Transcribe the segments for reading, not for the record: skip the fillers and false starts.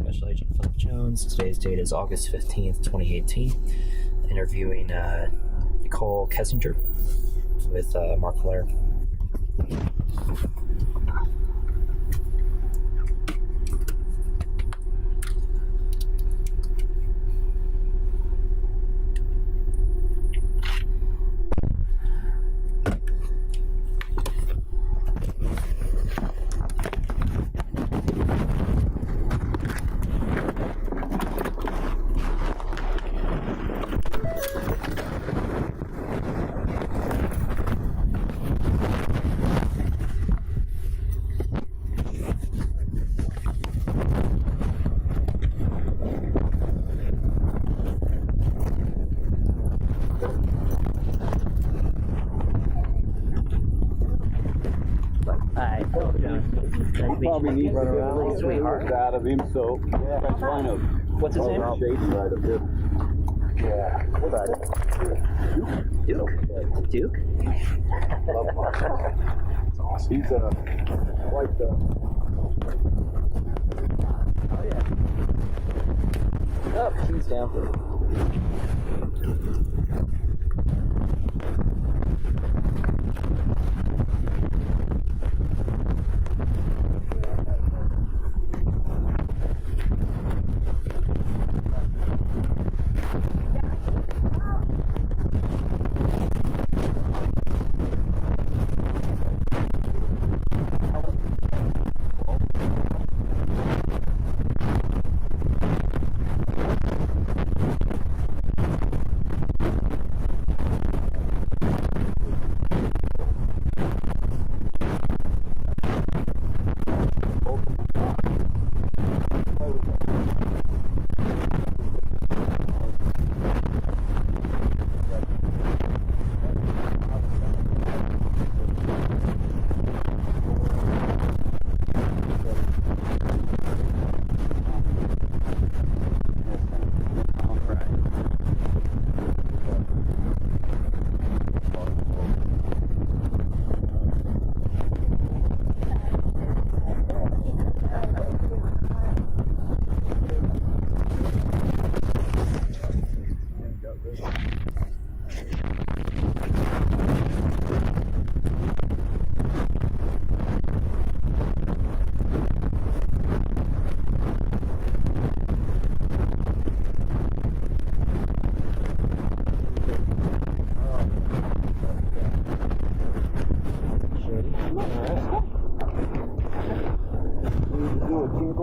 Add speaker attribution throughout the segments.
Speaker 1: Special Agent Philip Jones. Today's date is August 15th, 2018. Interviewing Nichol Kessinger with Mark Blair.
Speaker 2: Probably need to get a little sweetheart out of him, so that's kind of
Speaker 1: What's his name?
Speaker 2: shady right of him. Yeah.
Speaker 1: Duke?
Speaker 2: He's quite the.
Speaker 1: Oh yeah. Oh, he's down.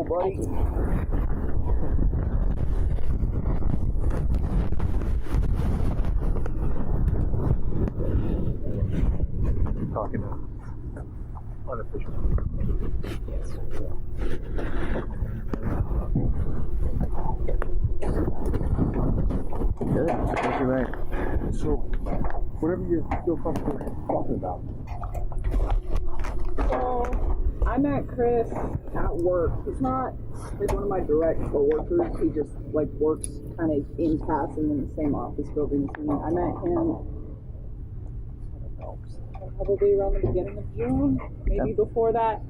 Speaker 2: Buddy.
Speaker 3: Talking to unofficial.
Speaker 1: Yes.
Speaker 3: Good. Thank you, man. So, whatever you feel comfortable talking about.
Speaker 4: So, I met Chris at work. He's not like one of my direct coworkers. He just like works kind of in passing in the same office building as me. I met him probably around the beginning of June, maybe before that.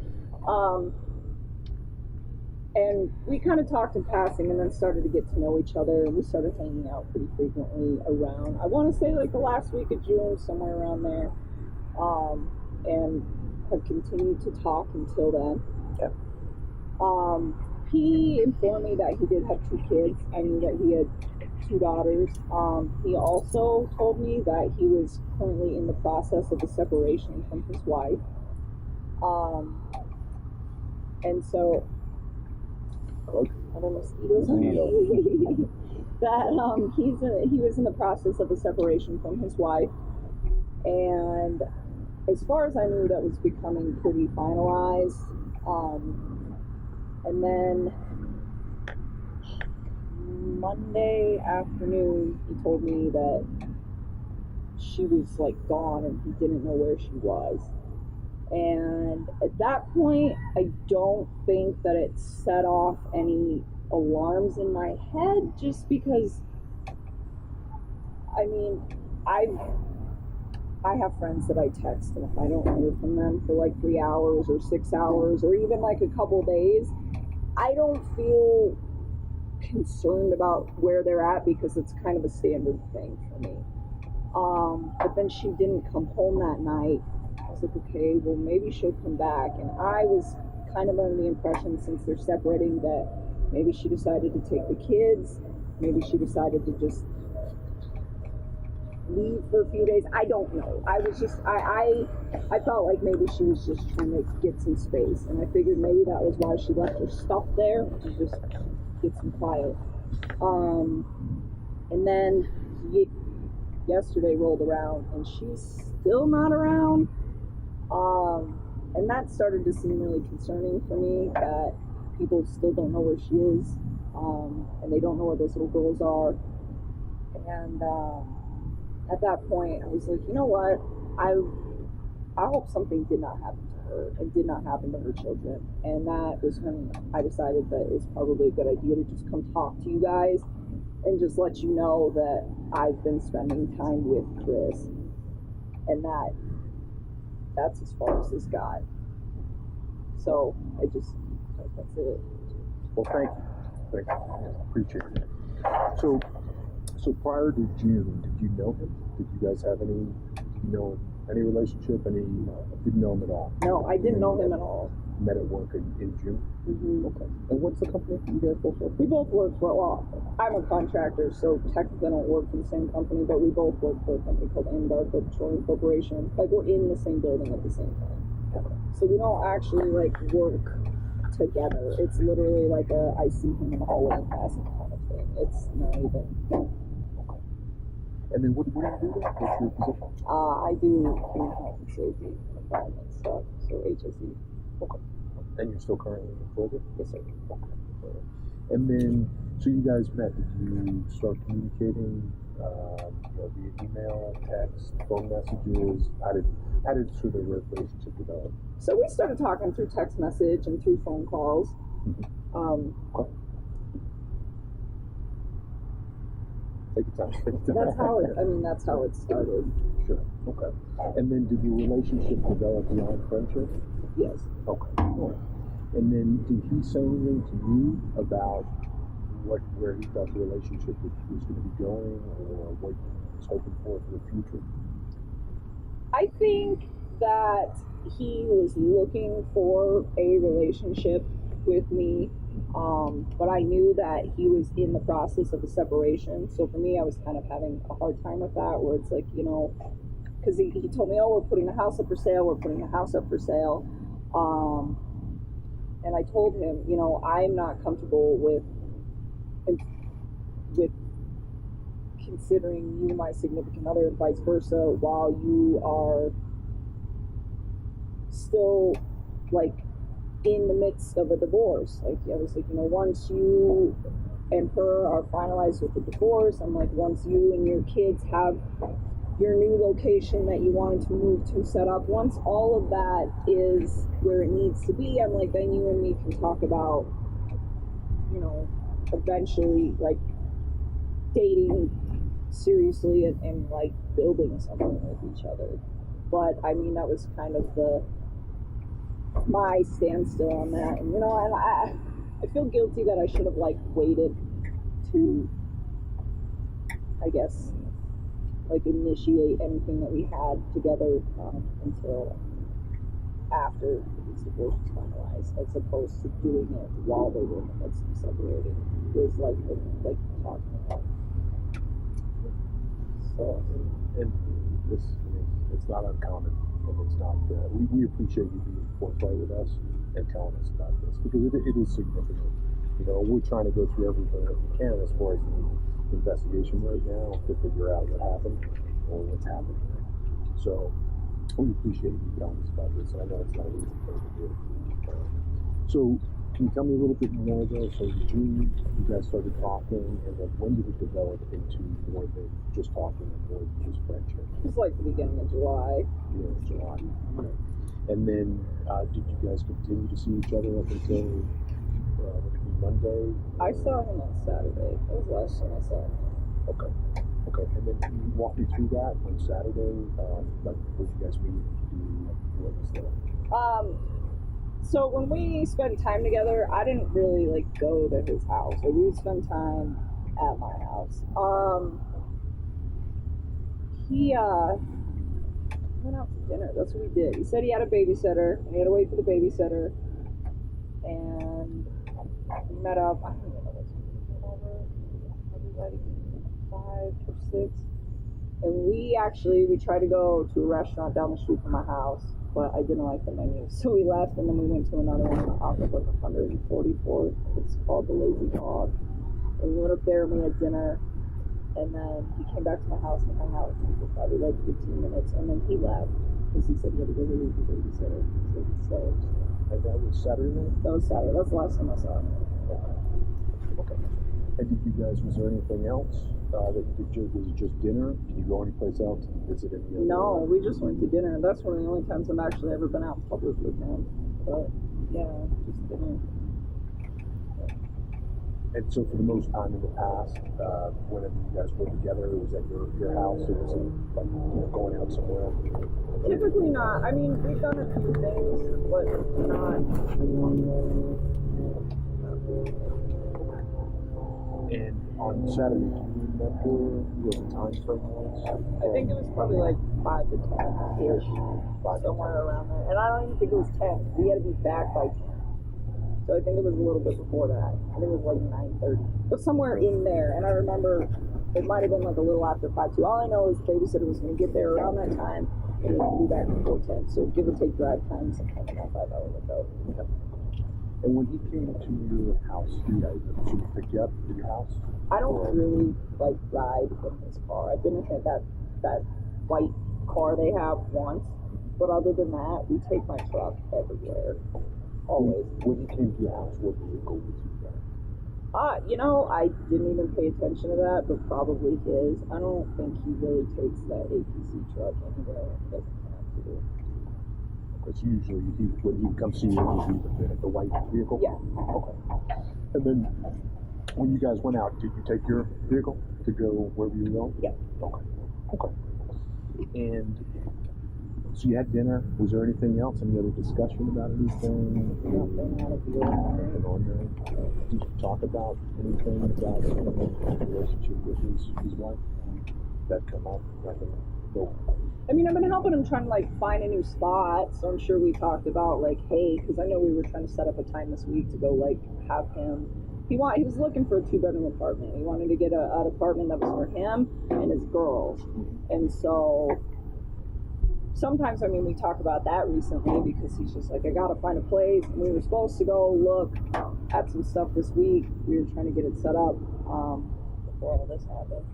Speaker 4: And we kind of talked in passing and then started to get to know each other, and we started hanging out pretty frequently around, I want to say like the last week of June, somewhere around there. And have continued to talk until then.
Speaker 1: Yep.
Speaker 4: He informed me that he did have 2 kids. I knew that he had 2 daughters. He also told me that he was currently in the process of a separation from his wife. And so, are there mosquitoes? That he was in the process of a separation from his wife, and as far as I knew, that was becoming pretty finalized. And then Monday afternoon, he told me that she was like gone and he didn't know where she was. And at that point, I don't think that it set off any alarms in my head, just because, I mean, I have friends that I text, and if I don't hear from them for like 3 hours or 6 hours or even like a couple days, I don't feel concerned about where they're at because it's kind of a standard thing for me. But then she didn't come home that night. I was like, okay, well, maybe she'll come back. And I was kind of under the impression, since they're separating, that maybe she decided to take the kids. Maybe she decided to just leave for a few days. I don't know. I was just, I felt like maybe she was just trying to get some space. And I figured maybe that was why she left her stuff there, to just get some quiet. And then yesterday rolled around and she's still not around. And that started to seem really concerning for me, that people still don't know where she is, and they don't know where those little girls are. And at that point, I was like, you know what? I hope something did not happen to her and did not happen to her children. And that was when I decided that it's probably a good idea to just come talk to you guys and just let you know that I've been spending time with Chris, and that's as far as this got. So that's it.
Speaker 3: Well, thank you. Appreciate it. So prior to June, did you know him? Did you guys have any relationship? Didn't know him at all?
Speaker 4: No, I didn't know him at all.
Speaker 3: Met at work in June?
Speaker 4: Mm-hmm.
Speaker 3: Okay. And what's the company you guys both work for?
Speaker 4: We both work for, well, I'm a contractor, so technically I don't work for the same company, but we both work for a company called Embargo Petroleum Corporation. Like, we're in the same building at the same time.
Speaker 3: Okay.
Speaker 4: So we don't actually, like, work together. It's literally like I see him in the hallway and passing kind of thing. It's not even.
Speaker 3: Okay. And then what do you do there? What's your position?
Speaker 4: I do human health and safety and environment stuff, so HSE.
Speaker 3: Okay. And you're still currently employed there?
Speaker 4: Yes, sir.
Speaker 3: Okay. And then, so you guys met. Did you start communicating via email, text, phone messages? How did sort of the relationship develop?
Speaker 4: So we started talking through text message and through phone calls.
Speaker 3: Mm-hmm. Take your time.
Speaker 4: That's how it started.
Speaker 3: Sure. Okay. And then did your relationship develop beyond friendship?
Speaker 4: Yes.
Speaker 3: Okay. And then did he say anything to you about where he thought the relationship was going to be going, or what he was hoping for the future?
Speaker 4: I think that he was looking for a relationship with me, but I knew that he was in the process of a separation. So for me, I was kind of having a hard time with that, where it's like, because he told me, we're putting the house up for sale. And I told him, I'm not comfortable with considering you my significant other and vice versa while you are still, like, in the midst of a divorce. Like, I was like, once you and her are finalized with the divorce, I'm like, once you and your kids have your new location that you wanted to move to set up, once all of that is where it needs to be, I'm like, then you and me can talk about, eventually, like, dating seriously and like building something with each other. But I mean, that was kind of my standstill on that. And I feel guilty that I should have like waited to, I guess, like initiate anything that we had together until after the divorce was finalized, as opposed to doing it while they were in the midst of separating. It was like talking about. So,
Speaker 3: and this, it's not uncommon, and it's not. We appreciate you being forthright with us and telling us about this, because it is significant. We're trying to go through everything that we can as far as the investigation right now to figure out what happened or what's happening. So we appreciate you telling us about this. I know it's not an easy thing to do. So can you tell me a little bit more though? So in June, you guys started talking, and then when did it develop into more than just talking and more than just friendship?
Speaker 4: It was like the beginning of July.
Speaker 3: Yeah, July. Okay. And then did you guys continue to see each other up until Monday?
Speaker 4: I saw him on Saturday. That was the last time I saw him.
Speaker 3: Okay. And then can you walk me through that on Saturday? Like, what did you guys meet? What was that?
Speaker 4: So when we spent time together, I didn't really like go to his house. Like, we would spend time at my house. He went out to dinner. That's what we did. He said he had a babysitter, and he had to wait for the babysitter. And we met up. I don't even know what time we came over. Probably like 5 or 6. And we tried to go to a restaurant down the street from my house, but I didn't like the menu. So we left, and then we went to another one off of like 144th. It's called the Lazy Dog. And we went up there and we had dinner. And then he came back to my house and hung out with me for probably like 15 minutes. And then he left because he said he had to go relieve the babysitter. So he stayed.
Speaker 3: And that was Saturday night?
Speaker 4: That was Saturday. That's the last time I saw him.
Speaker 3: Okay. And did you guys, was there anything else that you did? Was it just dinner? Did you go anyplace else and visit any other?
Speaker 4: No, we just went to dinner. That's one of the only times I've actually ever been out in public with him. But yeah, just dinner.
Speaker 3: And so for the most time in the past, whenever you guys were together, was at your house, or was it like, going out somewhere?
Speaker 4: Typically not. I mean, we've done a few things, but not.
Speaker 3: And on Saturday, do you remember what the time frame was?
Speaker 4: I think it was probably like 5 to 10-ish, somewhere around there. And I don't even think it was 10. We had to be back by 10. So I think it was a little bit before that. I think it was like 9:30. But somewhere in there. And I remember it might have been like a little after 5 too. All I know is the babysitter was going to get there around that time. And we would be back before 10. So give or take drive time, sometime in that 5-hour window.
Speaker 3: Okay. And when he came to your house, he picked you up to your house?
Speaker 4: I don't really like ride in his car. I've been in that white car they have once. But other than that, we take my truck everywhere. Always.
Speaker 3: When he came to your house, what vehicle was he driving?
Speaker 4: I didn't even pay attention to that, but probably his. I don't think he really takes that APC truck anywhere. He doesn't have to.
Speaker 3: Because usually, when he comes see you, he's the white vehicle?
Speaker 4: Yeah.
Speaker 3: Okay. And then, when you guys went out, did you take your vehicle to go wherever you were going?
Speaker 4: Yeah.
Speaker 3: Okay. And so you had dinner. Was there anything else? Any other discussion about anything?
Speaker 4: Nothing out of the
Speaker 3: Nothing on there. Did you talk about anything about his relationship with his wife? That come up? Nothing? No.
Speaker 4: I mean, I've been helping him trying to like find a new spot, so I'm sure we talked about like, hey, because I know we were trying to set up a time this week to go like have him. He was looking for a 2-bedroom apartment. He wanted to get an apartment that was for him and his girls, and so. Sometimes, we talk about that recently because he's just like, I gotta find a place. And we were supposed to go look at some stuff this week. We were trying to get it set up before all this happened.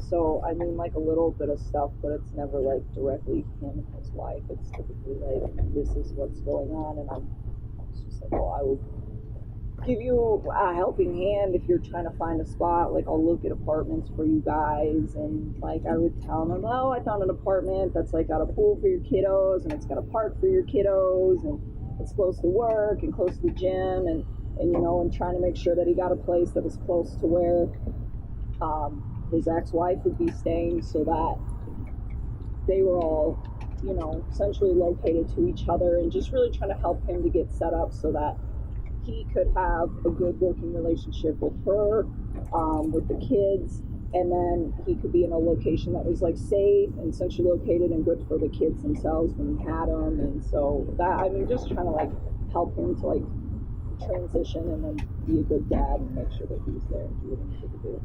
Speaker 4: So, like a little bit of stuff, but it's never like directly him and his wife. It's typically like, this is what's going on. And I'm just like, well, I will give you a helping hand if you're trying to find a spot. Like, I'll look at apartments for you guys, and like I would tell them, oh, I found an apartment that's like got a pool for your kiddos, and it's got a park for your kiddos, and it's close to work and close to the gym, and trying to make sure that he got a place that was close to where his ex-wife would be staying, so that they were all centrally located to each other, and just really trying to help him to get set up so that he could have a good working relationship with her, with the kids, and then he could be in a location that was like safe and centrally located and good for the kids themselves when he had them. And so that, just trying to like help him to like transition and then be a good dad and make sure that he's there and do what he needed to do.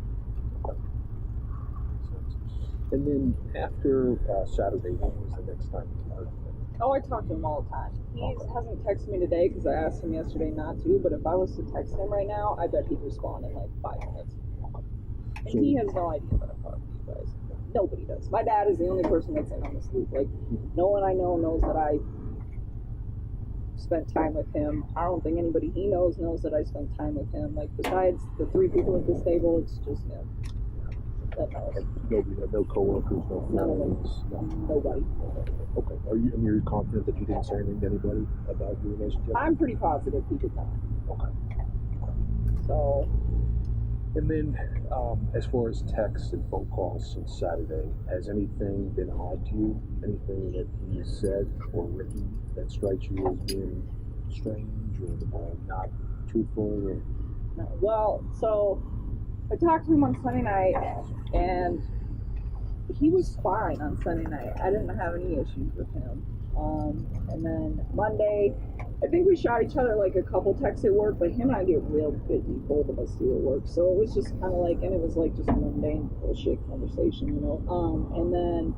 Speaker 3: And then after Saturday, when was the next time you heard from him?
Speaker 4: Oh, I talk to him all the time. He hasn't texted me today because I asked him yesterday not to, but if I was to text him right now, I bet he'd respond in like 5 minutes. And he has no idea about a car, you guys. Nobody does. My dad is the only person that's in on this loop. Like, no one I know knows that I spent time with him. I don't think anybody he knows that I spent time with him. Like, besides the 3 people at this table, it's just him. That knows.
Speaker 3: Nobody, no coworkers, no friends,
Speaker 4: Nobody.
Speaker 3: Okay. You're confident that you didn't say anything to anybody about your relationship?
Speaker 4: I'm pretty positive he did not.
Speaker 3: Okay.
Speaker 4: So,
Speaker 3: And then, as far as texts and phone calls since Saturday, has anything been odd to you? Anything that he said or written that strikes you as being strange or not truthful? Or...
Speaker 4: No. Well, so I talked to him on Sunday night, and he was fine on Sunday night. I didn't have any issues with him. And then Monday, I think we shot each other like a couple texts at work, but him and I get real busy, both of us do at work. So it was just kind of like, and it was like just a mundane bullshit conversation, you know. And then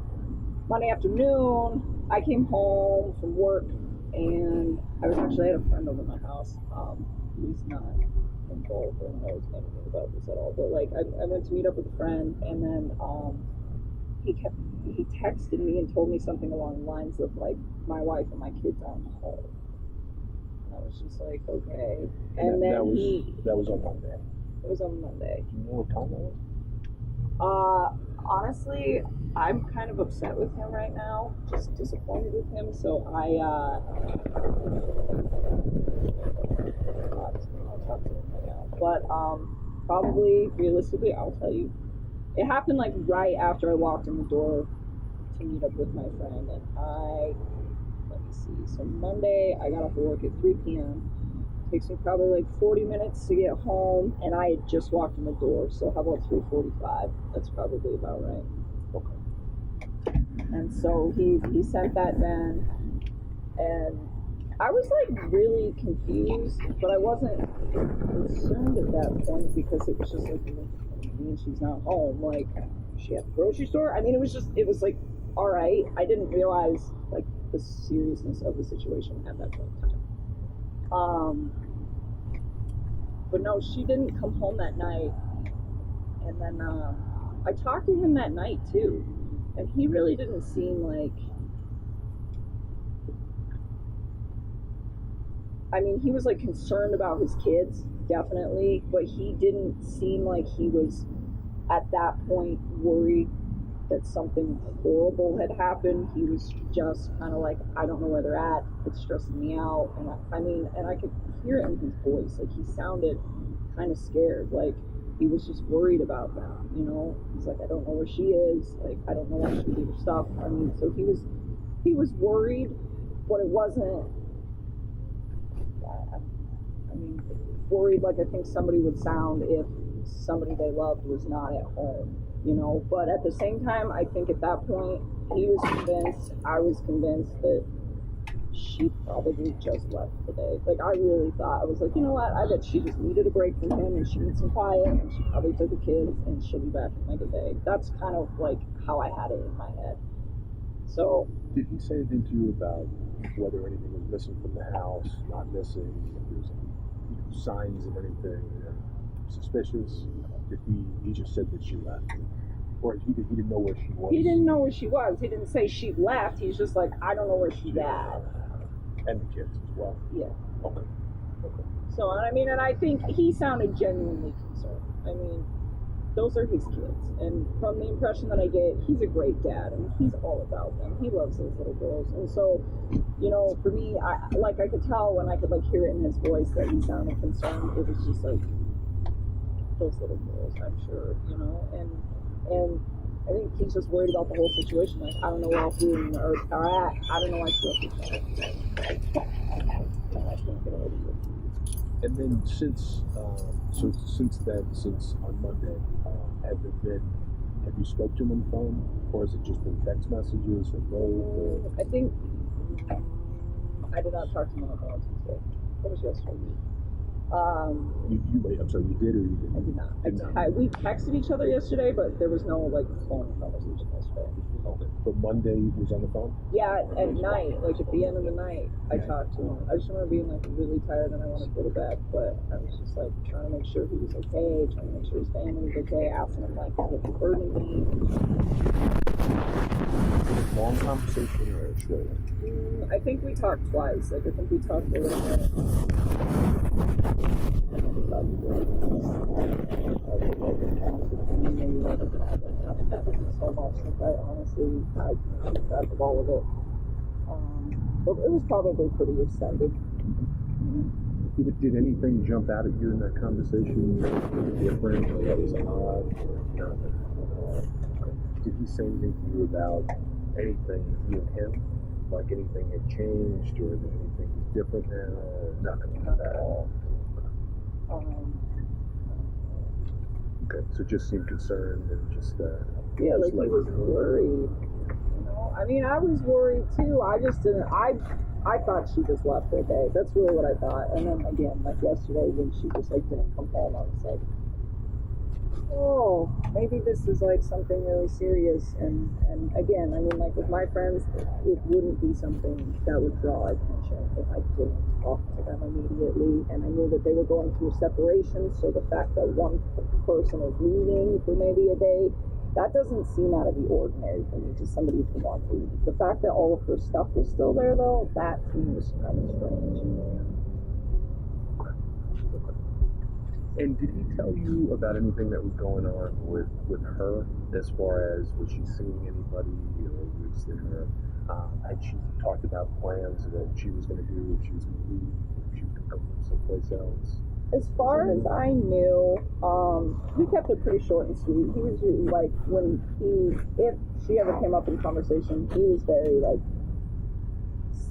Speaker 4: Monday afternoon, I came home from work, and I was actually at a friend over at my house. He's not involved or knows anything about this at all, but like I went to meet up with a friend, and then he texted me and told me something along the lines of like, my wife and my kids aren't home. And I was just like, okay. And then
Speaker 3: that was on Monday.
Speaker 4: It was on Monday.
Speaker 3: Do you know what time that was?
Speaker 4: Honestly, I'm kind of upset with him right now, just disappointed with him. So I'll talk to him right now. But probably realistically, I'll tell you. It happened like right after I walked in the door to meet up with my friend, and let me see. So Monday, I got off of work at 3 p.m. Takes me probably like 40 minutes to get home, and I had just walked in the door. So how about 3:45? That's probably about right.
Speaker 3: Okay.
Speaker 4: And so he sent that then, and I was like really confused, but I wasn't concerned at that point because it was just like, she's not home, like she at the grocery store. I mean, it was like, all right. I didn't realize like the seriousness of the situation at that point in time. But no, she didn't come home that night. And then I talked to him that night too, and he really didn't seem like, I mean, he was like concerned about his kids, definitely, but he didn't seem like he was at that point worried that something horrible had happened. He was just kind of like, I don't know where they're at. It's stressing me out. And I could hear it in his voice. Like he sounded kind of scared. Like he was just worried about them, you know? He's like, I don't know where she is. Like, I don't know where she leave her stuff. I mean, so he was worried, but it wasn't, worried like I think somebody would sound if somebody they loved was not at home, you know. But at the same time, I think at that point, he was convinced, I was convinced that she probably just left the day. Like, I really thought, I was like, you know what, I bet she just needed a break from him and she needs some quiet, and she probably took the kids and she'll be back in like a day. That's kind of like how I had it in my head. So
Speaker 3: did he say anything to you about whether anything was missing from the house, not missing, if there's signs of anything suspicious? Did he just said that she left, or he didn't know where she was?
Speaker 4: He didn't know where she was. He didn't say she left. He's just like, I don't know where she's at.
Speaker 3: And the kids as well.
Speaker 4: Yeah.
Speaker 3: Okay.
Speaker 4: So I mean, and I think he sounded genuinely concerned. I mean, those are his kids, and from the impression that I get, he's a great dad, and he's all about them. He loves those little girls, and so, you know, for me, I could tell when I could like hear it in his voice that he sounded concerned. It was just like those little girls, I'm sure, you know, and I think he's just worried about the whole situation. Like, I don't know where else we are at. I don't know why she left his dad. I can't get over it.
Speaker 3: And then since on Monday, have you spoke to him on the phone, or has it just been text messages or both? Or?
Speaker 4: I think I did not talk to him on the phone Tuesday. That was yesterday.
Speaker 3: I'm sorry, you did or you didn't?
Speaker 4: I did not. We texted each other yesterday, but there was no like phone conversation yesterday.
Speaker 3: Okay. But Monday was on the phone?
Speaker 4: Yeah, at night, like at the end of the night, I talked to him. I just remember being like really tired and I wanted to go to bed, but I was just like trying to make sure he was okay, trying to make sure his family was okay, asking him like if he burdened me.
Speaker 3: Long conversation or a short one?
Speaker 4: I think we talked twice. Like I think we talked a little bit. So much, like I honestly, I keep track of all of it. But it was probably pretty extended.
Speaker 3: Did anything jump out at you in that conversation? Different, or that was odd? Did he say anything to you about anything, you and him? Like anything had changed, or that anything was different now, or nothing like that at all? Okay, so just seemed concerned and just
Speaker 4: yeah, like he was worried. You know, I mean, I was worried too. I just didn't. I thought she just left for a day. That's really what I thought. And then again, like yesterday, when she just like didn't come home, I was like, oh, maybe this is like something really serious. And again, I mean, like with my friends, it wouldn't be something that would draw attention if I didn't talk to them immediately. And I knew that they were going through separation, so the fact that one person is leaving for maybe a day, that doesn't seem out of the ordinary for me, just somebody who wants to leave. The fact that all of her stuff was still there, though, that to me was kind of strange.
Speaker 3: And did he tell you about anything that was going on with her, as far as was she seeing anybody, or was there, had she talked about plans that she was going to do if she was going to leave, if she was going to go someplace else?
Speaker 4: As far as I knew, we kept it pretty short and sweet. He was really, like, if she ever came up in conversation, he was very, like,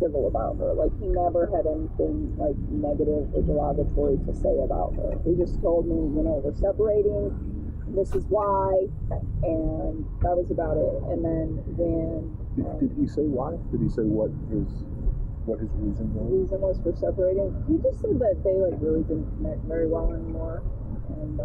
Speaker 4: civil about her. Like, he never had anything, like, negative or derogatory to say about her. He just told me, you know, we're separating, this is why, and that was about it. And then when...
Speaker 3: Did he say why? Did he say what his reason was?
Speaker 4: The reason was for separating. He just said that they like really didn't connect very well anymore, and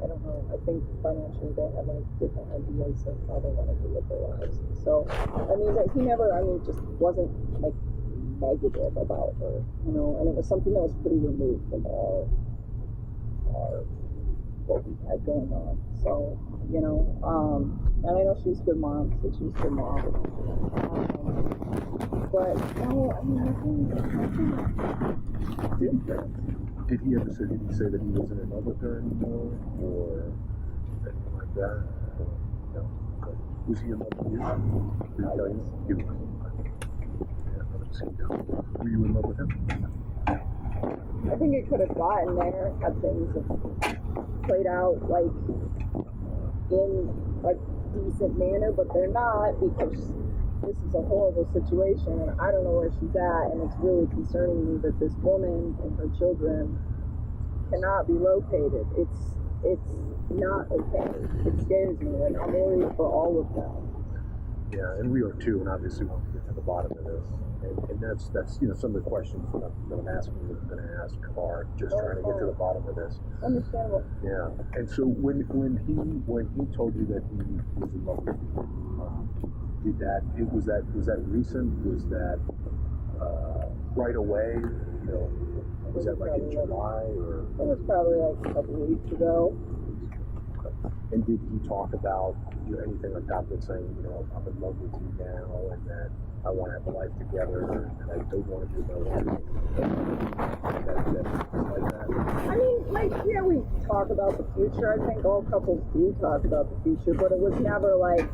Speaker 4: I don't know. I think financially they have like different ideas of how they want to do with their lives. So I mean, that he never. I mean, just wasn't like negative about her, you know. And it was something that was pretty removed from our what we had going on. So you know, and I know she's a good mom. So she's a good mom. But no, I mean, nothing.
Speaker 3: Did he ever say? Did he say that he wasn't in love with her anymore, or anything like that? No. Okay. Was he in love with you? Did he tell you? He was. Were you in love with him?
Speaker 4: I think it could have gotten there had things played out like in like decent manner, but they're not, because this is a horrible situation and I don't know where she's at, and it's really concerning me that this woman and her children cannot be located. It's not okay. It scares me, and I'm worried for all of them.
Speaker 3: Yeah, and we are too, and obviously we want to get to the bottom of this. And that's you know, some of the questions that I'm asking that I'm going to ask are just trying to get to the bottom of this.
Speaker 4: Understandable.
Speaker 3: Yeah. And so when he told you that he was in love with you, was that recent? Was that right away? You know, was that like in July, or?
Speaker 4: It was probably like a couple of weeks ago.
Speaker 3: And did he talk about, you know, anything like that, saying, you know, I'm in love with you now, and that I want to have a life together, and I don't want to be my wife? Like that.
Speaker 4: I mean, like, yeah, we talk about the future. I think all couples do talk about the future, but it was never like,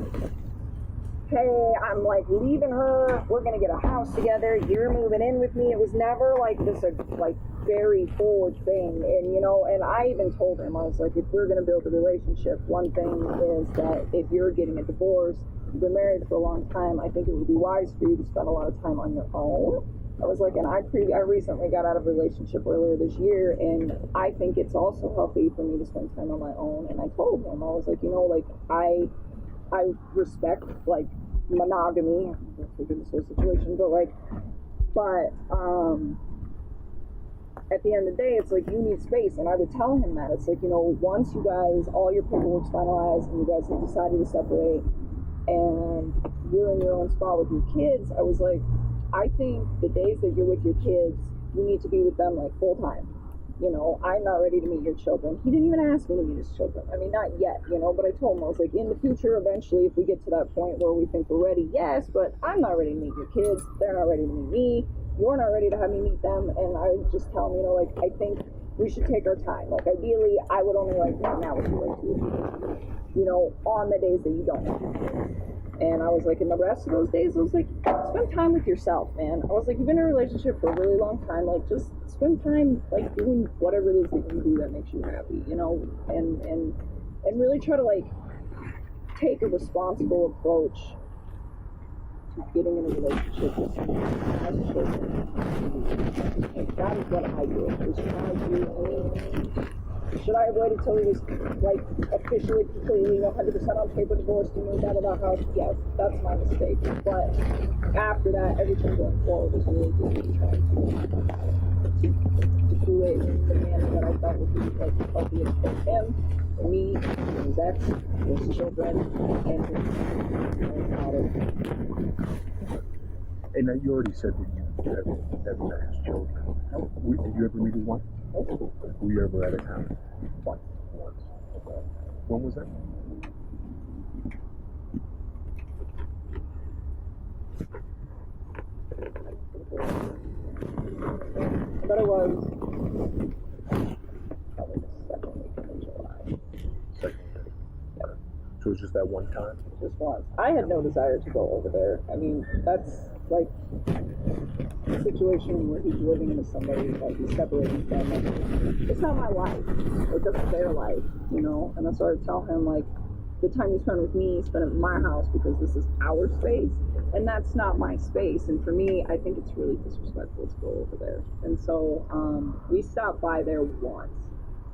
Speaker 4: hey, I'm like leaving her, we're gonna get a house together, you're moving in with me. It was never like this, like very forward thing. And you know, and I even told him, I was like, if we're gonna build a relationship, one thing is that if you're getting a divorce, you've been married for a long time, I think it would be wise for you to spend a lot of time on your own. I was like, and I recently got out of a relationship earlier this year, and I think it's also healthy for me to spend time on my own. And I told him, I was like, you know, like I respect like monogamy, in this whole situation, but at the end of the day, it's like you need space. And I would tell him that it's like, you know, once you guys, all your paperwork's finalized and you guys have decided to separate and you're in your own spot with your kids, I was like, I think the days that you're with your kids, you need to be with them like full time. You know, I'm not ready to meet your children. He didn't even ask me to meet his children. I mean, not yet, you know, but I told him, I was like, in the future, eventually, if we get to that point where we think we're ready, yes, but I'm not ready to meet your kids. They're not ready to meet me. You're not ready to have me meet them. And I would just tell him, you know, like, I think we should take our time. Like, ideally, I would only like hang out with you like 2 weeks, you know, on the days that you don't have your kids. And I was like, in the rest of those days, I was like, spend time with yourself, man. I was like, you've been in a relationship for a really long time. Like, just spend time, like, doing whatever it is that you do that makes you happy, you know? And really try to, like, take a responsible approach to getting in a relationship with someone who has children. Like, that is what I do. Should I have waited till he was, like, officially, completely, 100% on paper divorced and moved out of the house? Yes, that's my mistake. But after that, everything going forward was really just trying to do it in the manner that I thought would be, like, healthiest for him, for me, for his ex, his children, and his daughter.
Speaker 3: And you already said that you never met his children. Did you ever meet his wife? Were you ever at his house? Once. Okay. When was that?
Speaker 4: I bet it was probably the second week of July.
Speaker 3: Second week. Yeah. So it was just that one time?
Speaker 4: Just once. I had no desire to go over there. I mean, that's like a situation where he's living with somebody that he's separating from. Like, it's not my life. Like, that's their life, you know? And that's why I tell him, like, the time you spend with me, spend at my house because this is our space, and that's not my space. And for me, I think it's really disrespectful to go over there. And so we stopped by there once,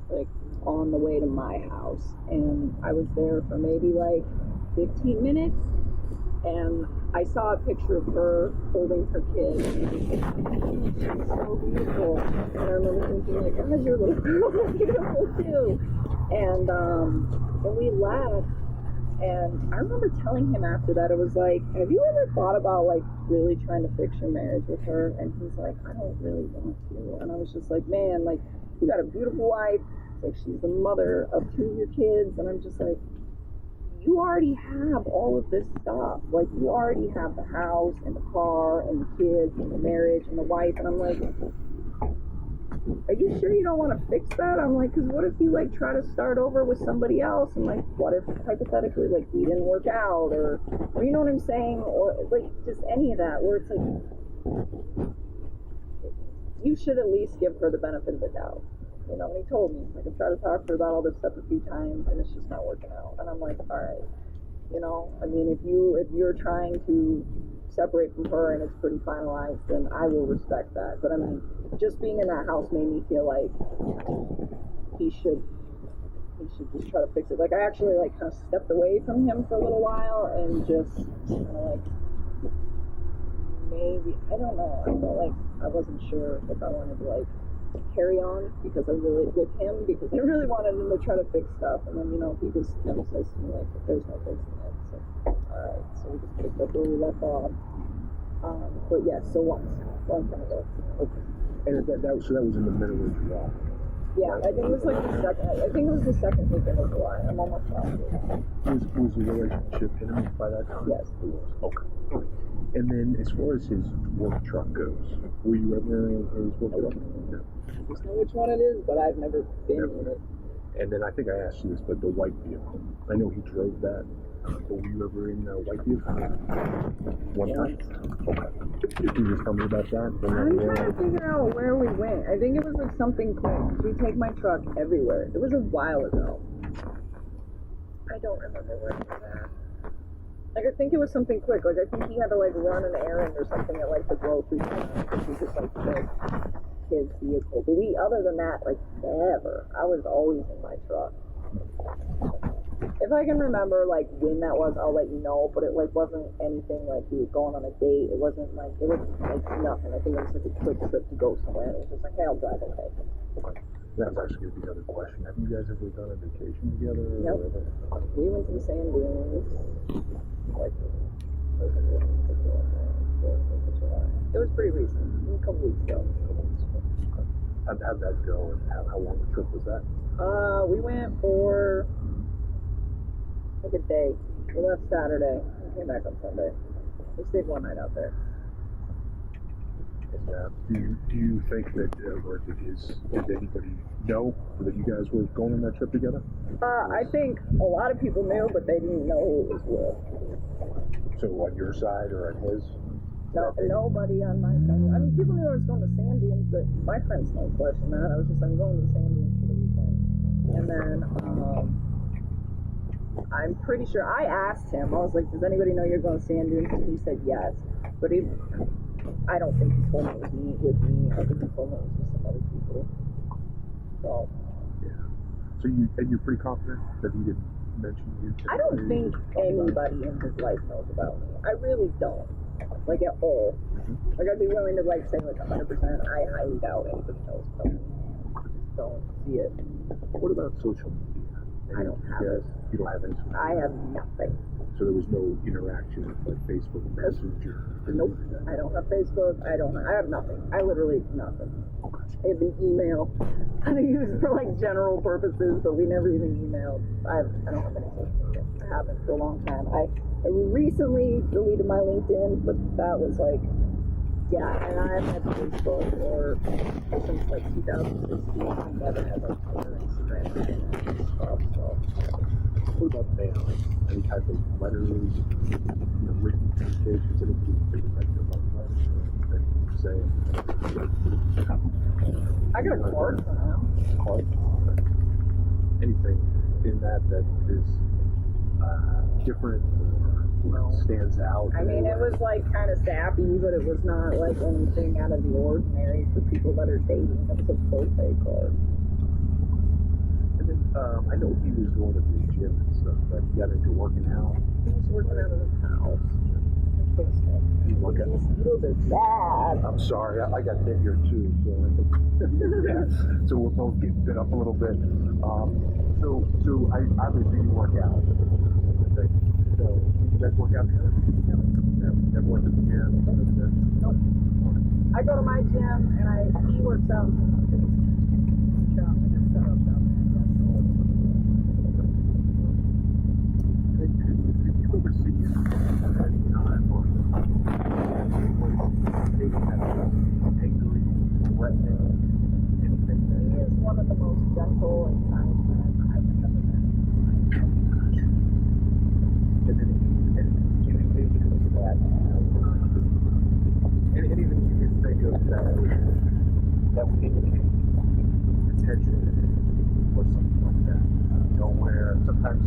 Speaker 4: like on the way to my house, and I was there for maybe like 15 minutes, and I saw a picture of her holding her kid, and she's so beautiful. And I remember thinking, like, God, your little girl is beautiful too. And we left, and I remember telling him after that, it was like, have you ever thought about, like, really trying to fix your marriage with her? And he's like, I don't really want to. And I was just like, man, like, you got a beautiful wife. Like, she's the mother of 2 of your kids. And I'm just like, you already have all of this stuff. Like, you already have the house and the car and the kids and the marriage and the wife. And I'm like, are you sure you don't want to fix that? I'm like, because what if you, like, try to start over with somebody else? And, like, what if, hypothetically, like, we didn't work out? Or you know what I'm saying? Or, like, just any of that, where it's like, you should at least give her the benefit of the doubt. You know, and he told me, like, I've tried to talk to her about all this stuff a few times, and it's just not working out. And I'm like, all right, you know, I mean, if you're trying to separate from her and it's pretty finalized, then I will respect that. But I mean, just being in that house made me feel like he should just try to fix it. Like, I actually, like, kind of stepped away from him for a little while and just kind of, like, maybe, I don't know, I felt like I wasn't sure if I wanted to, like, carry on because I really wanted him to try to fix stuff. And then, you know, he just kind of says to me, like, there's no fixing it. So, alright, so we just picked up where we left off. But yes, so once time ago.
Speaker 3: Okay. And that was in the middle of July.
Speaker 4: Yeah, I think it was like the second weekend of July. I'm almost positive.
Speaker 3: Was the relationship intimate by that time?
Speaker 4: Yes, it was.
Speaker 3: Okay. And then as far as his work truck goes, were you ever in his work truck? No.
Speaker 4: I just know which one it is, but I've never been in it.
Speaker 3: And then I think I asked you this, but the white vehicle. I know he drove that. But were you ever in a white vehicle? One time? Okay. Can you just tell me about that?
Speaker 4: I'm trying to figure out where we went. I think it was like something quick. We take my truck everywhere. It was a while ago. I don't remember where it was at. Like, I think it was something quick. Like, I think he had to, like, run an errand or something at, like, the grocery store. Because he just, like, took his vehicle. But other than that, like, never. I was always in my truck. If I can remember, like, when that was, I'll let you know. But it, like, wasn't anything like he was going on a date. It wasn't, like, nothing. I think it was, like, a quick trip to go somewhere. And it was just like, hey, I'll drive, okay.
Speaker 3: That was actually going to be the other question. Have you guys ever done a vacation together?
Speaker 4: Nope. We went to the sand dunes. Like, it was pretty recent. A couple weeks ago.
Speaker 3: How'd that go? And how long the trip was that?
Speaker 4: We went for like a day. We left Saturday and came back on Sunday. We stayed one night out there.
Speaker 3: And, do you think that, or did anybody know that you guys were going on that trip together?
Speaker 4: I think a lot of people knew, but they didn't know who it was with.
Speaker 3: So on your side or on his?
Speaker 4: No, nobody on my side. I mean, people knew I was going to sand dunes, but my friends don't question that. I was just, I'm going to the sand dunes for the weekend. And then, I'm pretty sure, I asked him, I was like, does anybody know you're going to sand dunes? And he said yes. But I don't think he told me it was with me. I think he told me it was with some other people. So.
Speaker 3: Yeah. So you're pretty confident that he didn't mention you?
Speaker 4: I don't think anybody in his life knows about me. I really don't. Like at all. Like I'd be willing to like say like 100%. I highly doubt anybody knows about me. I just don't see it.
Speaker 3: What about social media?
Speaker 4: I don't have it.
Speaker 3: You don't have any social media?
Speaker 4: I have nothing.
Speaker 3: So there was no interaction with like Facebook Messenger?
Speaker 4: Nope. I don't have Facebook. I have nothing. I literally nothing.
Speaker 3: Okay.
Speaker 4: I have an email that I use for like general purposes, but we never even emailed. I don't have any social media. I haven't for a long time. I recently deleted my LinkedIn, but that was like, yeah, and I've had Facebook since like 2016. I've never had like Twitter, Instagram, and stuff. So.
Speaker 3: What about mail? Any type of letters, written communications, anything like love letters or anything you say?
Speaker 4: I got a card for now.
Speaker 3: Card? Anything in that is different or stands out?
Speaker 4: I mean, it was like kind of sappy, but it was not like anything out of the ordinary for people that are dating. It was a birthday card.
Speaker 3: And then I know he was going to the gym and stuff, but he got into working out.
Speaker 4: He was working out of his house.
Speaker 3: He worked out.
Speaker 4: His heels are bad.
Speaker 3: I'm sorry, I got hit here too, so I think, so we're both getting bit up a little bit. So I obviously work out. So you guys work out together? Never worked at the gym?
Speaker 4: Nope. I go to my gym and he works out.
Speaker 3: Did you ever see him at any time or angry, threatening, anything?
Speaker 4: He is one of the most gentle and kind men I've ever met.
Speaker 3: And then any indications that, anything you can think of that would indicate attention or something like that. Where sometimes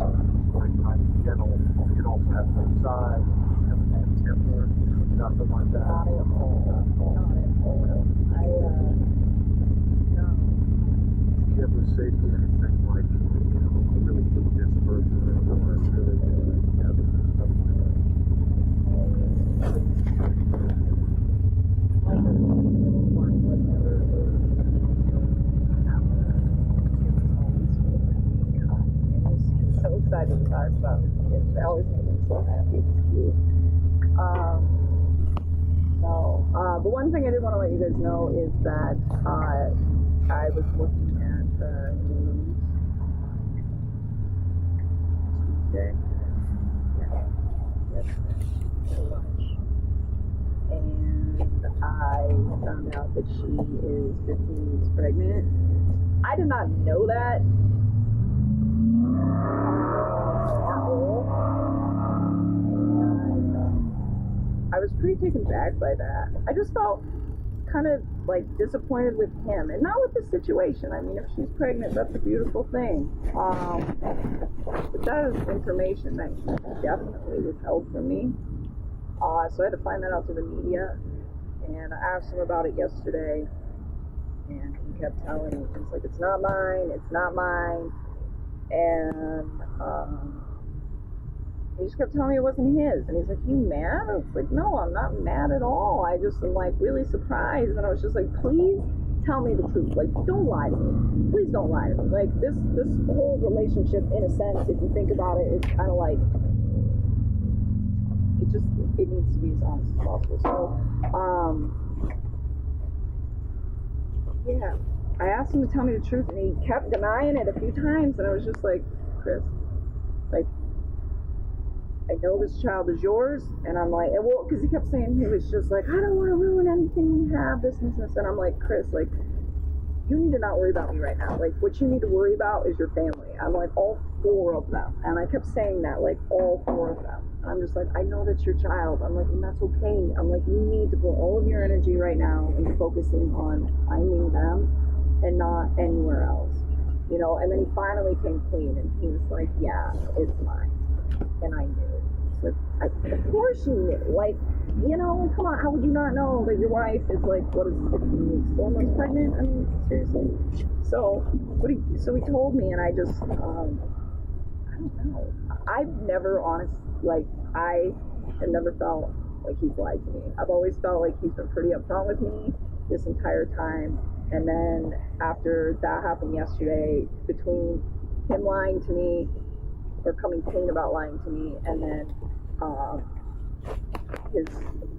Speaker 3: when I'm gentle, you can also have both sides, have a bad temper, nothing like that.
Speaker 4: Not at all. Not at all. No.
Speaker 3: Do you ever say to anything like, I really hate this person, or I really have
Speaker 4: so excited to talk about his kids. They always make me so happy. It's cute. The one thing I did want to let you guys know is that I was looking at the news Tuesday. For lunch. And I found out that she is 15 weeks pregnant. I did not know that. I was pretty taken back by that. I just felt kind of like disappointed with him and not with the situation. I mean, if she's pregnant, that's a beautiful thing. But that is information that he definitely withheld from me. So I had to find that out through the media. And I asked him about it yesterday. And he kept telling me, he's like, it's not mine, it's not mine. And he just kept telling me it wasn't his. And he's like, you mad? I was like, no, I'm not mad at all. I just am like really surprised. And I was just like, please tell me the truth. Like, don't lie to me. Please don't lie to me. Like, this whole relationship, in a sense, if you think about it, is kind of like, it needs to be as honest as possible. So, yeah. I asked him to tell me the truth, and he kept denying it a few times, and I was just like, Chris, like, I know this child is yours, and I'm like, well, because he kept saying he was just like, I don't want to ruin anything we have, this and this, and I'm like, Chris, like, you need to not worry about me right now. Like, what you need to worry about is your family. I'm like, all 4 of them, and I kept saying that, like, all 4 of them. I'm just like, I know that's your child. I'm like, and that's okay. I'm like, you need to put all of your energy right now into focusing on finding them and not anywhere else. You know, and then he finally came clean and he was like, yeah, it's mine. And I knew. It's like, of course you knew. Like, you know, come on, how would you not know that your wife is like, what is it, 15 weeks, 4 months pregnant? I mean, seriously. So he told me, and I just, I don't know. I've never I have never felt like he's lied to me. I've always felt like he's been pretty upfront with me this entire time. And then after that happened yesterday, between him lying to me, or coming clean about lying to me, and then his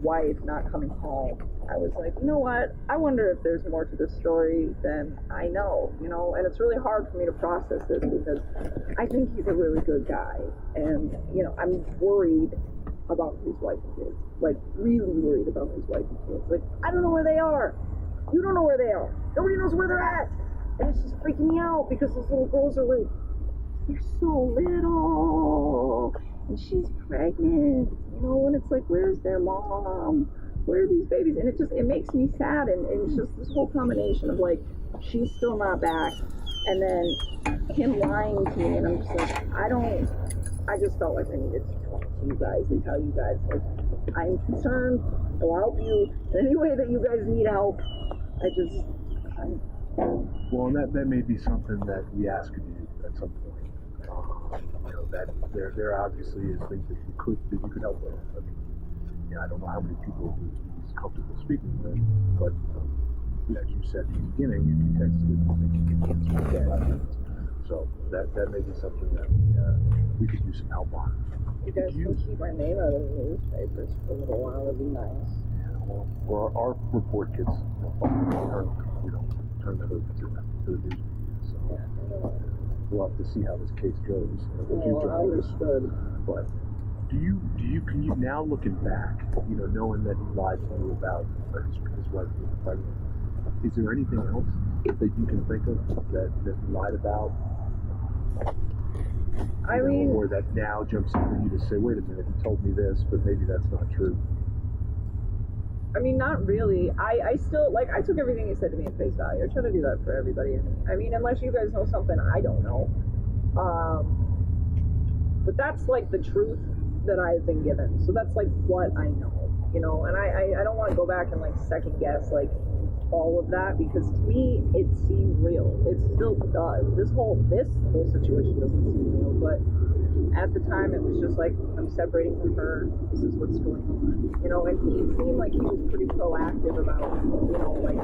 Speaker 4: wife not coming home, I was like, you know what? I wonder if there's more to this story than I know, you know? And it's really hard for me to process this because I think he's a really good guy. And, you know, I'm worried about his wife and kids. Like, really worried about his wife and kids. Like, I don't know where they are. You don't know where they are. Nobody knows where they're at. And it's just freaking me out because those little girls are like, they're so little. And she's pregnant, you know, and it's like, where's their mom? Where are these babies? And it makes me sad. And it's just this whole combination of like, she's still not back. And then him lying to me. And I'm just like, I just felt like I needed to talk to you guys and tell you guys, like, I'm concerned. I'll help you in any way that you guys need help.
Speaker 3: Well, and that may be something that we ask of you at some point. You know, that there obviously is things that you could help with. I mean, yeah, I don't know how many people he's comfortable speaking with, but as you said at the beginning, if you texted him, I think you can answer questions. So that may be something that we could use some help on.
Speaker 4: You guys can keep my name out of the newspapers for a little while. It'd be nice.
Speaker 3: Yeah, well, our report gets turn that over to the news media. So we'll have to see how this case goes.
Speaker 4: Understood.
Speaker 3: But can you now looking back, you know, knowing that he lied to you about his wife being pregnant, is there anything else that you can think of that he lied about? Or that now jumps in for you to say, wait a minute, he told me this, but maybe that's not true.
Speaker 4: I mean, not really. I still, like, I took everything he said to me at face value. I try to do that for everybody. I mean, unless you guys know something I don't know. But that's, like, the truth that I've been given. So that's, like, what I know, you know? And I don't want to go back and, like, second guess, like, all of that, because to me, it seemed real. It still does. This whole situation doesn't seem real, but at the time, it was just like, I'm separating from her, this is what's going on, you know, and he seemed like he was pretty proactive about, you know, like,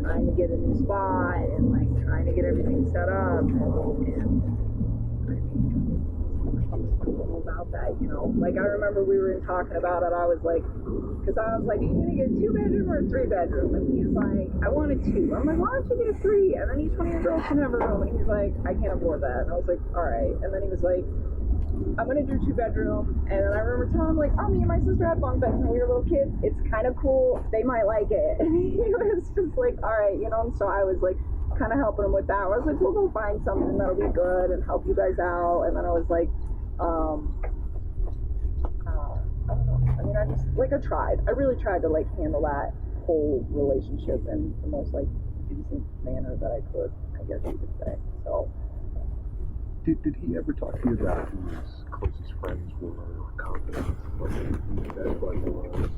Speaker 4: trying to get a new spot, and, like, trying to get everything set up, and about that, you know, like, I remember we were talking about it, I was like, because I was like, are you going to get a 2-bedroom or a 3-bedroom? And he's like, I want a 2. I'm like, why don't you get a 3? And then each one of your girls can have a room. And he's like, I can't afford that. And I was like, all right. And then he was like, I'm going to do 2-bedroom. And then I remember telling him, like, oh, me and my sister had bunk beds when we were little kids. It's kind of cool. They might like it. And he was just like, all right, you know. And so I was like, kind of helping him with that. I was like, we'll go find something that'll be good and help you guys out. And then I was like, I don't know. I mean, I really tried to, like, handle that whole relationship in the most, like, decent manner that I could, I guess you could say. So.
Speaker 3: Did he ever talk to you about who his closest friends were, or confidants, or who his best buddy was?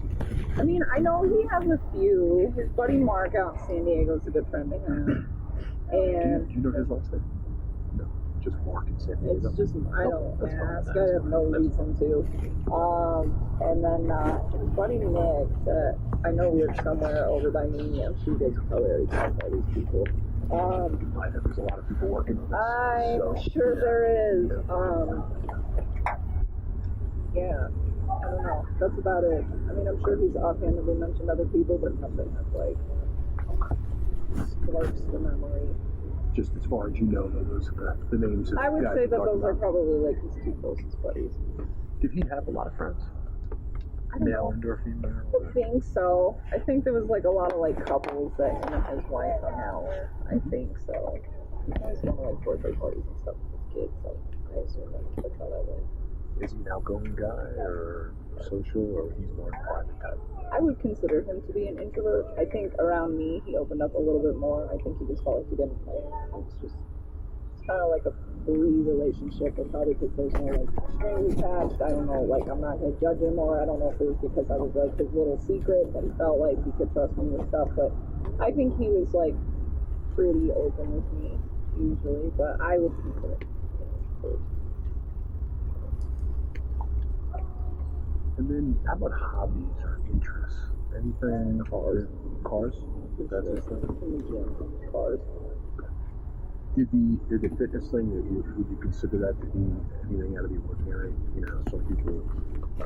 Speaker 4: I mean, I know he has a few. His buddy Mark out in San Diego is a good friend of him. And
Speaker 3: do you know his last name? No, just Mark in San Diego.
Speaker 4: It's just, I don't ask. I have no reason to. And then his buddy Nick, that I know lives somewhere over by me. I'm sure you guys probably already talked about these people.
Speaker 3: There's a lot of people working on this.
Speaker 4: I'm sure there is. Yeah, I don't know. That's about it. I mean, I'm sure he's offhandedly mentioned other people, but nothing that's like sparks the memory.
Speaker 3: Just as far as you know, those are the names of
Speaker 4: I would
Speaker 3: guys
Speaker 4: say that
Speaker 3: you're
Speaker 4: those
Speaker 3: talking
Speaker 4: are
Speaker 3: about.
Speaker 4: probably like his 2 closest buddies.
Speaker 3: Did he have a lot of friends?
Speaker 4: I don't
Speaker 3: Male
Speaker 4: know.
Speaker 3: or female?
Speaker 4: I think so. I think there was like a lot of like couples that him and his wife hung out with. I think so. He was going to like birthday parties and stuff with his kids, so I assume that's how that went.
Speaker 3: Is he an outgoing guy or social, or he's more private type?
Speaker 4: I would consider him to be an introvert. I think around me he opened up a little bit more. I think he just felt like he didn't play. It's kind of like a free relationship, and probably because there's no like strings attached. I don't know, like I'm not gonna judge him, or I don't know if it was because I was like his little secret that he felt like he could trust me with stuff. But I think he was like pretty open with me usually. But I would consider it.
Speaker 3: And then, how about hobbies or interests? Anything? Cars? That's it.
Speaker 4: In the gym, cars.
Speaker 3: Did the fitness thing? Would you consider that to be anything out of the ordinary? You know, some people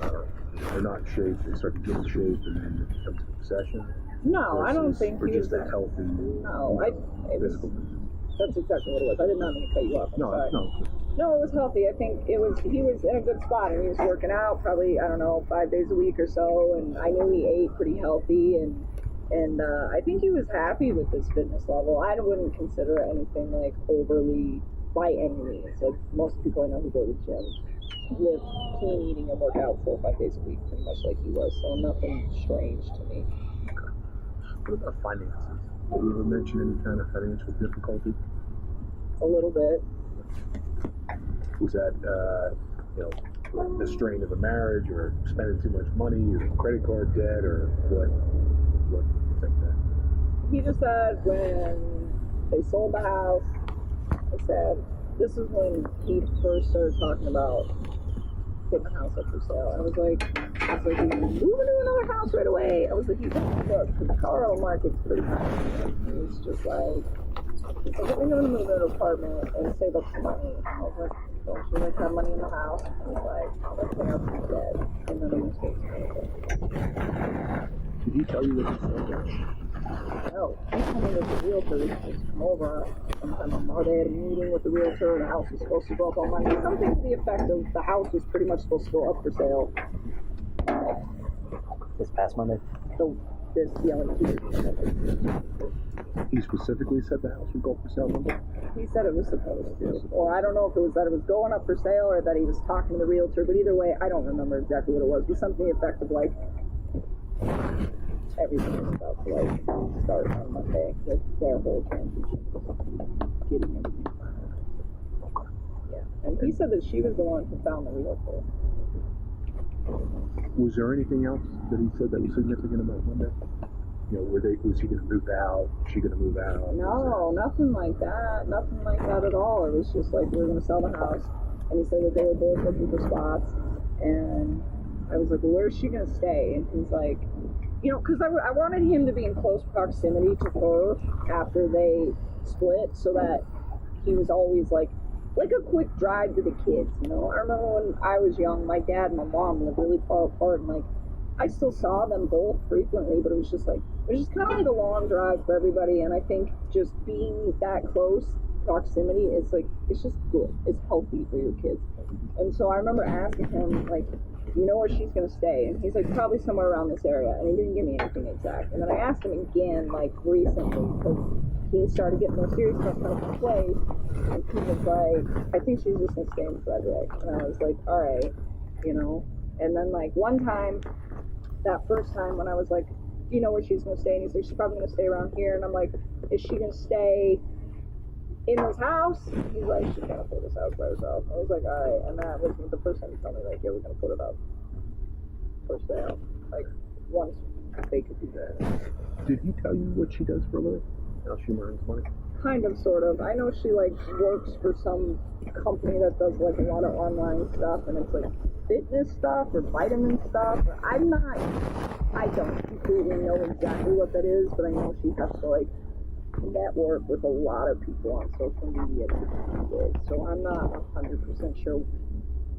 Speaker 3: are not in shape. They start to get in shape, and then it becomes an obsession.
Speaker 4: No, I don't think
Speaker 3: or
Speaker 4: he was
Speaker 3: just a healthy.
Speaker 4: No,
Speaker 3: physical.
Speaker 4: That's exactly what it was. I did not mean to cut you off. I'm sorry. No, it was healthy. I think he was in a good spot, and he was working out probably, I don't know, 5 days a week or so, and I knew he ate pretty healthy, and I think he was happy with his fitness level. I wouldn't consider anything like overly by any means. Like most people I know who go to the gym live clean eating and work out 4 or 5 days a week, pretty much like he was, so nothing strange to me.
Speaker 3: What about finances? Did you ever mention any kind of financial difficulty?
Speaker 4: A little bit.
Speaker 3: Was that, the strain of a marriage, or spending too much money, or credit card debt, or what do you think that?
Speaker 4: He just said when they sold the house, I said, this is when he first started talking about putting the house up for sale. I was like, he's moving to another house right away. I was like, look, the Colorado market's pretty nice. And he's just like, he's like, I'm going to move to an apartment and save up some money. I was like, don't you like have money in the house? And he's like, let's pay off some debt. And then I'm going to stay together.
Speaker 3: Did he tell you what he said?
Speaker 4: No, he told me that the realtor was supposed to come over sometime on Monday. They had a meeting with the realtor, and the house was supposed to go up on Monday. Something to the effect of the house was pretty much supposed to go up for sale.
Speaker 1: This past Monday?
Speaker 4: So, this, like 2 weeks ago.
Speaker 3: He specifically said the house would go up for sale Monday?
Speaker 4: He said it was supposed to. Or I don't know if it was that it was going up for sale or that he was talking to the realtor, but either way, I don't remember exactly what it was. It was something to the effect of like, everything is about to like start on Monday with their whole transition. Getting everything finalized. Yeah. And he said that she was the one who found the realtor.
Speaker 3: Was there anything else that he said that was significant about Monday? You know, was he going to move out? Was she going to move out?
Speaker 4: No, nothing like that. Nothing like that at all. It was just like we were going to sell the house. And he said that they were both looking for spots. And I was like, well, where's she going to stay? And he's like, you know, because I wanted him to be in close proximity to her after they split so that he was always like a quick drive to the kids, you know. I remember when I was young, my dad and my mom lived really far apart, and like I still saw them both frequently, but it was just kind of like a long drive for everybody. And I think just being that close proximity is like, it's just good. It's healthy for your kids. And so I remember asking him, like, you know where she's going to stay? And he's like, probably somewhere around this area. And he didn't give me anything exact. And then I asked him again, like, recently, because he started getting more serious about coming to place. And he was like, I think she's just going to stay in Frederick. And I was like, all right, you know. And then, like, one time, that first time when I was like, do you know where she's going to stay? And he's like, she's probably going to stay around here. And I'm like, is she going to stay in this house? He's like, she's going to put this house by herself. I was like, all right. And that was the first time he told me, like, yeah, we're going to put it up for sale. Like, once they could do that.
Speaker 3: Did he tell you what she does for a living? How she earns money?
Speaker 4: Kind of, sort of. I know she, like, works for some company that does, like, a lot of online stuff, and it's, like, fitness stuff or vitamin stuff. I don't completely know exactly what that is, but I know she has to, like, network with a lot of people on social media to do it. So I'm not 100% sure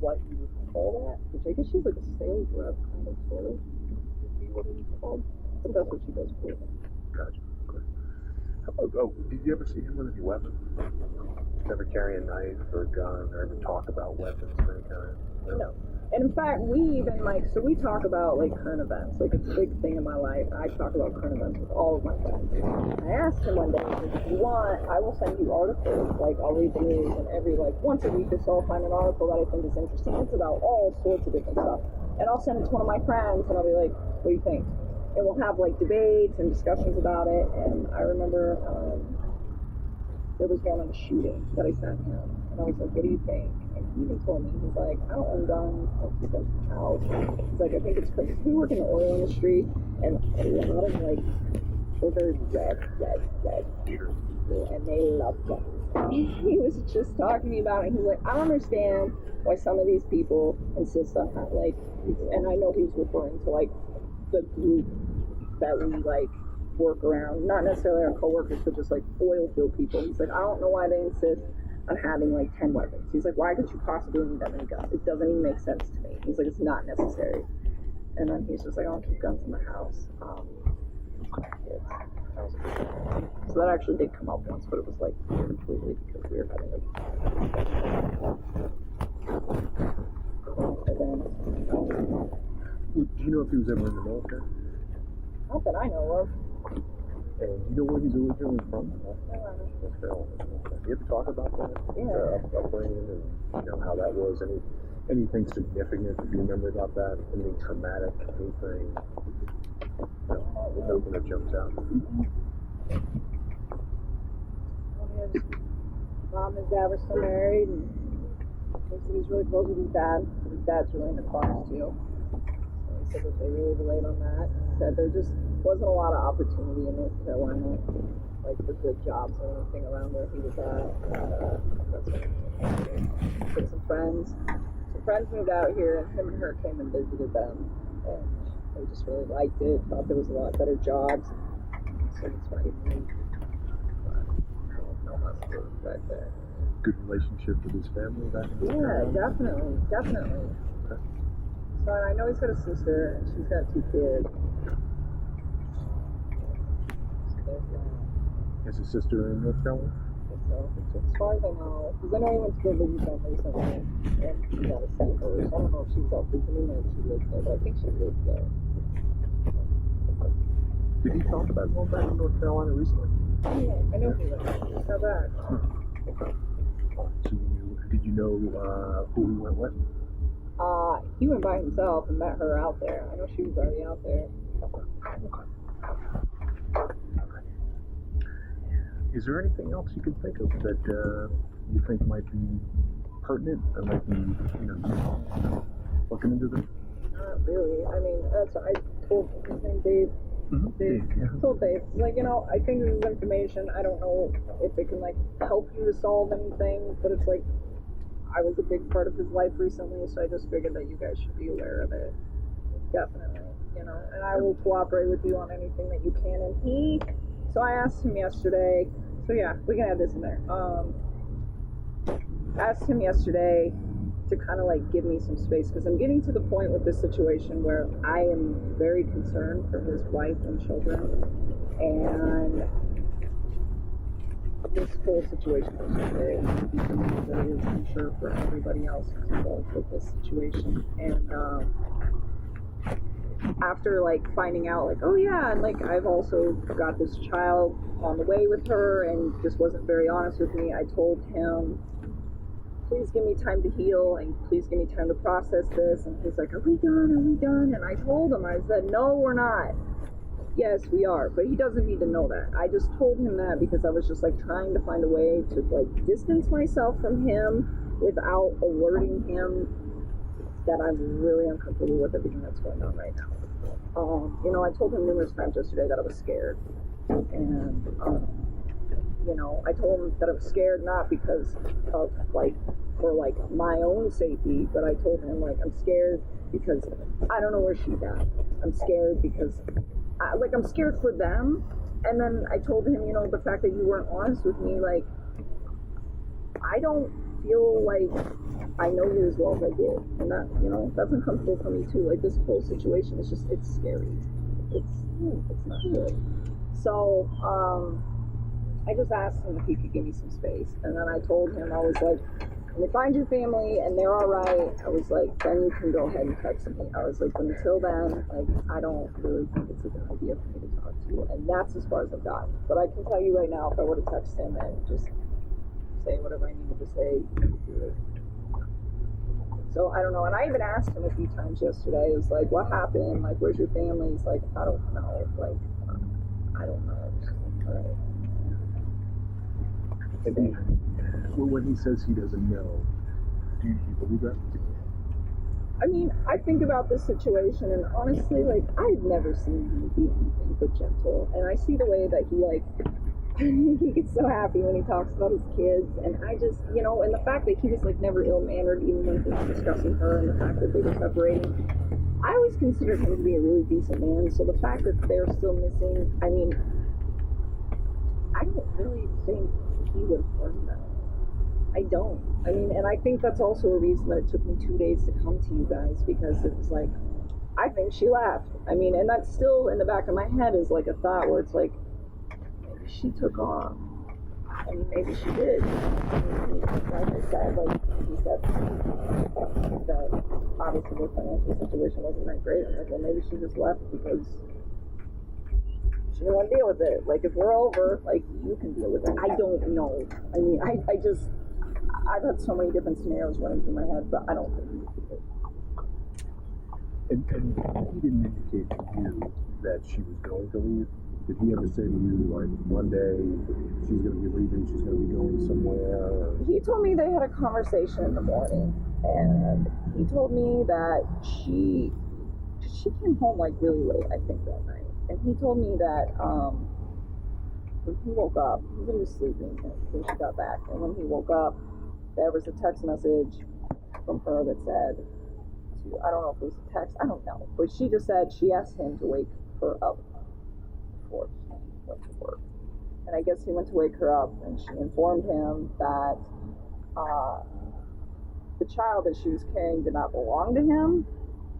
Speaker 4: what you would call that, which I guess she's like a sales rep, kind of, sort of, would be what it's called. But that's what she does for them.
Speaker 3: Gotcha. Good. Did you ever see him with any weapons? Ever carry a knife or a gun or ever talk about weapons of any kind?
Speaker 4: No. And in fact, we even so we talk about like current events. Like it's a big thing in my life. I talk about current events with all of my friends. I asked him one day, if you want, I will send you articles. Like I'll read the news, and every once a week or so I'll find an article that I think is interesting. It's about all sorts of different stuff. And I'll send it to one of my friends, and I'll be like, what do you think? And we'll have debates and discussions about it. And I remember there was one on a shooting that I sent him, and I was like, what do you think? And he even told me, he's like, I don't own guns, I keep them in the house. He's like, I think it's crazy. We work in the oil industry, and a lot of they're very red people, and they love guns. And he was just talking to me about it, and he's like, I don't understand why some of these people insist on that, and I know he was referring to the group that we work around, not necessarily our coworkers, but just oil field people. He's like, I don't know why they insist on having 10 weapons. He's like, why could you possibly need that many guns? It doesn't even make sense to me. He's like, it's not necessary. And then he's just like, I don't keep guns in my house. So that actually did come up once, but it was completely because we were having and then
Speaker 3: do you know if he was ever in the military?
Speaker 4: not that I know of.
Speaker 3: And do you know where he's originally from? North Carolina. You ever talk about that?
Speaker 4: Yeah.
Speaker 3: Upbringing and how that was. Anything significant that you remember about that? Anything traumatic? Anything? Nothing that jumps out.
Speaker 4: His mom and dad were still married, and he was really close with his dad. His dad's really into cars too. So he said that they really relate on that. He said there just wasn't a lot of opportunity in North Carolina, for good jobs or anything around where he was at. That's what he some friends moved out here, and him and her came and visited them, and they just really liked it. Thought there was a lot better jobs, so that's why he moved. Right there.
Speaker 3: Good relationship with his family back in
Speaker 4: Yeah, definitely.
Speaker 3: Okay.
Speaker 4: So I know he's got a sister, and she's got 2 kids.
Speaker 3: Is his sister in North Carolina?
Speaker 4: So, as far as I know, because I know he went to go visit them recently, and he got to see her. So I don't know if she's out visiting or if she lives there, but I think she lives there.
Speaker 3: Did he talk about going back to North Carolina recently?
Speaker 4: Yeah, I know he went. He's not back.
Speaker 3: Okay. So did you know who he went with?
Speaker 4: He went by himself and met her out there. I know she was already out there.
Speaker 3: Okay. Is there anything else you can think of that you think might be pertinent or might be, looking into this?
Speaker 4: Not really. I mean, I told his name Dave. Dave. I told Dave, I think this is information. I don't know if it can help you to solve anything, but it's I was a big part of his life recently, so I just figured that you guys should be aware of it. Definitely, and I will cooperate with you on anything that you can. And so I asked him yesterday. So yeah, we can add this in there. Asked him yesterday to kind of give me some space, because I'm getting to the point with this situation where I am very concerned for his wife and children, and this whole situation is very uncomfortable, I'm sure, for everybody else who's involved with this situation. And after finding out oh yeah, and I've also got this child on the way with her, and just wasn't very honest with me, I told him, please give me time to heal, and please give me time to process this. And he's like, are we done? And I told him, I said, no, we're not. Yes, we are, but he doesn't need to know that. I just told him that because I was just trying to find a way to distance myself from him without alerting him that I'm really uncomfortable with everything that's going on right now. I told him numerous times yesterday that I was scared, and I told him that I was scared not because of for my own safety, but I told him I'm scared because I don't know where she's at. I'm scared because I'm scared for them. And then I told him, the fact that you weren't honest with me, I don't feel I know you as well as I did, and that that's uncomfortable for me too. This whole situation is just, it's scary. It's not good. So I just asked him if he could give me some space. And then I told him, I was like, when you find your family and they're all right, I was like, then you can go ahead and text me. I was like, but until then, like, I don't really think it's a good idea for me to talk to you. And that's as far as I've gotten. But I can tell you right now, if I were to text him and just say whatever I needed to say, he would do it. So I don't know. And I even asked him a few times yesterday. It was like, what happened? Like, where's your family? He's like, I don't know. Like, I don't know. All right.
Speaker 3: Well, when he says he doesn't know, do you believe that?
Speaker 4: I mean, I think about this situation, and honestly, like, I've never seen him be anything but gentle. And I see the way that he, like, he gets so happy when he talks about his kids. And I just, you know, and the fact that he was, like, never ill-mannered, even when he was discussing her, and the fact that they were separating. I always considered him to be a really decent man. So the fact that they're still missing, I mean, I don't really think he would harm them. I don't. I mean, and I think that's also a reason that it took me 2 days to come to you guys, because it was like, I think she left. I mean, and that's still in the back of my head is like a thought where it's like, maybe she took off. I mean, maybe she did. I mean, like I said, like he said that obviously the financial situation wasn't that great. I'm like, well, maybe she just left because she didn't want to deal with it. Like, if we're over, like, you can deal with it. I don't know. I mean, I've had so many different scenarios running through my head, but I don't think he would do it.
Speaker 3: And he didn't indicate to you that she was going to leave? Did he ever say to you, like, one day she's going to be leaving, she's going to be going somewhere? Or...
Speaker 4: He told me they had a conversation in the morning, and he told me that she came home, like, really late, I think, that night. And he told me that when he woke up, he said he was sleeping when she got back. And when he woke up, there was a text message from her that said, I don't know if it was a text, I don't know. But she just said she asked him to wake her up before he went to work. And I guess he went to wake her up, and she informed him that the child that she was carrying did not belong to him.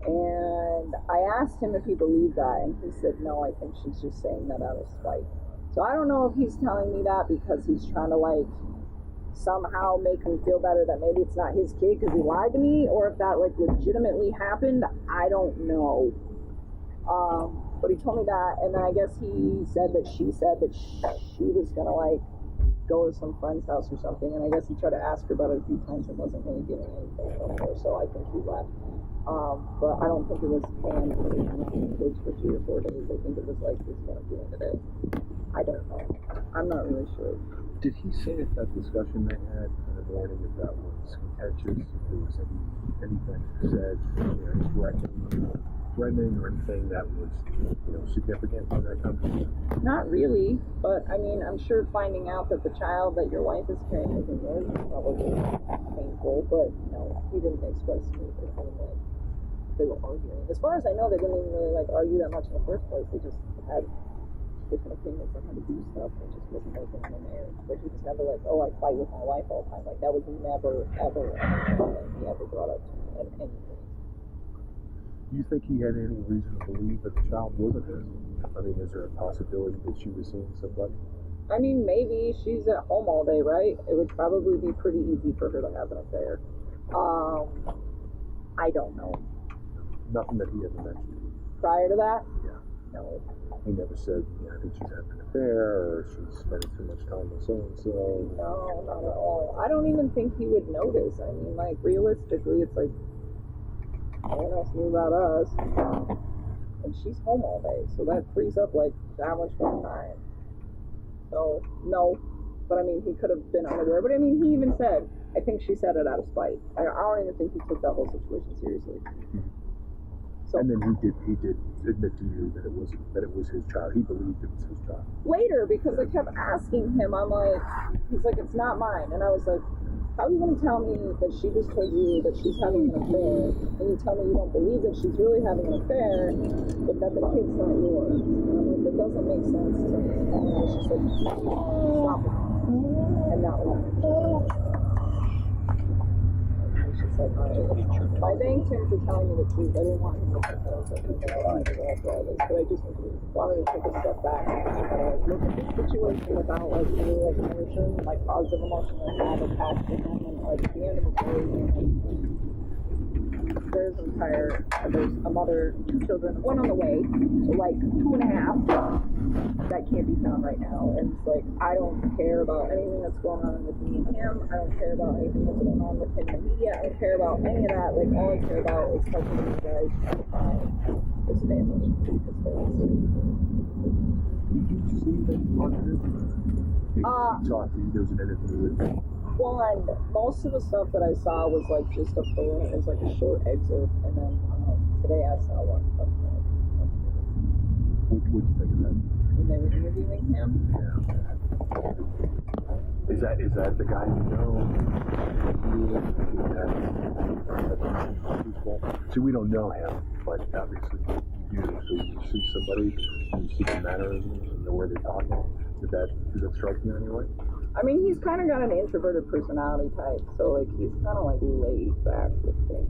Speaker 4: And I asked him if he believed that, and he said, no, I think she's just saying that out of spite. So I don't know if he's telling me that because he's trying to, like, somehow make him feel better that maybe it's not his kid because he lied to me, or if that, like, legitimately happened. I don't know. But he told me that, and then I guess he said that she said that she was going to, like, go to some friend's house or something, and I guess he tried to ask her about it a few times and wasn't really getting anything from her, so I think he left. But I don't think it was planned for the kids for 3 or 4 days. I think it was like he's going to do it today. I don't know. I'm not really sure.
Speaker 3: Did he say at that discussion they had in the morning if that was contentious, if there was anything said, any threatening or anything that was, significant in that conversation?
Speaker 4: Not really, but I mean, I'm sure finding out that the child that your wife is carrying isn't yours is probably painful, but no, he didn't express to me like they were arguing. As far as I know, they didn't even really like argue that much in the first place. They just had different opinions on how to do stuff. It just wasn't working in their marriage. But he was never like, oh, I fight with my wife all the time. Like, that was never, ever anything that he ever brought up to me at any point.
Speaker 3: Do you think he had any reason to believe that the child wasn't his? I mean, is there a possibility that she was seeing somebody?
Speaker 4: I mean, maybe. She's at home all day, right? It would probably be pretty easy for her to have an affair. I don't know.
Speaker 3: Nothing that he ever mentioned.
Speaker 4: Prior to that?
Speaker 3: Yeah.
Speaker 4: No.
Speaker 3: He never said, I think she's having an affair, or she's spending too much time with so-and-so.
Speaker 4: No, not at all. I don't even think he would notice. I mean, like, realistically, it's like, no one else knew about us. And she's home all day, so that frees up, like, that much more time. So, no. But, I mean, he could have been unaware. But, I mean, he even said, I think she said it out of spite. I don't even think he took that whole situation seriously. So,
Speaker 3: and then he did admit to you that it was his child. He believed it was his child.
Speaker 4: Later, because I kept asking him, I'm like, he's like, it's not mine. And I was like, how are you going to tell me that she just told you that she's having an affair, and you tell me you don't believe that she's really having an affair, but that the kid's not yours? And I'm like, that doesn't make sense to me. And I was just like, stop it. And not let me. It's just it's like, I thanked him for telling me the truth. I didn't want him to think that I was like, all this, but I just wanted to take a step back and just kind of like look at the situation without like any like emotion, like positive emotion I have attached to him, and like at the end of the day, there's a mother, 2 children, 1 on the way, so like 2.5 that can't be found right now. And it's like, I don't care about anything that's going on with me and him. I don't care about anything that's going on with him in the media. I don't care about any of that. Like, all I care about is helping you guys try to find this family.
Speaker 3: Did you see that on interview? There's an interview with
Speaker 4: Most of the stuff that I saw was like just a short excerpt, and then today I saw one from him.
Speaker 3: What'd you think of that?
Speaker 4: When they were interviewing him.
Speaker 3: Yeah. Is that the guy you know? See, we don't know him, but obviously you do. So you see somebody, and you see the mannerisms and the way they talk. Did that strike you anyway?
Speaker 4: I mean, he's kind of got an introverted personality type, so like he's kind of like laid back with things.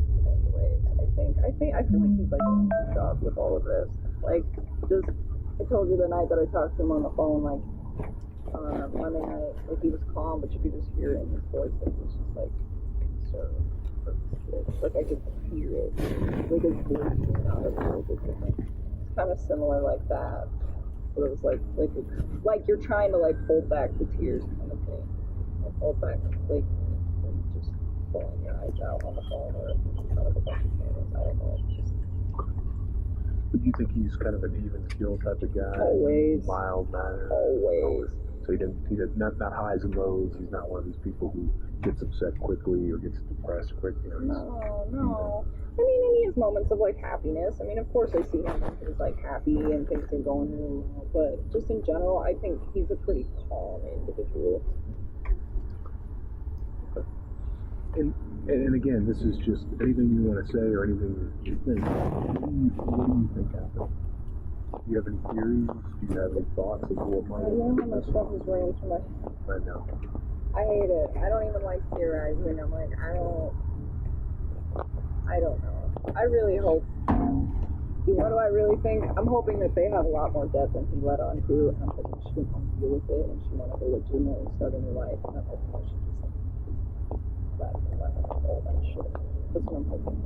Speaker 4: Anyways, I feel like he's like going through shock with all of this. Like, I told you the night that I talked to him on the phone, like Monday night, like he was calm, but you could just hear it in his voice that he was just like concerned for his kids. Like I could hear it. Like his voice was not a little bit different. It's kind of similar like that. But it was like you're trying to like hold back the tears kind of thing. Like hold back, like just pulling your eyes out on the phone or in front of a bunch of cameras. I don't know. It's just.
Speaker 3: But you think he's kind of an even keel type of guy?
Speaker 4: Always.
Speaker 3: Mild mannered.
Speaker 4: Always.
Speaker 3: So he did not highs and lows. He's not one of these people who gets upset quickly or gets depressed quickly.
Speaker 4: No. I mean, and he has moments of like happiness. I mean, of course I see him when he's like happy and things are going really well. But just in general, I think he's a pretty calm individual.
Speaker 3: And again, this is just anything you want to say or anything you think. What do you think happened? Do you have any theories? Do you have any thoughts of what might have happened?
Speaker 4: How much stuff is running through my head.
Speaker 3: I know.
Speaker 4: I hate it. I don't even like theorizing. I'm like, I don't know. I really hope. What do I really think? I'm hoping that they have a lot more depth than he let on to. I'm hoping she didn't want to deal with it and she wanted to legitimately start a new life. And I'm hoping that she just let all that shit. That's what I'm hoping.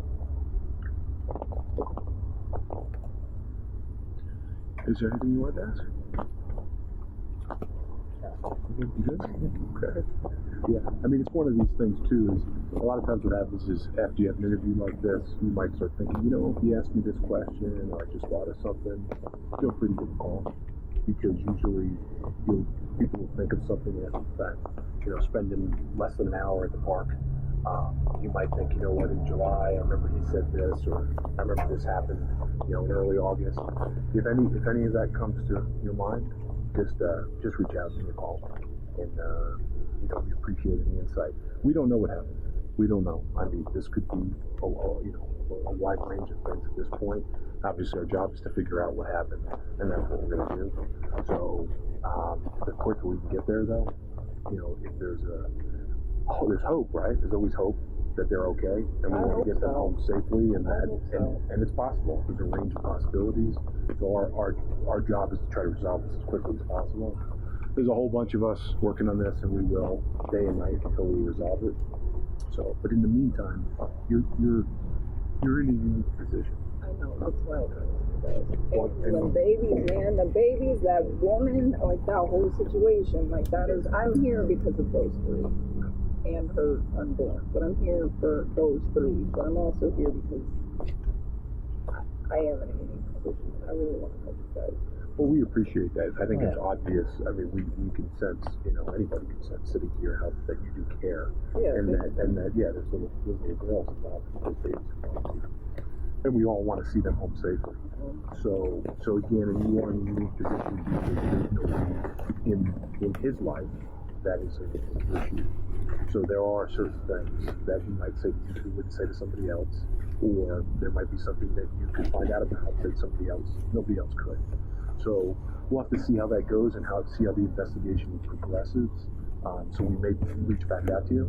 Speaker 3: Is there anything you want to ask? You good? Okay. Yeah. I mean, it's one of these things too. Is a lot of times what happens is after you have an interview like this, you might start thinking, if he asked me this question, or I just thought of something, feel free to give a call, because usually people will think of something after the fact. Spending less than an hour at the park, you might think, what, in July, I remember he said this, or I remember this happened, in early August. If any of that comes to your mind, just reach out to me, call, and we appreciate any insight. We don't know what happened. We don't know. I mean, this could be a wide range of things at this point. Obviously, our job is to figure out what happened, and that's what we're going to do. So, the quicker we can get there, though, if there's hope, right? There's always hope that they're okay, and we want to get them home safely, and it's possible. There's a range of possibilities. So our job is to try to resolve this as quickly as possible. There's a whole bunch of us working on this, and we will day and night until we resolve it. So, but in the meantime, you're in a unique position.
Speaker 4: I know, that's why it hurts. The babies, man, the babies, that woman, like that whole situation, like that is, I'm here because of those 3 and her unborn, but I'm here for those 3, but I'm also here because I am in a unique position. I really want to help you guys.
Speaker 3: Well, we appreciate that. I think it's obvious. I mean, we can sense, anybody can sense sitting to your help that you do care. Yeah, and that there's little girls involved with those babies. And we all want to see them home safely. So again, and you are in a unique position because there's nobody in his life that is an issue. So there are certain things that you might say to you who wouldn't say to somebody else, or there might be something that you could find out about that nobody else could. So we'll have to see how that goes and see how the investigation progresses. So we may reach back out to you.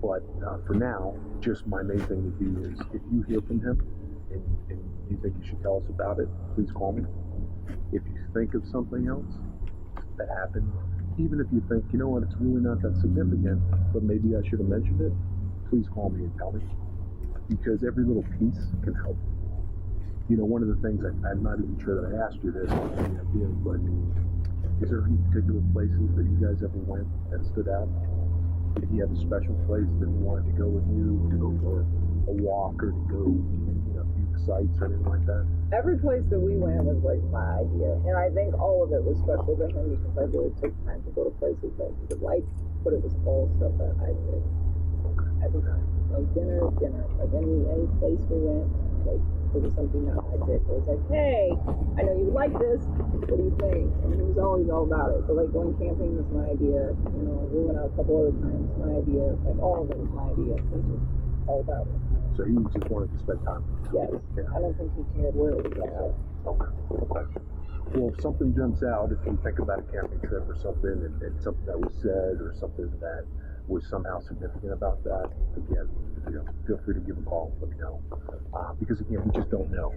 Speaker 3: But for now, just my main thing would be is if you hear from him and you think you should tell us about it, please call me. If you think of something else that happened, even if you think, you know what, it's really not that significant, but maybe I should have mentioned it, please call me and tell me. Because every little piece can help. You know, one of the things, I'm not even sure that I asked you this, but is there any particular places that you guys ever went that stood out? Did you have a special place that you wanted to go with you, to go for a walk or to go, view the sights or anything like that?
Speaker 4: Every place that we went was like my idea, and I think all of it was special to him because I really took time to go to places that he would like, but it was all stuff that I did. Everything. Like dinner, like any place we went, like it was something that I did. It was like, hey, I know you like this, what do you think? And he was always all about it. But like going camping was my idea, we went out a couple other times, my idea, like all of it was my idea. It was just all about it.
Speaker 3: So he just wanted to spend time.
Speaker 4: Yes. Yeah. I don't think he cared where it was at.
Speaker 3: Okay. Well, if something jumps out, if you think about a camping trip or something, and something that was said or something that was somehow significant about that, again, feel free to give a call, let me know. Because again, we just don't know.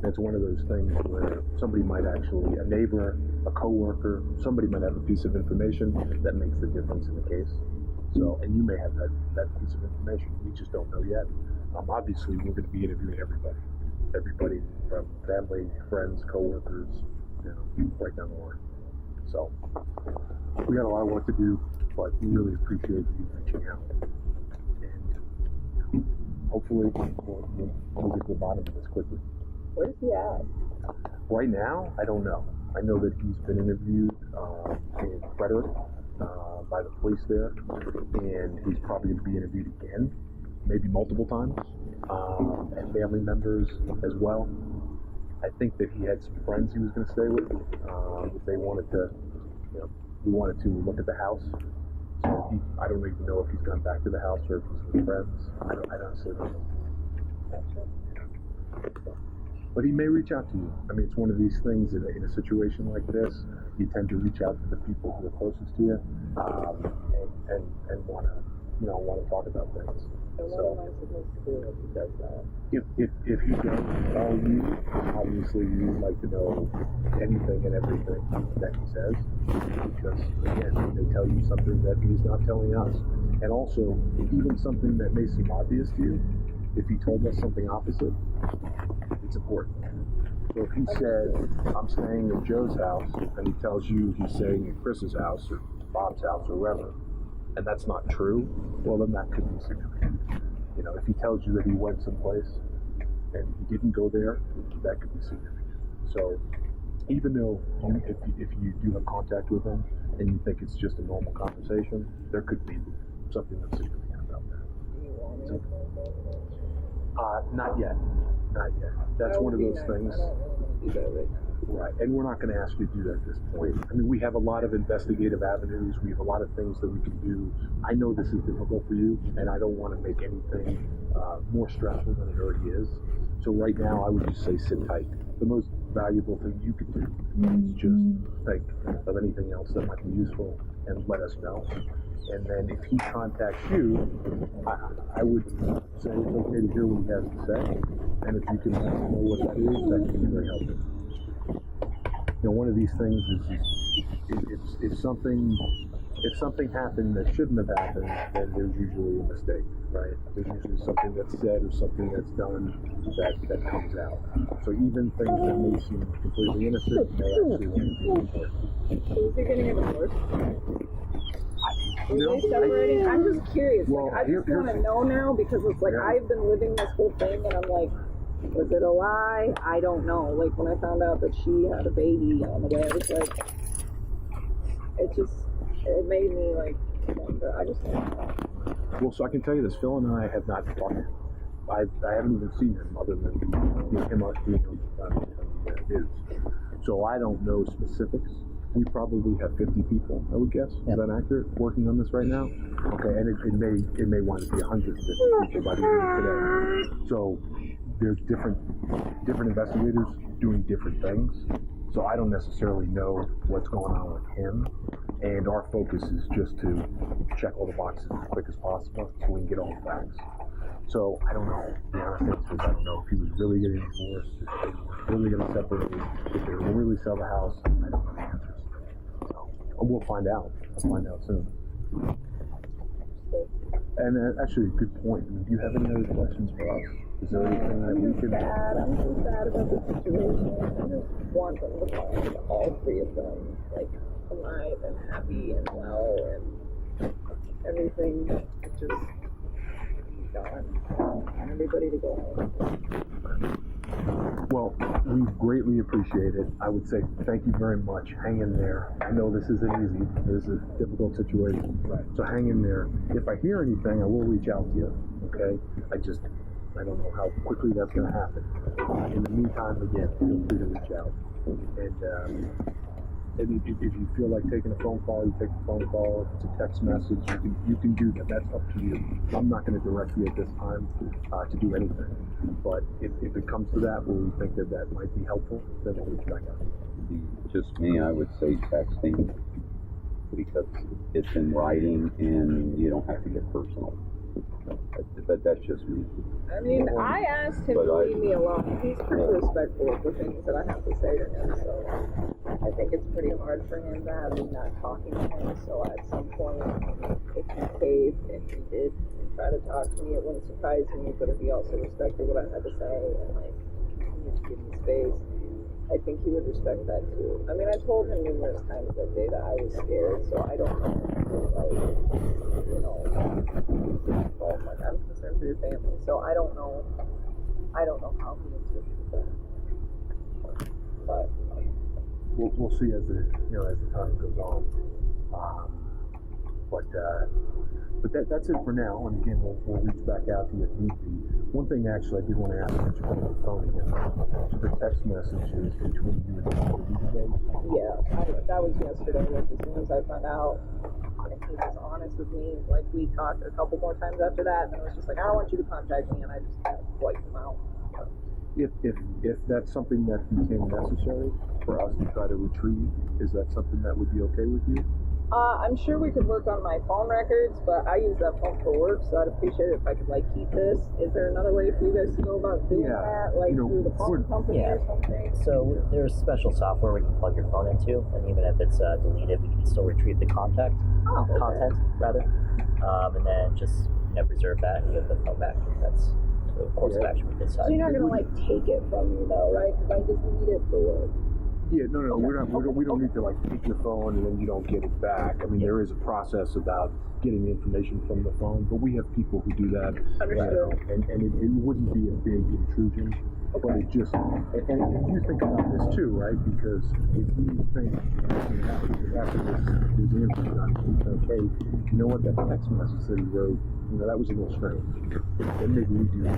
Speaker 3: And it's one of those things where somebody might actually, a neighbor, a coworker, somebody might have a piece of information that makes the difference in the case. So, and you may have that piece of information. We just don't know yet. Obviously, we're going to be interviewing everybody from family, friends, coworkers, right down the line. So, we got a lot of work to do, but we really appreciate you reaching out. And hopefully, we'll get to the bottom of this quickly.
Speaker 4: Where's he at?
Speaker 3: Right now, I don't know. I know that he's been interviewed in Frederick by the police there, and he's probably going to be interviewed again, maybe multiple times, and family members as well. I think that he had some friends he was going to stay with. They wanted to, we wanted to look at the house. So I don't even know if he's gone back to the house or if he's with friends. I honestly don't know. But he may reach out to you. I mean, it's one of these things in a situation like this, you tend to reach out to the people who are closest to you, and want to talk about things.
Speaker 4: And what am I supposed to do if he does that?
Speaker 3: If he does follow you, obviously you would like to know anything and everything that he says, because again, they tell you something that he's not telling us. And also, even something that may seem obvious to you, if he told us something opposite, it's important. So if he said, I'm staying at Joe's house, and he tells you he's staying at Chris's house or Bob's house or wherever, and that's not true, well then that could be significant. If he tells you that he went someplace and he didn't go there, that could be significant. So even though if you do have contact with him and you think it's just a normal conversation, there could be something that's significant about that. So, not yet. That's one of those things. Right, and we're not going to ask you to do that at this point. I mean, we have a lot of investigative avenues. We have a lot of things that we can do. I know this is difficult for you, and I don't want to make anything more stressful than it already is. So right now, I would just say sit tight. The most valuable thing you can do is just think of anything else that might be useful and let us know. And then if he contacts you, I would say it's okay to hear what he has to say. And if you can let us know what that is, that can be very helpful. One of these things is if something happened that shouldn't have happened, then there's usually a mistake, right? There's usually something that's said or something that's done that comes out. So even things that may seem completely innocent may actually be important.
Speaker 4: Is he getting a divorce? Are they separating? I'm just curious.
Speaker 3: Well,
Speaker 4: I just want to know now because it's like I've been living this whole thing and I'm like, was it a lie? I don't know. Like when I found out that she had a baby on the way, I was like, it made me like, I just don't know.
Speaker 3: Well, so I can tell you this, Phil and I have not talked. I haven't even seen him other than him on the news. So I don't know specifics. We probably have 50 people, I would guess. Is that accurate? Working on this right now? Okay, and it may want to be 150 people by the end of today. So there's different investigators doing different things. So I don't necessarily know what's going on with him, and our focus is just to check all the boxes as quick as possible so we can get all the facts. So I don't know. The honest answer is I don't know if he was really getting divorced, if they were really going to separate, if they were really sell the house. I don't know the answers. So we'll find out. I'll find out soon. And actually, good point. Do you have any other questions for us? Is there anything that we could?
Speaker 4: I'm so sad about the situation. I just want them to find all three of them like alive and happy and well and everything just gone and everybody to go home.
Speaker 3: Well, we greatly appreciate it. I would say thank you very much. Hang in there. I know this isn't easy. This is a difficult situation. Right. So hang in there. If I hear anything, I will reach out to you. Okay? I don't know how quickly that's going to happen. In the meantime, again, feel free to reach out. And if you feel like taking a phone call, you take a phone call. If it's a text message, you can do that. That's up to you. I'm not going to direct you at this time to do anything. But if it comes to that, where we think that might be helpful, then we'll reach back out.
Speaker 2: Just me, I would say texting, because it's in writing and you don't have to get personal. But that's just me.
Speaker 4: I mean, I asked him to leave me alone. He's pretty respectful of the things that I have to say to him, so I think it's pretty hard for him to have me not talking to him. So at some point, if he caved and he did try to talk to me, it wouldn't surprise me. But if he also respected what I had to say and like continued to give me space, I think he would respect that too. I mean, I told him numerous times that day that I was scared, so I don't know, like, you know, like I'm concerned for your family, so I don't know how he interprets that. But
Speaker 3: we'll see as the time goes on. But that's it for now. And again, we'll reach back out to you if need be. One thing actually I did want to ask since you're on the phone again. The text messages between you and me today.
Speaker 4: Yeah, that was yesterday. Like as soon as I found out, and he was honest with me. Like we talked a couple more times after that, and it was just like, I don't want you to contact me, and I just kind of wiped him out.
Speaker 3: If that's something that became necessary for us to try to retrieve, is that something that would be okay with you?
Speaker 4: I'm sure we could work on my phone records, but I use that phone for work, so I'd appreciate it if I could like keep this. Is there another way for you guys to go about doing that, like through the phone company or something?
Speaker 1: So there's special software we can plug your phone into, and even if it's deleted, we can still retrieve the content, rather, and then just preserve that and give the phone back. That's the course of action we decide.
Speaker 4: So you're not gonna like take it from me though, right? Because I just need it for work.
Speaker 3: Yeah, no, we don't need to like take your phone and then you don't get it back. I mean, there is a process about getting the information from the phone, but we have people who do that. And it wouldn't be a big intrusion, but it just, and you think about this too, right? Because if you think after this answer done, you think, hey, you know what, that text message that he wrote, that was a little strange. Then maybe we do,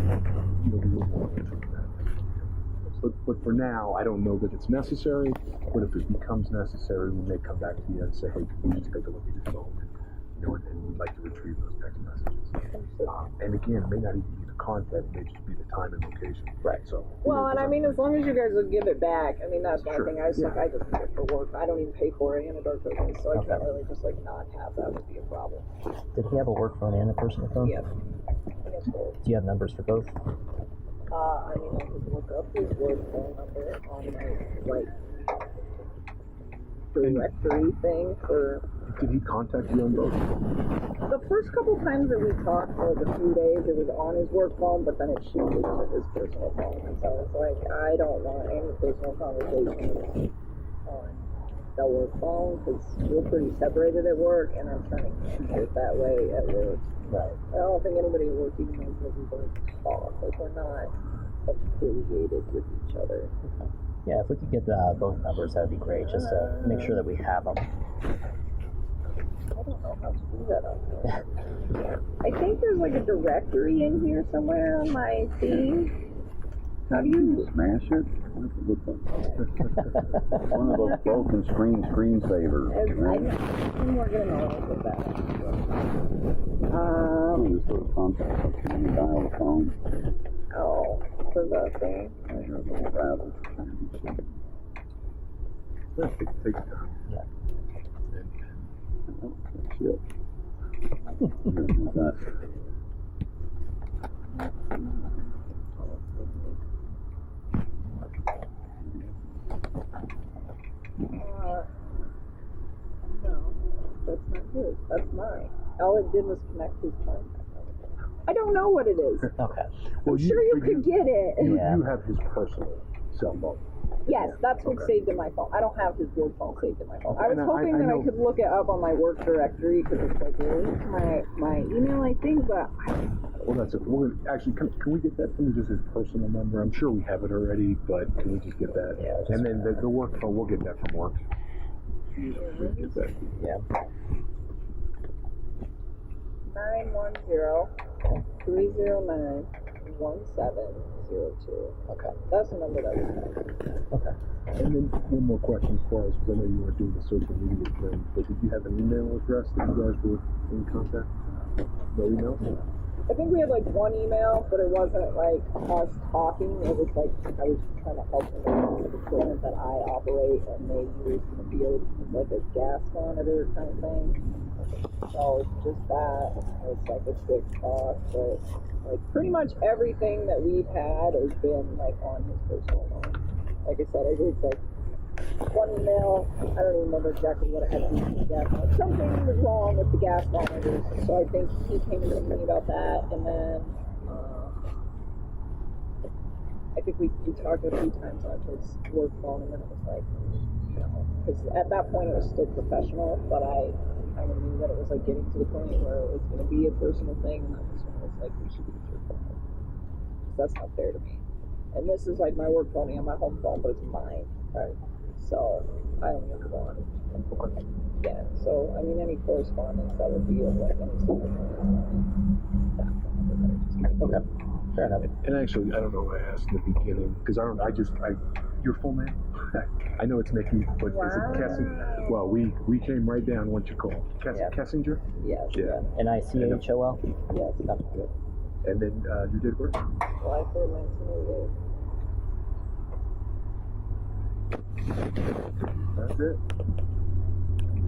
Speaker 3: we will more into that. But for now, I don't know that it's necessary, but if it becomes necessary, we may come back to you and say, hey, please take a look at your phone, and we'd like to retrieve those text messages. And again, it may not even be the content, it may just be the time and location. Right. So.
Speaker 4: Well, and I mean, as long as you guys would give it back, I mean, that's one thing. I just need it for work. I don't even pay for it and a dark token, so I can't really just like not have that would be a problem.
Speaker 1: Did he have a work phone and a personal phone?
Speaker 4: Yeah.
Speaker 1: Do you have numbers for both?
Speaker 4: I mean, I could look up his work phone number on my, directory thing for...
Speaker 3: Did he contact you on both?
Speaker 4: The first couple times that we talked for like a few days, it was on his work phone, but then it shifted to his personal phone. And so it's like, I don't want any personal conversations on the work phone, because we're pretty separated at work, and I'm trying to keep it that way at work. Right. I don't think anybody at work even knows that we both talk. Like, we're not affiliated with each other.
Speaker 1: Yeah, if we could get both numbers, that would be great, just to make sure that we have them.
Speaker 4: I don't know how to do that on here. I think there's like a directory in here somewhere on my thing. How do you
Speaker 2: smash it? One of those broken screensavers.
Speaker 4: I'm working on all of that.
Speaker 2: Just put a contact up and you dial the phone.
Speaker 4: Oh, for the thing.
Speaker 2: I hear a little rattle.
Speaker 3: Take your time.
Speaker 1: Yeah.
Speaker 2: Shit. That.
Speaker 4: No, that's not his. That's mine. All it did was connect his contact. I don't know what it is.
Speaker 1: Okay.
Speaker 4: I'm sure you could get it.
Speaker 3: You have his personal cell phone.
Speaker 4: Yes, that's what's
Speaker 3: Okay.
Speaker 4: saved in my phone. I don't have his work phone saved in my phone. I was
Speaker 3: And
Speaker 4: hoping
Speaker 3: I
Speaker 4: that
Speaker 3: know-
Speaker 4: I could look it up on my work directory because it's like linked to my email, I think, but
Speaker 3: Well, that's it. We're gonna, actually, can we get that from just his personal number? I'm sure we have it already, but can we just get that?
Speaker 1: Yeah, just-
Speaker 3: And then the work phone, we'll get that from work. We'll get that.
Speaker 1: Yeah.
Speaker 4: 910-309-1702.
Speaker 1: Okay.
Speaker 4: That's the number that we have.
Speaker 1: Okay.
Speaker 3: And then one more question as far as, because I know you weren't doing the social media thing, but did you have an email address that you guys were in contact? No email?
Speaker 4: I think we had like one email, but it wasn't like us talking. It was like I was trying to help them with the equipment that I operate, and they use in the field like a gas monitor kind of thing. So just that. It's like a quick talk, but like pretty much everything that we've had has been like on his personal phone. Like I said, it was like one email. I don't even remember exactly what it had to do with the gas monitor. Something was wrong with the gas monitors, so I think he came to me about that, and then I think we talked a few times on his work phone, and then it was like, you know, because at that point it was still professional, but I kind of knew that it was like getting to the point where it was going to be a personal thing, and that's when it was like, we should use your phone. That's not fair to me. And this is like my work phone and my home phone, but it's mine, right? So I only have one. Yeah. So I mean, any correspondence that would be of like any sort of
Speaker 1: Okay. Fair enough.
Speaker 3: And actually, I don't know what I asked in the beginning, because your full name? I know it's Nikki, but is it Kessinger? Well, we came right down once you called.
Speaker 1: Yeah.
Speaker 3: Kessinger?
Speaker 4: Yes.
Speaker 3: Yeah.
Speaker 1: Nichol?
Speaker 4: Yes.
Speaker 1: That's good.
Speaker 3: And then you did work?
Speaker 4: July 3rd, 1988.
Speaker 3: That's it?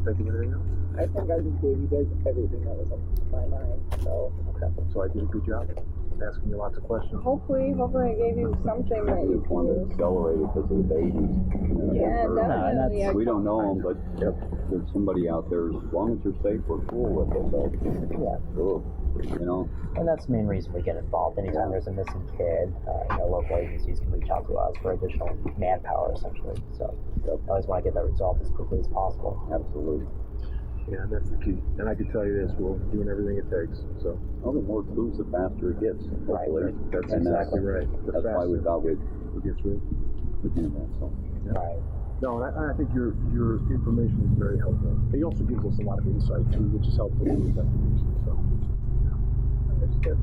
Speaker 3: Think of anything else?
Speaker 4: I think I just gave you guys everything that was on my mind. So
Speaker 3: So I did a good job asking you lots of questions.
Speaker 4: hopefully I gave you something that you
Speaker 2: Just wanted to
Speaker 4: can.
Speaker 2: accelerate it because of the babies.
Speaker 4: Yeah,
Speaker 1: No,
Speaker 4: definitely.
Speaker 1: that's-
Speaker 2: We don't know them, but if there's somebody out there, as long as you're safe, we're cool with it. But,
Speaker 1: Yeah.
Speaker 2: you know,
Speaker 1: And that's the main reason we get involved. Anytime there's a missing kid, local agencies can reach out to us for additional manpower, essentially. So I always want to get that resolved as quickly as possible.
Speaker 2: absolutely.
Speaker 3: Yeah, and that's the key. And I can tell you this, we're doing everything it takes. So
Speaker 2: Well, the more clues, the faster it gets. Hopefully.
Speaker 3: that's
Speaker 2: And
Speaker 3: exactly right. The
Speaker 2: That's why we
Speaker 3: faster
Speaker 2: thought we'd
Speaker 3: we get through.
Speaker 2: do that. So.
Speaker 1: Right.
Speaker 3: No, and I think your information is very helpful. It also gives us a lot of insight too, which is helpful in the investigation. So,
Speaker 4: Understood.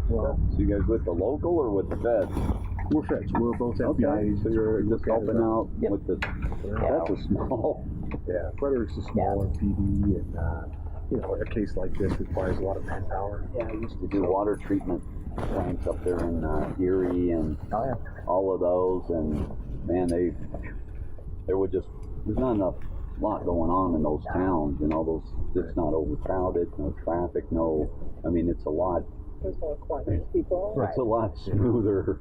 Speaker 3: well,
Speaker 2: So you guys with the local or with the feds?
Speaker 3: we're feds. We're both FBI.
Speaker 2: So you're just helping out
Speaker 1: Yep.
Speaker 2: with the.
Speaker 1: Yeah.
Speaker 2: That's a small.
Speaker 3: Yeah, Frederick's a smaller PD, and a case like this requires a lot of manpower.
Speaker 2: Yeah, I used to do water treatment plants up there in Erie and
Speaker 1: Oh, yeah.
Speaker 2: all of those, and man, there's not enough lot going on in those towns, it's not overcrowded, no traffic, it's a lot,
Speaker 4: There's more quiet people.
Speaker 1: Right.
Speaker 2: it's a lot smoother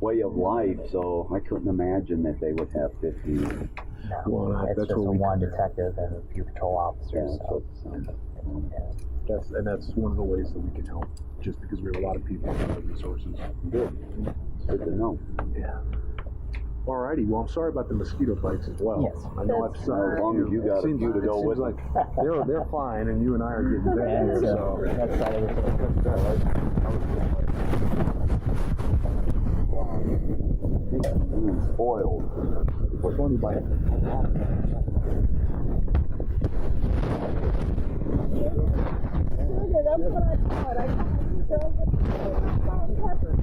Speaker 2: way of life, so I couldn't imagine that they would have 50.
Speaker 1: No.
Speaker 3: Well,
Speaker 1: It's
Speaker 3: that's
Speaker 1: just
Speaker 3: what
Speaker 1: a
Speaker 3: we
Speaker 1: one
Speaker 3: can do.
Speaker 1: detective and a few patrol officers.
Speaker 2: Yeah,
Speaker 1: So,
Speaker 3: That's one of the ways that we can help, just because we have a lot of people and other resources.
Speaker 2: Good. Good to know.
Speaker 3: Yeah. Alrighty, well, I'm sorry about the mosquito bites as well.
Speaker 1: Yes.
Speaker 3: I know
Speaker 4: That's
Speaker 3: I've
Speaker 2: As long as you got a few to go with
Speaker 3: like
Speaker 2: it.
Speaker 3: they're fine, and you and I are getting better
Speaker 1: and
Speaker 3: here,
Speaker 1: so
Speaker 3: so.
Speaker 1: that's side of it.
Speaker 2: Being spoiled.
Speaker 3: What's funny about it?
Speaker 4: Sugar, that's what I thought. I thought you said salt and pepper.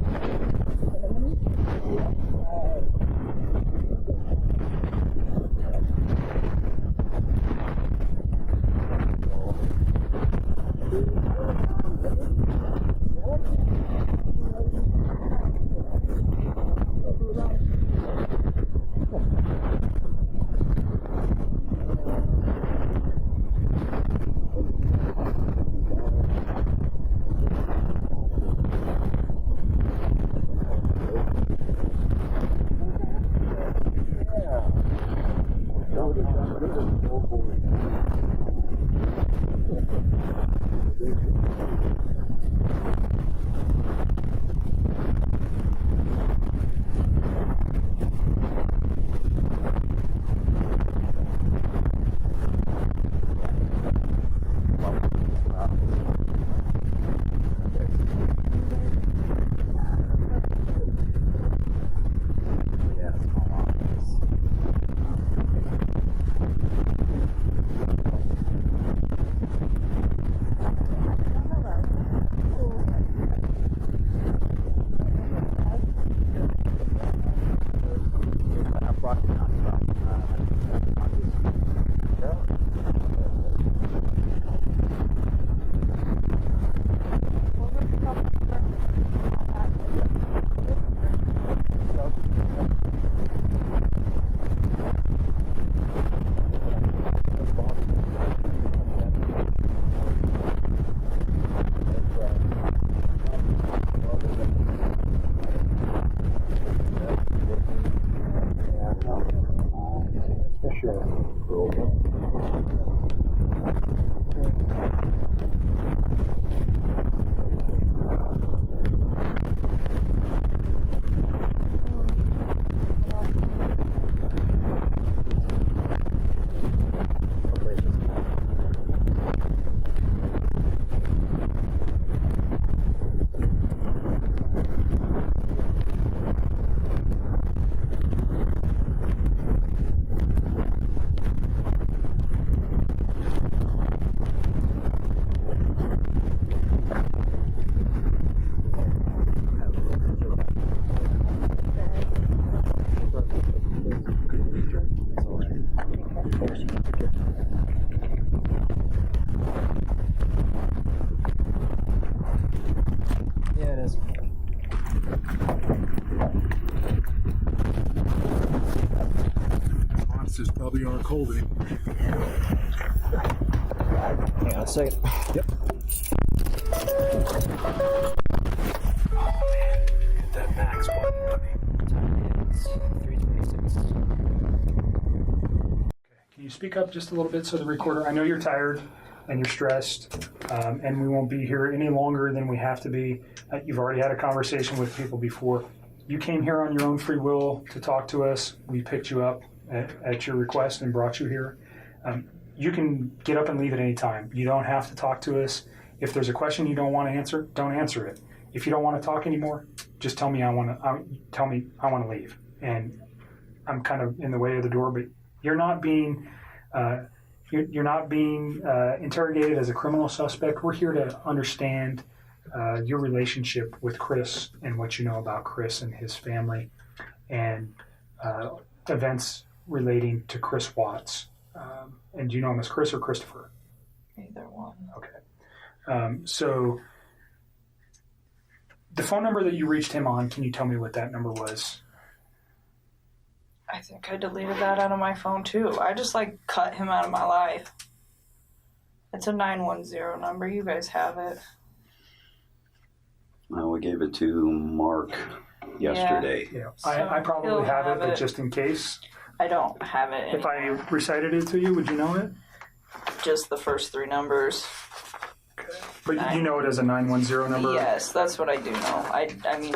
Speaker 1: guys.
Speaker 3: Monsters probably aren't cold anymore.
Speaker 1: Hang on a second.
Speaker 3: Yep. Hit that max button, buddy.
Speaker 1: Time is 3:26.
Speaker 5: Can you speak up just a little bit so the recorder, I know you're tired and you're stressed, and we won't be here any longer than we have to be. You've already had a conversation with people before. You came here on your own free will to talk to us. We picked you up at your request and brought you here. You can get up and leave at any time. You don't have to talk to us. If there's a question you don't want to answer, don't answer it. If you don't want to talk anymore, just tell me I want to leave. And I'm kind of in the way of the door, but you're not being interrogated as a criminal suspect. We're here to understand your relationship with Chris and what you know about Chris and his family, and events relating to Chris Watts. And do you know him as Chris or Christopher?
Speaker 6: Either one.
Speaker 5: Okay. So the phone number that you reached him on, can you tell me what that number was?
Speaker 6: I think I deleted that out of my phone too. I just cut him out of my life. It's a 910 number. You guys have it.
Speaker 2: We gave it to Mark yesterday.
Speaker 5: Yeah.
Speaker 6: So
Speaker 5: I
Speaker 6: he'll
Speaker 5: probably have it,
Speaker 6: have
Speaker 5: but
Speaker 6: it.
Speaker 5: just in case.
Speaker 6: I don't have it
Speaker 5: If I
Speaker 6: anymore.
Speaker 5: recited it to you, would you know it?
Speaker 6: Just the first three numbers.
Speaker 5: But you know it as a 910 number?
Speaker 6: Yes, that's what I do know. I mean,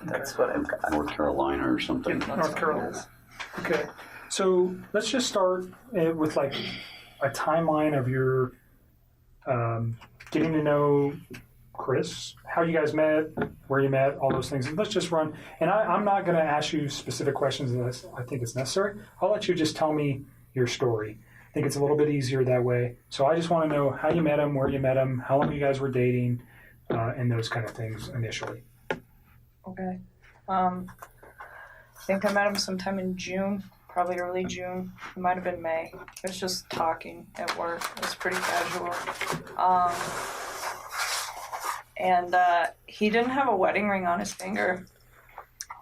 Speaker 6: that's what I've got.
Speaker 2: North Carolina or something.
Speaker 6: That's
Speaker 5: North
Speaker 6: what it
Speaker 5: Carolina.
Speaker 6: is.
Speaker 5: Okay. So let's just start with a timeline of your getting to know Chris, how you guys met, where you met, all those things. And let's just run. And I'm not going to ask you specific questions unless I think it's necessary. I'll let you just tell me your story. I think it's a little bit easier that way. So I just want to know how you met him, where you met him, how long you guys were dating, and those kind of things initially.
Speaker 6: Okay. I think I met him sometime in June, probably early June. It might have been May. It was just talking at work. It was pretty casual. And he didn't have a wedding ring on his finger.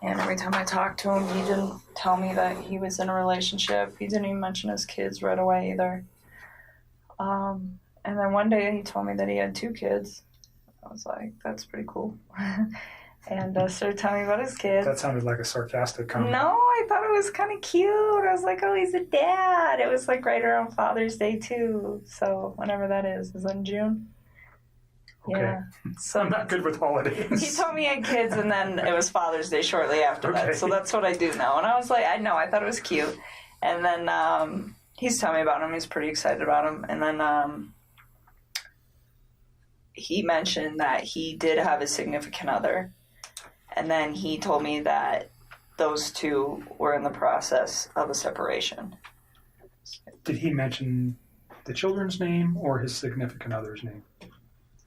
Speaker 6: And every time I talked to him, he didn't tell me that he was in a relationship. He didn't even mention his kids right away either. And then one day he told me that he had 2 kids. I was like, that's pretty cool. And started telling me about his kids.
Speaker 5: That sounded like a sarcastic comment.
Speaker 6: No, I thought it was kind of cute. I was like, oh, he's a dad. It was right around Father's Day too. So whenever that is it in June?
Speaker 5: Okay.
Speaker 6: Yeah. So
Speaker 5: I'm not good with holidays.
Speaker 6: he told me he had kids, and then it was Father's Day shortly after
Speaker 5: Okay.
Speaker 6: that. So that's what I do know. And I was like, I thought it was cute. And then he's telling me about him. He's pretty excited about him. And then he mentioned that he did have a significant other. And then he told me that those 2 were in the process of a separation.
Speaker 5: Did he mention the children's name or his significant other's name?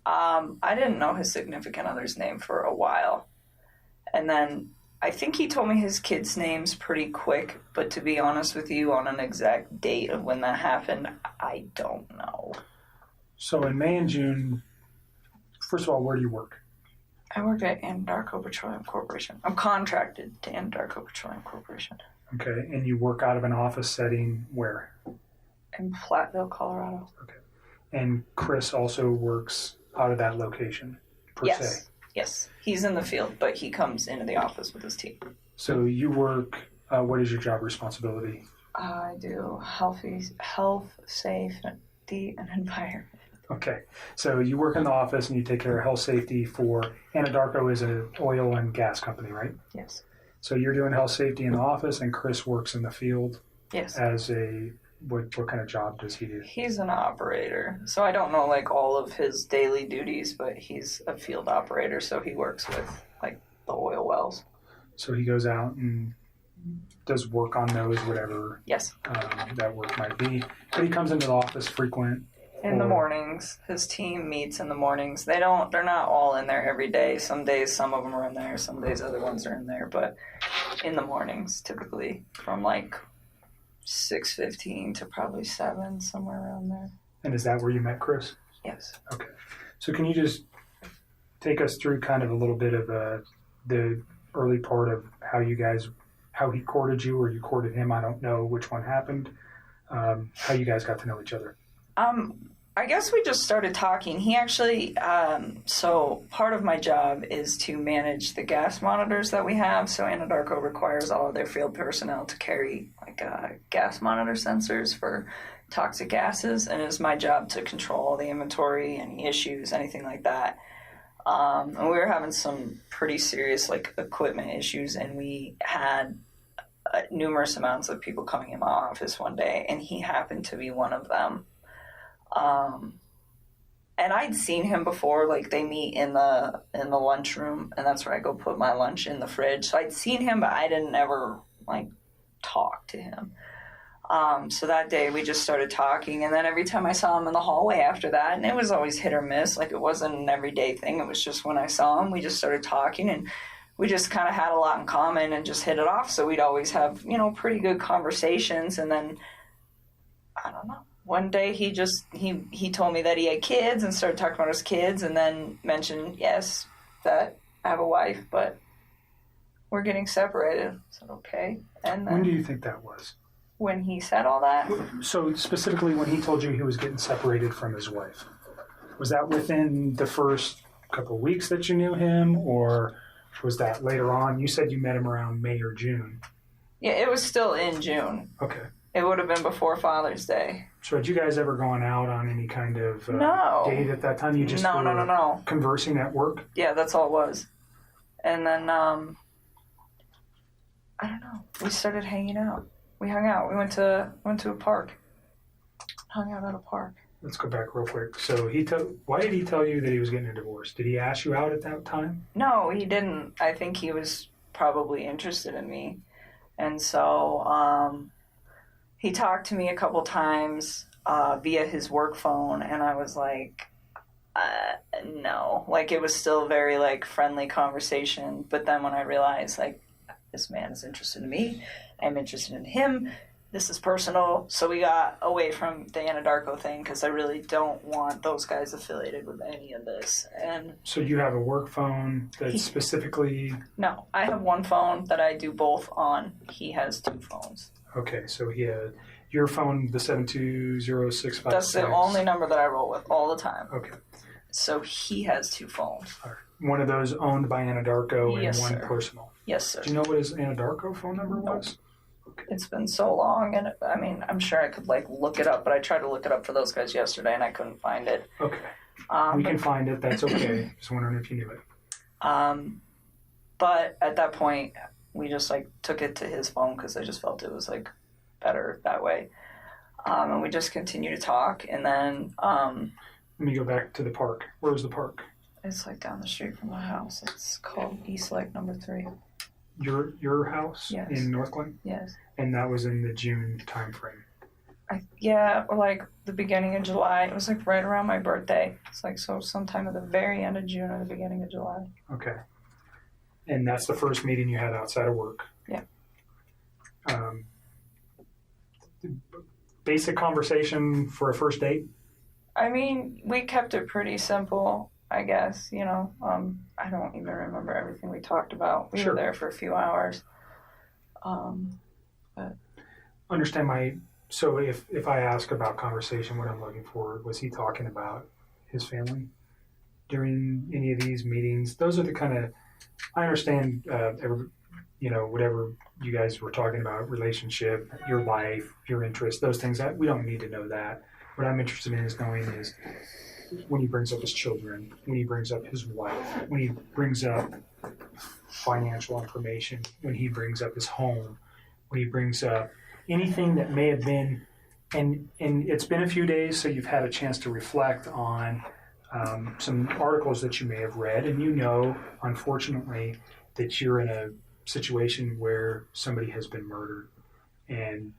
Speaker 6: I didn't know his significant other's name for a while. And then I think he told me his kids' names pretty quick, but to be honest with you, on an exact date of when that happened, I don't know.
Speaker 5: So in May and June, first of all, where do you work?
Speaker 6: I work at Anadarko Petroleum Corporation. I'm contracted to Anadarko Petroleum Corporation
Speaker 5: Okay, and you work out of an office setting where?
Speaker 6: in Platteville, Colorado.
Speaker 5: Okay. And Chris also works out of that location, per se.
Speaker 6: Yes. He's in the field, but he comes into the office with his team.
Speaker 5: So you work, what is your job responsibility?
Speaker 6: I do health, safety, and environment.
Speaker 5: Okay, so you work in the office and you take care of health safety for, Anadarko is an oil and gas company, right?
Speaker 6: Yes.
Speaker 5: So you're doing health safety in the office and Chris works in the field
Speaker 6: Yes.
Speaker 5: as what kind of job does he do?
Speaker 6: He's an operator, so I don't know all of his daily duties, but he's a field operator, so he works with the oil wells.
Speaker 5: So he goes out and does work on those, whatever
Speaker 6: Yes.
Speaker 5: that work might be. But he comes into the office frequent.
Speaker 6: In the mornings, his team meets in the mornings. They're not all in there every day. Some days, some of them are in there. Some days, other ones are in there. But in the mornings, typically, from 6:15 to probably 7, somewhere around there.
Speaker 5: And is that where you met Chris?
Speaker 6: Yes.
Speaker 5: Okay. So can you just take us through kind of a little bit of the early part of how he courted you or you courted him. I don't know which one happened. How you guys got to know each other.
Speaker 6: I guess we just started talking. He actually, so part of my job is to manage the gas monitors that we have. So Anadarko requires all of their field personnel to carry gas monitor sensors for toxic gases, and it's my job to control the inventory, any issues, anything like that. And we were having some pretty serious equipment issues, and we had numerous amounts of people coming in my office one day, and he happened to be one of them. And I'd seen him before, they meet in the lunchroom, and that's where I go put my lunch in the fridge. So I'd seen him, but I didn't ever talk to him. So that day we just started talking, and then every time I saw him in the hallway after that, and it was always hit or miss, it wasn't an everyday thing. It was just when I saw him, we just started talking, and we just kind of had a lot in common and just hit it off. So we'd always have, pretty good conversations. And then, I don't know, one day he told me that he had kids and started talking about his kids, and then mentioned, yes, that I have a wife, but we're getting separated. I said, okay. And then,
Speaker 5: when do you think that was?
Speaker 6: When he said all that?
Speaker 5: So specifically when he told you he was getting separated from his wife, was that within the first couple of weeks that you knew him, or was that later on? You said you met him around May or June. Yeah,
Speaker 6: it was still in June.
Speaker 5: Okay.
Speaker 6: It would have been before Father's Day.
Speaker 5: So had you guys ever gone out on any kind of
Speaker 6: no.
Speaker 5: date at that time? You just
Speaker 6: no.
Speaker 5: Conversing at work?
Speaker 6: Yeah, that's all it was. And then, I don't know. We started hanging out. We hung out. We went to a park. Hung out at a park.
Speaker 5: Let's go back real quick. So why did he tell you that he was getting a divorce? Did he ask you out at that time?
Speaker 6: No, he didn't. I think he was probably interested in me. And so he talked to me a couple times via his work phone, and I was like, no. It was still very, friendly conversation. But then when I realized, this man is interested in me, I'm interested in him, this is personal. So we got away from the Anadarko thing because I really don't want those guys affiliated with any of this. And
Speaker 5: so you have a work phone that's specifically...
Speaker 6: No, I have one phone that I do both on. He has two phones.
Speaker 5: Okay, so he had your phone, the 720-656.
Speaker 6: That's the only number that I roll with all the time.
Speaker 5: Okay.
Speaker 6: So he has two phones.
Speaker 5: All right. One of those owned by Anadarko
Speaker 6: yes,
Speaker 5: and one
Speaker 6: sir.
Speaker 5: personal.
Speaker 6: Yes, sir.
Speaker 5: Do you know what his Anadarko phone number was?
Speaker 6: Okay. It's been so long, and I'm sure I could look it up, but I tried to look it up for those guys yesterday, and I couldn't find it.
Speaker 5: Okay. We can find it. That's okay. Just wondering if you knew it.
Speaker 6: But at that point, we just took it to his phone because I just felt it was better that way. And we just continued to talk, and then
Speaker 5: let me go back to the park. Where was the park?
Speaker 6: It's down the street from my house. It's called East Lake Number 3.
Speaker 5: Your house?
Speaker 6: Yes.
Speaker 5: In North Glen?
Speaker 6: Yes.
Speaker 5: And that was in the June time frame?
Speaker 6: Or the beginning of July. It was right around my birthday. It's so sometime at the very end of June or the beginning of July.
Speaker 5: Okay. And that's the first meeting you had outside of work?
Speaker 6: Yeah.
Speaker 5: Basic conversation for a first date?
Speaker 6: We kept it pretty simple, I guess. I don't even remember everything we talked about. We were there for a few hours. But
Speaker 5: understand so if I ask about conversation, what I'm looking for, was he talking about his family during any of these meetings? Those are the kind of, I understand, whatever you guys were talking about, relationship, your life, your interests, those things, we don't need to know that. What I'm interested in is knowing is when he brings up his children, when he brings up his wife, when he brings up financial information, when he brings up his home, when he brings up anything that may have been, and it's been a few days, so you've had a chance to reflect on some articles that you may have read, and unfortunately, that you're in a situation where somebody has been murdered. And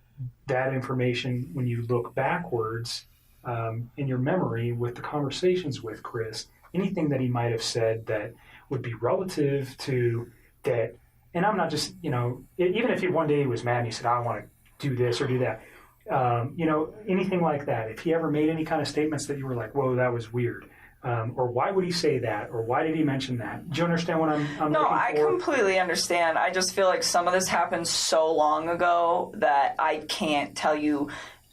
Speaker 5: that information, when you look backwards in your memory with the conversations with Chris, anything that he might have said that would be relative to that, and I'm not just, even if one day he was mad and he said, I want to do this or do that, anything like that, if he ever made any kind of statements that you were like, whoa, that was weird, or why would he say that, or why did he mention that? Do you understand what I'm
Speaker 6: No,
Speaker 5: looking
Speaker 6: I
Speaker 5: for?
Speaker 6: completely understand. I just feel like some of this happened so long ago that I can't tell you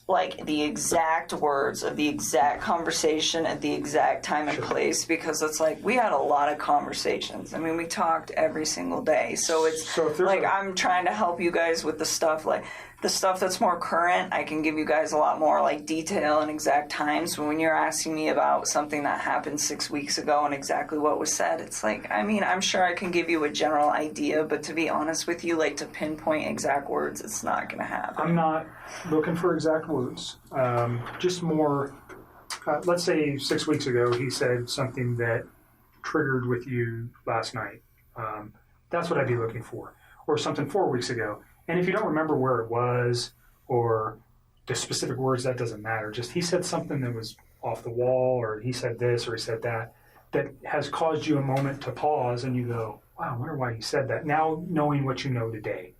Speaker 6: like the exact words of the exact conversation at the exact time and place, because it's like we had a lot of conversations. I mean, we talked every single day. So it's like I'm trying to help you guys with the stuff like the stuff that's more current. I can give you guys a lot more like detail and exact times. But when you're asking me about something that happened 6 weeks ago and exactly what was said, it's like, I mean, I'm sure I can give you a general idea, but to be honest with you, like to pinpoint exact words, it's not going to happen.
Speaker 5: I'm not looking for exact words. Just more, let's say 6 weeks ago he said something that triggered with you last night. That's what I'd be looking for. Or something 4 weeks ago. And if you don't remember where it was or the specific words, that doesn't matter. Just he said something that was off the wall, or he said this or he said that has caused you a moment to pause and you go, wow, I wonder why he said that. Now knowing what you know today.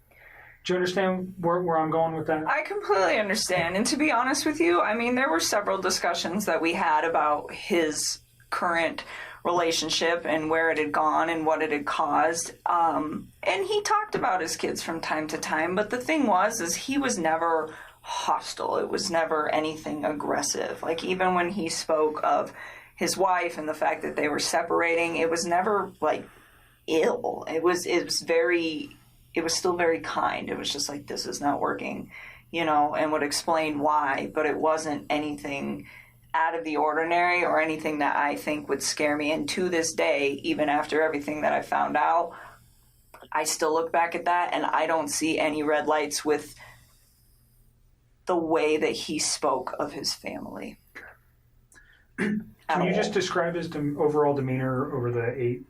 Speaker 5: Do you understand where I'm going with that?
Speaker 6: I completely understand. And to be honest with you, I mean, there were several discussions that we had about his current relationship and where it had gone and what it had caused. And he talked about his kids from time to time. But the thing is he was never hostile. It was never anything aggressive. Like even when he spoke of his wife and the fact that they were separating, it was never like ill. It was still very kind. It was just like, this is not working, and would explain why, but it wasn't anything out of the ordinary or anything that I think would scare me. And to this day, even after everything that I found out, I still look back at that and I don't see any red lights with the way that he spoke of his family.
Speaker 5: Can you just describe his overall demeanor over the 8,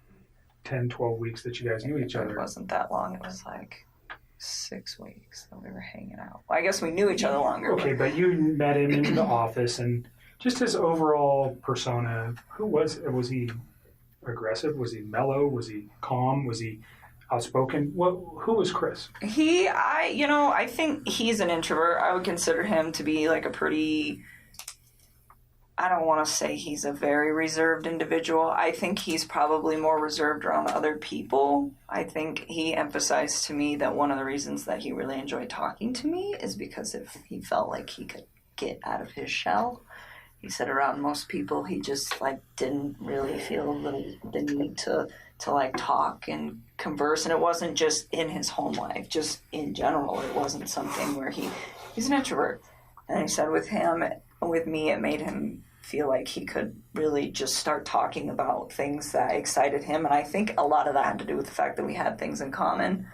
Speaker 5: 10, 12 weeks that you guys knew each other?
Speaker 6: It wasn't that long. It was like 6 weeks that we were hanging out. Well, I guess we knew each other longer.
Speaker 5: Okay, but you met him in the office, and just his overall persona, who was he aggressive? Was he mellow? Was he calm? Was he outspoken? Who was Chris?
Speaker 6: I think he's an introvert. I would consider him to be like a pretty, I don't want to say he's a very reserved individual. I think he's probably more reserved around other people. I think he emphasized to me that one of the reasons that he really enjoyed talking to me is because if he felt like he could get out of his shell. He said around most people, he just like didn't really feel the need to like talk and converse. And it wasn't just in his home life, just in general. It wasn't something where he's an introvert. And he said with me, it made him feel like he could really just start talking about things that excited him. And I think a lot of that had to do with the fact that we had things in common.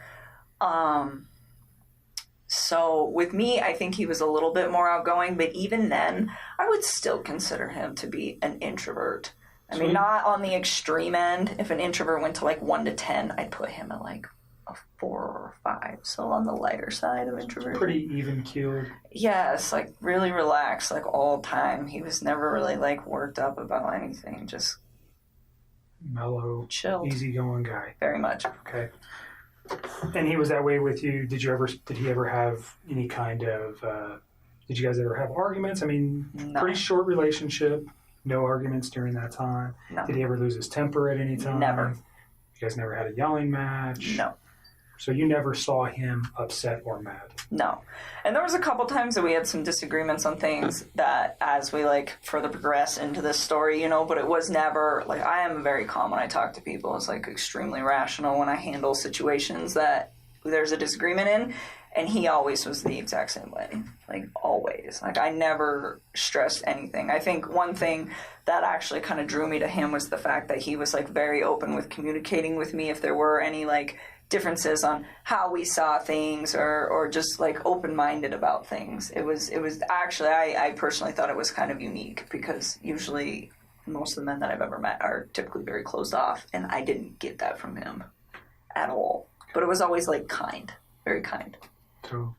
Speaker 6: So with me, I think he was a little bit more outgoing, but even then, I would still consider him to be an introvert. I mean, not on the extreme end. If an introvert went to like 1 to 10, I'd put him at like a 4 or 5. So on the lighter side of introversion.
Speaker 5: Pretty even-keeled.
Speaker 6: Yes, like really relaxed, like all the time. He was never really like worked up about anything, just
Speaker 5: mellow,
Speaker 6: chilled,
Speaker 5: easygoing guy.
Speaker 6: Very much.
Speaker 5: Okay. And he was that way with you. Did he ever have any kind of, did you guys ever have arguments? I mean,
Speaker 6: No.
Speaker 5: Pretty short relationship, no arguments during that time.
Speaker 6: No.
Speaker 5: Did he ever lose his temper at any time?
Speaker 6: Never.
Speaker 5: You guys never had a yelling match?
Speaker 6: No.
Speaker 5: So you never saw him upset or mad?
Speaker 6: No. And there was a couple times that we had some disagreements on things that as we like further progress into this story, but it was never like, I am very calm when I talk to people. It's like extremely rational when I handle situations that there's a disagreement in, and he always was the exact same way. Like always. Like I never stressed anything. I think one thing that actually kind of drew me to him was the fact that he was like very open with communicating with me if there were any like differences on how we saw things or just like open-minded about things. It was actually, I personally thought it was kind of unique because usually most of the men that I've ever met are typically very closed off, and I didn't get that from him at all. But it was always like kind, very kind.
Speaker 5: So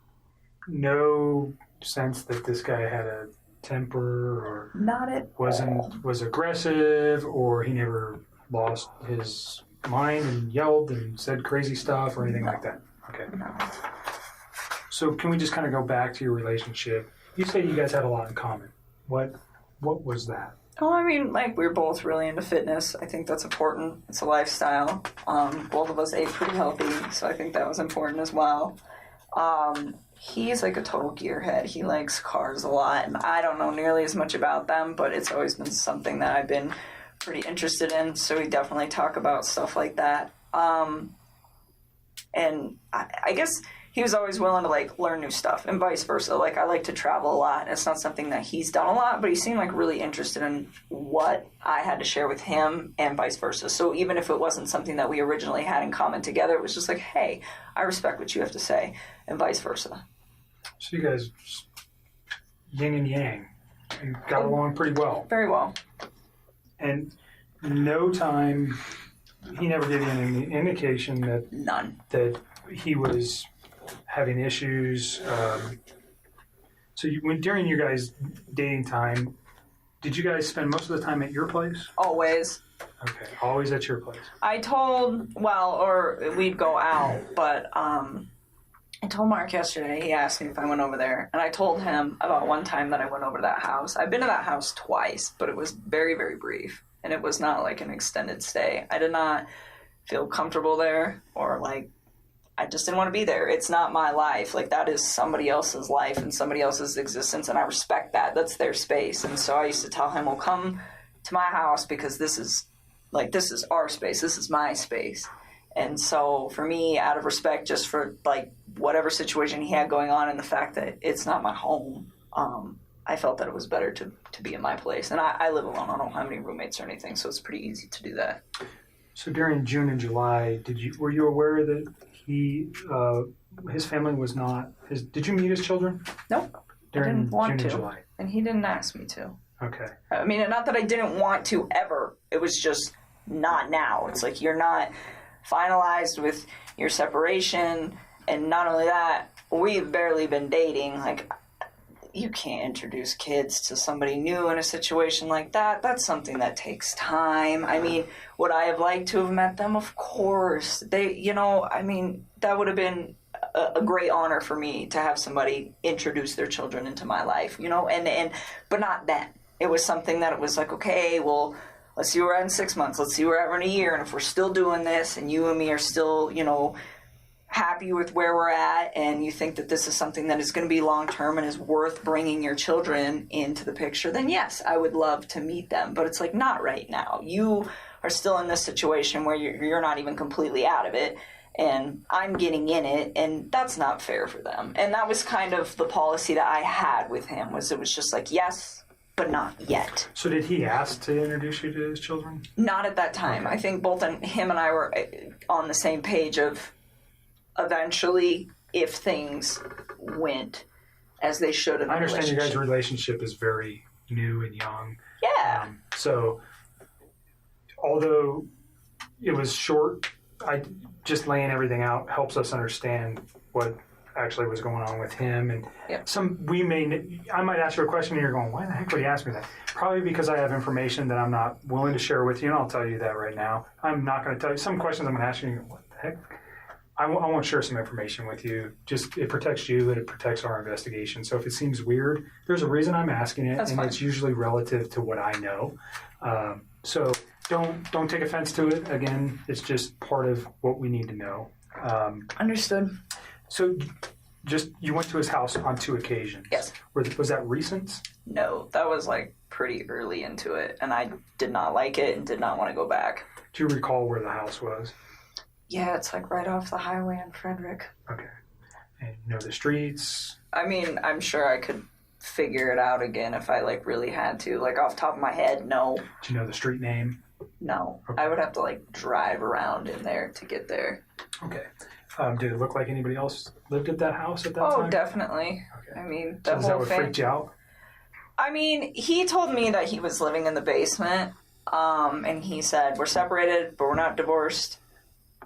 Speaker 5: no sense that this guy had a temper or
Speaker 6: not at all.
Speaker 5: Was aggressive, or he never lost his mind and yelled and said crazy stuff or anything like that? Okay.
Speaker 6: No.
Speaker 5: So can we just kind of go back to your relationship? You say you guys had a lot in common. What was that?
Speaker 6: Oh, I mean, like, we're both really into fitness. I think that's important. It's a lifestyle. Both of us ate pretty healthy, so I think that was important as well. He's like a total gearhead. He likes cars a lot, and I don't know nearly as much about them, but it's always been something that I've been pretty interested in, so we definitely talk about stuff like that. And I guess he was always willing to, like, learn new stuff, and vice versa. Like, I like to travel a lot, and it's not something that he's done a lot, but he seemed, like, really interested in what I had to share with him, and vice versa. So even if it wasn't something that we originally had in common together, it was just like, hey, I respect what you have to say, and vice versa.
Speaker 5: So you guys, yin and yang, and got along pretty well.
Speaker 6: Very well.
Speaker 5: And no time, he never gave you any indication that
Speaker 6: None.
Speaker 5: that he was having issues. So during you guys' dating time, did you guys spend most of the time at your place?
Speaker 6: Always.
Speaker 5: Okay, always at your place.
Speaker 6: Or we'd go out, but I told Mark yesterday, he asked me if I went over there, and I told him about one time that I went over to that house. I've been to that house twice, but it was very, very brief, and it was not like an extended stay. I did not feel comfortable there, or like, I just didn't want to be there. It's not my life. Like, that is somebody else's life and somebody else's existence, and I respect that. That's their space. And so I used to tell him, well, come to my house because this is our space. This is my space. And so for me, out of respect, just for, like, whatever situation he had going on and the fact that it's not my home, I felt that it was better to be in my place. And I live alone. I don't have any roommates or anything, so it's pretty easy to do that.
Speaker 5: So during June and July, were you aware that his family was not his? Did you meet his children?
Speaker 6: Nope.
Speaker 5: During
Speaker 6: I didn't want
Speaker 5: June
Speaker 6: to.
Speaker 5: and July.
Speaker 6: And he didn't ask me to.
Speaker 5: Okay.
Speaker 6: I mean, not that I didn't want to ever. It was just not now. It's like, you're not finalized with your separation, and not only that, we've barely been dating. Like, you can't introduce kids to somebody new in a situation like that. That's something that takes time. I mean, would I have liked to have met them? Of course. That would have been a great honor for me to have somebody introduce their children into my life, but not then. It was something that it was like, okay, well, let's see where we're at in 6 months. Let's see where we're at in a year. And if we're still doing this and you and me are still, happy with where we're at, and you think that this is something that is going to be long-term and is worth bringing your children into the picture, then yes, I would love to meet them. But it's like, not right now. You are still in this situation where you're not even completely out of it, and I'm getting in it, and that's not fair for them. And that was kind of the policy that I had with him, it was just like, yes, but not yet.
Speaker 5: So did he ask to introduce you to his children?
Speaker 6: Not at that time. Okay. I think both him and I were on the same page of eventually, if things went as they should in the relationship. I
Speaker 5: understand your guys' relationship is very new and young.
Speaker 6: Yeah.
Speaker 5: So although it was short, just laying everything out helps us understand what actually was going on with him. And
Speaker 6: yep.
Speaker 5: I might ask you a question and you're going, why the heck would he ask me that? Probably because I have information that I'm not willing to share with you, and I'll tell you that right now. I'm not going to tell you some questions I'm going to ask you, and you go, what the heck? I want to share some information with you. Just, it protects you and it protects our investigation. So if it seems weird, there's a reason I'm asking it.
Speaker 6: That's
Speaker 5: and
Speaker 6: fine.
Speaker 5: It's usually relative to what I know. So don't take offense to it. Again, it's just part of what we need to know.
Speaker 6: Understood.
Speaker 5: So you went to his house on 2 occasions.
Speaker 6: Yes.
Speaker 5: Was that recent?
Speaker 6: No, that was like pretty early into it, and I did not like it and did not want to go back.
Speaker 5: Do you recall where the house was?
Speaker 6: Yeah, it's like right off the highway in Frederick.
Speaker 5: Okay. And you know the streets?
Speaker 6: I mean, I'm sure I could figure it out again if I like really had to. Like off the top of my head, no.
Speaker 5: Do you know the street name?
Speaker 6: No.
Speaker 5: Okay.
Speaker 6: I would have to like drive around in there to get there.
Speaker 5: Okay. Did it look like anybody else lived at that house at that time?
Speaker 6: Oh, definitely.
Speaker 5: Okay.
Speaker 6: I mean,
Speaker 5: So is that what freaked you out?
Speaker 6: I mean, he told me that he was living in the basement, and he said, we're separated, but we're not divorced,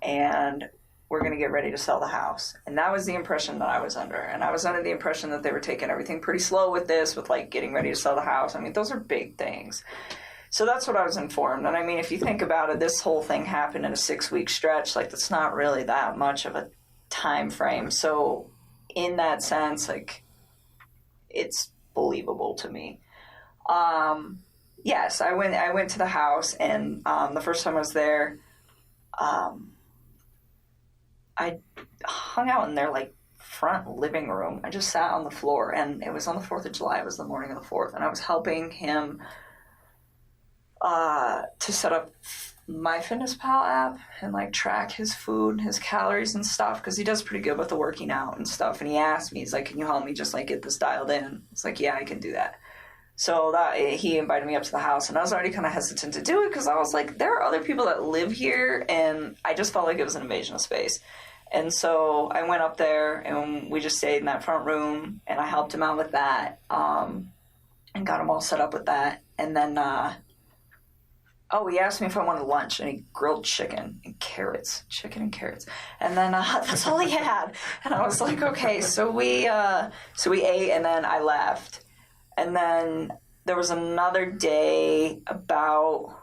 Speaker 6: and we're going to get ready to sell the house. And that was the impression that I was under. And I was under the impression that they were taking everything pretty slow with this, with like getting ready to sell the house. I mean, those are big things. So that's what I was informed. And I mean, if you think about it, this whole thing happened in a 6-week stretch. Like, that's not really that much of a time frame. So in that sense, like, it's believable to me. Yes, I went to the house, and the first time I was there, I hung out in their like front living room. I just sat on the floor, and it was on the 4th of July. It was the morning of the 4th, and I was helping him to set up MyFitnessPal app and like track his food, his calories and stuff, because he does pretty good with the working out and stuff. And he asked me, he's like, "Can you help me just like get this dialed in?" It's like, "Yeah, I can do that." So that he invited me up to the house, and I was already kind of hesitant to do it because I was like, there are other people that live here, and I just felt like it was an invasion of space. And so I went up there, and we just stayed in that front room, and I helped him out with that, and got him all set up with that. And then, he asked me if I wanted lunch, and he grilled chicken and carrots. And then that's all he had. And I was like, okay. So we ate, and then I left. And then there was another day about,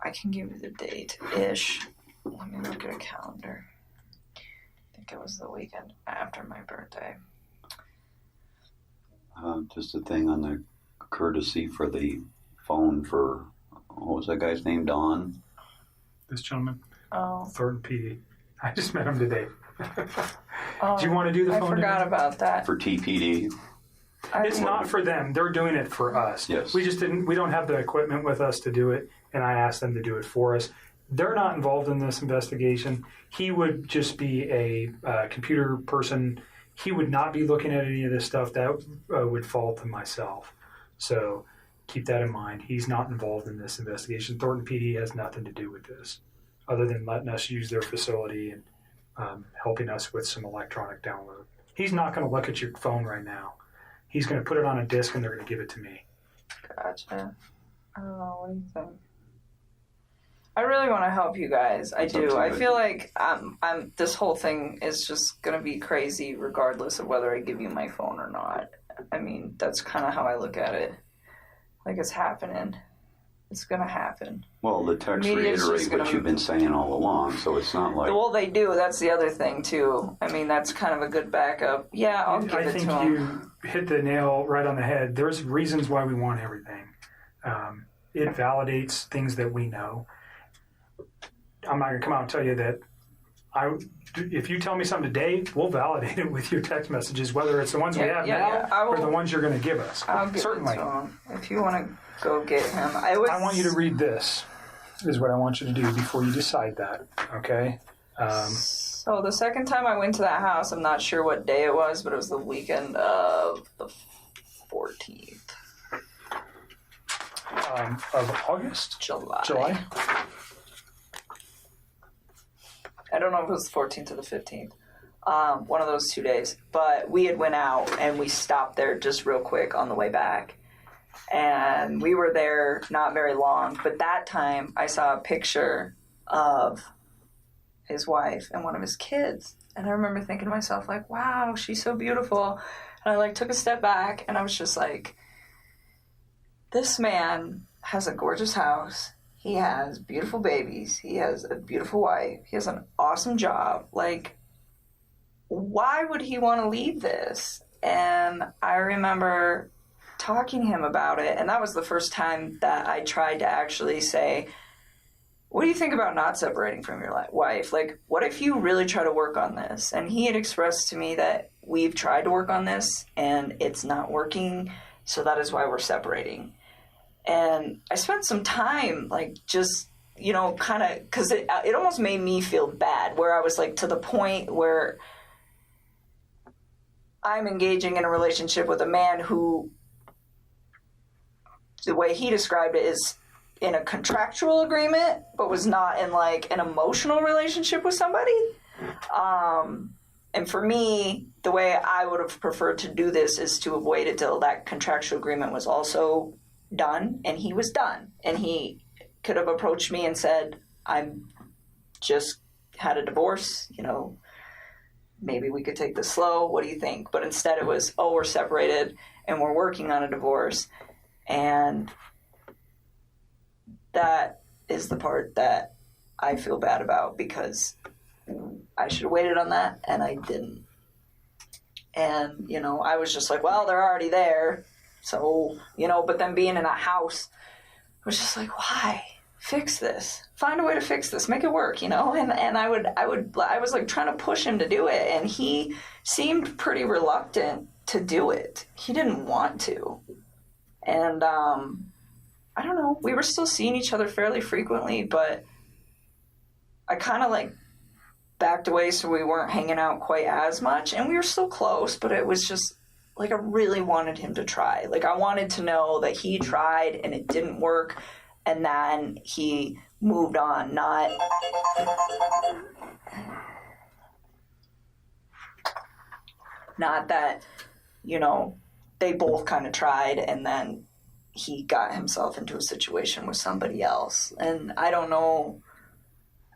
Speaker 6: I can give you the date-ish. Let me look at a calendar. I think it was the weekend after my birthday.
Speaker 2: Just a thing on the courtesy for the phone for, what was that guy's name, Don?
Speaker 5: This gentleman,
Speaker 6: Oh.
Speaker 5: Thornton PD. I just met him today. Do you want to do the phone?
Speaker 6: I forgot about that.
Speaker 2: For TPD.
Speaker 5: It's not for them. They're doing it for us.
Speaker 2: Yes.
Speaker 5: We don't have the equipment with us to do it, and I asked them to do it for us. They're not involved in this investigation. He would just be a computer person. He would not be looking at any of this stuff. That would fall to myself. So keep that in mind. He's not involved in this investigation. Thornton PD has nothing to do with this, other than letting us use their facility and helping us with some electronic download. He's not going to look at your phone right now. He's going to put it on a disc, and they're going to give it to me.
Speaker 6: Gotcha. I don't know. What do you think? I really want to help you guys. I do. I feel like this whole thing is just going to be crazy regardless of whether I give you my phone or not. I mean, that's kind of how I look at it. Like, it's happening. It's going to happen.
Speaker 2: Well, the text
Speaker 6: Media's just
Speaker 2: reiterate what you've been saying all along, so it's not like...
Speaker 6: Well, they do. That's the other thing, too. I mean, that's kind of a good backup. Yeah, I'll give it to them.
Speaker 5: I think you hit the nail right on the head. There's reasons why we want everything. It validates things that we know. I'm not going to come out and tell you that if you tell me something today, we'll validate it with your text messages, whether it's the ones we have now or the ones you're going to give us.
Speaker 6: I'll give
Speaker 5: Certainly.
Speaker 6: it to him. If you want to go get him.
Speaker 5: I want you to read this, is what I want you to do before you decide that, okay?
Speaker 6: So the second time I went to that house, I'm not sure what day it was, but it was the weekend of the 14th.
Speaker 5: Of August?
Speaker 6: July. I don't know if it was the 14th or the 15th. One of those 2 days. But we had went out and we stopped there just real quick on the way back. And we were there not very long. But that time I saw a picture of his wife and one of his kids. And I remember thinking to myself, like, wow, she's so beautiful. And I like took a step back and I was just like, this man has a gorgeous house. He has beautiful babies. He has a beautiful wife. He has an awesome job. Like, why would he want to leave this? And I remember talking to him about it. And that was the first time that I tried to actually say, what do you think about not separating from your wife? Like, what if you really try to work on this? And he had expressed to me that we've tried to work on this and it's not working. So that is why we're separating. And I spent some time, like, just, you know, kind of, because it almost made me feel bad, where I was, like, to the point where I'm engaging in a relationship with a man who, the way he described it, is in a contractual agreement, but was not in, like, an emotional relationship with somebody. And for me, the way I would have preferred to do this is to have waited till that contractual agreement was also done, and he was done, and he could have approached me and said, I'm just had a divorce, you know, maybe we could take this slow, what do you think? But instead it was, oh, we're separated and we're working on a divorce. And that is the part that I feel bad about, because I should have waited on that and I didn't. And, you know, I was just like, well, they're already there. So, you know, but then being in a house was just like, why? Fix this. Find a way to fix this. Make it work, you know? And I was like trying to push him to do it, and he seemed pretty reluctant to do it. He didn't want to. And I don't know. We were still seeing each other fairly frequently, but I kind of like backed away so we weren't hanging out quite as much. And we were still close, but it was just like I really wanted him to try. Like I wanted to know that he tried and it didn't work, and then he moved on, not that, you know, they both kind of tried and then he got himself into a situation with somebody else. And I don't know.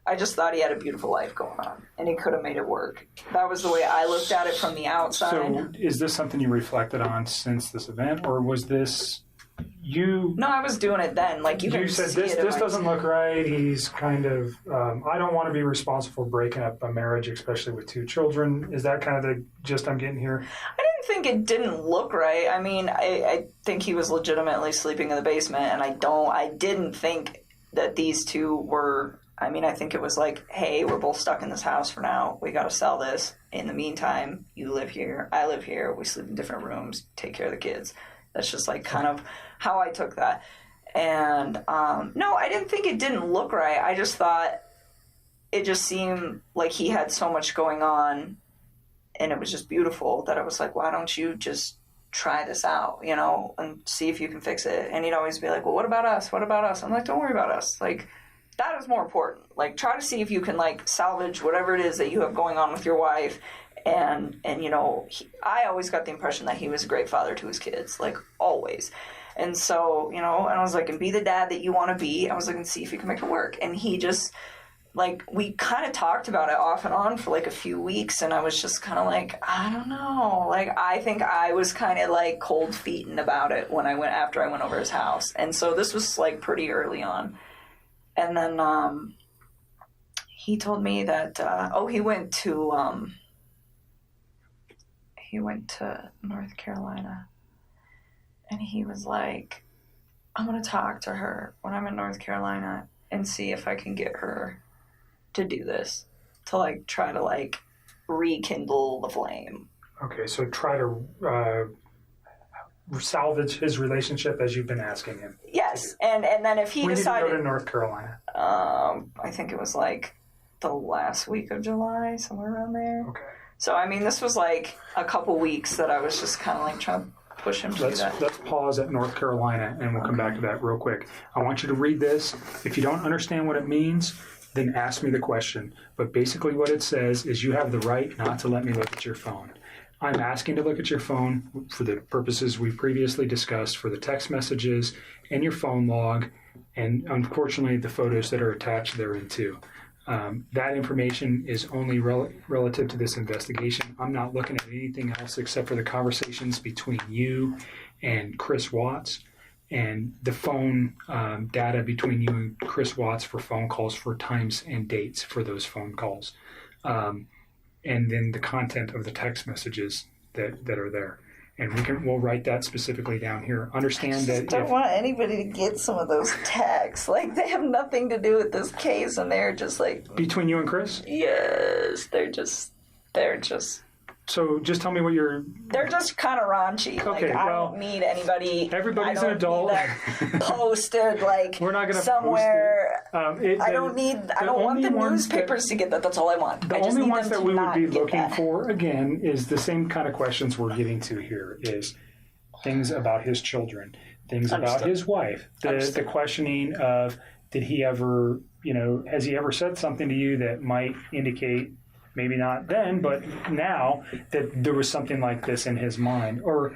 Speaker 6: I just thought he had a beautiful life going on and he could have made it work. That was the way I looked at it from the outside.
Speaker 5: So is this something you reflected on since this event, or was this you?
Speaker 6: No, I was doing it then. Like you
Speaker 5: said, this doesn't look right. He's kind of, I don't want to be responsible for breaking up a marriage, especially with 2 children. Is that kind of the gist I'm getting here?
Speaker 6: I didn't think it didn't look right. I mean, I think he was legitimately sleeping in the basement, and I didn't think that these 2 were. I mean, I think it was like, hey, we're both stuck in this house for now. We got to sell this. In the meantime, you live here, I live here. We sleep in different rooms, take care of the kids. That's just like kind of how I took that. And no, I didn't think it didn't look right. I just thought it just seemed like he had so much going on and it was just beautiful that I was like, why don't you just try this out, you know, and see if you can fix it. And he'd always be like, well, what about us? What about us? I'm like, don't worry about us. Like, that is more important. Like, try to see if you can, like, salvage whatever it is that you have going on with your wife. And you know, I always got the impression that he was a great father to his kids, like, always. And so, you know, and I was like, and be the dad that you want to be. I was like, and see if you can make it work. And he just, like, we kind of talked about it off and on for, like, a few weeks. And I was just kind of like, I don't know. Like, I think I was kind of, like, cold feeting about it after I went over his house. And so this was, like, pretty early on. And then he told me that, he went to North Carolina. And he was like, I'm going to talk to her when I'm in North Carolina and see if I can get her to do this, to, like, try to, like, rekindle the flame.
Speaker 5: Okay, so try to salvage his relationship as you've been asking him.
Speaker 6: Yes, and then if he decided...
Speaker 5: When did you go to North Carolina?
Speaker 6: I think it was like the last week of July, somewhere around there.
Speaker 5: Okay.
Speaker 6: So, I mean, this was like a couple weeks that I was just kind of like trying to push him to do that.
Speaker 5: Let's pause at North Carolina, and we'll come back to that real quick. I want you to read this. If you don't understand what it means, then ask me the question. But basically what it says is you have the right not to let me look at your phone. I'm asking to look at your phone for the purposes we previously discussed, for the text messages and your phone log, and unfortunately the photos that are attached therein too. That information is only relative to this investigation. I'm not looking at anything else except for the conversations between you and Chris Watts and the phone data between you and Chris Watts for phone calls, for times and dates for those phone calls. And then the content of the text messages that are there. And we'll write that specifically down here. Understand that. I
Speaker 6: don't want anybody to get some of those texts. Like, they have nothing to do with this case, and they're just like...
Speaker 5: Between you and Chris?
Speaker 6: Yes, they're just...
Speaker 5: So just tell me what you're...
Speaker 6: They're just kind of raunchy.
Speaker 5: Okay,
Speaker 6: like, I don't need anybody...
Speaker 5: Everybody's an adult.
Speaker 6: Posted, like,
Speaker 5: we're not gonna
Speaker 6: somewhere.
Speaker 5: Post it.
Speaker 6: I don't want the newspapers to get that. That's all I want.
Speaker 5: The only ones that we would be looking for, again, is the same kind of questions we're getting to here, is things about his children, things about his wife, the questioning of, did he ever, has he ever said something to you that might indicate, maybe not then, but now, that there was something like this in his mind? Or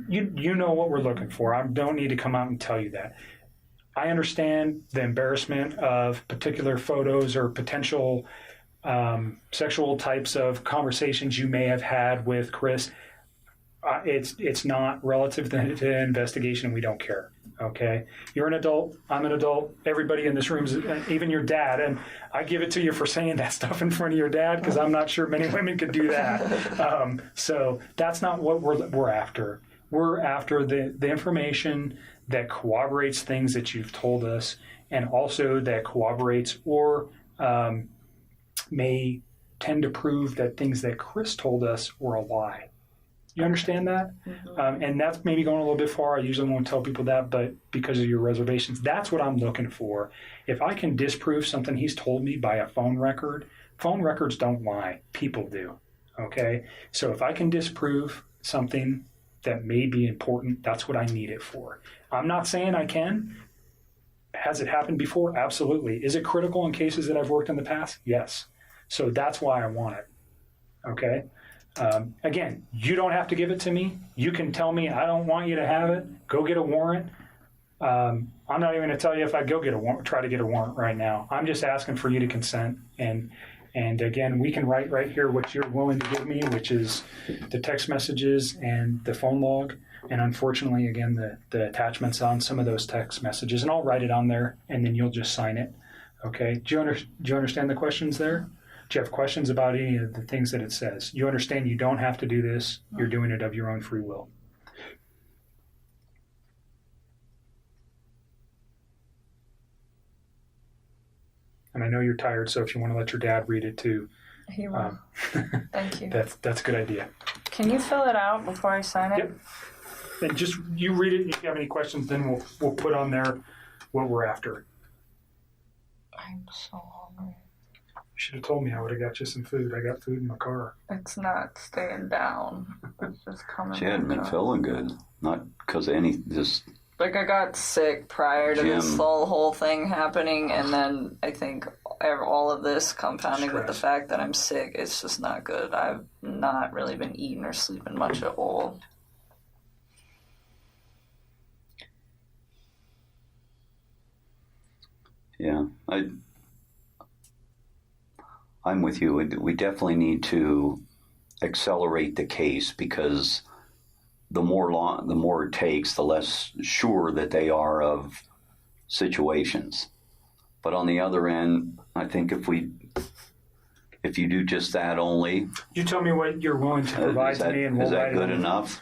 Speaker 5: you know what we're looking for. I don't need to come out and tell you that. I understand the embarrassment of particular photos or potential sexual types of conversations you may have had with Chris. It's not relative to the investigation, and we don't care. Okay, you're an adult. I'm an adult. Everybody in this room is, even your dad. And I give it to you for saying that stuff in front of your dad, because I'm not sure many women could do that. So that's not what we're after. We're after the information that corroborates things that you've told us, and also that corroborates or may tend to prove that things that Chris told us were a lie. You understand that?
Speaker 6: Mm-hmm.
Speaker 5: And that's maybe going a little bit far. I usually won't tell people that, but because of your reservations, that's what I'm looking for. If I can disprove something he's told me by a phone records don't lie. People do. Okay? So if I can disprove something that may be important, that's what I need it for. I'm not saying I can. Has it happened before? Absolutely. Is it critical in cases that I've worked in the past? Yes. So that's why I want it. Okay? Again, you don't have to give it to me. You can tell me I don't want you to have it. Go get a warrant. I'm not even going to tell you if I go get a warrant, try to get a warrant right now. I'm just asking for you to consent. And again, we can write right here what you're willing to give me, which is the text messages and the phone log. And unfortunately, again, the attachments on some of those text messages. And I'll write it on there, and then you'll just sign it. Okay? Do you understand the questions there? Do you have questions about any of the things that it says? You understand you don't have to do this. You're doing it of your own free will. And I know you're tired, so if you want to let your dad read it too.
Speaker 6: He will. Thank you.
Speaker 5: That's a good idea.
Speaker 6: Can you fill it out before I sign it?
Speaker 5: Yep. And just you read it. If you have any questions, then we'll put on there what we're after.
Speaker 6: I'm so hungry.
Speaker 5: You should have told me. I would have got you some food. I got food in my car.
Speaker 6: It's not staying down. It's just coming.
Speaker 2: She hadn't been feeling good. Not because of any, just...
Speaker 6: Like, I got sick prior to this whole thing happening, and then I think all of this compounding with the fact that I'm sick, it's just not good. I've not really been eating or sleeping much at all.
Speaker 2: Yeah, I'm with you. We definitely need to accelerate the case, because the more it takes, the less sure that they are of situations. But on the other end, I think if you do just that only,
Speaker 5: you tell me what you're willing to provide to me, and we'll
Speaker 2: is that
Speaker 5: write
Speaker 2: good
Speaker 5: it
Speaker 2: enough?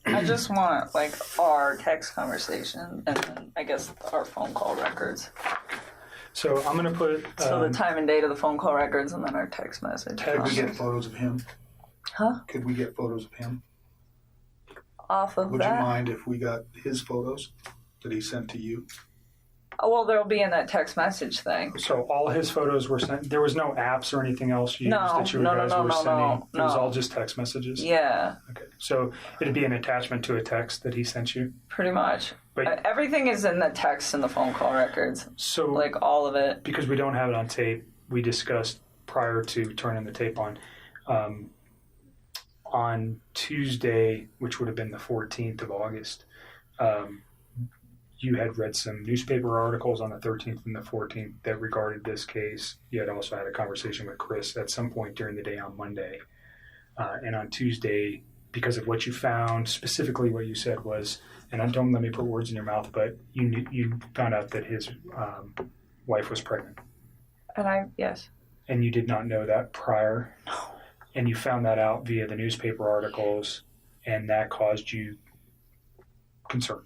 Speaker 6: I just want, like, our text conversation and then I guess our phone call records.
Speaker 5: So I'm going to put...
Speaker 6: so the time and date of the phone call records and then our text message.
Speaker 7: Could we get photos of him?
Speaker 6: Huh?
Speaker 7: Could we get photos of him?
Speaker 6: Off of
Speaker 7: Would
Speaker 6: that?
Speaker 7: you mind if we got his photos that he sent to you?
Speaker 6: Oh, well, they'll be in that text message thing.
Speaker 5: So all his photos were sent. There was no apps or anything else used that you guys were sending. It was all just text messages.
Speaker 6: Yeah.
Speaker 5: Okay. So it'd be an attachment to a text that he sent you.
Speaker 6: Pretty much.
Speaker 5: But
Speaker 6: everything is in the text and the phone call records.
Speaker 5: So
Speaker 6: like all of it.
Speaker 5: Because we don't have it on tape, we discussed prior to turning the tape on Tuesday, which would have been the 14th of August. You had read some newspaper articles on the 13th and the 14th that regarded this case. You had also had a conversation with Chris at some point during the day on Monday. And on Tuesday, because of what you found, specifically what you said was, and don't let me put words in your mouth, but you found out that his wife was pregnant.
Speaker 6: Yes.
Speaker 5: And you did not know that prior.
Speaker 6: No.
Speaker 5: And you found that out via the newspaper articles, and that caused you concern.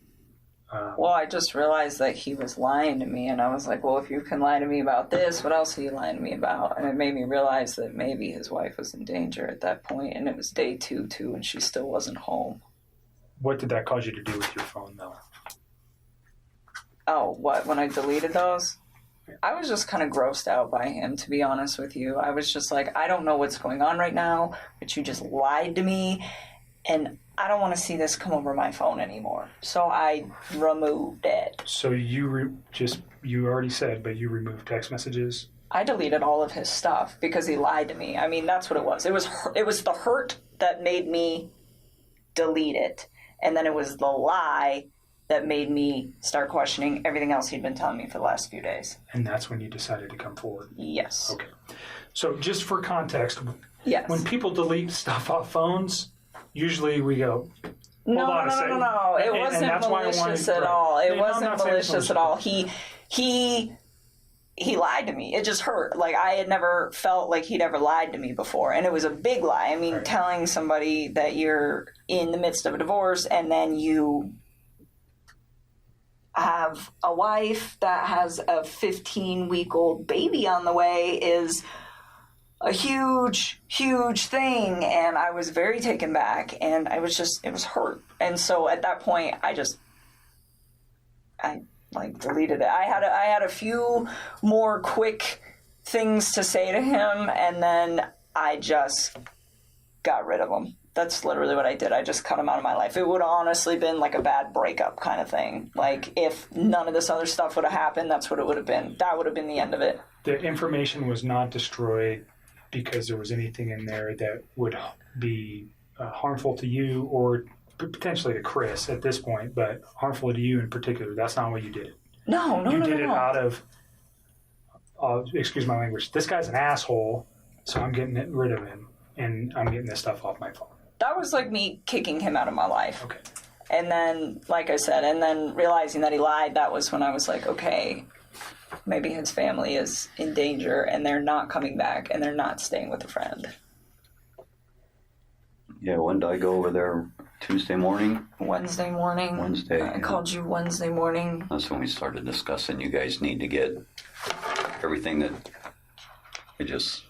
Speaker 6: Well, I just realized that he was lying to me, and I was like, well, if you can lie to me about this, what else are you lying to me about? And it made me realize that maybe his wife was in danger at that point, and it was day two, too, and she still wasn't home.
Speaker 5: What did that cause you to do with your phone, though?
Speaker 6: Oh, what? When I deleted those? I was just kind of grossed out by him, to be honest with you. I was just like, I don't know what's going on right now, but you just lied to me, and I don't want to see this come over my phone anymore. So I removed it. So
Speaker 5: you already said, but you removed text messages?
Speaker 6: I deleted all of his stuff because he lied to me. I mean, that's what it was. It was the hurt that made me delete it. And then it was the lie that made me start questioning everything else he'd been telling me for the last few days.
Speaker 5: And that's when you decided to come forward?
Speaker 6: Yes.
Speaker 5: Okay. So just for context,
Speaker 6: yes.
Speaker 5: When people delete stuff off phones, usually we go,
Speaker 6: No. It wasn't malicious at all. It wasn't malicious at all. He lied to me. It just hurt. Like, I had never felt like he'd ever lied to me before. And it was a big lie. I mean, telling somebody that you're in the midst of a divorce and then you have a wife that has a 15-week-old baby on the way is a huge, huge thing. And I was very taken back, and it was hurt. And so at that point, I deleted it. I had a few more quick things to say to him, and then I just got rid of him. That's literally what I did. I just cut him out of my life. It would have honestly been like a bad breakup kind of thing. Like, if none of this other stuff would have happened, that's what it would have been. That would have been the end of it.
Speaker 5: The information was not destroyed because there was anything in there that would be harmful to you or potentially to Chris at this point, but harmful to you in particular. That's not what you did.
Speaker 6: No.
Speaker 5: You did it out of, excuse my language, this guy's an asshole, so I'm getting rid of him, and I'm getting this stuff off my phone.
Speaker 6: That was like me kicking him out of my life.
Speaker 5: Okay.
Speaker 6: And then, like I said, and then realizing that he lied, that was when I was like, okay, maybe his family is in danger and they're not coming back and they're not staying with a friend.
Speaker 2: Yeah, when did I go over there? Tuesday morning?
Speaker 6: Wednesday morning.
Speaker 2: Wednesday.
Speaker 6: I called you Wednesday morning.
Speaker 2: That's when we started discussing you guys need to get everything that I just...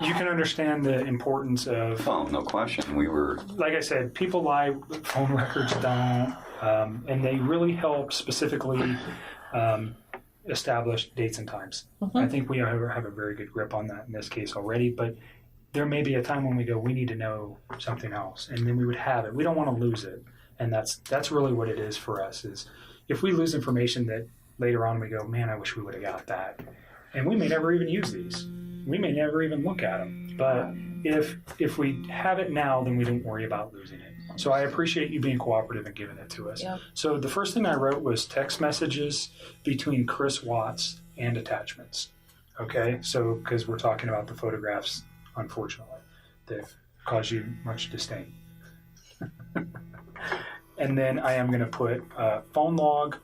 Speaker 5: You can understand the importance of...
Speaker 2: Oh, no question. We were...
Speaker 5: Like I said, people lie, phone records don't, and they really help specifically establish dates and times. Mm-hmm. I think we have a very good grip on that in this case already, but there may be a time when we go, we need to know something else, and then we would have it. We don't want to lose it, and that's really what it is for us, is if we lose information that later on we go, man, I wish we would have got that. And we may never even use these. We may never even look at them. But if we have it now, then we don't worry about losing it. So I appreciate you being cooperative and giving it to us. Yep. So the first thing I wrote was text messages between Chris Watts and attachments. Okay? So, because we're talking about the photographs, unfortunately, that cause you much disdain. And then I am going to put phone log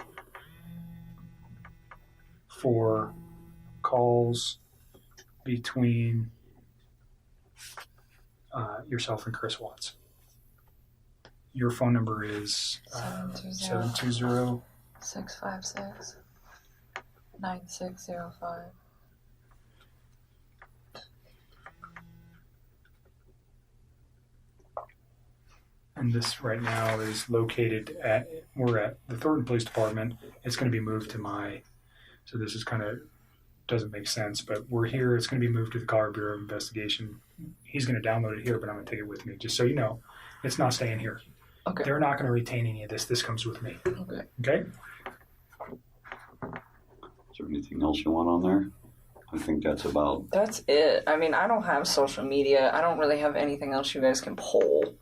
Speaker 5: for calls between yourself and Chris Watts. Your phone number is 720
Speaker 6: 656 9605.
Speaker 5: And this right now is located we're at the Thornton Police Department. It's going to be moved to so this is kind of, doesn't make sense, but we're here. It's going to be moved to the Colorado Bureau of Investigation. He's going to download it here, but I'm going to take it with me, just so you know. It's not staying here. Okay. They're not going to retain any of this. This comes with me. Okay. Okay?
Speaker 2: Is there anything else you want on there? I think that's
Speaker 6: it. I mean, I don't have social media. I don't really have anything else you guys can pull.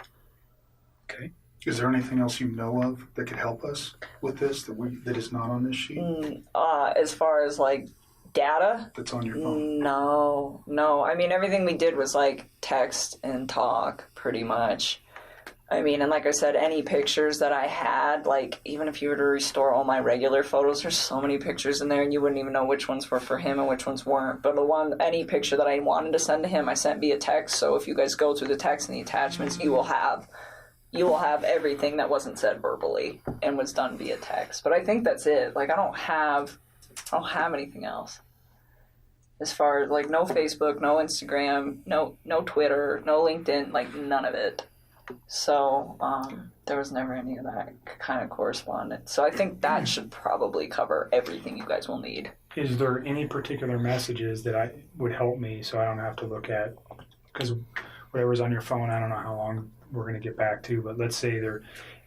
Speaker 5: Okay.
Speaker 7: Is there anything else you know of that could help us with this that is not on this sheet?
Speaker 6: As far as like data
Speaker 7: that's on your phone?
Speaker 6: No. I mean, everything we did was like text and talk, pretty much. I mean, and like I said, any pictures that I had, like even if you were to restore all my regular photos, there's so many pictures in there, and you wouldn't even know which ones were for him and which ones weren't. But any picture that I wanted to send to him, I sent via text. So if you guys go through the text and the attachments, you will have everything that wasn't said verbally and was done via text. But I think that's it. Like I don't have anything else. As far as like no Facebook, no Instagram, no Twitter, no LinkedIn, like none of it. So there was never any of that kind of correspondence. So I think that should probably cover everything you guys will need.
Speaker 5: Is there any particular messages that would help me so I don't have to look at? Because whatever's on your phone, I don't know how long we're going to get back to, but let's say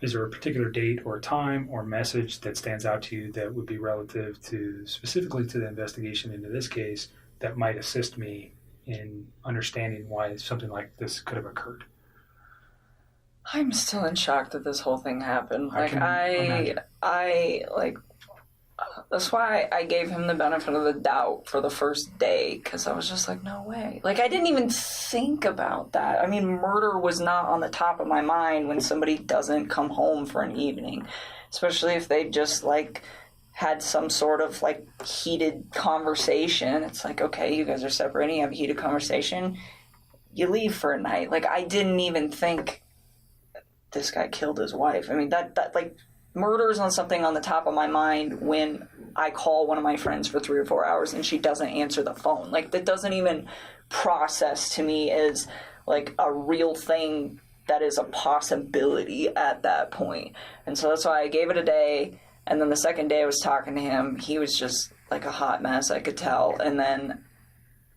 Speaker 5: is there a particular date or time or message that stands out to you that would be relative to specifically to the investigation into this case that might assist me in understanding why something like this could have occurred?
Speaker 6: I'm still in shock that this whole thing happened. That's why I gave him the benefit of the doubt for the first day, because I was just like, no way. Like, I didn't even think about that. I mean, murder was not on the top of my mind when somebody doesn't come home for an evening, especially if they just, like, had some sort of, like, heated conversation. It's like, okay, you guys are separating, you have a heated conversation, you leave for a night. Like, I didn't even think this guy killed his wife. I mean, that like, murders on something on the top of my mind when I call one of my friends for 3 or 4 hours and she doesn't answer the phone. Like, that doesn't even process to me as, like, a real thing that is a possibility at that point. And so that's why I gave it a day. And then the second day I was talking to him, he was just, like, a hot mess, I could tell. And then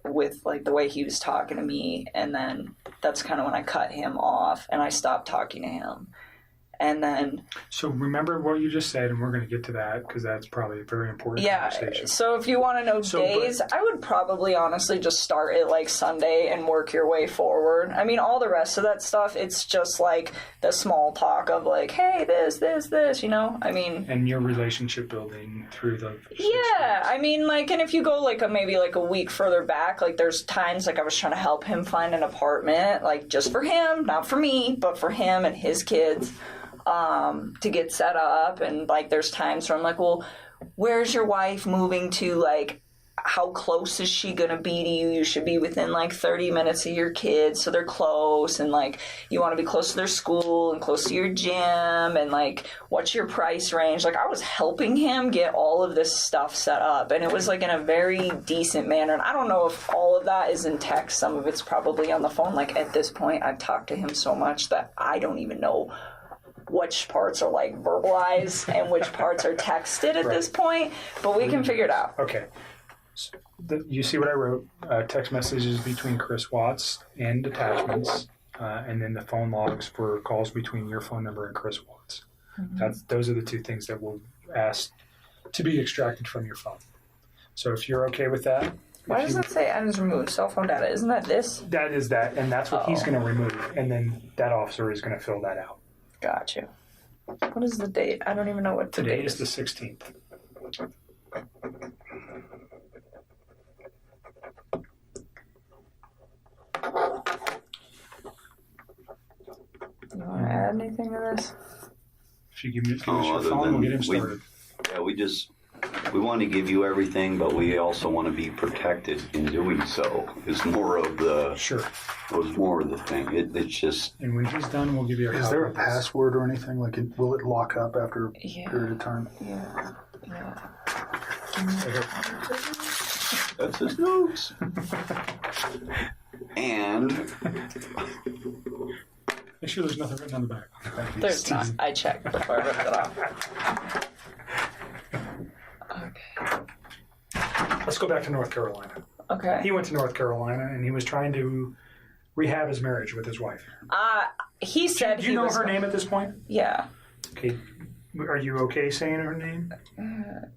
Speaker 6: with, like, the way he was talking to me, and then that's kind of when I cut him off and I stopped talking to him. And then...
Speaker 5: So remember what you just said, and we're going to get to that, because that's probably a very important conversation.
Speaker 6: So if you want to know days, I would probably honestly just start at, like, Sunday and work your way forward. I mean, all the rest of that stuff, it's just, like, the small talk of, like, hey, this, you know? I mean...
Speaker 5: And your relationship building through the...
Speaker 6: Yeah, I mean, like, and if you go, like, maybe, like, a week further back, like, there's times, like, I was trying to help him find an apartment, like, just for him, not for me, but for him and his kids. To get set up, and like there's times where I'm like, well, where's your wife moving to? Like, how close is she gonna be to you? You should be within like 30 minutes of your kids, so they're close, and like you want to be close to their school and close to your gym, and like what's your price range? Like, I was helping him get all of this stuff set up, and it was like in a very decent manner. And I don't know if all of that is in text, some of it's probably on the phone. Like, at this point I've talked to him so much that I don't even know which parts are like verbalized and which parts are texted at this point, but we can figure it out.
Speaker 5: Okay. So you see what I wrote? Text messages between Chris Watts and attachments, and then the phone logs for calls between your phone number and Chris Watts. Mm-hmm. Those are the two things that we'll ask to be extracted from your phone. So if you're okay with that.
Speaker 6: Why does it say items removed? Cell phone data. Isn't that this?
Speaker 5: That is that, and that's what he's going to remove, and then that officer is going to fill that out.
Speaker 6: Gotcha. What is the date? I don't even know what
Speaker 5: today is. The 16th.
Speaker 6: You want to add anything to this?
Speaker 5: If you give us your phone, we'll get him started.
Speaker 2: We want to give you everything, but we also want to be protected in doing so. It's more of the...
Speaker 5: Sure.
Speaker 2: It was more of the thing. It's just...
Speaker 5: And when he's done, we'll give you
Speaker 7: Is there a password or anything? Like, will it lock up after a period of time?
Speaker 6: Yeah.
Speaker 2: That's his notes. And...
Speaker 5: Make sure there's nothing written on the back.
Speaker 6: There's not. I checked before I ripped it off. Okay.
Speaker 5: Let's go back to North Carolina.
Speaker 6: Okay.
Speaker 5: He went to North Carolina, and he was trying to rehab his marriage with his wife.
Speaker 6: He said
Speaker 5: Do you know her name at this point?
Speaker 6: Yeah.
Speaker 5: Okay. Are you okay saying her name?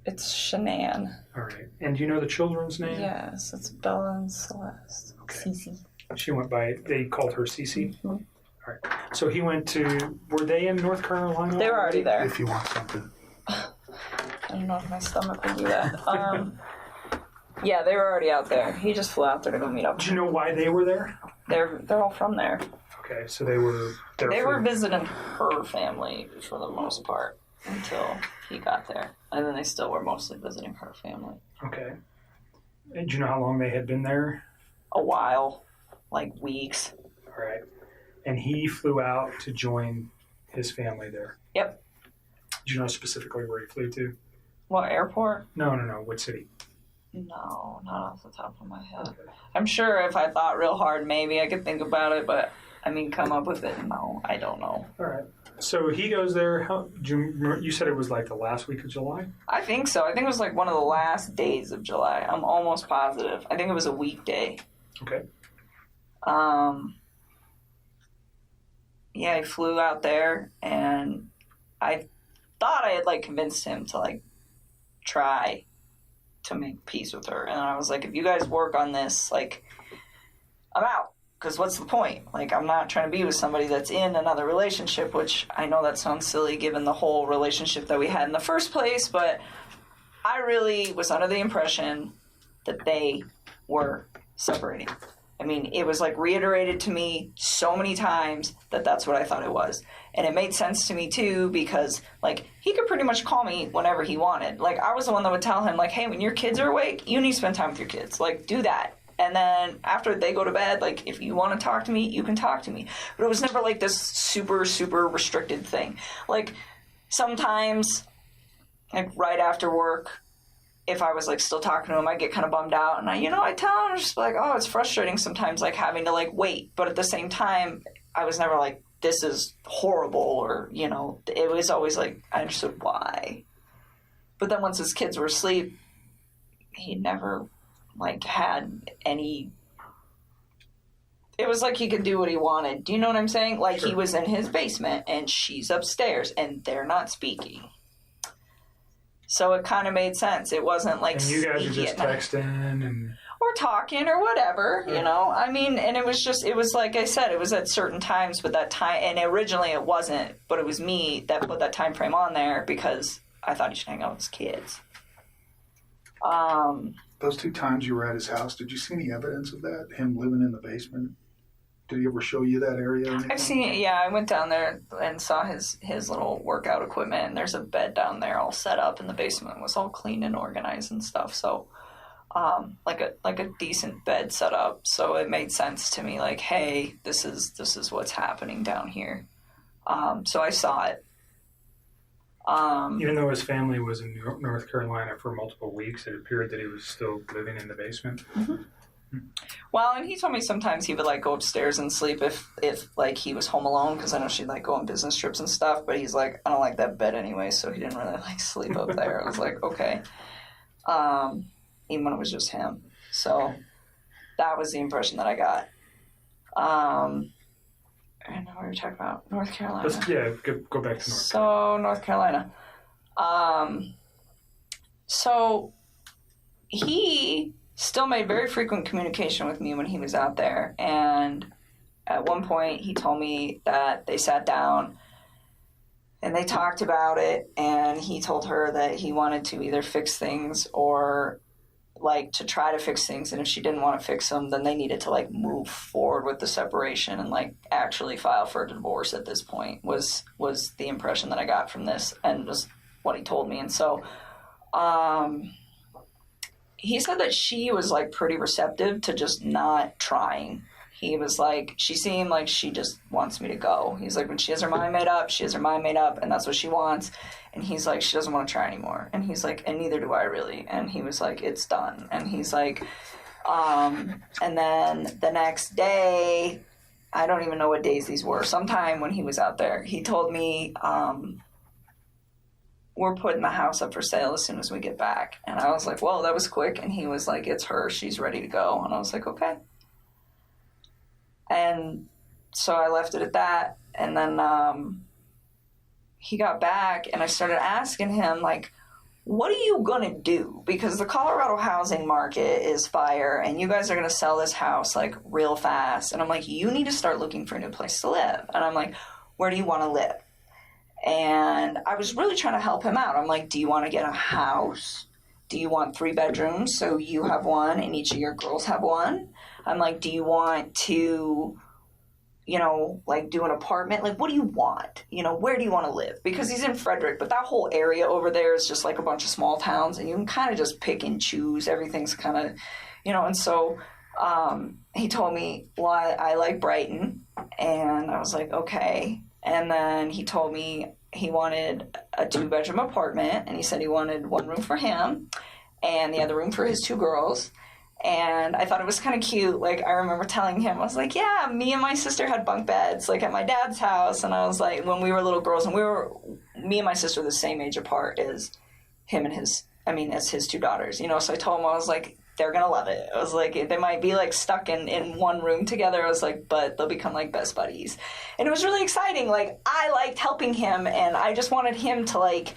Speaker 6: It's Shannan.
Speaker 5: All right. And do you know the children's name?
Speaker 6: Yes, it's Bella and Celeste.
Speaker 5: Okay.
Speaker 6: Cece.
Speaker 5: She went by, they called her Cece?
Speaker 6: Mm-hmm.
Speaker 5: All right. So he went to, were they in North Carolina?
Speaker 6: They were already there.
Speaker 7: If you want something.
Speaker 6: I don't know if my stomach would do that. Yeah, they were already out there. He just flew out there to go meet up.
Speaker 5: Do you know why they were there?
Speaker 6: They're all from there.
Speaker 5: Okay, so they were there.
Speaker 6: They were visiting her family for the most part until he got there, and then they still were mostly visiting her family.
Speaker 5: Okay. And do you know how long they had been there?
Speaker 6: A while, like weeks.
Speaker 5: All right. And he flew out to join his family there.
Speaker 6: Yep.
Speaker 5: Do you know specifically where he flew to?
Speaker 6: What, airport?
Speaker 5: No. What city?
Speaker 6: No, not off the top of my head.
Speaker 5: Okay.
Speaker 6: I'm sure if I thought real hard, maybe I could think about it, but I mean, come up with it. No, I don't know.
Speaker 5: All right. So he goes there. You said it was like the last week of July?
Speaker 6: I think so. I think it was like one of the last days of July. I'm almost positive. I think it was a weekday.
Speaker 5: Okay.
Speaker 6: Yeah, he flew out there, and I thought I had like convinced him to like try to make peace with her, and I was like, if you guys work on this, like, I'm out, because what's the point? Like, I'm not trying to be with somebody that's in another relationship, which I know that sounds silly given the whole relationship that we had in the first place, but I really was under the impression that they were separating. I mean, it was like reiterated to me so many times that that's what I thought it was. And it made sense to me too, because like he could pretty much call me whenever he wanted. Like, I was the one that would tell him like, hey, when your kids are awake, you need to spend time with your kids. Like, do that. And then after they go to bed, like, if you want to talk to me, you can talk to me. But it was never like this super, super restricted thing. Like, sometimes, like right after work, if I was like still talking to him, I'd get kind of bummed out, and I tell him, just like, oh, it's frustrating sometimes, like having to like wait, but at the same time, I was never like, this is horrible, or it was always like I understood why. But then once his kids were asleep, he never like had any. It was like he could do what he wanted. Do you know what I'm saying? Like He was in his basement and she's upstairs and they're not speaking. So it kind of made sense. It wasn't like...
Speaker 5: And you guys are just texting and...
Speaker 6: Or talking or whatever, I mean, and it was like I said, it was at certain times, but that time... And originally it wasn't, but it was me that put that time frame on there because I thought he should hang out with his kids.
Speaker 7: Those 2 times you were at his house, did you see any evidence of that? Him living in the basement? Did he ever show you that area? Or anything?
Speaker 6: I've seen it, yeah. I went down there and saw his little workout equipment, and there's a bed down there all set up in the basement. It was all clean and organized and stuff. So, like a decent bed set up. So it made sense to me, like, hey, this is what's happening down here. So I saw it.
Speaker 5: Even though his family was in North Carolina for multiple weeks, it appeared that he was still living in the basement.
Speaker 6: Mm-hmm. Well, and he told me sometimes he would like go upstairs and sleep if like he was home alone, because I know she'd like go on business trips and stuff, but he's like, I don't like that bed anyway, so he didn't really like sleep up there. I was like, okay. Even when it was just him. So that was the impression that I got. I don't know what you're talking about. North Carolina.
Speaker 5: Go back to North Carolina.
Speaker 6: So North Carolina. So he still made very frequent communication with me when he was out there, and at one point he told me that they sat down and they talked about it, and he told her that he wanted to either fix things or like to try to fix things, and if she didn't want to fix them, then they needed to like move forward with the separation and like actually file for a divorce at this point was the impression that I got from this, and was what he told me. And so he said that she was like pretty receptive to just not trying. He was like, she seemed like she just wants me to go. He's like, when she has her mind made up, she has her mind made up, and that's what she wants. And he's like, she doesn't want to try anymore. And he's like, and neither do I really. And he was like, it's done. And he's like, and then the next day, I don't even know what days these were. Sometime when he was out there, he told me, we're putting the house up for sale as soon as we get back. And I was like, well, that was quick. And he was like, it's her. She's ready to go. And I was like, okay. And so I left it at that. And then he got back, and I started asking him, like, what are you going to do? Because the Colorado housing market is fire, and you guys are going to sell this house, like, real fast. And I'm like, you need to start looking for a new place to live. And I'm like, where do you want to live? And I was really trying to help him out. I'm like, do you want to get a house? Do you want 3 bedrooms so you have one and each of your girls have one? I'm like, do you want to, like do an apartment? Like, what do you want? Where do you want to live? Because he's in Frederick, but that whole area over there is just like a bunch of small towns, and you can kind of just pick and choose. Everything's kind of, and so he told me, well, I like Brighton. And I was like, okay. And then he told me he wanted a 2-bedroom apartment, and he said he wanted 1 room for him and the other room for his 2 girls. And I thought it was kind of cute. Like, I remember telling him, I was like, yeah, me and my sister had bunk beds, like, at my dad's house. And I was like, when we were little girls, and me and my sister were the same age apart as him and as his 2 daughters, So I told him, I was like, they're going to love it. I was like, they might be, like, stuck in one room together. I was like, but they'll become, like, best buddies. And it was really exciting. Like, I liked helping him, and I just wanted him to, like,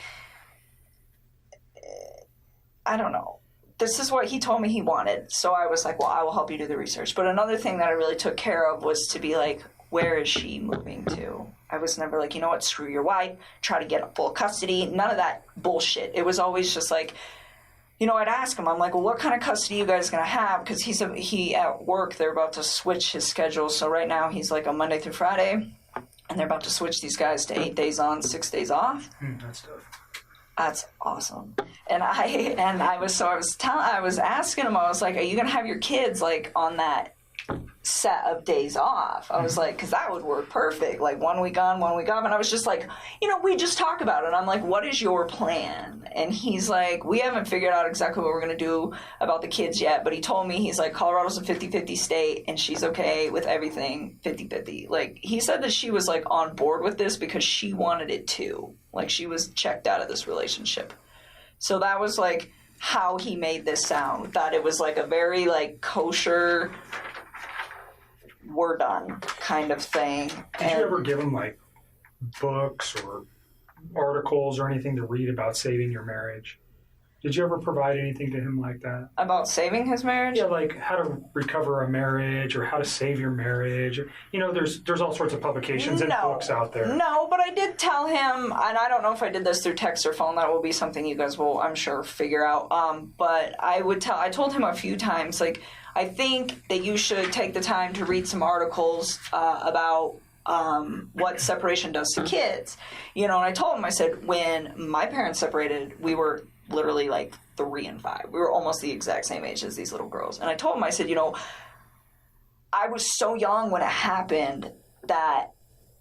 Speaker 6: I don't know. This is what he told me he wanted. So I was like, well, I will help you do the research. But another thing that I really took care of was to be like, where is she moving to? I was never like, you know what, screw your wife, try to get full custody. None of that bullshit. It was always just like, I'd ask him, I'm like, well, what kind of custody are you guys going to have? Because he at work, they're about to switch his schedule. So right now he's like on Monday through Friday, and they're about to switch these guys to 8 days on, 6 days off.
Speaker 5: That's tough.
Speaker 6: That's awesome. And I was asking him, I was like, are you going to have your kids like on that set of days off. I was like, because that would work perfect. Like 1 week on, 1 week off. And I was just like, we just talk about it. And I'm like, what is your plan? And he's like, we haven't figured out exactly what we're going to do about the kids yet. But he told me, he's like, Colorado's a 50-50 state and she's okay with everything 50-50. Like, he said that she was like on board with this because she wanted it too. Like, she was checked out of this relationship. So that was like how he made this sound, that it was like a very like kosher, we're done kind of thing.
Speaker 5: Did you ever give him like books or articles or anything to read about saving your marriage? Did you ever provide anything to him like that?
Speaker 6: About saving his marriage?
Speaker 5: Yeah, like how to recover a marriage or how to save your marriage. There's all sorts of publications and books out there.
Speaker 6: No, but I did tell him, and I don't know if I did this through text or phone. That will be something you guys will, I'm sure, figure out. But I told him a few times, like, I think that you should take the time to read some articles about what separation does to kids. And I told him, I said, when my parents separated, we were literally like 3 and 5. We were almost the exact same age as these little girls. And I told him, I said, I was so young when it happened that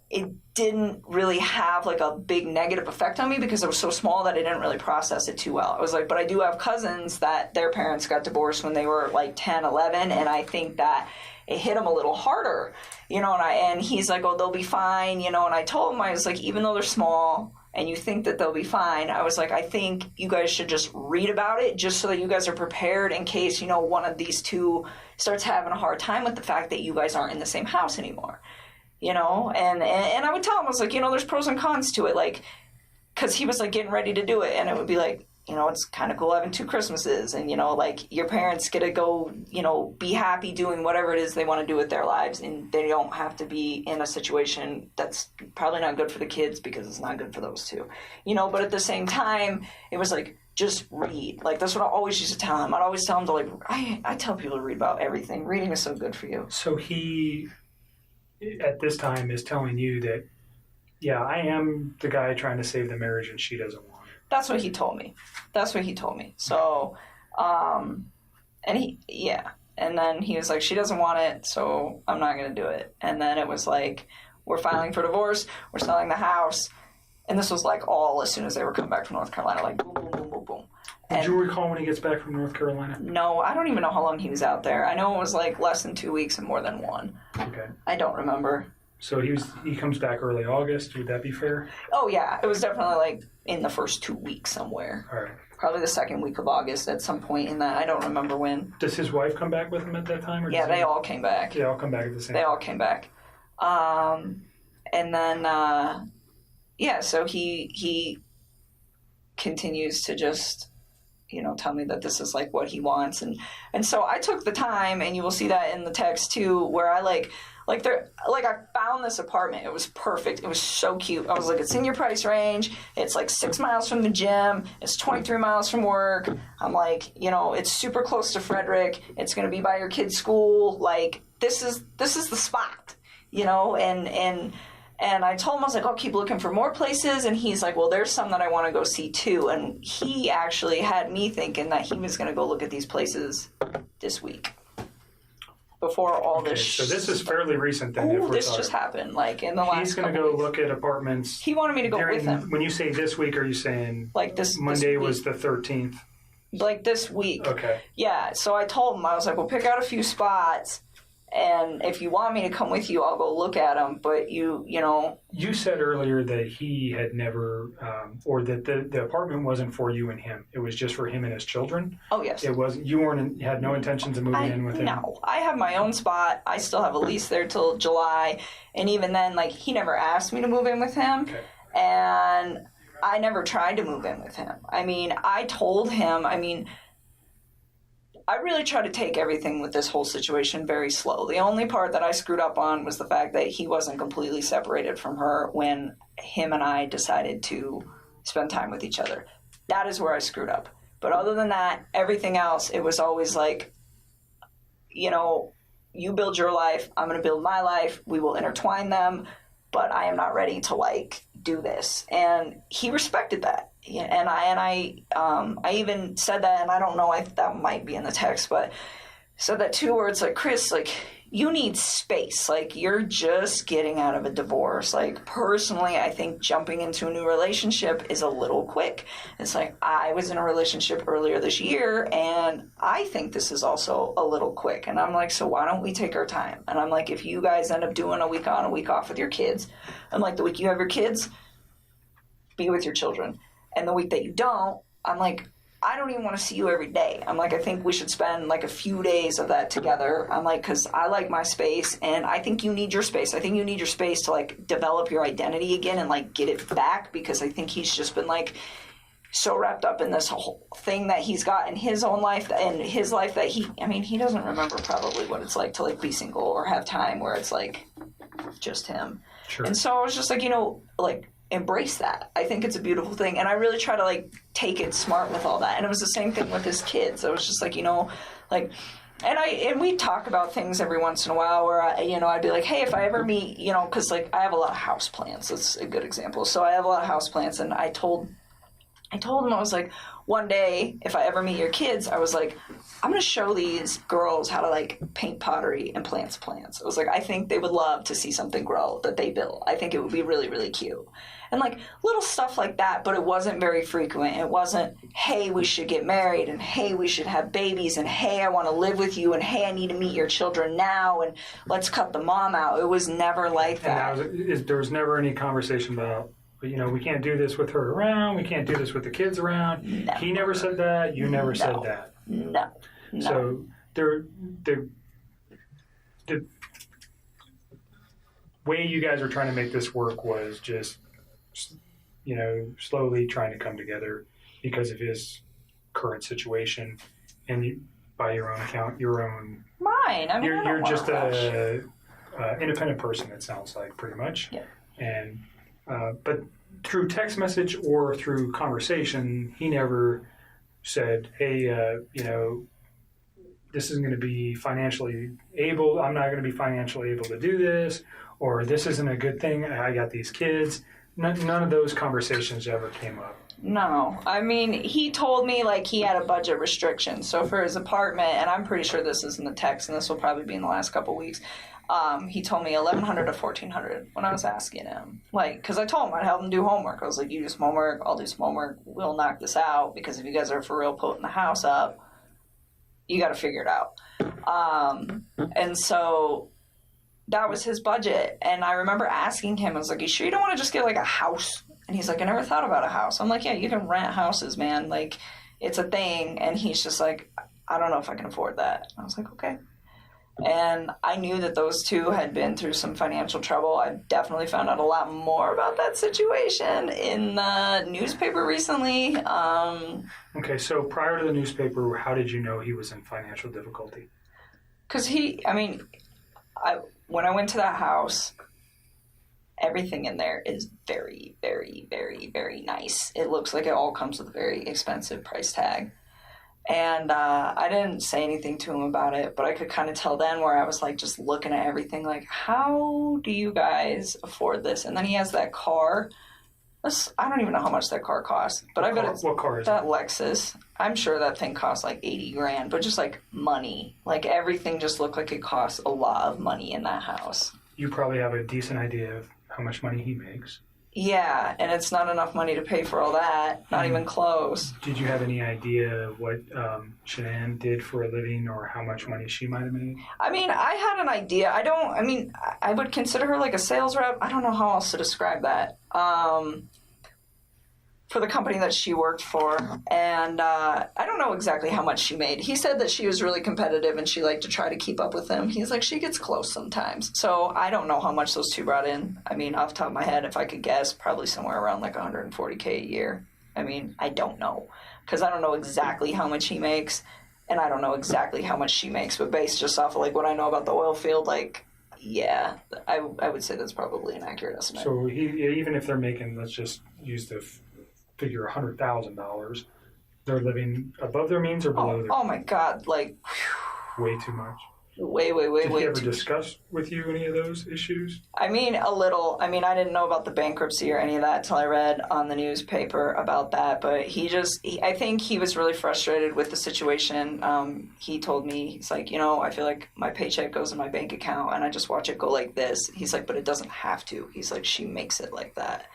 Speaker 6: it didn't really have like a big negative effect on me because I was so small that I didn't really process it too well. I was like, but I do have cousins that their parents got divorced when they were like 10, 11, and I think that it hit them a little harder, and he's like, oh, they'll be fine, and I told him, I was like, even though they're small and you think that they'll be fine, I was like, I think you guys should just read about it just so that you guys are prepared in case, one of these two starts having a hard time with the fact that you guys aren't in the same house anymore. And I would tell him, I was like, there's pros and cons to it, like, because he was like getting ready to do it, and it would be like, it's kind of cool having 2 Christmases, and like your parents get to go, be happy doing whatever it is they want to do with their lives, and they don't have to be in a situation that's probably not good for the kids because it's not good for those two, but at the same time, it was like, just read. Like, that's what I always used to tell him. I'd always tell him to, like, I tell people to read about everything. Reading is so good for you.
Speaker 5: So he, at this time, is telling you that, yeah, I am the guy trying to save the marriage and she doesn't want it.
Speaker 6: That's what he told me. So, and then he was like, she doesn't want it, so I'm not going to do it. And then it was like, we're filing for divorce, we're selling the house. And this was like all as soon as they were coming back from North Carolina, like boom, boom, boom, boom, boom.
Speaker 5: Do you recall when he gets back from North Carolina?
Speaker 6: No, I don't even know how long he was out there. I know it was like less than 2 weeks and more than 1.
Speaker 5: Okay.
Speaker 6: I don't remember.
Speaker 5: So he comes back early August. Would that be fair?
Speaker 6: Oh, yeah. It was definitely like in the first 2 weeks somewhere.
Speaker 5: All right.
Speaker 6: Probably the second week of August at some point in that. I don't remember when.
Speaker 5: Does his wife come back with him at that time? Or
Speaker 6: yeah, they all came back.
Speaker 5: They all come back at the same time.
Speaker 6: They all came back. And then, so he continues to just, tell me that this is like what he wants. And so I took the time, and you will see that in the text too, where I I found this apartment. It was perfect. It was so cute. I was like, it's in your price range. It's like 6 miles from the gym. It's 23 miles from work. I'm like, it's super close to Frederick. It's going to be by your kid's school. Like, this is the spot, and I told him, I was like, I'll keep looking for more places. And he's like, well, there's some that I want to go see too. And he actually had me thinking that he was going to go look at these places this week. Before all this.
Speaker 5: So this is fairly recent then.
Speaker 6: This just happened, like in the last.
Speaker 5: He's going to go look at apartments.
Speaker 6: He wanted me to go with him.
Speaker 5: When you say this week, are you saying
Speaker 6: like this?
Speaker 5: Monday
Speaker 6: this
Speaker 5: was the 13th.
Speaker 6: Like this week.
Speaker 5: Okay.
Speaker 6: Yeah. So I told him, I was like, "We'll pick out a few spots, and if you want me to come with you, I'll go look at them." But you know.
Speaker 5: You said earlier that he had never, or that the apartment wasn't for you and him. It was just for him and his children.
Speaker 6: Oh yes.
Speaker 5: It wasn't. You had no intentions of moving in with him.
Speaker 6: No, I have my own spot. I still have a lease there till July, and even then, like, he never asked me to move in with him,
Speaker 5: okay.
Speaker 6: And I never tried to move in with him. I mean, I told him. I really try to take everything with this whole situation very slow. The only part that I screwed up on was the fact that he wasn't completely separated from her when him and I decided to spend time with each other. That is where I screwed up. But other than that, everything else, it was always like, you build your life, I'm going to build my life, we will intertwine them, but I am not ready to, do this. And he respected that. And I even said that, and I don't know if that might be in the text, but said that too, where it's like, Chris, you need space. Like, you're just getting out of a divorce. Like, personally, I think jumping into a new relationship is a little quick. It's like, I was in a relationship earlier this year, and I think this is also a little quick. And I'm like, so why don't we take our time? And I'm like, if you guys end up doing a week on, a week off with your kids, I'm like, the week you have your kids, be with your children. And the week that you don't, I'm like, I don't even want to see you every day. I'm like, I think we should spend like a few days of that together. I'm like, because I like my space, and I think you need your space. I think you need your space to like develop your identity again and like get it back, because I think he's just been like so wrapped up in this whole thing that he's got in his own life and his life that he doesn't remember probably what it's like to like be single or have time where it's like just him.
Speaker 5: Sure.
Speaker 6: And so I was just like, like, embrace that. I think it's a beautiful thing, and I really try to like take it smart with all that. And it was the same thing with his kids. I was just like, like, and we talk about things every once in a while where I'd be like, hey, if I ever meet, because like I have a lot of house plants. That's a good example. So I have a lot of house plants, and I told him, I was like, one day if I ever meet your kids, I was like, I'm going to show these girls how to like paint pottery and plants. I was like, I think they would love to see something grow that they built. I think it would be really, really cute. And like little stuff like that, but it wasn't very frequent. It wasn't, hey, we should get married, and hey, we should have babies, and hey, I want to live with you, and hey, I need to meet your children now, and let's cut the mom out. It was never like that.
Speaker 5: And there was never any conversation about, we can't do this with her around, we can't do this with the kids around.
Speaker 6: No.
Speaker 5: He never said that, you never said that.
Speaker 6: No.
Speaker 5: So the way you guys were trying to make this work was just, slowly trying to come together because of his current situation, and you, by your own account,
Speaker 6: Mine. I mean,
Speaker 5: you're just a independent person. It sounds like pretty much.
Speaker 6: Yeah.
Speaker 5: And but through text message or through conversation, he never said, "Hey, this isn't going to be financially able. I'm not going to be financially able to do this," or "This isn't a good thing. I got these kids." None of those conversations ever came up.
Speaker 6: No. I mean, he told me like he had a budget restriction. So for his apartment, and I'm pretty sure this is in the text, and this will probably be in the last couple weeks, he told me $1,100 to $1,400 when I was asking him. Like, because I told him I'd help him do homework. I was like, you do some homework, I'll do some homework. We'll knock this out, because if you guys are for real putting the house up, you got to figure it out. And so that was his budget. And I remember asking him, I was like, you sure you don't want to just get like a house? And he's like, I never thought about a house. I'm like, yeah, you can rent houses, man. Like, it's a thing. And he's just like, I don't know if I can afford that. I was like, okay. And I knew that those two had been through some financial trouble. I definitely found out a lot more about that situation in the newspaper recently.
Speaker 5: Okay, so prior to the newspaper, how did you know he was in financial difficulty?
Speaker 6: Because when I went to that house, everything in there is very, very, very, very nice. It looks like it all comes with a very expensive price tag. And I didn't say anything to him about it, but I could kind of tell then where I was like just looking at everything like, how do you guys afford this? And then he has that car. I don't even know how much that car costs, but I bet it's
Speaker 5: what car is
Speaker 6: that
Speaker 5: it?
Speaker 6: Lexus. I'm sure that thing costs like $80,000, but just like money. Like everything just looked like it costs a lot of money in that house.
Speaker 5: You probably have a decent idea of how much money he makes.
Speaker 6: Yeah, and it's not enough money to pay for all that. Not even close.
Speaker 5: Did you have any idea what Shannan did for a living or how much money she might have made?
Speaker 6: I mean, I had an idea. I would consider her like a sales rep. I don't know how else to describe that. For the company that she worked for. And I don't know exactly how much she made. He said that she was really competitive and she liked to try to keep up with him. He's like, she gets close sometimes. So I don't know how much those two brought in. I mean, off the top of my head, if I could guess, probably somewhere around like $140K a year. I mean, I don't know. Because I don't know exactly how much he makes. And I don't know exactly how much she makes. But based just off of like what I know about the oil field, like, yeah, I would say that's probably an accurate estimate.
Speaker 5: So even if they're making, let's just use the figure $100,000, they're living above their means or below their means?
Speaker 6: Oh my God, like...
Speaker 5: Way too much.
Speaker 6: way
Speaker 5: Did he ever
Speaker 6: too.
Speaker 5: discuss with you any of those issues?
Speaker 6: I mean, a little. I mean, I didn't know about the bankruptcy or any of that till I read on the newspaper about that. But I think he was really frustrated with the situation. He told me, he's like, I feel like my paycheck goes in my bank account and I just watch it go like this. He's like, but it doesn't have to. He's like, she makes it like that.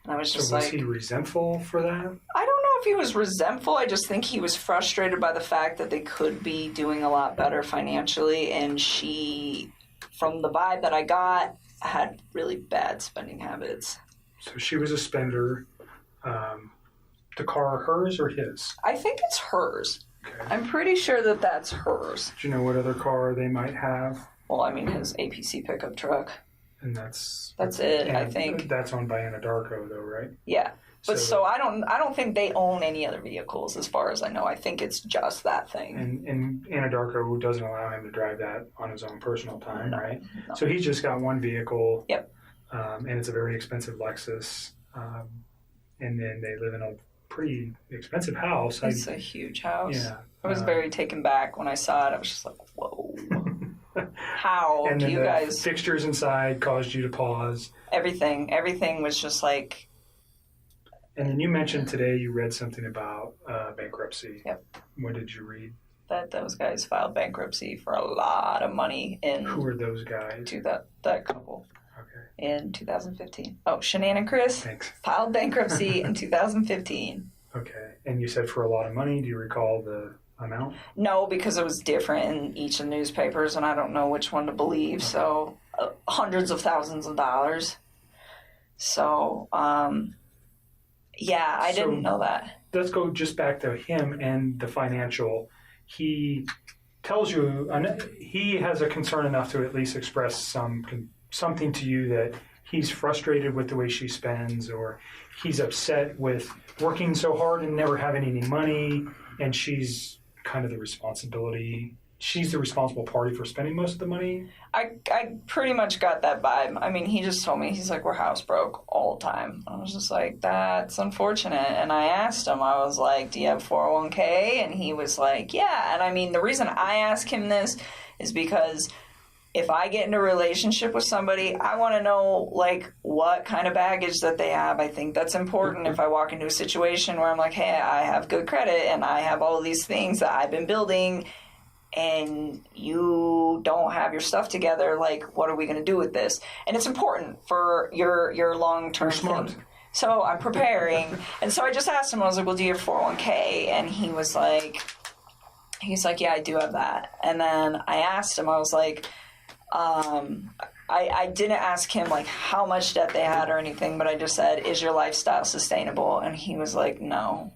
Speaker 6: And I was just
Speaker 5: so was
Speaker 6: like,
Speaker 5: he resentful for that?
Speaker 6: I don't know if he was resentful. I just think he was frustrated by the fact that they could be doing a lot better financially. And she, from the vibe that I got, had really bad spending habits.
Speaker 5: So she was a spender. The car hers or his?
Speaker 6: I think it's hers.
Speaker 5: Okay.
Speaker 6: I'm pretty sure that that's hers.
Speaker 5: Do you know what other car they might have?
Speaker 6: Well, I mean, his APC pickup truck.
Speaker 5: And that's
Speaker 6: it,
Speaker 5: and
Speaker 6: I think.
Speaker 5: That's owned by Anadarko, though, right?
Speaker 6: Yeah. But so I don't think they own any other vehicles as far as I know. I think it's just that thing.
Speaker 5: And Anadarko doesn't allow him to drive that on his own personal time, right?
Speaker 6: No.
Speaker 5: So he's just got one vehicle.
Speaker 6: Yep.
Speaker 5: And it's a very expensive Lexus. And then they live in a pretty expensive house.
Speaker 6: It's a huge house.
Speaker 5: Yeah.
Speaker 6: I was very taken back when I saw it. I was just like, whoa. How
Speaker 5: and
Speaker 6: do
Speaker 5: then
Speaker 6: you
Speaker 5: the
Speaker 6: guys...
Speaker 5: fixtures inside caused you to pause.
Speaker 6: Everything was just like...
Speaker 5: And then you mentioned today you read something about bankruptcy.
Speaker 6: Yep.
Speaker 5: What did you read?
Speaker 6: That those guys filed bankruptcy for a lot of money in...
Speaker 5: Who are those guys?
Speaker 6: To that couple.
Speaker 5: Okay.
Speaker 6: In 2015. Oh, Shannan and Chris
Speaker 5: Thanks.
Speaker 6: filed bankruptcy in 2015.
Speaker 5: Okay. And you said for a lot of money. Do you recall the amount?
Speaker 6: No, because it was different in each of the newspapers, and I don't know which one to believe. So hundreds of thousands of dollars. So, yeah, I didn't know that.
Speaker 5: Let's go just back to him and the financial. He tells you he has a concern enough to at least express something to you that he's frustrated with the way she spends, or he's upset with working so hard and never having any money, and she's kind of she's the responsible party for spending most of the money.
Speaker 6: I pretty much got that vibe. I mean, he just told me, he's like, we're house broke all the time. I was just like, that's unfortunate. And I asked him, I was like, do you have 401k? And he was like, yeah. And I mean, the reason I ask him this is because if I get into a relationship with somebody, I want to know, like, what kind of baggage that they have. I think that's important if I walk into a situation where I'm like, hey, I have good credit and I have all of these things that I've been building and you don't have your stuff together. Like, what are we going to do with this? And it's important for your long-term thing. So I'm preparing. And so I just asked him, I was like, well, do you have 401k? And he's like, yeah, I do have that. And then I asked him, I was like, I didn't ask him like how much debt they had or anything, but I just said, is your lifestyle sustainable? And he was like, no.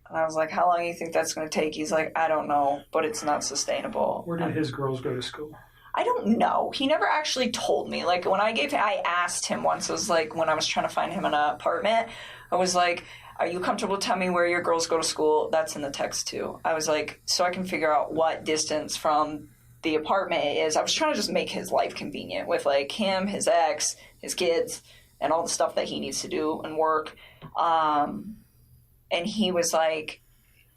Speaker 6: And I was like, how long do you think that's going to take? He's like, I don't know, but it's not sustainable.
Speaker 5: Where did his girls go to school?
Speaker 6: I don't know. He never actually told me. Like, when I asked him once, it was like when I was trying to find him an apartment, I was like, are you comfortable telling me where your girls go to school? That's in the text too. I was like, so I can figure out what distance from the apartment it is. I was trying to just make his life convenient with like him, his ex, his kids, and all the stuff that he needs to do and work. And he was like,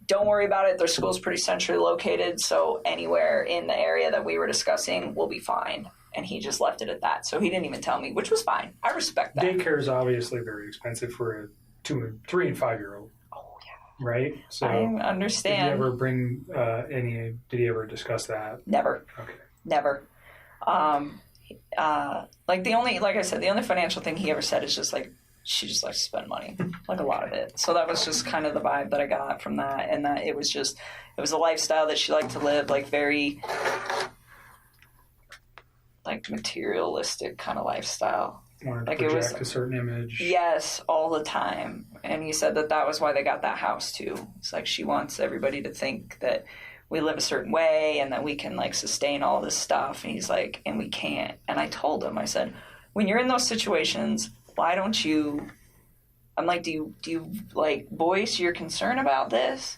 Speaker 6: don't worry about it. Their school's pretty centrally located, so anywhere in the area that we were discussing will be fine. And he just left it at that. So he didn't even tell me, which was fine. I respect that.
Speaker 5: Daycare is obviously very expensive for a 2, 3, and 5-year-old.
Speaker 6: Oh, yeah.
Speaker 5: Right? So
Speaker 6: I understand.
Speaker 5: Did you ever bring did he ever discuss that?
Speaker 6: Never.
Speaker 5: Okay.
Speaker 6: Never. Like I said, the only financial thing he ever said is just like, she just likes to spend money, like a lot of it. So that was just kind of the vibe that I got from that, and that it was a lifestyle that she liked to live, like very like materialistic kind of lifestyle.
Speaker 5: Wanted to
Speaker 6: like
Speaker 5: project
Speaker 6: it was
Speaker 5: a certain image.
Speaker 6: Yes, all the time. And he said that was why they got that house too. It's like she wants everybody to think that we live a certain way and that we can like sustain all this stuff. And he's like, and we can't. And I told him, I said, when you're in those situations, why don't you, I'm like, do you like voice your concern about this?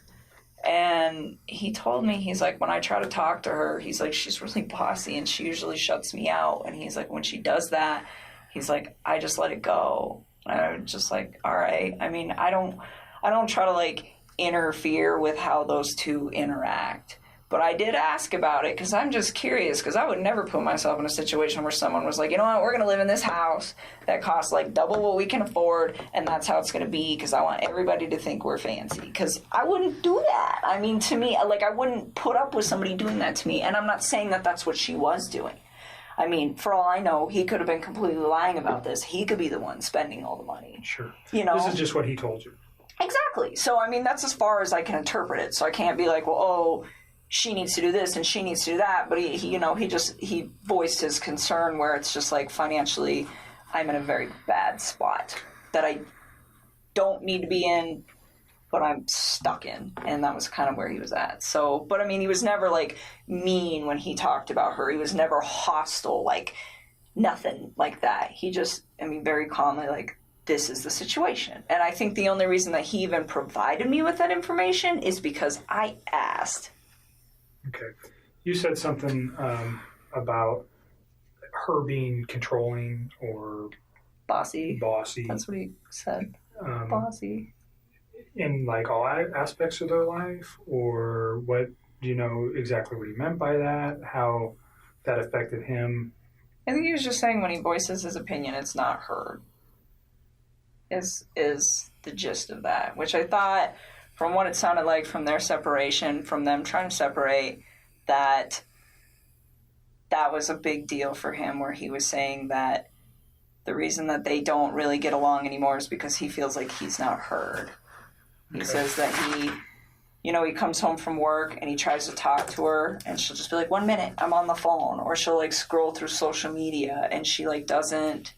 Speaker 6: And he told me, he's like, when I try to talk to her, he's like, she's really bossy and she usually shuts me out. And he's like, when she does that, he's like, I just let it go. And I'm just like, all right. I mean, I don't try to like interfere with how those two interact. But I did ask about it because I'm just curious, because I would never put myself in a situation where someone was like, you know what, we're going to live in this house that costs like double what we can afford, and that's how it's going to be because I want everybody to think we're fancy. Because I wouldn't do that. I mean, to me, like, I wouldn't put up with somebody doing that to me. And I'm not saying that that's what she was doing. I mean, for all I know, he could have been completely lying about this. He could be the one spending all the money.
Speaker 5: Sure.
Speaker 6: You know?
Speaker 5: This is just what he told you.
Speaker 6: Exactly. So, I mean, that's as far as I can interpret it. So I can't be like, well, oh, she needs to do this and she needs to do that. But he you know, he voiced his concern where it's just like, financially, I'm in a very bad spot that I don't need to be in, but I'm stuck in. And that was kind of where he was at. So, but I mean, he was never like mean when he talked about her. He was never hostile, like nothing like that. He just, I mean, very calmly, like, this is the situation. And I think the only reason that he even provided me with that information is because I asked.
Speaker 5: Okay. You said something about her being controlling or
Speaker 6: Bossy.
Speaker 5: bossy.
Speaker 6: That's what he said. Bossy.
Speaker 5: In like all aspects of their life, or what? Do you know exactly what he meant by that? How that affected him?
Speaker 6: I think he was just saying when he voices his opinion, it's not heard. Is the gist of that, which I thought, from what it sounded like from their separation, from them trying to separate, that was a big deal for him, where he was saying that the reason that they don't really get along anymore is because he feels like he's not heard. He says that he comes home from work and he tries to talk to her and she'll just be like, 1 minute, I'm on the phone. Or she'll like scroll through social media and she like doesn't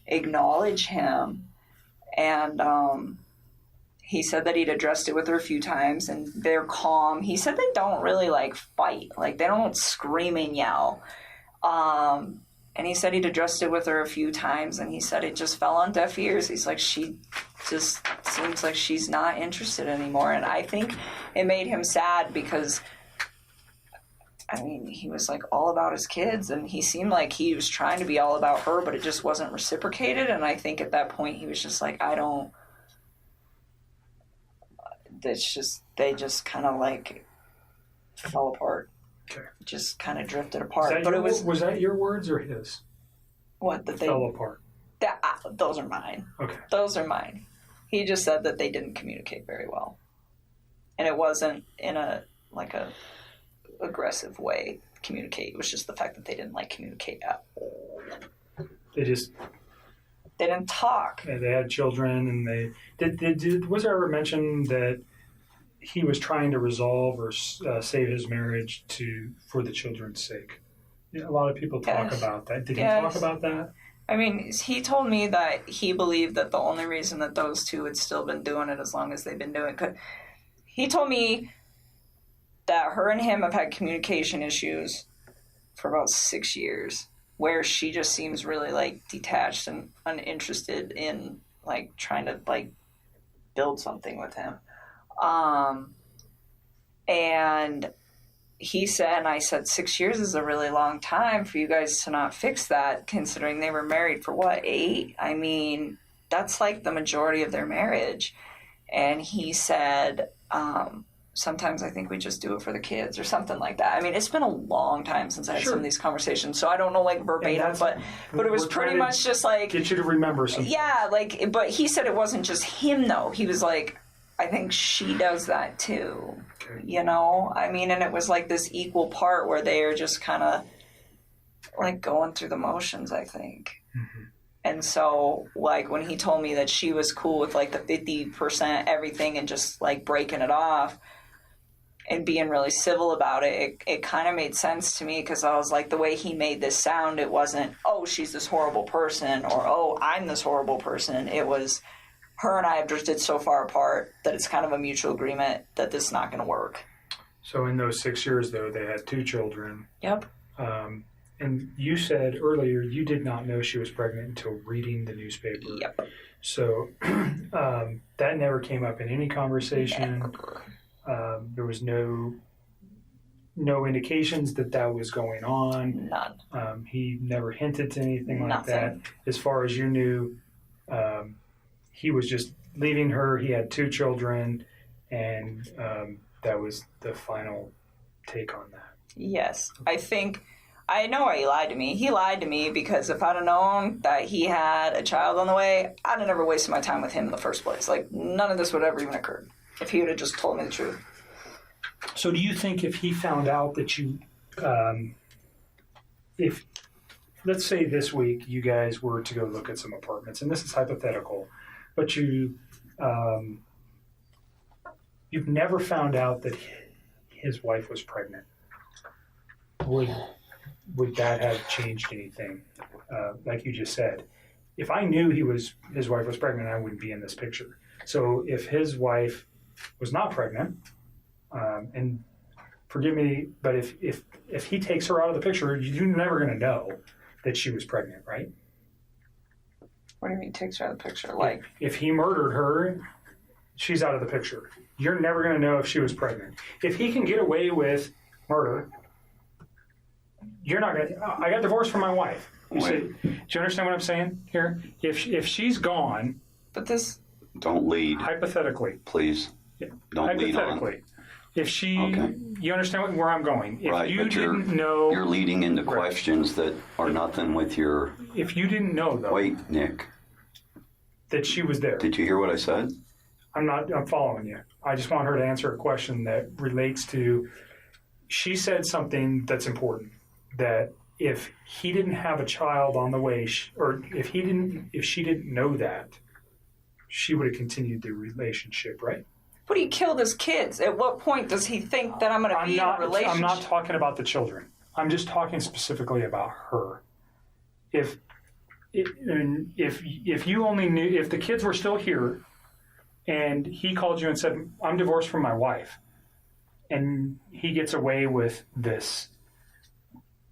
Speaker 6: acknowledge him. And he said that he'd addressed it with her a few times and they're calm. He said they don't really like fight. Like they don't scream and yell. And he said he'd addressed it with her a few times and he said it just fell on deaf ears. He's like, she just seems like she's not interested anymore. And I think it made him sad because, I mean, he was like all about his kids and he seemed like he was trying to be all about her, but it just wasn't reciprocated. And I think at that point he was just like, they just kind of like fell apart.
Speaker 5: Okay.
Speaker 6: Just kind of drifted apart. But
Speaker 5: was that your words or his?
Speaker 6: What, that they
Speaker 5: fell apart?
Speaker 6: Those are mine.
Speaker 5: Okay.
Speaker 6: Those are mine. He just said that they didn't communicate very well. And it wasn't in a aggressive way communicate. It was just the fact that they didn't like communicate at all. They didn't talk.
Speaker 5: Yeah, they had children and they was there ever mention that he was trying to resolve or save his marriage for the children's sake? A lot of people talk about that. Did he talk about that?
Speaker 6: I mean, he told me that he believed that the only reason that those two had still been doing it as long as they've been doing it. He told me that her and him have had communication issues for about 6 years, where she just seems really like detached and uninterested in like trying to like build something with him. And he said, and I said, 6 years is a really long time for you guys to not fix that, considering they were married for what, 8? I mean, that's like the majority of their marriage. And he said, sometimes I think we just do it for the kids or something like that. I mean, it's been a long time since I had some of these conversations, so I don't know like verbatim, but it was pretty much just like,
Speaker 5: get you to remember something.
Speaker 6: Yeah, like, but he said it wasn't just him though. He was like, I think she does that too. Okay. You know? I mean, and it was like this equal part where they are just kind of like going through the motions, I think. Mm-hmm. And so, like, when he told me that she was cool with like the 50% everything and just like breaking it off and being really civil about it, it kind of made sense to me, because I was like, the way he made this sound, it wasn't, oh, she's this horrible person, or oh, I'm this horrible person. It was, her and I have drifted so far apart that it's kind of a mutual agreement that this is not going to work.
Speaker 5: So in those 6 years, though, they had 2 children.
Speaker 6: Yep.
Speaker 5: And you said earlier you did not know she was pregnant until reading the newspaper.
Speaker 6: Yep.
Speaker 5: So that never came up in any conversation. Never. There was no indications that was going on.
Speaker 6: None.
Speaker 5: He never hinted to anything like
Speaker 6: Nothing.
Speaker 5: that. As far as you knew, he was just leaving her. He had 2 children, and that was the final take on that?
Speaker 6: Yes. I know why he lied to me. He lied to me because if I'd have known that he had a child on the way, I'd have never wasted my time with him in the first place. Like, none of this would have ever even occurred if he would have just told me the truth.
Speaker 5: So do you think if he found out that you, if, let's say this week you guys were to go look at some apartments, and this is hypothetical, but you've never found out that his wife was pregnant, would that have changed anything? Like you just said, if I knew his wife was pregnant, I wouldn't be in this picture. So if his wife was not pregnant, and forgive me, but if he takes her out of the picture, you're never going to know that she was pregnant, right?
Speaker 6: What do you mean takes her out of the picture? Like,
Speaker 5: if he murdered her, she's out of the picture. You're never going to know if she was pregnant. If he can get away with murder, you're not going to. I got divorced from my wife. Do you understand what I'm saying here? If she's gone,
Speaker 6: but this.
Speaker 2: Don't lead.
Speaker 5: Hypothetically,
Speaker 2: please. Don't lead on.
Speaker 5: Hypothetically, if she, you understand where I'm going. If
Speaker 2: right,
Speaker 5: you
Speaker 2: but
Speaker 5: didn't know,
Speaker 2: you're leading into questions that are nothing with your.
Speaker 5: If you didn't know, though.
Speaker 2: Wait, Nick.
Speaker 5: That she was there.
Speaker 2: Did you hear what I said?
Speaker 5: I'm following you. I just want her to answer a question that relates to. She said something that's important. That if he didn't have a child on the way, or if she didn't know that, she would have continued the relationship, right?
Speaker 6: But he killed his kids. At what point does he think that I'm going to be in a relationship?
Speaker 5: I'm not talking about the children. I'm just talking specifically about her. If you only knew, if the kids were still here, and he called you and said, "I'm divorced from my wife," and he gets away with this.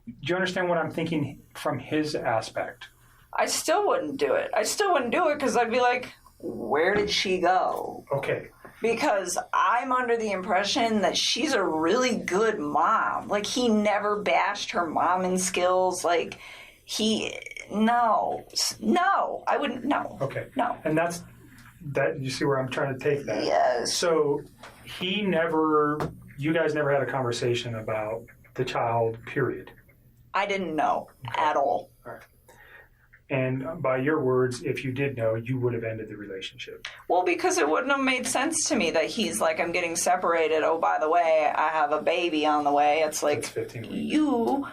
Speaker 5: Do you understand what I'm thinking from his aspect?
Speaker 6: I still wouldn't do it. I still wouldn't do it because I'd be like, where did she go?
Speaker 5: Okay.
Speaker 6: Because I'm under the impression that she's a really good mom. Like, he never bashed her momming skills. Like, no, I wouldn't, no.
Speaker 5: Okay.
Speaker 6: No.
Speaker 5: And that, you see where I'm trying to take that?
Speaker 6: Yes.
Speaker 5: So you guys never had a conversation about the child, period.
Speaker 6: I didn't know at all.
Speaker 5: All right. And by your words, if you did know, you would have ended the relationship.
Speaker 6: Well, because it wouldn't have made sense to me that he's like, I'm getting separated. Oh, by the way, I have a baby on the way. It's like,
Speaker 5: 15 weeks.
Speaker 6: You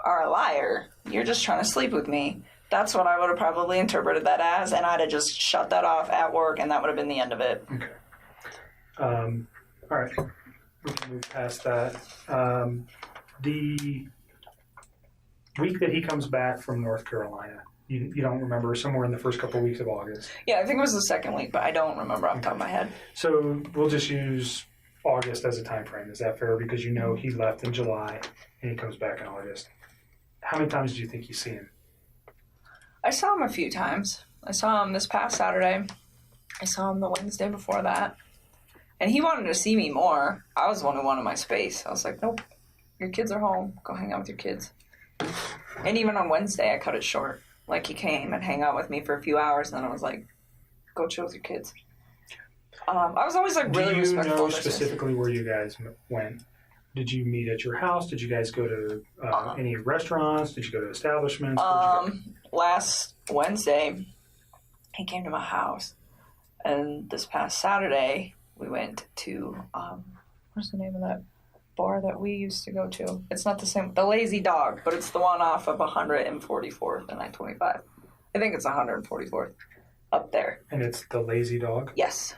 Speaker 6: are a liar. You're just trying to sleep with me. That's what I would have probably interpreted that as, and I'd have just shut that off at work, and that would have been the end of it.
Speaker 5: Okay. All right. We can move past that. The week that he comes back from North Carolina, you don't remember, somewhere in the first couple of weeks of August.
Speaker 6: Yeah, I think it was the second week, but I don't remember off the top of my head.
Speaker 5: So we'll just use August as a time frame. Is that fair? Because you know he left in July and he comes back in August. How many times do you think you see him?
Speaker 6: I saw him a few times. I saw him this past Saturday. I saw him the Wednesday before that. And he wanted to see me more. I was the one who wanted my space. I was like, nope, your kids are home. Go hang out with your kids. And even on Wednesday, I cut it short. Like, he came and hang out with me for a few hours, and then I was like, go chill with your kids. I was always, like, really respectful.
Speaker 5: Do you know specifically where you guys went? Did you meet at your house? Did you guys go to any restaurants? Did you go to establishments?
Speaker 6: Last Wednesday, he came to my house. And this past Saturday, we went to, what's the name of that bar that we used to go to? It's not the same, the Lazy Dog, but it's the one off of 144th and I-25. I think it's 144th, up there.
Speaker 5: And it's the Lazy Dog?
Speaker 6: Yes.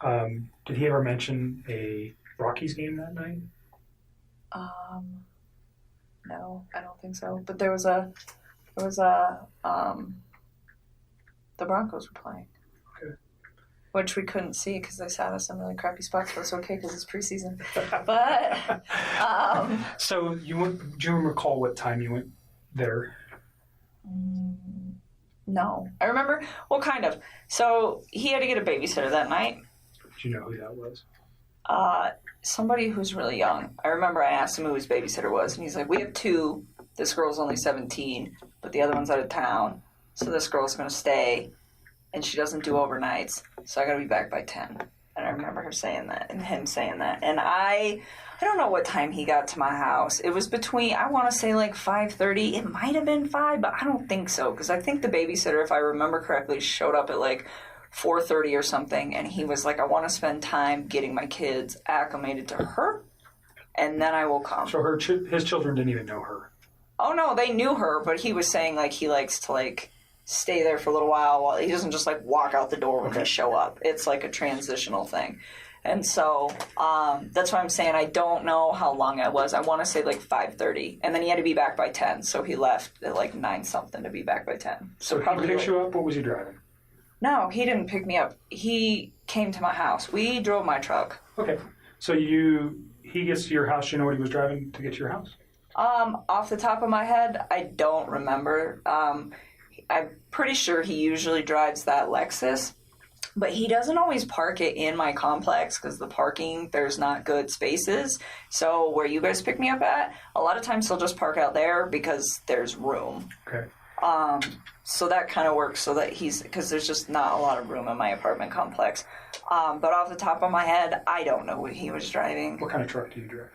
Speaker 5: Did he ever mention a Rockies game that night?
Speaker 6: No, I don't think so. But the Broncos were playing.
Speaker 5: Okay.
Speaker 6: Which we couldn't see because they sat us in really crappy spots, but it's okay because it's preseason. But
Speaker 5: so do you recall what time you went there?
Speaker 6: No, I remember. Well, kind of. So he had to get a babysitter that night.
Speaker 5: Do you know who that was?
Speaker 6: Somebody who's really young. I remember I asked him who his babysitter was, and he's like, "We have two. This girl's only 17, but the other one's out of town, so this girl's going to stay." And she doesn't do overnights, so I got to be back by 10. And I remember her saying that and him saying that. And I don't know what time he got to my house. It was between, I want to say like 5:30. It might have been 5, but I don't think so. Because I think the babysitter, if I remember correctly, showed up at like 4:30 or something. And he was like, I want to spend time getting my kids acclimated to her. And then I will come.
Speaker 5: So his children didn't even know her.
Speaker 6: Oh, no, they knew her. But he was saying like he likes to like stay there for a little while he doesn't just like walk out the door when they show up. It's like a transitional thing. And so that's why I'm saying I don't know how long it was. I want to say like 5:30. And then he had to be back by 10. So he left at like 9-something to be back by 10.
Speaker 5: So he picked you up? What was he driving?
Speaker 6: No, he didn't pick me up. He came to my house. We drove my truck.
Speaker 5: Okay. So he gets to your house. You know what he was driving to get to your house?
Speaker 6: Off the top of my head, I don't remember. I'm pretty sure he usually drives that Lexus, but he doesn't always park it in my complex because the parking, there's not good spaces. So where you guys pick me up at, a lot of times he'll just park out there because there's room.
Speaker 5: Okay.
Speaker 6: So that kind of works so that because there's just not a lot of room in my apartment complex. But off the top of my head, I don't know what he was driving.
Speaker 5: What kind of truck do you drive?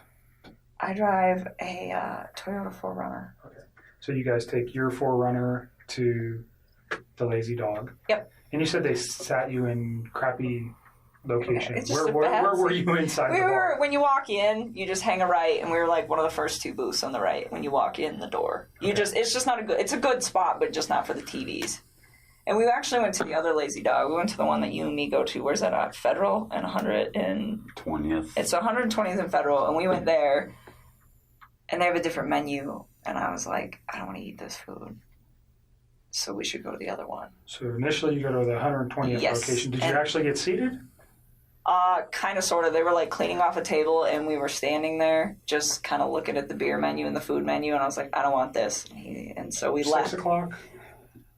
Speaker 6: I drive a Toyota 4Runner.
Speaker 5: Okay. So you guys take your 4Runner to the Lazy Dog.
Speaker 6: Yep.
Speaker 5: And you said they sat you in crappy locations.
Speaker 6: It's just
Speaker 5: Where were you inside the bar?
Speaker 6: When you walk in, you just hang a right, and we were like one of the first 2 booths on the right when you walk in the door. It's just not it's a good spot, but just not for the TVs. And we actually went to the other Lazy Dog. We went to the one that you and me go to. Where's that at? Federal and
Speaker 2: 20th.
Speaker 6: It's 120th and Federal, and we went there, and they have a different menu, and I was like, I don't want to eat this food. So we should go to the other one.
Speaker 5: So initially you go to the 120th
Speaker 6: Yes.
Speaker 5: location. Did you actually get seated?
Speaker 6: Kind of, sort of. They were like cleaning off a table, and we were standing there just kind of looking at the beer menu and the food menu, and I was like, I don't want this. And so we left.
Speaker 5: 6 o'clock?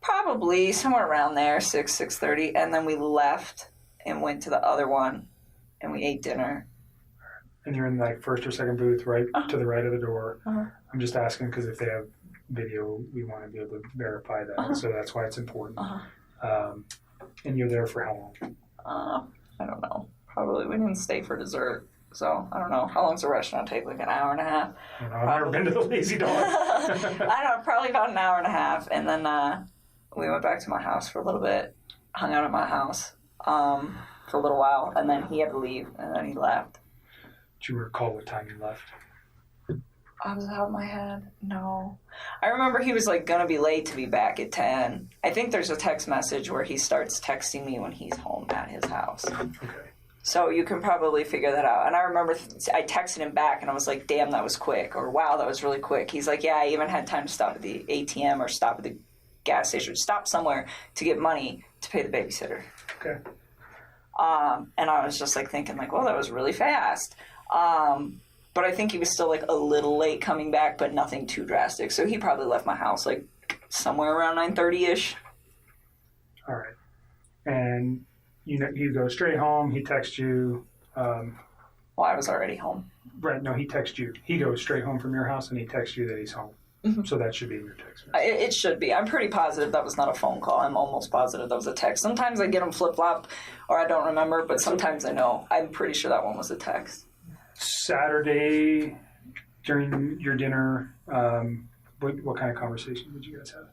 Speaker 6: Probably somewhere around there, 6:30, and then we left and went to the other one, and we ate dinner.
Speaker 5: And you're in like first or second booth right to the right of the door.
Speaker 6: Uh-huh.
Speaker 5: I'm just asking because if they have video, we want to be able to verify that. So that's why it's important. And you're there for how long?
Speaker 6: I don't know. Probably we didn't stay for dessert. So I don't know. How long's the restaurant take? Like an hour and a half?
Speaker 5: I don't know. I've never been to the Lazy Dog.
Speaker 6: I don't know. Probably about an hour and a half. And then we went back to my house for a little bit. Hung out at my house for a little while. And then he had to leave. And then he left.
Speaker 5: Do you recall what time you left?
Speaker 6: I was out of my head. No. I remember he was like going to be late to be back at 10. I think there's a text message where he starts texting me when he's home at his house.
Speaker 5: Okay.
Speaker 6: So you can probably figure that out. And I remember I texted him back and I was like, damn, that was quick. Or wow, that was really quick. He's like, yeah, I even had time to stop at the ATM or stop at the gas station, stop somewhere to get money to pay the babysitter.
Speaker 5: Okay.
Speaker 6: And I was just like thinking like, well, that was really fast. But I think he was still like a little late coming back, but nothing too drastic. So he probably left my house like somewhere around 9:30ish.
Speaker 5: All right. And you go straight home. He texts you.
Speaker 6: Well, I was already home.
Speaker 5: Right. No, he texts you. He goes straight home from your house and he texts you that he's home. Mm-hmm. So that should be in your text message.
Speaker 6: It should be. I'm pretty positive that was not a phone call. I'm almost positive that was a text. Sometimes I get them flip-flopped or I don't remember, but sometimes I know. I'm pretty sure that one was a text.
Speaker 5: Saturday, during your dinner, what kind of conversation did you guys have?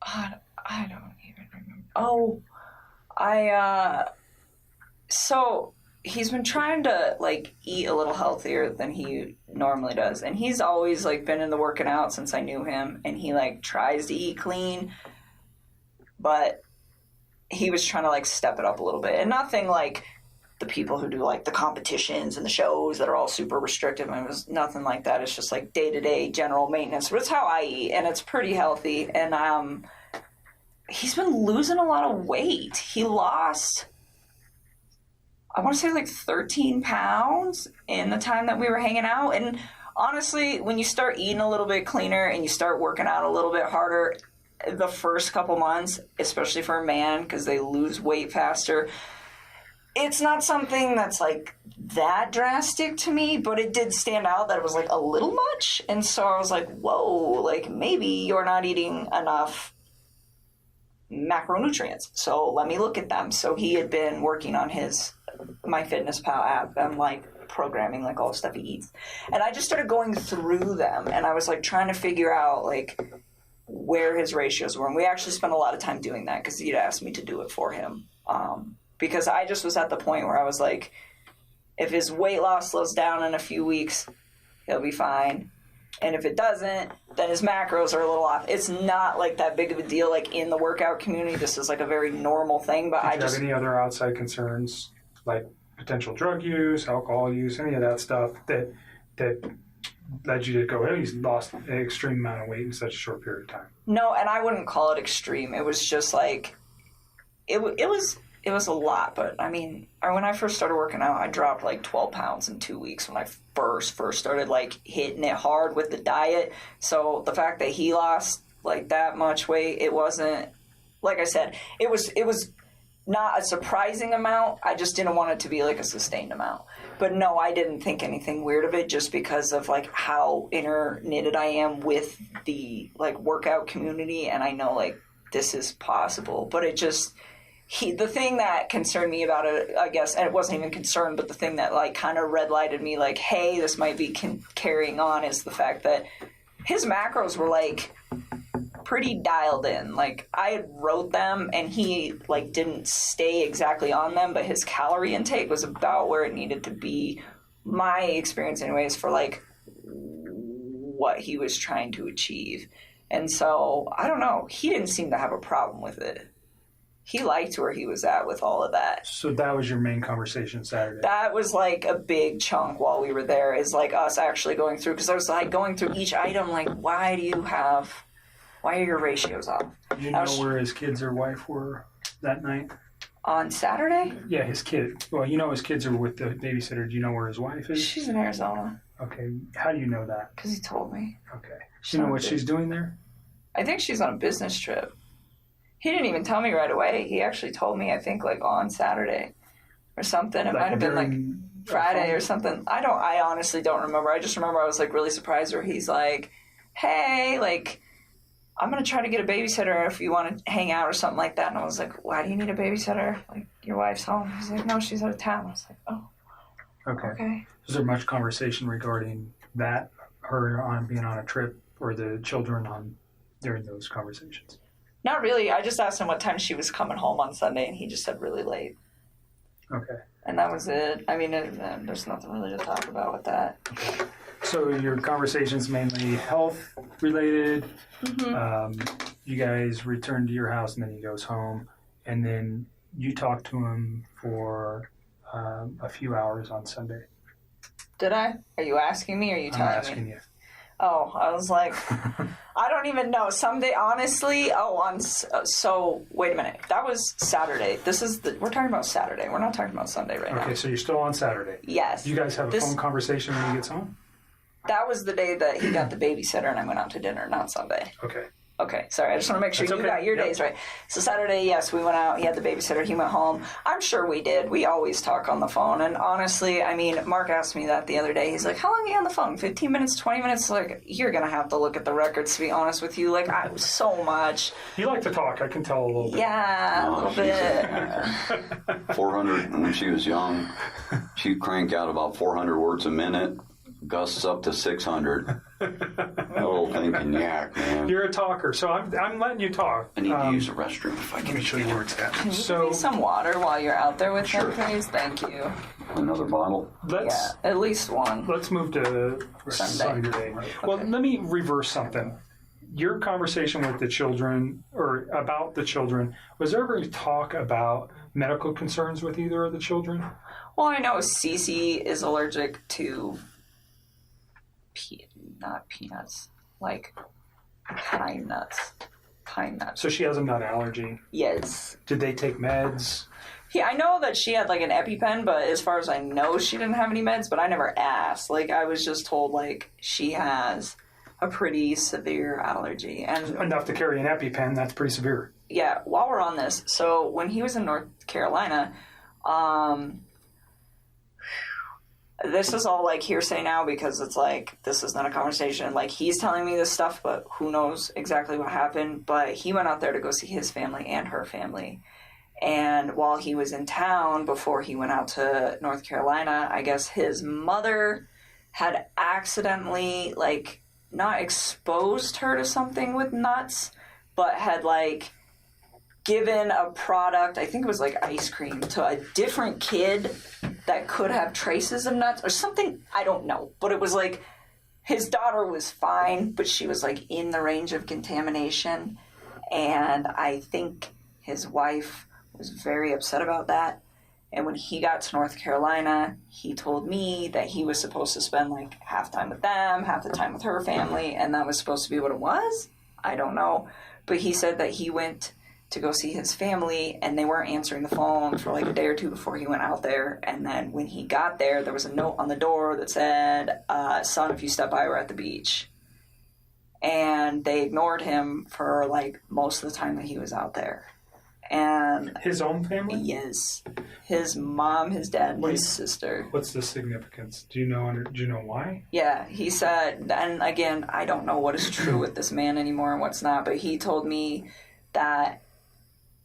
Speaker 6: I don't even remember. Oh, so he's been trying to like eat a little healthier than he normally does, and he's always like been into working out since I knew him, and he like tries to eat clean, but he was trying to like step it up a little bit, and nothing like the people who do like the competitions and the shows that are all super restrictive. It was nothing like that. It's just like day-to-day general maintenance. But it's how I eat, and it's pretty healthy. And he's been losing a lot of weight. He lost, I want to say like 13 pounds in the time that we were hanging out. And honestly, when you start eating a little bit cleaner and you start working out a little bit harder, the first couple months, especially for a man, because they lose weight faster, it's not something that's like that drastic to me, but it did stand out that it was like a little much. And so I was like, whoa, like maybe you're not eating enough macronutrients. So let me look at them. So he had been working on his MyFitnessPal app and like programming like all the stuff he eats. And I just started going through them and I was like trying to figure out like where his ratios were. And we actually spent a lot of time doing that because he'd asked me to do it for him. Because I just was at the point where I was like, if his weight loss slows down in a few weeks, he'll be fine. And if it doesn't, then his macros are a little off. It's not like that big of a deal like in the workout community. This is like a very normal thing. But
Speaker 5: Did you have any other outside concerns like potential drug use, alcohol use, any of that stuff that led you to go, oh, he's lost an extreme amount of weight in such a short period of time?
Speaker 6: No, and I wouldn't call it extreme. It was just like it was a lot. But I mean, when I first started working out, I dropped like 12 pounds in 2 weeks when I first started like hitting it hard with the diet. So the fact that he lost like that much weight, it wasn't, like I said, it was not a surprising amount. I just didn't want it to be like a sustained amount. But no, I didn't think anything weird of it just because of like how interknitted I am with the like workout community, and I know like this is possible. But it just the thing that concerned me about it, I guess, and it wasn't even concern, but the thing that like kind of red lighted me like, hey, this might be carrying on, is the fact that his macros were like pretty dialed in. Like I had wrote them and he like didn't stay exactly on them, but his calorie intake was about where it needed to be, my experience anyways, for like what he was trying to achieve. And so I don't know, he didn't seem to have a problem with it. He liked where he was at with all of that.
Speaker 5: So that was your main conversation Saturday?
Speaker 6: That was like a big chunk while we were there, is like us actually going through, because I was like going through each item like, why are your ratios off?
Speaker 5: Do you know where his kids or wife were that night?
Speaker 6: On Saturday?
Speaker 5: Yeah, his kid. Well, you know his kids are with the babysitter. Do you know where his wife is?
Speaker 6: She's in Arizona.
Speaker 5: Okay. How do you know that?
Speaker 6: Because he told me.
Speaker 5: Okay. Do you know what she's doing there?
Speaker 6: I think she's on a business trip. He didn't even tell me right away. He actually told me, I think, like on Saturday or something. It might have been like Friday or something. I honestly don't remember. I just remember I was like really surprised where he's like, hey, like, I'm going to try to get a babysitter if you want to hang out or something like that. And I was like, why do you need a babysitter? Like, your wife's home. He's like, no, she's out of town. I was like, oh. Okay. Was there much conversation regarding that, her on being on a trip, or the children during those conversations? Not really. I just asked him what time she was coming home on Sunday, and he just said really late.
Speaker 5: Okay.
Speaker 6: And that was it. I mean, there's nothing really to talk about with that.
Speaker 5: Okay. So your conversation's mainly health related. Mm-hmm. You guys return to your house, and then he goes home, and then you talk to him for a few hours on Sunday. Did I? Are you asking me, or are you telling me? I'm asking you.
Speaker 6: Oh, I was like, I don't even know. Someday, honestly, so wait a minute. That was Saturday. We're talking about Saturday. We're not talking about Sunday right now.
Speaker 5: Okay, so you're still on Saturday.
Speaker 6: Yes.
Speaker 5: You guys have a phone conversation when he gets home?
Speaker 6: That was the day that he got the babysitter and I went out to dinner, not Sunday. Okay, sorry. I just want to make sure you got your days right. So Saturday, yes, we went out. He had the babysitter. He went home. I'm sure we did. We always talk on the phone. And honestly, I mean, Mark asked me that the other day. He's like, how long are you on the phone? 15 minutes, 20 minutes? Like, you're going to have to look at the records, to be honest with you. Like, I was so much.
Speaker 5: You like to talk. I can tell a little bit.
Speaker 6: Yeah, a little bit.
Speaker 2: 400, when she was young, she'd crank out about 400 words a minute. Gusts up to 600. That little thing can yak, man.
Speaker 5: You're a talker, so I'm letting you talk.
Speaker 2: I need to use the restroom if I can.
Speaker 5: show you where it's at.
Speaker 6: Can you give me some water while you're out there with him, please? Thank you.
Speaker 2: Another bottle?
Speaker 6: At least one.
Speaker 5: Let's move to Sunday. Well, let me reverse something. Your conversation with the children, or about the children, was there ever talk about medical concerns with either of the children?
Speaker 6: Well, I know Cece is allergic to not peanuts, like pine nuts.
Speaker 5: So she has a nut allergy?
Speaker 6: Yes.
Speaker 5: Did they take meds?
Speaker 6: Yeah, I know that she had like an EpiPen, but as far as I know, she didn't have any meds, but I never asked. Like, I was just told, like, she has a pretty severe allergy. And
Speaker 5: enough to carry an EpiPen, that's pretty severe.
Speaker 6: Yeah, while we're on this, so when he was in North Carolina, this is all like hearsay now because it's like, this is not a conversation. Like, he's telling me this stuff, but who knows exactly what happened. But he went out there to go see his family and her family. And while he was in town, before he went out to North Carolina, I guess his mother had accidentally, like, not exposed her to something with nuts, but had, like, given a product, I think it was like ice cream, to a different kid that could have traces of nuts or something. I don't know. But it was like, his daughter was fine, but she was, like, in the range of contamination. And I think his wife was very upset about that. And when he got to North Carolina, he told me that he was supposed to spend like half time with them, half the time with her family, and that was supposed to be what it was. I don't know. But he said that he went to go see his family and they weren't answering the phone for like a day or two before he went out there. And then when he got there, there was a note on the door that said, son, if you step by, we're at the beach. And they ignored him for like most of the time that he was out there. And
Speaker 5: his own family?
Speaker 6: Yes. His mom, his dad, and his sister.
Speaker 5: What's the significance? Do you know why?
Speaker 6: Yeah, he said, and again, I don't know what is true with this man anymore and what's not, but he told me that,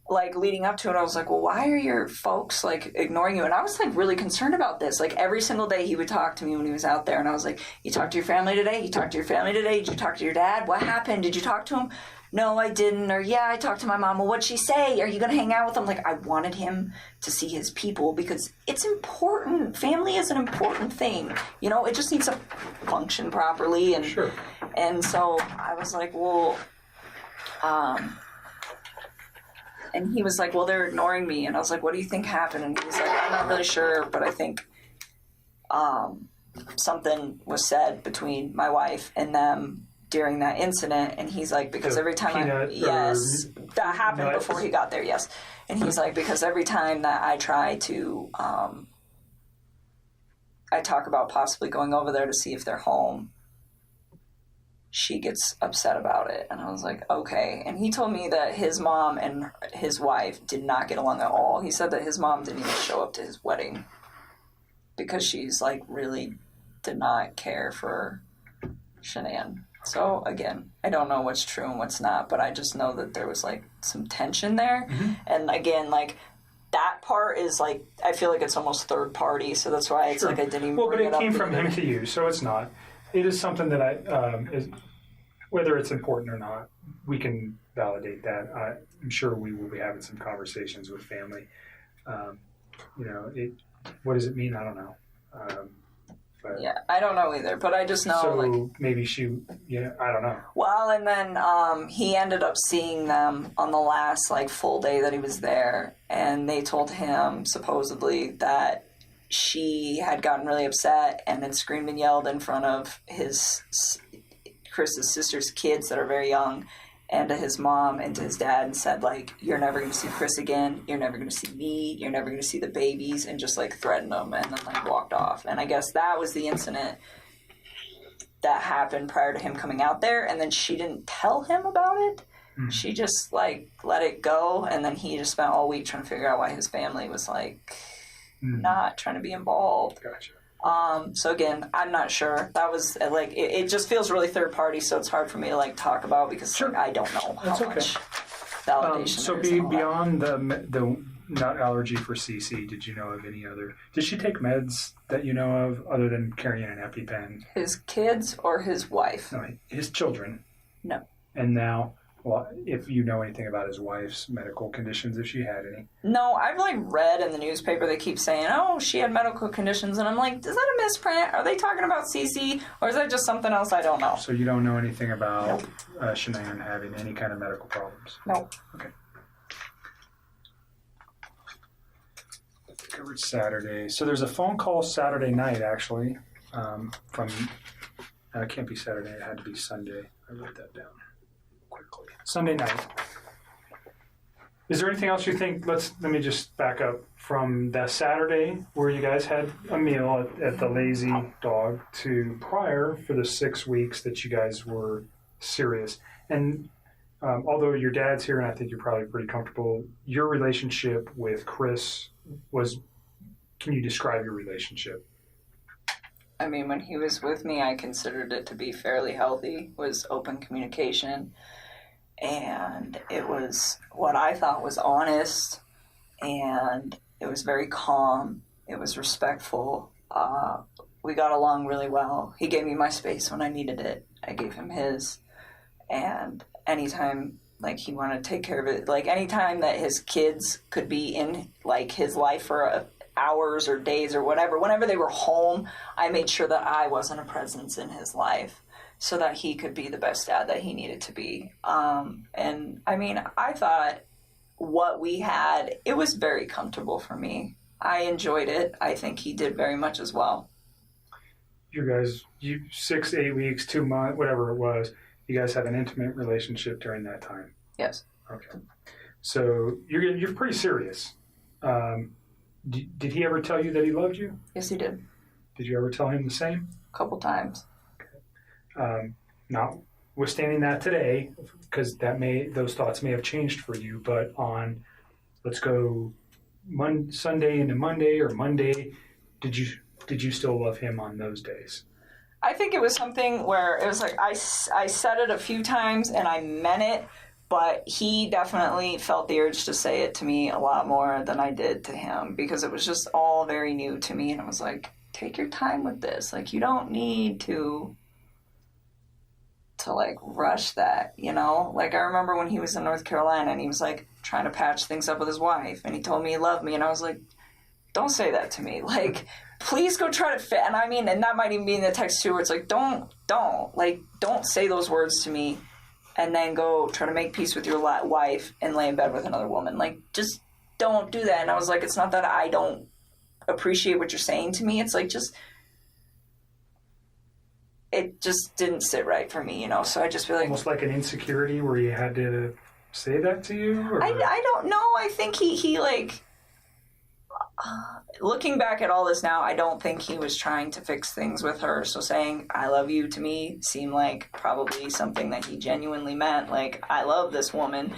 Speaker 6: like, leading up to it, I was like, well, why are your folks, like, ignoring you? And I was, like, really concerned about this. Like, every single day he would talk to me when he was out there, and I was like, you talked to your family today? You talked to your family today? Did you talk to your dad? What happened? Did you talk to him? No, I didn't. Or, yeah, I talked to my mom. Well, what'd she say? Are you going to hang out with him? Like, I wanted him to see his people because it's important. Family is an important thing. You know, it just needs to function properly. And,
Speaker 5: sure.
Speaker 6: And so I was like, well, and he was like, well, they're ignoring me. And I was like, what do you think happened? And he was like, I'm not really sure, but I think something was said between my wife and them during that incident. And he's like, because every time that happened nuts. Before he got there, yes. And he's like, because every time that I try to, I talk about possibly going over there to see if they're home, she gets upset about it. And I was like, okay. And he told me that his mom and his wife did not get along at all. He said that his mom didn't even show up to his wedding because she's like really did not care for Shannan. So again, I don't know what's true and what's not, but I just know that there was like some tension there. Mm-hmm. And again, like that part is like, I feel like it's almost third party. So that's why it's like I didn't even
Speaker 5: Well, but
Speaker 6: bring
Speaker 5: it came from him to you, so it's not. It is something that I, whether it's important or not, we can validate that. I'm sure we will be having some conversations with family. You know, what does it mean? I don't know. But,
Speaker 6: yeah, I don't know either, but I just know,
Speaker 5: so
Speaker 6: like...
Speaker 5: maybe I don't know.
Speaker 6: Well, and then he ended up seeing them on the last, like, full day that he was there, and they told him, supposedly, that she had gotten really upset and then screamed and yelled in front of Chris's sister's kids that are very young, and to his mom and to his dad, and said, like, you're never going to see Chris again, you're never going to see me, you're never going to see the babies, and just, like, threatened them, and then, like, walked off. And I guess that was the incident that happened prior to him coming out there, and then she didn't tell him about it. Mm-hmm. She just, like, let it go, and then he just spent all week trying to figure out why his family was, like, not trying to be involved.
Speaker 5: Gotcha.
Speaker 6: So again, I'm not sure. That was like it just feels really third party, so it's hard for me to like talk about because like, I don't know how much validation.
Speaker 5: So beyond the nut allergy for Cece, did you know of any other? Did she take meds that you know of other than carrying an EpiPen?
Speaker 6: His kids or his wife?
Speaker 5: No, his children.
Speaker 6: No.
Speaker 5: And now, well, if you know anything about his wife's medical conditions, if she had any.
Speaker 6: No, I've like read in the newspaper they keep saying, oh, she had medical conditions, and I'm like, is that a misprint? Are they talking about Cece, or is that just something else I don't know?
Speaker 5: So you don't know anything about Shannan having any kind of medical problems?
Speaker 6: No.
Speaker 5: Okay. Covered Saturday. So there's a phone call Saturday night, actually, from, it can't be Saturday, it had to be Sunday. I wrote that down quickly. Sunday night. Is there anything else you think? Let me just back up from that Saturday where you guys had a meal at the Lazy Dog to prior for the 6 weeks that you guys were serious. And although your dad's here and I think you're probably pretty comfortable, your relationship with Chris was, can you describe your relationship?
Speaker 6: I mean, when he was with me, I considered it to be fairly healthy, was open communication. And it was what I thought was honest, and it was very calm. It was respectful. We got along really well. He gave me my space when I needed it. I gave him his. And anytime, like, he wanted to take care of it, like, anytime that his kids could be in, like, his life for hours or days or whatever, whenever they were home, I made sure that I wasn't a presence in his life so that he could be the best dad that he needed to be. And, I mean, I thought what we had, it was very comfortable for me. I enjoyed it. I think he did very much as well.
Speaker 5: You guys, 6 to 8 weeks, 2 months, whatever it was, you guys have an intimate relationship during that time.
Speaker 6: Yes.
Speaker 5: Okay. So you're pretty serious. Did he ever tell you that he loved you?
Speaker 6: Yes, he did.
Speaker 5: Did you ever tell him the same?
Speaker 6: A couple times.
Speaker 5: Notwithstanding that today, because those thoughts may have changed for you, but on, let's go Sunday into Monday or Monday, did you still love him on those days?
Speaker 6: I think it was something where it was like I said it a few times and I meant it, but he definitely felt the urge to say it to me a lot more than I did to him because it was just all very new to me, and it was like, take your time with this. Like, you don't need to like rush that, you know? Like, I remember when he was in North Carolina and he was like trying to patch things up with his wife and he told me he loved me, and I was like, don't say that to me. Like, please go try to fit. And I mean, and that might even be in the text too, where it's like, don't say those words to me and then go try to make peace with your wife and lay in bed with another woman. Like, just don't do that. And I was like, it's not that I don't appreciate what you're saying to me. It's like, it just didn't sit right for me, you know? So I just feel like...
Speaker 5: Almost like an insecurity where you had to say that to you? Or?
Speaker 6: I don't know. I think he like... looking back at all this now, I don't think he was trying to fix things with her. So saying, I love you to me seemed like probably something that he genuinely meant. Like, I love this woman.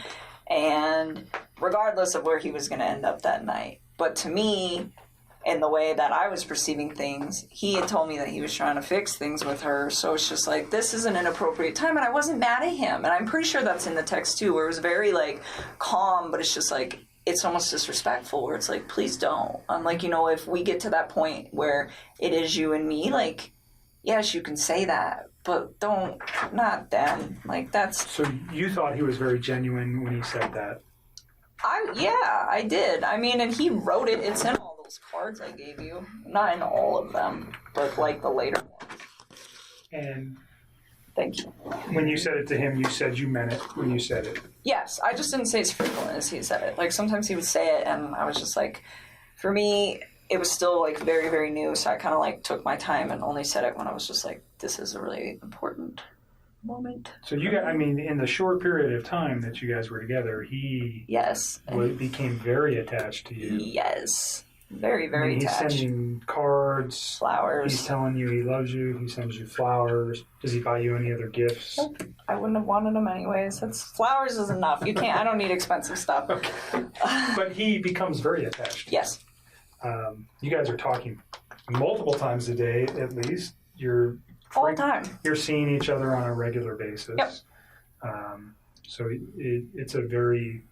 Speaker 6: And regardless of where he was going to end up that night. But to me, in the way that I was perceiving things, he had told me that he was trying to fix things with her. So it's just like, this is an inappropriate time. And I wasn't mad at him. And I'm pretty sure that's in the text too, where it was very like calm, but it's just like, it's almost disrespectful, where it's like, please don't. I'm like, you know, if we get to that point where it is you and me, like, yes, you can say that, but not then. Like, that's...
Speaker 5: So you thought he was very genuine when he said that?
Speaker 6: I did. I mean, and he wrote it. It's in all those cards I gave you. Not in all of them, but like the later ones.
Speaker 5: And...
Speaker 6: Thank you.
Speaker 5: When you said it to him, you said you meant it when you said it.
Speaker 6: Yes, I just didn't say as frequently as he said it. Like, sometimes he would say it, and I was just like, for me, it was still, like, very, very new, so I kind of, like, took my time and only said it when I was just like, this is a really important moment.
Speaker 5: So you got, I mean, in the short period of time that you guys were together, he...
Speaker 6: Yes.
Speaker 5: Became very attached to you.
Speaker 6: Yes. Very, very attached.
Speaker 5: He's sending cards.
Speaker 6: Flowers.
Speaker 5: He's telling you he loves you. He sends you flowers. Does he buy you any other gifts?
Speaker 6: Nope. I wouldn't have wanted them anyways. Flowers is enough. I don't need expensive stuff.
Speaker 5: Okay. But he becomes very attached.
Speaker 6: Yes.
Speaker 5: You guys are talking multiple times a day, at least.
Speaker 6: All the time.
Speaker 5: You're seeing each other on a regular basis.
Speaker 6: Yep.
Speaker 5: So it's a very...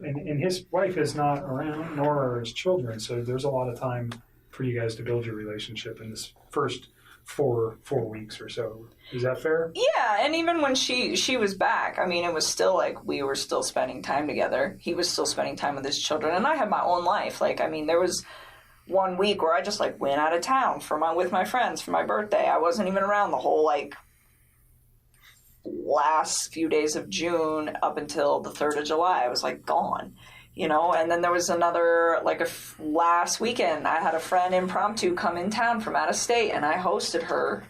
Speaker 5: and his wife is not around, nor are his children, so there's a lot of time for you guys to build your relationship in this first four weeks or so. Is that fair?
Speaker 6: Yeah, and even when she was back, I mean, it was still like we were still spending time together. He was still spending time with his children, and I had my own life. Like, I mean, there was 1 week where I just like went out of town with my friends for my birthday. I wasn't even around the whole like last few days of June up until the 3rd of July. I was like gone, you know. And then there was another like last weekend I had a friend impromptu come in town from out of state, and I hosted her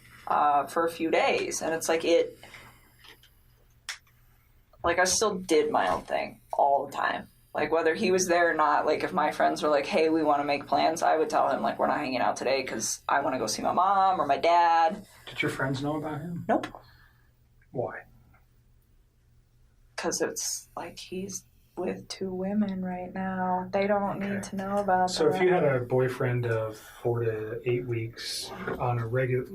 Speaker 6: for a few days. And it's like I still did my own thing all the time, like whether he was there or not. Like, if my friends were like, hey, we want to make plans, I would tell him like, we're not hanging out today because I want to go see my mom or my dad.
Speaker 5: Did your friends know about him?
Speaker 6: Nope.
Speaker 5: Why?
Speaker 6: Because it's like he's with 2 women right now. They don't need to know about
Speaker 5: So
Speaker 6: that.
Speaker 5: if you had a boyfriend of 4 to 8 weeks on a regular,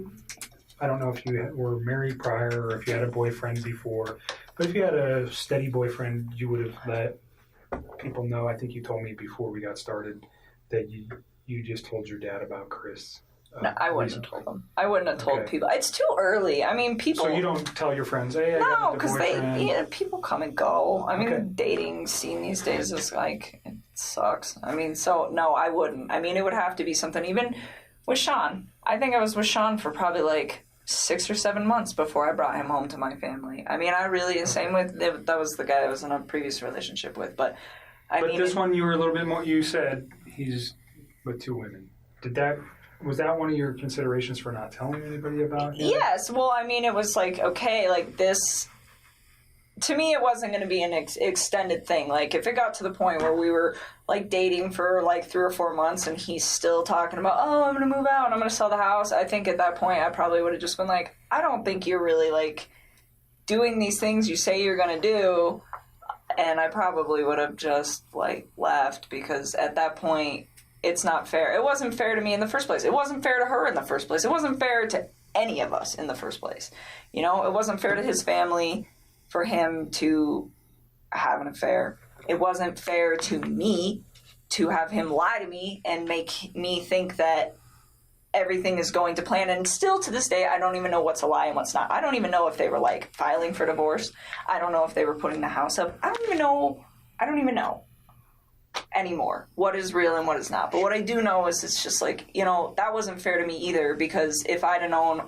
Speaker 5: I don't know if you were married prior or if you had a boyfriend before, but if you had a steady boyfriend, you would have let people know. I think you told me before we got started that you just told your dad about Chris.
Speaker 6: No, I wouldn't have told them. I wouldn't have told
Speaker 5: Okay.
Speaker 6: people. It's too early. I mean, people.
Speaker 5: So you don't tell your friends, hey, I
Speaker 6: No,
Speaker 5: got a
Speaker 6: because
Speaker 5: boyfriend.
Speaker 6: people come and go. I mean,
Speaker 5: Okay.
Speaker 6: dating scene these days is like, it sucks. I mean, so no, I wouldn't. I mean, it would have to be something, even with Sean. I think I was with Sean for probably like 6 or 7 months before I brought him home to my family. I mean, I really, same with, that was the guy I was in a previous relationship with, but I
Speaker 5: But
Speaker 6: mean.
Speaker 5: this one, you were a little bit more, you said he's with 2 women. Was that one of your considerations for not telling anybody about him?
Speaker 6: Yes, well, I mean, it was like, okay, like this, to me, it wasn't going to be an extended thing. Like, if it got to the point where we were, like, dating for, like, 3 or 4 months and he's still talking about, oh, I'm going to move out and I'm going to sell the house, I think at that point I probably would have just been like, I don't think you're really, like, doing these things you say you're going to do. And I probably would have just, like, left because at that point, it's not fair. It wasn't fair to me in the first place. It wasn't fair to her in the first place. It wasn't fair to any of us in the first place. You know, it wasn't fair to his family for him to have an affair. It wasn't fair to me to have him lie to me and make me think that everything is going to plan. And still to this day, I don't even know what's a lie and what's not. I don't even know if they were, like, filing for divorce. I don't know if they were putting the house up. I don't even know anymore what is real and what is not. But what I do know is it's just like, you know, that wasn't fair to me either, because if I'd have known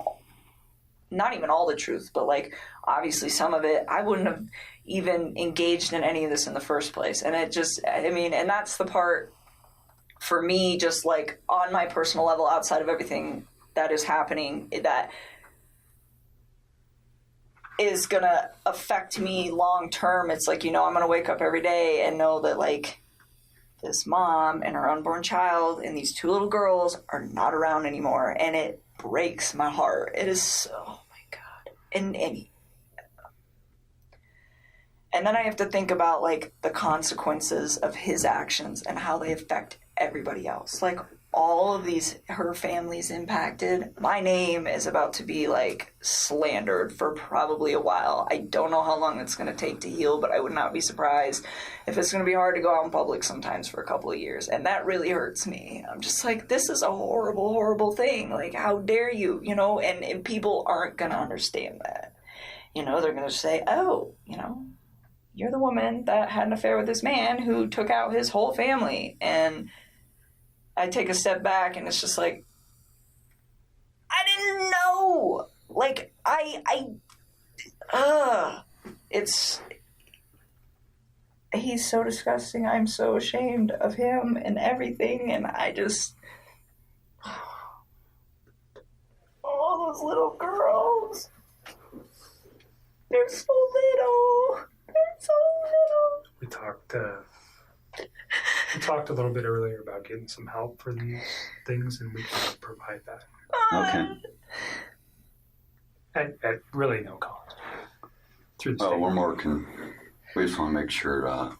Speaker 6: not even all the truth, but like obviously some of it, I wouldn't have even engaged in any of this in the first place. And it just, I mean, and that's the part for me, just like on my personal level, outside of everything that is happening, that is gonna affect me long term. It's like, you know, I'm gonna wake up every day and know that, like, this mom and her unborn child and these 2 little girls are not around anymore, and it breaks my heart. It is so, oh my God. And then I have to think about, like, the consequences of his actions and how they affect everybody else. Like, all of these, her family's impacted. My name is about to be, like, slandered for probably a while. I don't know how long it's going to take to heal, but I would not be surprised if it's going to be hard to go out in public sometimes for a couple of years. And that really hurts me. I'm just like, this is a horrible, horrible thing. Like, how dare you, you know? And people aren't going to understand that. You know, they're going to say, oh, you know, you're the woman that had an affair with this man who took out his whole family. And I take a step back and it's just like, I didn't know. Like, he's so disgusting. I'm so ashamed of him and everything. And I just, oh, those little girls. They're so little. They're so little.
Speaker 5: We talked a little bit earlier about getting some help for these things, and we can provide that
Speaker 2: Okay.
Speaker 5: at really no cost. Through the
Speaker 2: Well,
Speaker 5: state.
Speaker 2: we're working. We just want to make sure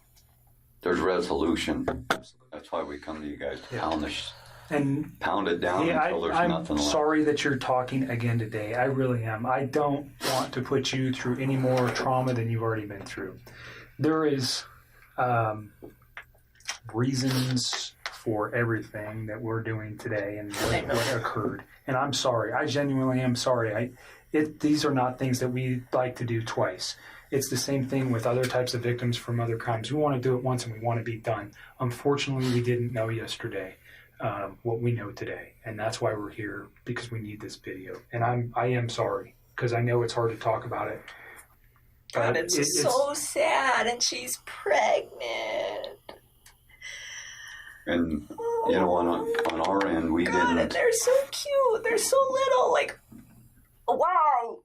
Speaker 2: there's resolution. That's why we come to you guys to pound it down until there's
Speaker 5: I'm
Speaker 2: nothing left.
Speaker 5: sorry that you're talking again today. I really am. I don't want to put you through any more trauma than you've already been through. There is reasons for everything that we're doing today and what occurred. And I'm sorry. I genuinely am sorry. These are not things that we like to do twice. It's the same thing with other types of victims from other crimes. We want to do it once and we want to be done. Unfortunately, we didn't know yesterday what we know today. And that's why we're here, because we need this video. And I am sorry, because I know it's hard to talk about it.
Speaker 6: God, it's so sad, and she's pregnant.
Speaker 2: And, you know, on our end, we
Speaker 6: God,
Speaker 2: didn't.
Speaker 6: and they're so cute. They're so little. Like, why?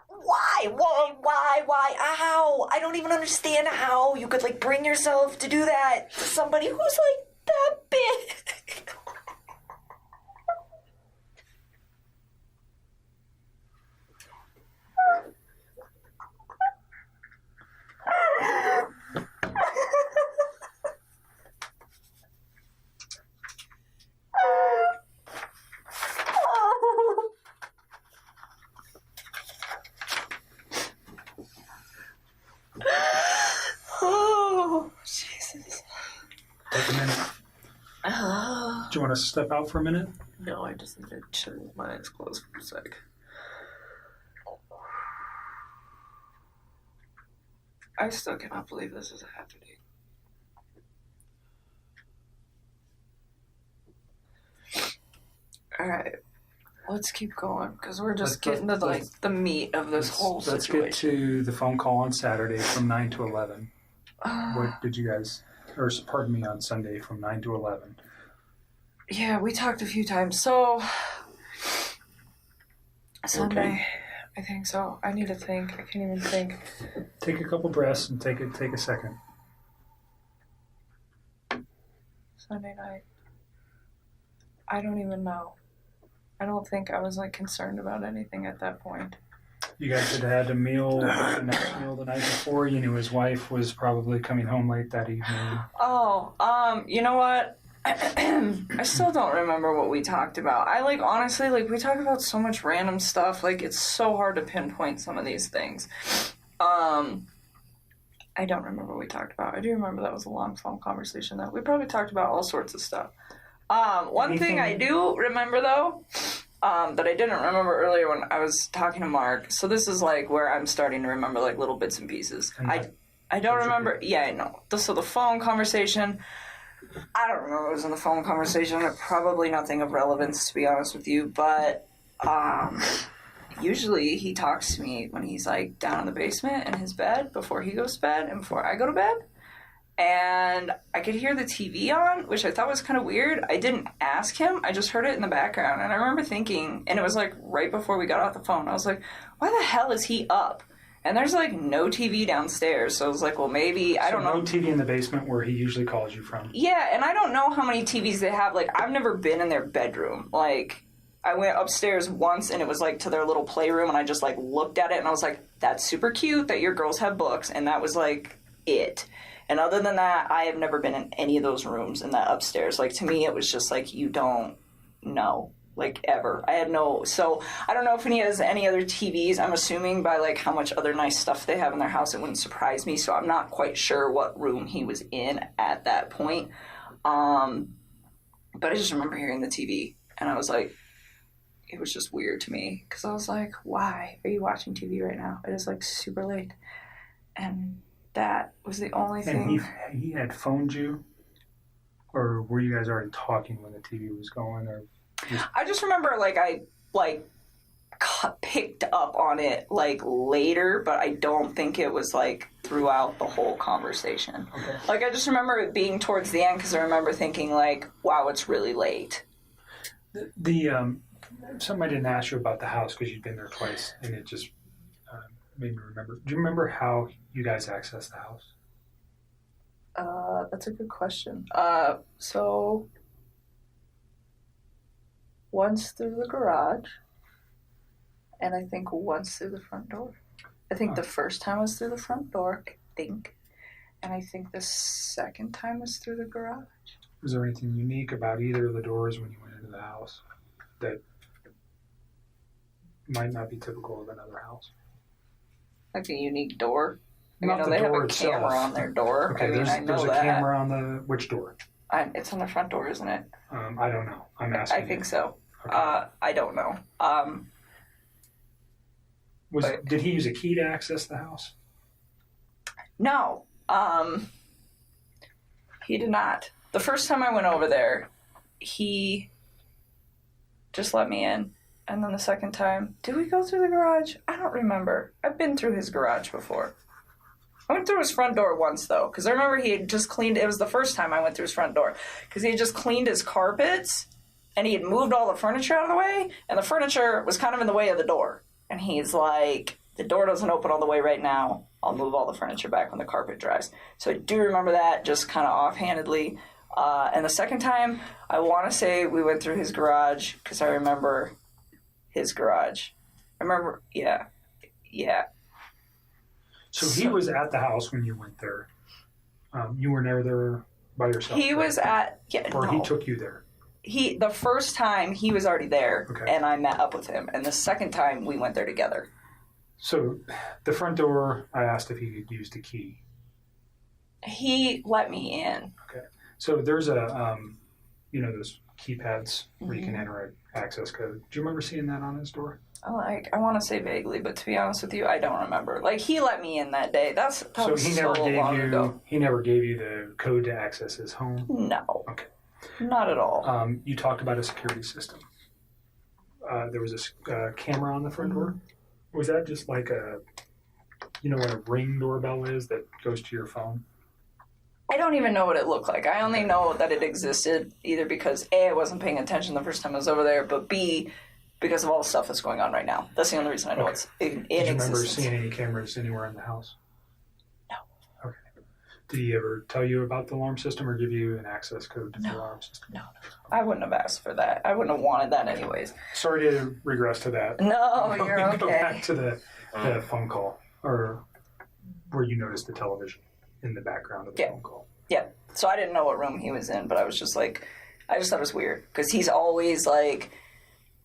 Speaker 6: Why? How? I don't even understand how you could, like, bring yourself to do that to somebody who's, like, that big.
Speaker 5: Do you want to step out for a minute?
Speaker 6: No, I just need to chill with my eyes closed for a sec. I still cannot believe this is happening. Alright, let's keep going, because we're just getting to like the meat of this whole situation.
Speaker 5: Let's get to the phone call on Saturday from 9 to 11. What did you guys, or pardon me, on Sunday from 9 to 11?
Speaker 6: Yeah, we talked a few times. So, Sunday,
Speaker 2: Okay.
Speaker 6: I think so. I need to think. I can't even think.
Speaker 5: Take a couple breaths and take a second.
Speaker 6: Sunday night. I don't even know. I don't think I was like concerned about anything at that point.
Speaker 5: You guys had had a meal, the night before. You knew his wife was probably coming home late that evening.
Speaker 6: Oh, you know what? I still don't remember what we talked about. I like honestly like we talk about so much random stuff. Like it's so hard to pinpoint some of these things. I don't remember what we talked about. I do remember that was a long phone conversation though. We probably talked about all sorts of stuff. One thing I do remember though, that I didn't remember earlier when I was talking to Mark. So this is like where I'm starting to remember like little bits and pieces. I don't remember. Yeah, I know. So the phone conversation. I don't remember what was in the phone conversation. Probably nothing of relevance, to be honest with you. But usually he talks to me when he's like down in the basement in his bed before he goes to bed and before I go to bed. And I could hear the TV on, which I thought was kind of weird. I didn't ask him. I just heard it in the background. And I remember thinking, and it was like right before we got off the phone, I was like, why the hell is he up? And there's like no TV downstairs. So I was like, well, maybe, I don't know.
Speaker 5: No TV in the basement where he usually calls you from.
Speaker 6: Yeah, and I don't know how many TVs they have. Like, I've never been in their bedroom. Like, I went upstairs once and it was like to their little playroom and I just like looked at it and I was like, that's super cute that your girls have books. And that was like it. And other than that, I have never been in any of those rooms in that upstairs. Like, to me, it was just like, you don't know, like, ever. I had no, so I don't know if he has any other TVs. I'm assuming by, like, how much other nice stuff they have in their house, it wouldn't surprise me. So I'm not quite sure what room he was in at that point. But I just remember hearing the TV, and I was like, it was just weird to me. Because I was like, why are you watching TV right now? It is, like, super late. And that was the only thing.
Speaker 5: And he had phoned you? Or were you guys already talking when the TV was going? Or
Speaker 6: I just remember, like, I, like, picked up on it, like, later, but I don't think it was, like, throughout the whole conversation.
Speaker 5: Okay.
Speaker 6: Like, I just remember it being towards the end, because I remember thinking, like, wow, it's really late.
Speaker 5: Something I didn't ask you about the house, because you'd been there twice, and it just made me remember. Do you remember how you guys accessed the house?
Speaker 6: That's a good question. So once through the garage, and I think once through the front door. I think the first time was through the front door, I think, and I think the second time was through the garage.
Speaker 5: Was there anything unique about either of the doors when you went into the house that might not be typical of another house?
Speaker 6: Like a unique door.
Speaker 5: Not
Speaker 6: I know
Speaker 5: the
Speaker 6: they have
Speaker 5: door
Speaker 6: a
Speaker 5: itself.
Speaker 6: camera on their door.
Speaker 5: Okay,
Speaker 6: I mean, I know
Speaker 5: there's a
Speaker 6: that.
Speaker 5: camera on the which door?
Speaker 6: It's on the front door, isn't it?
Speaker 5: I don't know. I'm asking.
Speaker 6: I think so.
Speaker 5: Okay.
Speaker 6: I don't know.
Speaker 5: Did he use a key to access the house?
Speaker 6: No. He did not. The first time I went over there, he just let me in. And then the second time, did we go through the garage? I don't remember. I've been through his garage before. I went through his front door once, though, because I remember he had just cleaned, it was the first time I went through his front door, because he had just cleaned his carpets, and he had moved all the furniture out of the way, and the furniture was kind of in the way of the door. And he's like, the door doesn't open all the way right now. I'll move all the furniture back when the carpet dries. So I do remember that, just kind of offhandedly. And the second time, I want to say we went through his garage, because I remember his garage. I remember, yeah.
Speaker 5: So he was at the house when you went there. You were never there by yourself.
Speaker 6: He was at,
Speaker 5: or he took you there.
Speaker 6: The first time he was already there,
Speaker 5: okay.
Speaker 6: And I met up with him. And the second time we went there together.
Speaker 5: So the front door, I asked if he could use the key.
Speaker 6: He let me in.
Speaker 5: Okay. So there's a, those keypads where you can enter an access code. Do you remember seeing that on his door?
Speaker 6: I want to say vaguely, but to be honest with you, I don't remember. Like, he let me in that day. That
Speaker 5: So
Speaker 6: was
Speaker 5: he
Speaker 6: so
Speaker 5: never
Speaker 6: long
Speaker 5: gave
Speaker 6: ago.
Speaker 5: he never gave you the code to access his home?
Speaker 6: No.
Speaker 5: Okay.
Speaker 6: Not at all.
Speaker 5: You talked about a security system. There was a camera on the front door. Was that just like what a Ring doorbell is that goes to your phone?
Speaker 6: I don't even know what it looked like. I only know that it existed either because A, I wasn't paying attention the first time I was over there, but B, because of all the stuff that's going on right now. That's the only reason I know it's in
Speaker 5: Did you remember
Speaker 6: existence.
Speaker 5: seeing any cameras anywhere in the house?
Speaker 6: No.
Speaker 5: Okay. Did he ever tell you about the alarm system or give you an access code to the alarm system?
Speaker 6: No. I wouldn't have asked for that. I wouldn't have wanted that anyways.
Speaker 5: Sorry to regress to that.
Speaker 6: No, you're
Speaker 5: Let me go back
Speaker 6: okay.
Speaker 5: to the phone call, or where you noticed the television in the background of the phone call.
Speaker 6: Yeah. So I didn't know what room he was in, but I was just like, I just thought it was weird because he's always like,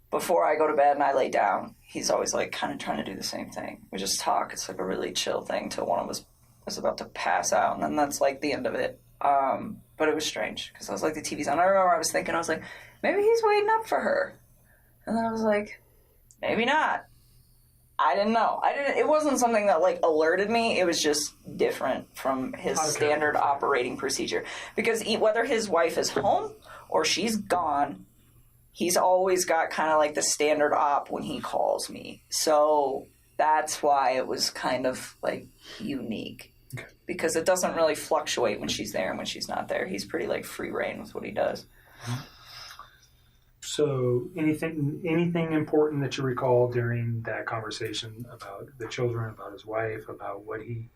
Speaker 6: before I go to bed and I lay down, he's always like kind of trying to do the same thing. We just talk. It's like a really chill thing till one of us is about to pass out, and then that's like the end of it. But it was strange because I was like, the TV's on. I remember I was thinking, I was like, maybe he's waiting up for her, and then I was like, maybe not. I didn't know. It wasn't something that like alerted me. It was just different from his standard operating procedure. Because whether his wife is home or she's gone, he's always got kind of like the standard op when he calls me. So that's why it was kind of like unique.
Speaker 5: Okay.
Speaker 6: Because it doesn't really fluctuate when she's there and when she's not there. He's pretty like free reign with what he does.
Speaker 5: So anything important that you recall during that conversation about the children, about his wife, about what he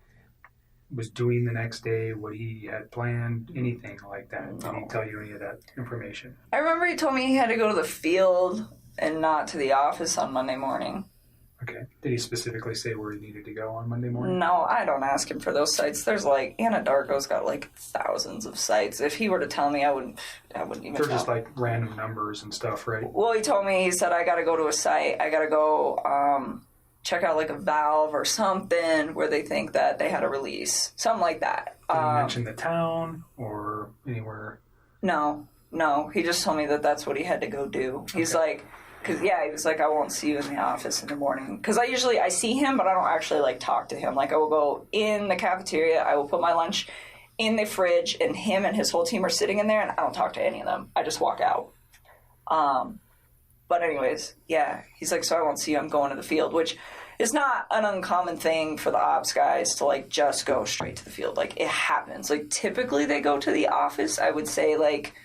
Speaker 5: was doing the next day, what he had planned, anything like that? Did he tell you any of that information?
Speaker 6: I remember he told me he had to go to the field and not to the office on Monday morning.
Speaker 5: Okay. Did he specifically say where he needed to go on Monday morning?
Speaker 6: No, I don't ask him for those sites. There's like, Anadarko's got like thousands of sites. If he were to tell me, I wouldn't even
Speaker 5: They're
Speaker 6: tell.
Speaker 5: just like random numbers and stuff, right?
Speaker 6: Well, he told me, he said, I got to go to a site. I got to go check out like a valve or something where they think that they had a release. Something like that.
Speaker 5: Did he mention the town or anywhere?
Speaker 6: No. He just told me that that's what he had to go do. He's like, he was like, I won't see you in the office in the morning. Because I see him, but I don't actually like talk to him. Like I will go in the cafeteria, I will put my lunch in the fridge, and him and his whole team are sitting in there, and I don't talk to any of them. I just walk out. But anyways, yeah, he's like, so I won't see you, I'm going to the field, which is not an uncommon thing for the ops guys to like just go straight to the field. Like it happens. Like typically they go to the office, I would say like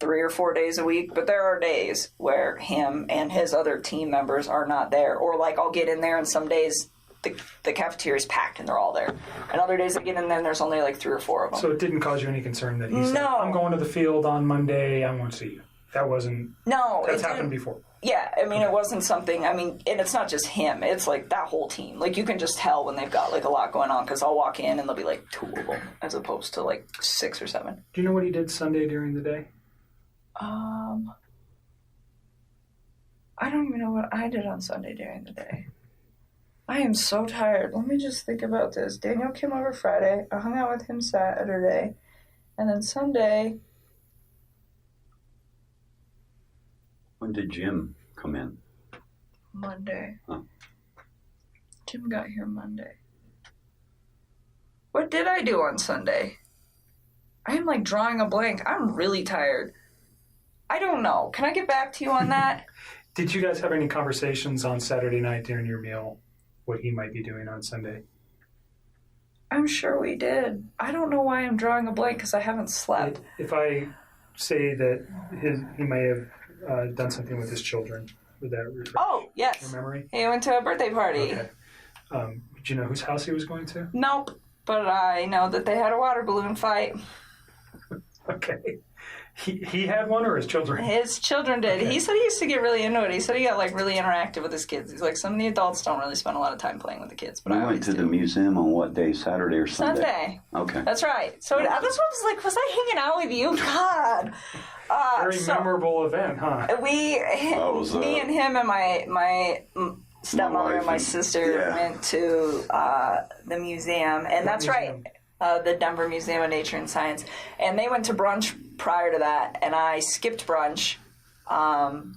Speaker 6: 3 or 4 days a week, but there are days where him and his other team members are not there. Or like I'll get in there and some days the cafeteria is packed and they're all there. And other days I get in there and there's only like 3 or 4 of them.
Speaker 5: So it didn't cause you any concern that he said,
Speaker 6: No.
Speaker 5: I'm going to the field on Monday, I won't see you. That wasn't...
Speaker 6: No.
Speaker 5: That's happened before.
Speaker 6: Yeah, I mean, It wasn't something, and it's not just him, it's like that whole team. Like, you can just tell when they've got, like, a lot going on, because I'll walk in and there'll be, like, 2 of them, as opposed to, like, 6 or 7.
Speaker 5: Do you know what he did Sunday during the day?
Speaker 6: I don't even know what I did on Sunday during the day. I am so tired. Let me just think about this. Daniel came over Friday, I hung out with him Saturday, and then Sunday...
Speaker 2: When did Jim come in?
Speaker 6: Monday.
Speaker 2: Huh.
Speaker 6: Jim got here Monday. What did I do on Sunday? I am like drawing a blank. I'm really tired. I don't know. Can I get back to you on that?
Speaker 5: Did you guys have any conversations on Saturday night during your meal, what he might be doing on Sunday?
Speaker 6: I'm sure we did. I don't know why I'm drawing a blank because I haven't slept.
Speaker 5: If I say that he may have done something with his children, would that refresh
Speaker 6: yes.
Speaker 5: your memory?
Speaker 6: He went to a birthday party.
Speaker 5: Okay. Do you know whose house he was going to?
Speaker 6: Nope. But I know that they had a water balloon fight.
Speaker 5: Okay. He had one, or his children?
Speaker 6: His children did.
Speaker 5: Okay.
Speaker 6: He said he used to get really into it. He said he got like really interactive with his kids. He's like, some of the adults don't really spend a lot of time playing with the kids, but
Speaker 2: We
Speaker 6: I
Speaker 2: went
Speaker 6: always
Speaker 2: to
Speaker 6: do.
Speaker 2: the museum on what day? Saturday or Sunday?
Speaker 6: Sunday.
Speaker 2: Okay.
Speaker 6: That's right. So that's what I was like, was I hanging out with you? God.
Speaker 5: Very memorable event, huh?
Speaker 6: Me and him and my stepmother
Speaker 2: wife
Speaker 6: and my
Speaker 2: and-
Speaker 6: sister
Speaker 2: yeah.
Speaker 6: went to the museum. And that's
Speaker 5: museum?
Speaker 6: right. the Denver Museum of Nature and Science. And they went to brunch prior to that, and I skipped brunch. And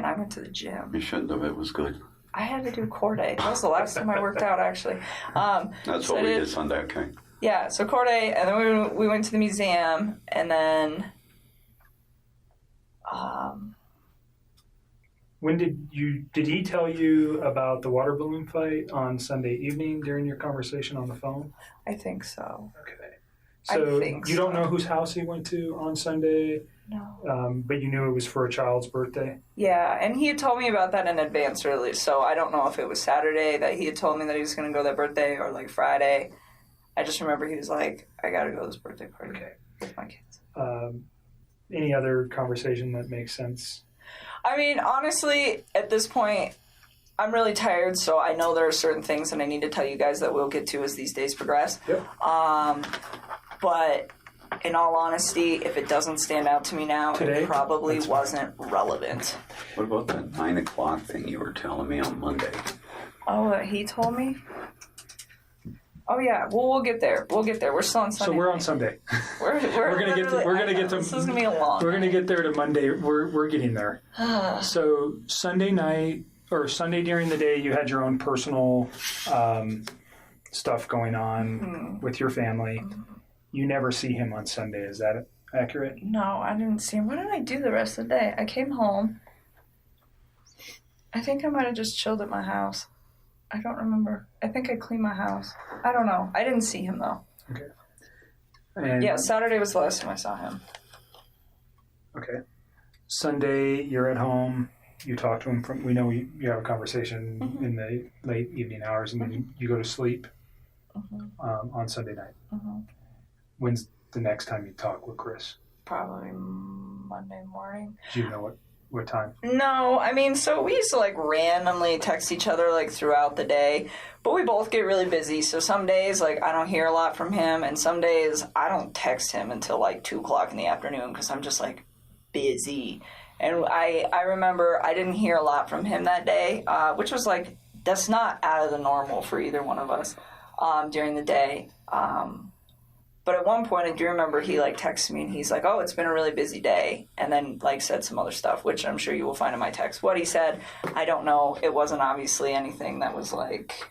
Speaker 6: I went to the gym.
Speaker 2: You shouldn't have. It was good.
Speaker 6: I had to do core day. That was the last time I worked out, actually.
Speaker 2: That's what we did Sunday, okay.
Speaker 6: Yeah, so core day, and then we went to the museum, and then...
Speaker 5: When did he tell you about the water balloon fight on Sunday evening during your conversation on the phone?
Speaker 6: I think so.
Speaker 5: Okay. So
Speaker 6: I think
Speaker 5: you don't know whose house he went to on Sunday?
Speaker 6: No.
Speaker 5: But you knew it was for a child's birthday?
Speaker 6: Yeah, and he had told me about that in advance, really, so I don't know if it was Saturday that he had told me that he was going to go that birthday or, like, Friday. I just remember he was like, I got to go to this birthday party with my kids.
Speaker 5: Any other conversation that makes sense?
Speaker 6: I mean, honestly, at this point, I'm really tired, so I know there are certain things that I need to tell you guys that we'll get to as these days progress.
Speaker 5: Yep.
Speaker 6: But in all honesty, if it doesn't stand out to me now,
Speaker 5: Today?
Speaker 6: it probably wasn't relevant.
Speaker 2: What about that 9 o'clock thing you were telling me on Monday?
Speaker 6: Oh, he told me? Oh yeah, well we'll get there. We're still on Sunday.
Speaker 5: So we're on
Speaker 6: night.
Speaker 5: Sunday.
Speaker 6: We're
Speaker 5: gonna get to.
Speaker 6: This is gonna be a long.
Speaker 5: We're gonna get there to Monday. We're getting there. So Sunday night or Sunday during the day, you had your own personal stuff going on with your family. You never see him on Sunday. Is that accurate?
Speaker 6: No, I didn't see him. What did I do the rest of the day? I came home. I think I might have just chilled at my house. I don't remember. I think I cleaned my house. I don't know. I didn't see him, though.
Speaker 5: Okay. And,
Speaker 6: yeah, Saturday was the last time I saw him.
Speaker 5: Okay. Sunday, you're at home. You talk to him. We know you have a conversation in the late evening hours, and then you go to sleep on Sunday night. When's the next time you talk with Chris?
Speaker 6: Probably Monday morning.
Speaker 5: Do you know what time?
Speaker 6: No, I mean, so we used to like randomly text each other like throughout the day, but we both get really busy. So some days like I don't hear a lot from him, and some days I don't text him until like 2:00 in the afternoon because I'm just like busy. And I remember I didn't hear a lot from him that day, which was like that's not out of the normal for either one of us during the day. But at one point, I do remember he, like, texted me, and he's like, oh, it's been a really busy day, and then, like, said some other stuff, which I'm sure you will find in my text. What he said, I don't know. It wasn't obviously anything that was, like,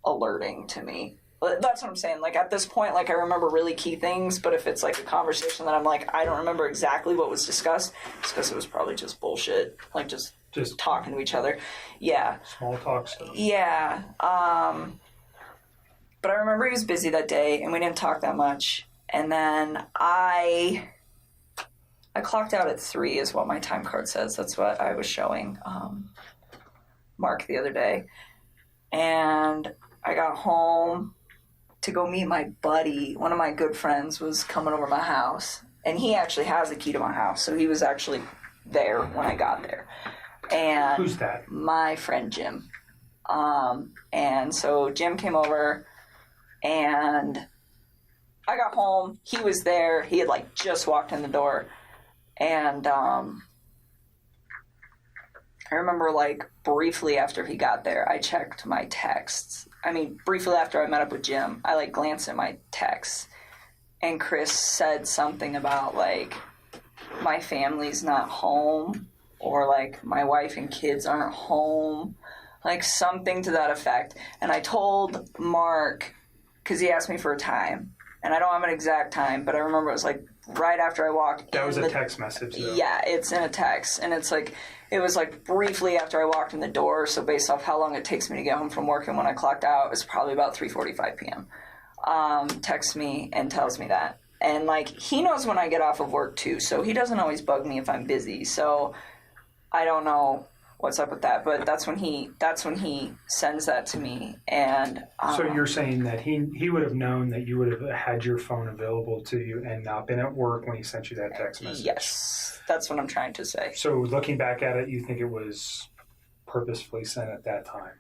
Speaker 6: alerting to me. That's what I'm saying. Like, at this point, like, I remember really key things, but if it's, like, a conversation that I'm like, I don't remember exactly what was discussed, it's because it was probably just bullshit. Like, just talking to each other. Yeah.
Speaker 5: Small talk stuff.
Speaker 6: Yeah. But I remember he was busy that day, and we didn't talk that much. And then I clocked out at 3 is what my time card says. That's what I was showing Mark the other day. And I got home to go meet my buddy. One of my good friends was coming over to my house. And he actually has a key to my house, so he was actually there when I got there. And
Speaker 5: who's that?
Speaker 6: My friend Jim. And so Jim came over. And I got home. He was there. He had, like, just walked in the door. And I remember, like, briefly after he got there, I checked my texts. I mean, briefly after I met up with Jim, I, like, glanced at my texts. And Chris said something about, like, my family's not home. Or, like, my wife and kids aren't home. Like, something to that effect. And I told Mark... because he asked me for a time, and I don't have an exact time, but I remember it was like right after I walked.
Speaker 5: That was a text message, though.
Speaker 6: Yeah, it's in a text, and it's like it was like briefly after I walked in the door. So based off how long it takes me to get home from work and when I clocked out, it was probably about 3:45 p.m. Texts me and tells me that, and like he knows when I get off of work too, so he doesn't always bug me if I'm busy. So I don't know what's up with that, but that's when he sends that to me. And
Speaker 5: so you're saying that he would have known that you would have had your phone available to you and not been at work when he sent you that text message?
Speaker 6: Yes, that's what I'm trying to say.
Speaker 5: So looking back at it, you think it was purposefully sent at that time?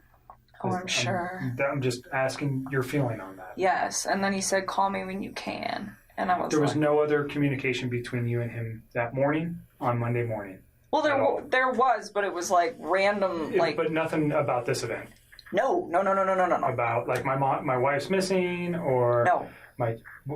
Speaker 6: Oh, I'm sure.
Speaker 5: I'm just asking your feeling on that.
Speaker 6: Yes, and then he said, call me when you can. And I was
Speaker 5: There was
Speaker 6: like,
Speaker 5: no other communication between you and him that morning, on Monday morning?
Speaker 6: well, there was, but it was like random, like...
Speaker 5: But nothing about this event?
Speaker 6: No.
Speaker 5: About like my wife's missing or
Speaker 6: No.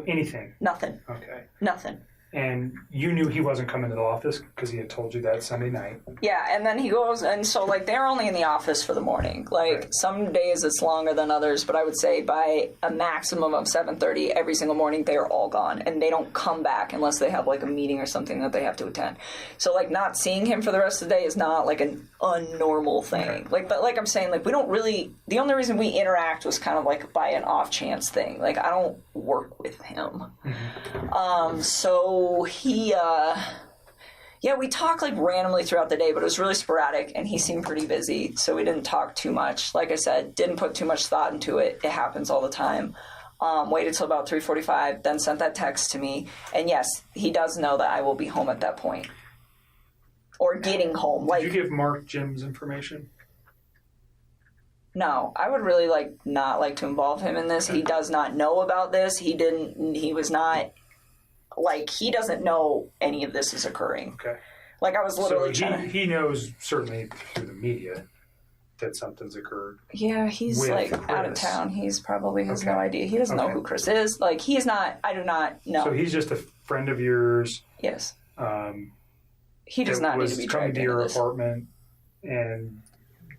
Speaker 5: anything?
Speaker 6: Nothing.
Speaker 5: Okay.
Speaker 6: Nothing.
Speaker 5: And you knew he wasn't coming to the office because he had told you that Sunday night.
Speaker 6: Yeah, and then he goes, and so, like, they're only in the office for the morning. Like,
Speaker 5: Right.
Speaker 6: some days it's longer than others, but I would say by a maximum of 7:30 every single morning, they are all gone. And they don't come back unless they have, like, a meeting or something that they have to attend. So, like, not seeing him for the rest of the day is not, like, an unnormal thing.
Speaker 5: Okay.
Speaker 6: Like, but like I'm saying, like, we don't really, the only reason we interact was kind of, like, by an off-chance thing. Like, I don't work with him. So he, we talked like randomly throughout the day, but it was really sporadic and he seemed pretty busy. So we didn't talk too much. Like I said, didn't put too much thought into it. It happens all the time. Waited till about 3:45, then sent that text to me. And yes, he does know that I will be home at that point. Or getting home. Like,
Speaker 5: Did you give Mark Jim's information?
Speaker 6: no, I would really not like to involve him in this. He does not know about this. He doesn't know any of this is occurring.
Speaker 5: Okay.
Speaker 6: Like, I was literally
Speaker 5: So
Speaker 6: trying to...
Speaker 5: he knows certainly through the media that something's occurred.
Speaker 6: Yeah, he's
Speaker 5: With
Speaker 6: like out of
Speaker 5: Chris.
Speaker 6: town. He's probably has no
Speaker 5: Okay.
Speaker 6: idea. He doesn't know
Speaker 5: Okay.
Speaker 6: who Chris is. Like, he is not... I do not know.
Speaker 5: So he's just a friend of yours.
Speaker 6: Yes.
Speaker 5: Um,
Speaker 6: He does
Speaker 5: that
Speaker 6: not need
Speaker 5: was
Speaker 6: to be
Speaker 5: coming
Speaker 6: dragged
Speaker 5: to
Speaker 6: into
Speaker 5: your
Speaker 6: this.
Speaker 5: apartment and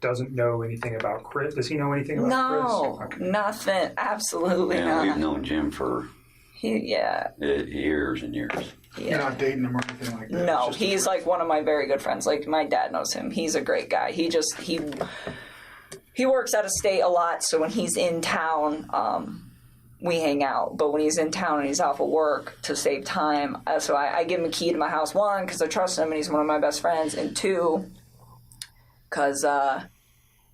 Speaker 5: doesn't know anything about Chris. Does he know anything about
Speaker 6: No,
Speaker 5: Chris? Okay.
Speaker 6: nothing. Absolutely
Speaker 2: Yeah, we've
Speaker 6: not.
Speaker 2: known Jim for years and years.
Speaker 7: You're not dating him or anything like that.
Speaker 6: No,
Speaker 7: It's just a
Speaker 6: he's
Speaker 7: friend.
Speaker 6: like one of my very good friends. Like, my dad knows him. He's a great guy. He works out of state a lot, so when he's in town, we hang out. But when he's in town and he's off of work, to save time, so I give him a key to my house, one, because I trust him and he's one of my best friends, and two, because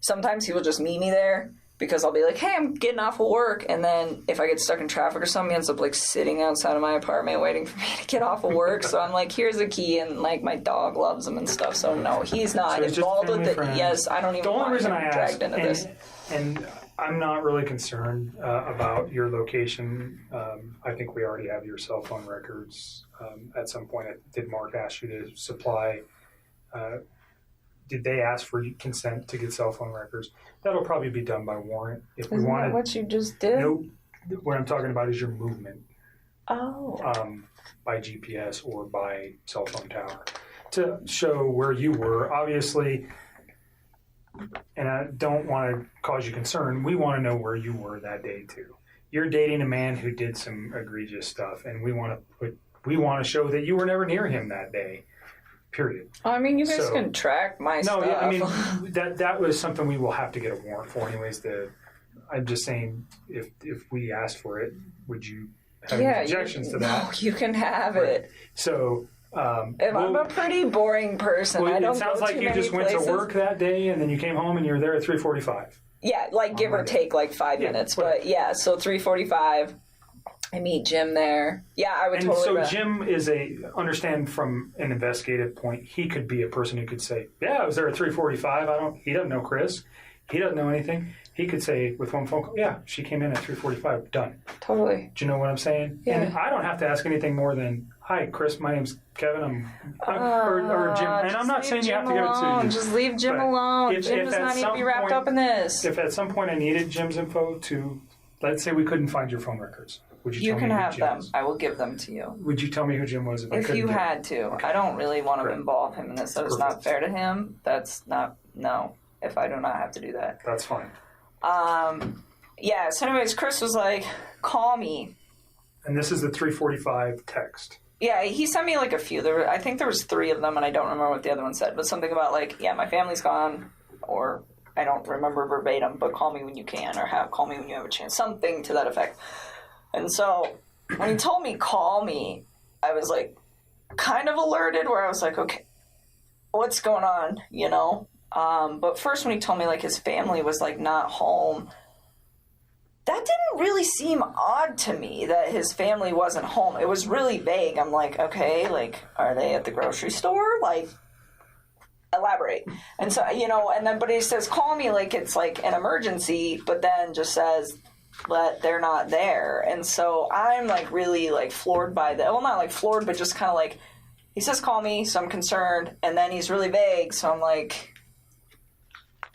Speaker 6: sometimes he will just meet me there, because I'll be like, hey, I'm getting off of work, and then if I get stuck in traffic or something, he ends up like sitting outside of my apartment waiting for me to get off of work. So I'm like, here's a key, and like my dog loves him and stuff. So no, he's not
Speaker 5: So he's just
Speaker 6: involved with
Speaker 5: family
Speaker 6: it.
Speaker 5: friend.
Speaker 6: Yes, I don't even
Speaker 5: The only
Speaker 6: want
Speaker 5: reason
Speaker 6: him
Speaker 5: I
Speaker 6: dragged
Speaker 5: asked,
Speaker 6: into this.
Speaker 5: and I'm not really concerned about your location. I think we already have your cell phone records. At some point, did Mark ask you to supply? Did they ask for consent to get cell phone records? That'll probably be done by warrant. If we
Speaker 6: Isn't
Speaker 5: wanted,
Speaker 6: that what you just did?
Speaker 5: nope. What I'm talking about is your movement
Speaker 6: Oh.
Speaker 5: by GPS or by cell phone tower to show where you were. Obviously, and I don't want to cause you concern, we want to know where you were that day too. You're dating a man who did some egregious stuff, and we want to show that you were never near him that day. Period.
Speaker 6: I mean, you guys
Speaker 5: So-
Speaker 6: can track my
Speaker 5: No,
Speaker 6: stuff.
Speaker 5: yeah, I mean that was something we will have to get a warrant for, anyways. I'm just saying, if we asked for it, would you have any objections to that?
Speaker 6: No, you can have
Speaker 5: Right.
Speaker 6: it.
Speaker 5: So,
Speaker 6: If I'm a pretty boring person. I don't
Speaker 5: it sounds
Speaker 6: go
Speaker 5: like
Speaker 6: too
Speaker 5: you
Speaker 6: many
Speaker 5: just went
Speaker 6: places.
Speaker 5: to work that day, and then you came home, and you were there at 3:45.
Speaker 6: Yeah, like give or
Speaker 5: Monday.
Speaker 6: take like 5
Speaker 5: Yeah,
Speaker 6: minutes.
Speaker 5: whatever.
Speaker 6: But yeah, so 3:45. I meet Jim there. Yeah, I would
Speaker 5: And
Speaker 6: totally.
Speaker 5: so Jim is understand from an investigative point, he could be a person who could say, yeah, I was there at 3:45. He doesn't know Chris. He doesn't know anything. He could say with one phone call, yeah, she came in at 3:45. Done.
Speaker 6: Totally.
Speaker 5: Do you know what I'm saying?
Speaker 6: Yeah.
Speaker 5: And I don't have to ask anything more than, hi, Chris, my name's Kevin. Or Jim. And I'm not saying you have to give it to you.
Speaker 6: Just leave Jim
Speaker 5: But
Speaker 6: alone.
Speaker 5: if-
Speaker 6: Jim
Speaker 5: if
Speaker 6: does
Speaker 5: at
Speaker 6: not need to
Speaker 5: some
Speaker 6: be wrapped
Speaker 5: point-
Speaker 6: up in this.
Speaker 5: If at some point I needed Jim's info to, let's say we couldn't find your phone records, would you
Speaker 6: You
Speaker 5: tell
Speaker 6: can
Speaker 5: me who
Speaker 6: have
Speaker 5: Jim
Speaker 6: them.
Speaker 5: is?
Speaker 6: I will give them to you.
Speaker 5: Would you tell me who Jim was if I
Speaker 6: If
Speaker 5: couldn't
Speaker 6: you
Speaker 5: get it?
Speaker 6: had to. I don't really want to
Speaker 5: Great.
Speaker 6: involve him in this. That is not
Speaker 5: Perfect.
Speaker 6: fair to him. That's not, no, if I do not have to do that.
Speaker 5: That's fine.
Speaker 6: Yeah, so anyways, Chris was like, call me.
Speaker 5: And this is the 3:45 text.
Speaker 6: Yeah, he sent me like a few. I think there was 3 of them, and I don't remember what the other one said, but something about like, yeah, my family's gone, or I don't remember verbatim, but call me when you can, or call me when you have a chance, something to that effect. And so when he told me call me, I was like kind of alerted, where I was like, okay, what's going on, you know? But first when he told me like his family was like not home, that didn't really seem odd to me that his family wasn't home. It was really vague. I'm like, okay, like, are they at the grocery store? Like, elaborate. And so, you know, and then, but he says, call me like it's like an emergency, but then just says that they're not there. And so I'm like really like floored by that. Well, not like floored, but just kind of like, he says, call me, so I'm concerned. And then he's really vague. So I'm like,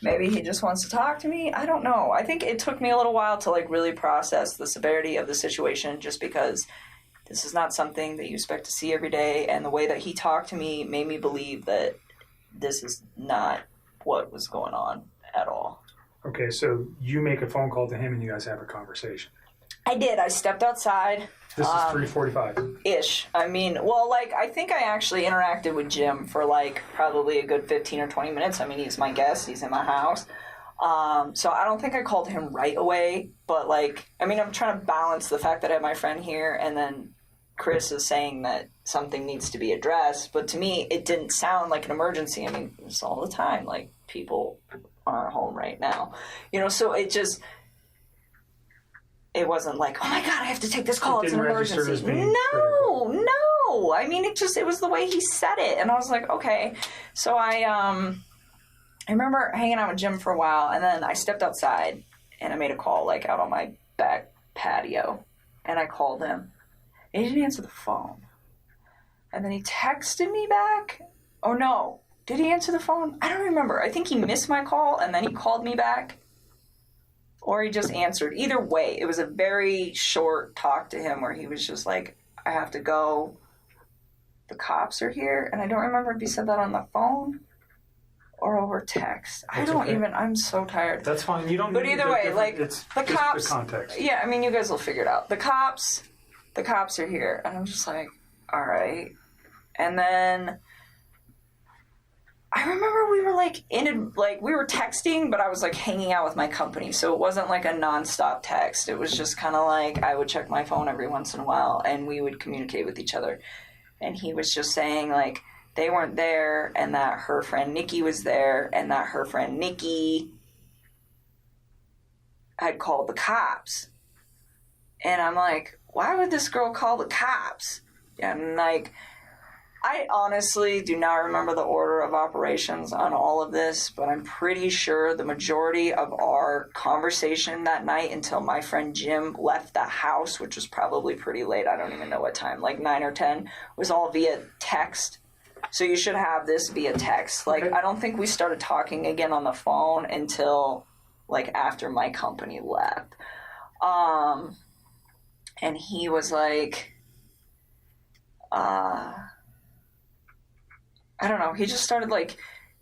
Speaker 6: Maybe he just wants to talk to me. I don't know. I think it took me a little while to like really process the severity of the situation, just because this is not something that you expect to see every day. And the way that he talked to me made me believe that this is not what was going on at all.
Speaker 5: Okay, so you make a phone call to him and you guys have a conversation.
Speaker 6: I did. I stepped outside.
Speaker 5: This is 3:45.
Speaker 6: Ish. I mean, well, like, I think I actually interacted with Jim for, like, probably a good 15 or 20 minutes. I mean, he's my guest. He's in my house. So I don't think I called him right away. But, like, I mean, I'm trying to balance the fact that I have my friend here, and then Chris is saying that something needs to be addressed. But to me, it didn't sound like an emergency. I mean, it's all the time. Like, people aren't home right now. You know, so it just... It wasn't like, oh my God, I have to take this call. It's an emergency. No. I mean, it was the way he said it. And I was like, okay. So I remember hanging out with Jim for a while, and then I stepped outside and I made a call, like out on my back patio. And I called him. And he didn't answer the phone. And then he texted me back. Oh no. Did he answer the phone? I don't remember. I think he missed my call and then he called me back. Or he just answered. Either way, it was a very short talk to him where he was just like, I have to go. The cops are here. And I don't remember if he said that on the phone or over text. I'm so tired.
Speaker 5: That's fine. You don't.
Speaker 6: But either way, like,
Speaker 5: it's
Speaker 6: the cops.
Speaker 5: The context.
Speaker 6: Yeah, I mean, you guys will figure it out. The cops are here. And I'm just like, all right. And then I remember we were we were texting, but I was like hanging out with my company. So it wasn't like a nonstop text. It was just kind of like I would check my phone every once in a while and we would communicate with each other. And he was just saying like they weren't there and that her friend Nikki was there and that her friend Nikki had called the cops. And I'm like, why would this girl call the cops? And like, I honestly do not remember the order of operations on all of this, but I'm pretty sure the majority of our conversation that night until my friend Jim left the house, which was probably pretty late, I don't even know what time, like 9 or 10, was all via text. So you should have this via text. Like, okay. I don't think we started talking again on the phone until, like, after my company left. And he was like, I don't know. He just started, like,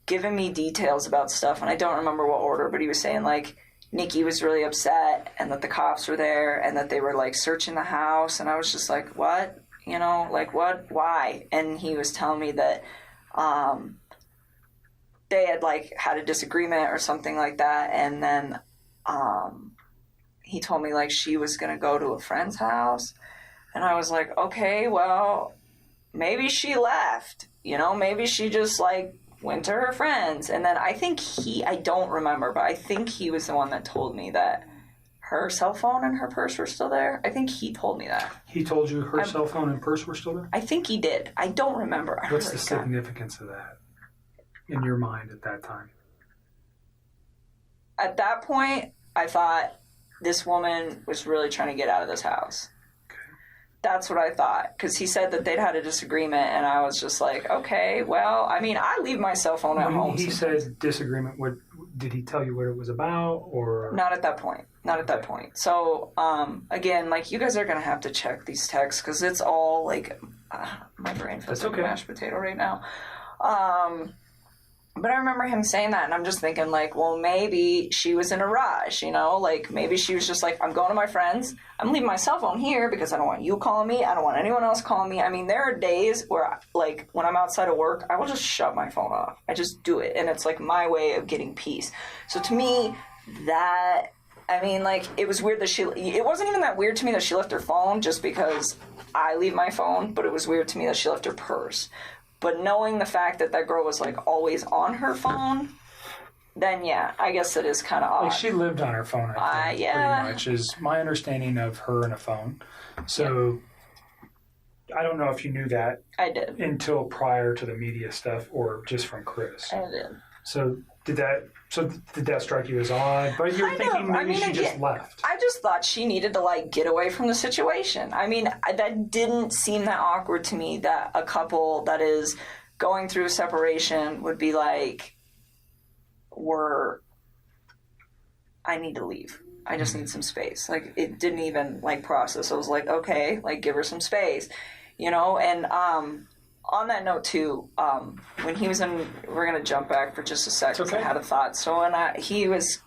Speaker 6: giving me details about stuff, and I don't remember what order, but he was saying, like, Nikki was really upset, and that the cops were there, and that they were, like, searching the house, and I was just like, what? You know, like, what? Why? And he was telling me that they had, like, had a disagreement or something like that, and then he told me, like, she was going to go to a friend's house, and I was like, okay, well, maybe she left. You know, maybe she just, like, went to her friends. And then I think I don't remember, but I think he was the one that told me that her cell phone and her purse were still there. I think he told me that.
Speaker 5: He told you her cell phone and purse were still there?
Speaker 6: I think he did. I don't remember.
Speaker 5: What's the significance of that in your mind at that time?
Speaker 6: At that point, I thought this woman was really trying to get out of this house. That's what I thought, because he said that they'd had a disagreement, and I was just like, okay, well, I mean, I leave my cell phone at home.
Speaker 5: He said disagreement. What did he tell you what it was about, or
Speaker 6: not at that point? Not at that point. So, again, like, you guys are gonna have to check these texts because it's all like my brain feels like a mashed potato right now. But I remember him saying that, and I'm just thinking, like, well, maybe she was in a rush, you know? Like, maybe she was just like, I'm going to my friends. I'm leaving my cell phone here because I don't want you calling me. I don't want anyone else calling me. I mean, there are days where, like, when I'm outside of work, I will just shut my phone off. I just do it, and it's, like, my way of getting peace. So to me, that... I mean, like, it was weird that it wasn't even that weird to me that she left her phone just because I leave my phone, but it was weird to me that she left her purse. But knowing the fact that girl was, like, always on her phone, then, yeah, I guess it is kind of odd.
Speaker 5: Like, she lived on her phone, I think,
Speaker 6: yeah.
Speaker 5: pretty much, is my understanding of her and a phone. So, yeah. I don't know if you knew that.
Speaker 6: I did.
Speaker 5: Until prior to the media stuff, or just from Chris.
Speaker 6: I did.
Speaker 5: So, did that strike you as odd? But you're thinking maybe she just left.
Speaker 6: I just thought she needed to, like, get away from the situation. I mean, that didn't seem that awkward to me that a couple that is going through a separation would be like, we're I need to leave. I just need some space. Like, it didn't even, like, process. I was like, okay, like, give her some space, you know? And on that note, too, when he was in, we're going to jump back for just a sec because I had a thought. So when he was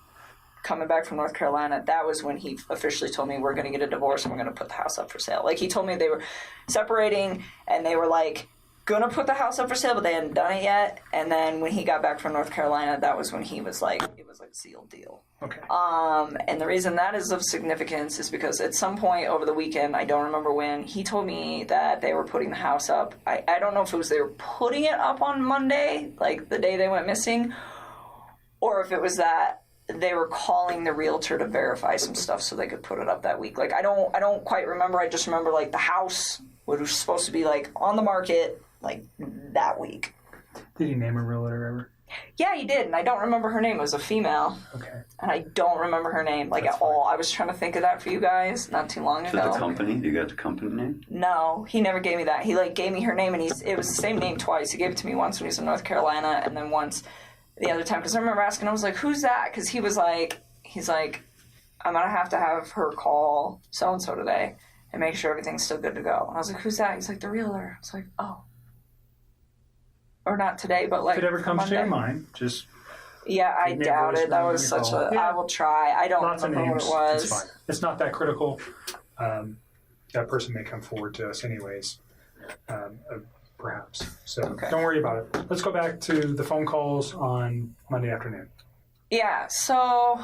Speaker 6: coming back from North Carolina, that was when he officially told me we're going to get a divorce and we're going to put the house up for sale. Like, he told me they were separating and they were, like, going to put the house up for sale, but they hadn't done it yet. And then when he got back from North Carolina, that was when he was like, it was like sealed deal.
Speaker 5: Okay.
Speaker 6: And the reason that is of significance is because at some point over the weekend, I don't remember when, he told me that they were putting the house up. I don't know if it was they were putting it up on Monday, like the day they went missing, or if it was that they were calling the realtor to verify some stuff so they could put it up that week. Like, I don't quite remember. I just remember, like, the house was supposed to be, like, on the market, like, that week.
Speaker 5: Did he name a realtor ever?
Speaker 6: Yeah, he did, and I don't remember her name. It was a female.
Speaker 5: Okay.
Speaker 6: And I don't remember her name, like, at all. I was trying to think of that for you guys not too long ago.
Speaker 2: Is it the company? Do you got the company name?
Speaker 6: No, he never gave me that. He, like, gave me her name, and it was the same name twice. He gave it to me once when he was in North Carolina, and then once the other time. Because I remember asking, I was like, who's that? Because he's like, I'm going to have her call so-and-so today and make sure everything's still good to go. And I was like, who's that? He's like, the realtor. I was like, oh. Or not today, but like,
Speaker 5: if it ever comes
Speaker 6: Monday.
Speaker 5: to your mind, just
Speaker 6: yeah, I doubt it. That was such a.
Speaker 5: Yeah.
Speaker 6: I will try. I don't
Speaker 5: lots
Speaker 6: remember
Speaker 5: of names.
Speaker 6: what it was.
Speaker 5: It's fine. It's not that critical. That person may come forward to us anyways, perhaps. So Don't worry about it. Let's go back to the phone calls on Monday afternoon.
Speaker 6: Yeah. So,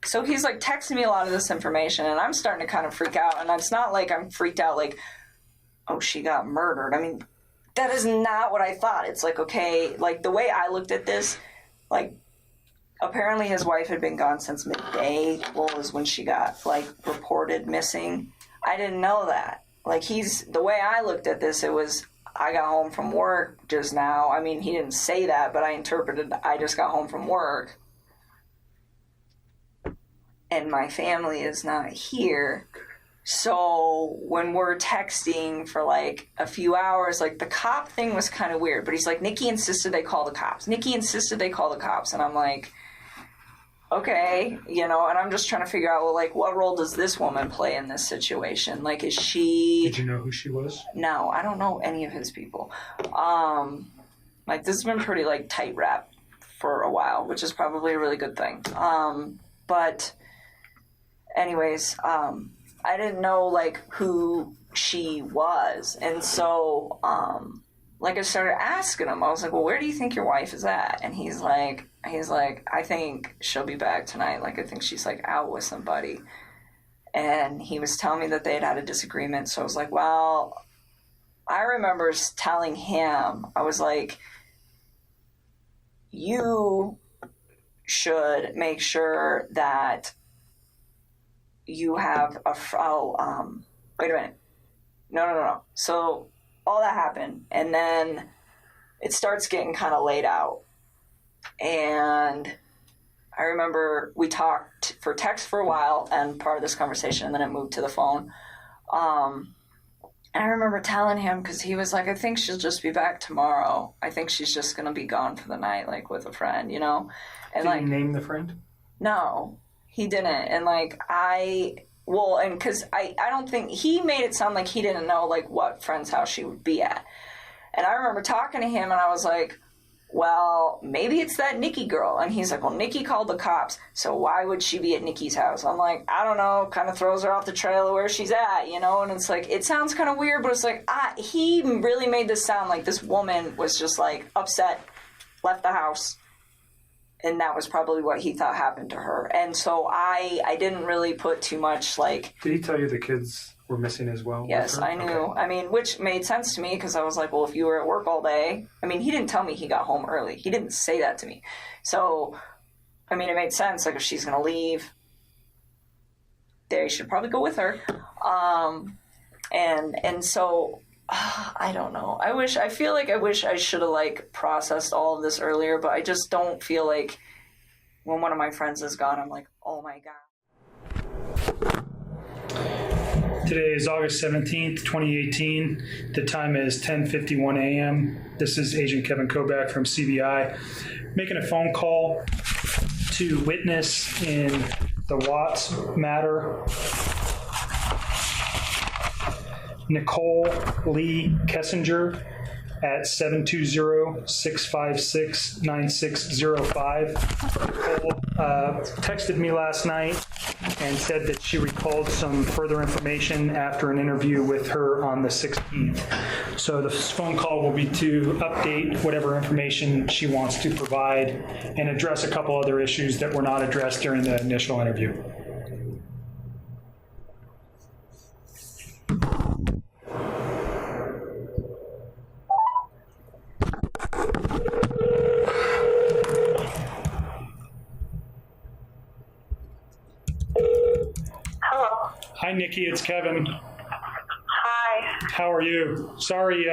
Speaker 6: so he's like texting me a lot of this information, and I'm starting to kind of freak out. And it's not like I'm freaked out like, oh, she got murdered. I mean, that is not what I thought. It's like, okay, like the way I looked at this, like apparently his wife had been gone since midday. Was when she got like reported missing. I didn't know that. Like the way I looked at this, it was, I got home from work just now. I mean, he didn't say that, but I interpreted, I just got home from work and my family is not here. So when we're texting for like a few hours, like the cop thing was kind of weird, but he's like, Nikki insisted they call the cops. Nikki insisted they call the cops. And I'm like, okay, you know, and I'm just trying to figure out, well, like, what role does this woman play in this situation? Like, is she...
Speaker 5: Did you know who she was?
Speaker 6: No, I don't know any of his people. Like, this has been pretty, like, tight-wrapped for a while, which is probably a really good thing. But anyways, I didn't know, like, who she was. And so, like, I started asking him. I was like, well, where do you think your wife is at? And he's like, I think she'll be back tonight. Like, I think she's, like, out with somebody. And he was telling me that they had a disagreement. So I was like, well, I remember telling him, I was like, you should make sure that you have wait a minute. No. So all that happened, and then it starts getting kind of laid out. And I remember we talked for text for a while and part of this conversation, and then it moved to the phone. And I remember telling him, because he was like, I think she'll just be back tomorrow. I think she's just going to be gone for the night, like with a friend, you know? And
Speaker 5: Did he name the friend?
Speaker 6: No, he didn't. And like, because I don't think, he made it sound like he didn't know like what friend's house she would be at. And I remember talking to him and I was like, well, maybe it's that Nikki girl. And he's like, well, Nikki called the cops, so why would she be at Nikki's house? I'm like, I don't know, kind of throws her off the trail of where she's at, you know? And it's like, it sounds kind of weird, but it's like, he really made this sound like this woman was just like upset, left the house. And that was probably what he thought happened to her. And so I didn't really put too much like...
Speaker 5: Did he tell you the kids were missing as well?
Speaker 6: Yes, I knew. Okay. I mean, which made sense to me because I was like, well, if you were at work all day... I mean, he didn't tell me he got home early. He didn't say that to me. So, I mean, it made sense. Like, if she's going to leave, they should probably go with her. And so... I don't know. I feel like I wish I should have like processed all of this earlier, but I just don't feel like when one of my friends is gone, I'm like, oh my God.
Speaker 5: Today is August 17th, 2018. The time is 10:51 a.m. This is Agent Kevin Kobach from CBI making a phone call to to witness in the Watts matter. Nichol Kessinger at 720-656-9605. Nicole texted me last night and said that she recalled some further information after an interview with her on the 16th. So the phone call will be to update whatever information she wants to provide and address a couple other issues that were not addressed during the initial interview. Hi, Nikki. It's Kevin.
Speaker 8: Hi.
Speaker 5: How are you? Sorry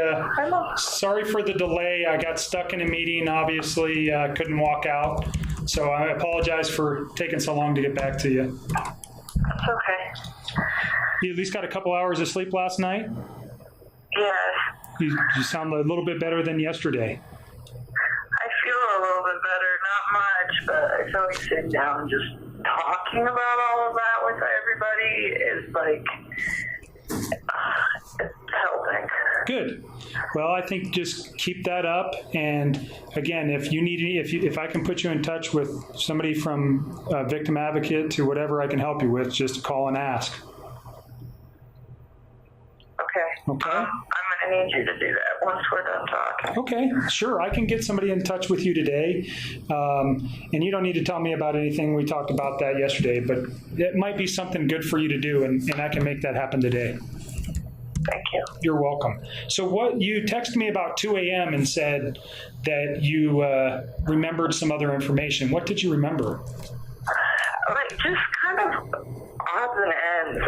Speaker 5: for the delay. I got stuck in a meeting. Obviously, couldn't walk out. So I apologize for taking so long to get back to you.
Speaker 8: It's okay.
Speaker 5: You at least got a couple hours of sleep last night?
Speaker 8: Yes.
Speaker 5: You sound a little bit better than yesterday.
Speaker 8: I feel a little bit better. Not much, but I feel like sitting down and just talking about all of that with everybody is like, it's helping.
Speaker 5: Good. Well, I think just keep that up. And again, if you need, if I can put you in touch with somebody from Victim Advocate to whatever I can help you with, just call and ask.
Speaker 8: Okay.
Speaker 5: Okay.
Speaker 8: I'm going to need you to do that once we're done talking.
Speaker 5: Okay, sure. I can get somebody in touch with you today. And you don't need to tell me about anything. We talked about that yesterday, but it might be something good for you to do, and I can make that happen today.
Speaker 8: Thank you.
Speaker 5: You're welcome. So what you texted me about 2 a.m. and said that you remembered some other information. What did you remember?
Speaker 8: Like, just kind of odds and ends.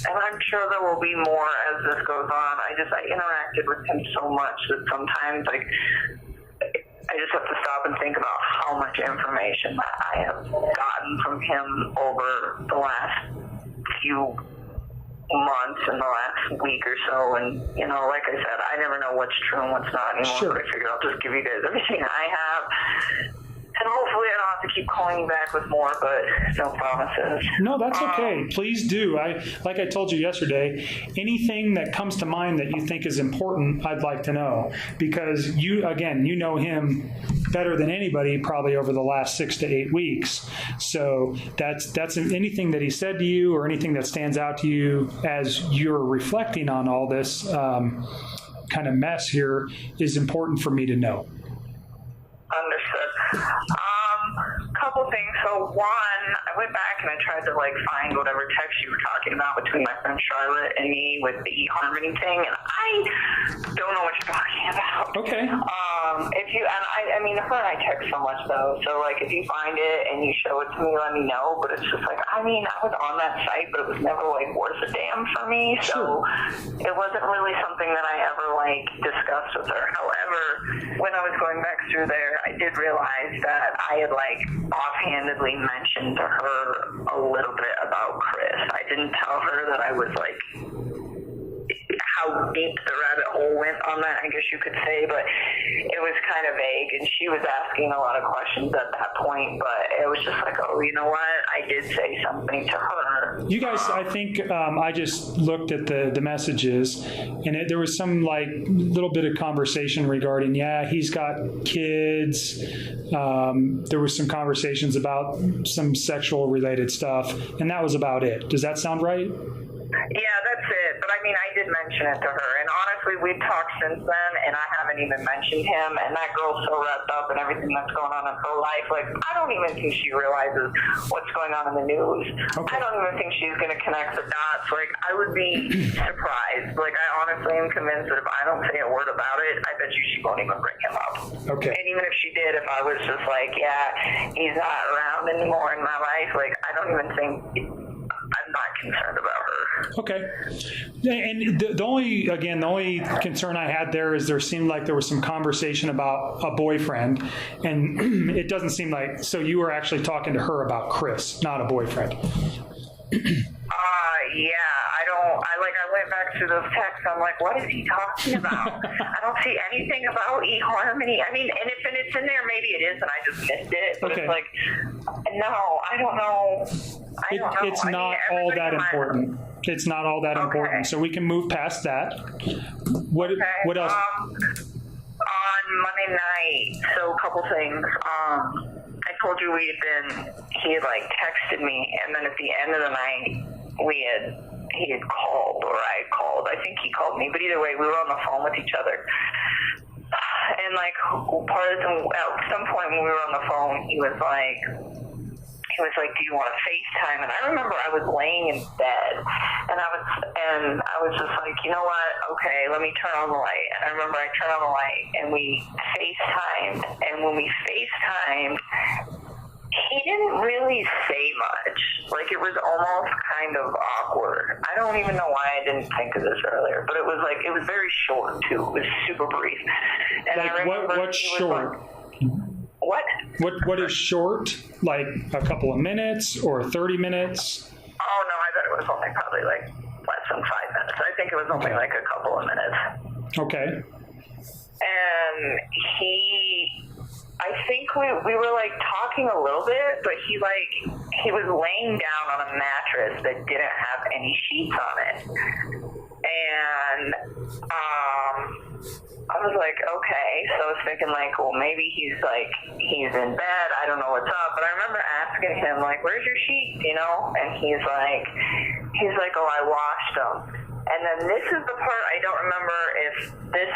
Speaker 8: And I'm sure there will be more as this goes on. I interacted with him so much that sometimes, like, I just have to stop and think about how much information that I have gotten from him over the last few months and the last week or so. And, like I said, I never know what's true and what's not anymore.
Speaker 5: Sure.
Speaker 8: So I figured I'll just give you guys everything I have. And hopefully I don't have to keep calling you back with more, but no promises.
Speaker 5: No, that's okay. Please do. Like I told you yesterday, anything that comes to mind that you think is important, I'd like to know. Because you know him better than anybody probably over the last 6 to 8 weeks. So that's anything that he said to you or anything that stands out to you as you're reflecting on all this kind of mess here is important for me to know.
Speaker 8: Understood. Couple things. So one, I went back and I tried to find whatever text you were talking about between my friend Charlotte and me with the eHarmony thing, and I don't know what you're talking about.
Speaker 5: Okay.
Speaker 8: If you and her and I text so much though. So if you find it and you show it to me, let me know. But it's just I was on that site, but it was never worth a damn for me. So it wasn't really something that I ever discussed with her. However, when I was going back through there, I did realize that I had offhandedly mentioned to her a little bit about Chris. I didn't tell her that I was how deep the rabbit hole went on that, I guess you could say, but it was kind of vague, and she was asking a lot of questions at that point, but it was just oh, you know what? I did say something to her.
Speaker 5: You guys, I think I just looked at the messages, and there was some little bit of conversation regarding, he's got kids. There was some conversations about some sexual related stuff, and that was about it. Does that sound right?
Speaker 8: Yeah, that's it. But I did mention it to her, and honestly, we've talked since then, and I haven't even mentioned him, and that girl's so wrapped up in everything that's going on in her life. I don't even think she realizes what's going on in the news. Okay. I don't even think she's going to connect the dots. I would be surprised. I honestly am convinced that if I don't say a word about it, I bet you she won't even bring him up.
Speaker 5: Okay.
Speaker 8: And even if she did, if I was just he's not around anymore in my life, I don't even think I'm not concerned about her.
Speaker 5: Okay. And the only concern I had there is there seemed like there was some conversation about a boyfriend, and it doesn't seem so you were actually talking to her about Chris, not a boyfriend.
Speaker 8: Yeah, I went back through those texts. I'm like, what is he talking about? I don't see anything about eHarmony. I mean, and if it's in there, maybe it is, and I just missed it. But it's like, no, I don't know.
Speaker 5: It's not all that important. It's not all that important. So we can move past that. What else?
Speaker 8: On Monday night, so a couple things. I told you he had like texted me, and then at the end of the night, he had called, or I had called. I think he called me, but either way, we were on the phone with each other. And like at some point when we were on the phone, he was like, do you want to FaceTime? And I remember I was laying in bed, and I was just like, you know what? Okay, let me turn on the light. And I remember I turned on the light, and we FaceTimed. And when we FaceTimed, he didn't really say much. Like, it was almost kind of awkward. I don't even know why I didn't think of this earlier, but it was very short too. It was super brief. And
Speaker 5: like,
Speaker 8: I remember
Speaker 5: what's short? What is short? Like a couple of minutes or 30 minutes?
Speaker 8: Oh no, I bet it was only probably like less than 5 minutes. I think it was only like a couple of minutes.
Speaker 5: Okay.
Speaker 8: And I think we were like talking a little bit, but he was laying down on a mattress that didn't have any sheets on it. And I was like, okay. So I was thinking like, well, maybe he's in bed. I don't know what's up. But I remember asking him like, where's your sheets, you know? And he's like, oh, I washed them. And then this is the part I don't remember if this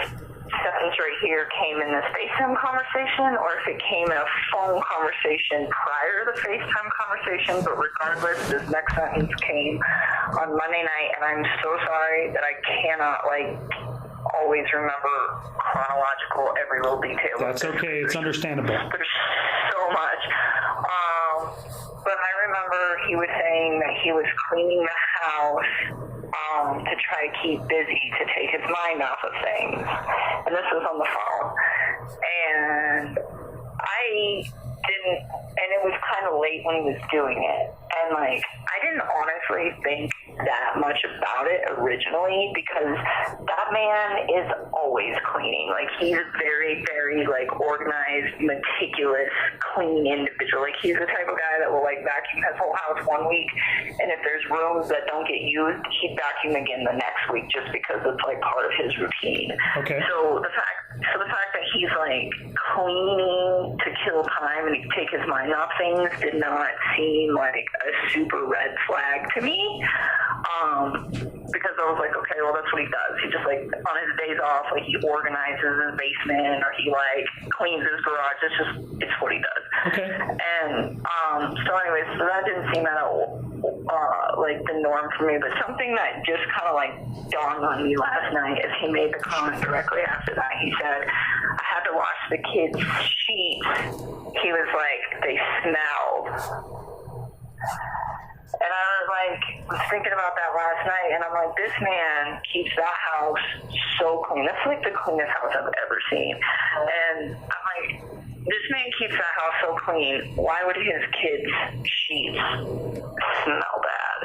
Speaker 8: sentence right here came in this FaceTime conversation or if it came in a phone conversation prior to the FaceTime conversation, but regardless, this next sentence came on Monday night, and I'm so sorry that I cannot always remember chronological every little detail.
Speaker 5: That's okay. It's understandable.
Speaker 8: There's so much. But I remember he was saying that he was cleaning the house to try to keep busy, to take his mind off of things. And this was on the phone. And it was kind of late when he was doing it. And I didn't honestly think that much about it originally, because that man is always cleaning. He's a very, very organized, meticulous, clean individual. He's the type of guy that will vacuum his whole house one week, and if there's rooms that don't get used, he'd vacuum again the next week, just because it's part of his routine.
Speaker 5: Okay.
Speaker 8: So the fact that he's cleaning to kill time and to take his mind off things did not seem like a super red flag to me. Because I was like, okay, well, that's what he does. He just on his days off, he organizes his basement, or he cleans his garage. It's what he does.
Speaker 5: Okay.
Speaker 8: And so anyways, so that didn't seem at all the norm for me. But something that just kind of dawned on me last night is he made the comment directly after that. He said, I had to wash the kids' sheets. He was like, they smelled. And I was thinking about that last night, and I'm like, this man keeps that house so clean. That's the cleanest house I've ever seen. And I'm like, this man keeps that house so clean. Why would his kids' sheets smell bad?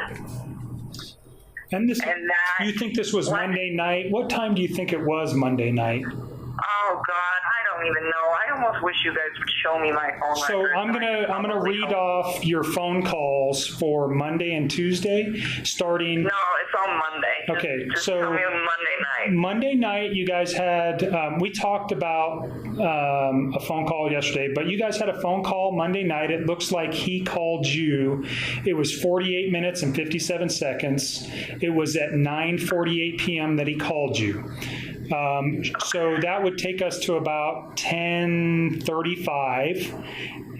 Speaker 5: And you think this was Monday night? What time do you think it was Monday night?
Speaker 8: Oh God, I don't even know. I almost wish you guys would show me my phone
Speaker 5: So
Speaker 8: records.
Speaker 5: I'm gonna read off your phone calls for Monday and Tuesday, starting.
Speaker 8: No, it's on Monday.
Speaker 5: Okay,
Speaker 8: just
Speaker 5: so
Speaker 8: tell me on Monday night.
Speaker 5: Monday night, you guys had. We talked about a phone call yesterday, but you guys had a phone call Monday night. It looks like he called you. It was 48 minutes and 57 seconds. It was at 9:48 p.m. that he called you. So that would take us to about 10:35.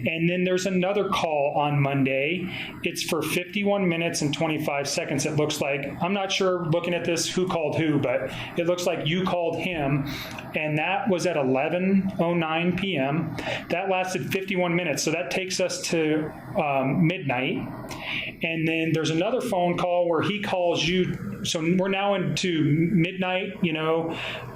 Speaker 5: And then there's another call on Monday. It's for 51 minutes and 25 seconds, it looks like. I'm not sure, looking at this, who called who, but it looks like you called him. And that was at 11:09 p.m. That lasted 51 minutes. So that takes us to midnight. And then there's another phone call where he calls you. So we're now into midnight,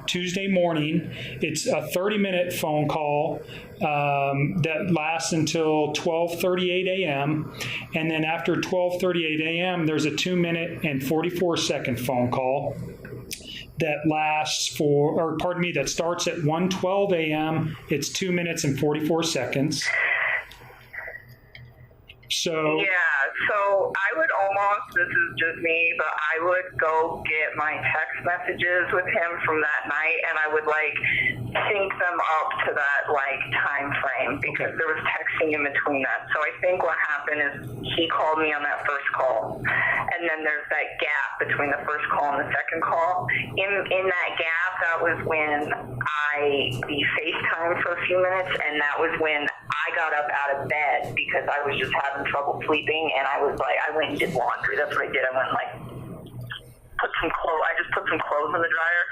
Speaker 5: Tuesday morning. It's a 30-minute phone call that lasts until 12:38 a.m. And then after 12:38 a.m., there's a 2-minute and 44-second phone call that that starts at 1:12 a.m. It's 2 minutes and 44 seconds. So
Speaker 8: I would almost, this is just me, but I would go get my text messages with him from that night, and I would sync them up to that time frame, because there was texting in between that. So I think what happened is he called me on that first call, and then there's that gap between the first call and the second call. In that gap, that was when we FaceTimed for a few minutes, and that was when I got up out of bed because I was just having trouble sleeping, and I went and did laundry. That's what I did. I went put some clothes. I just put some clothes in the dryer,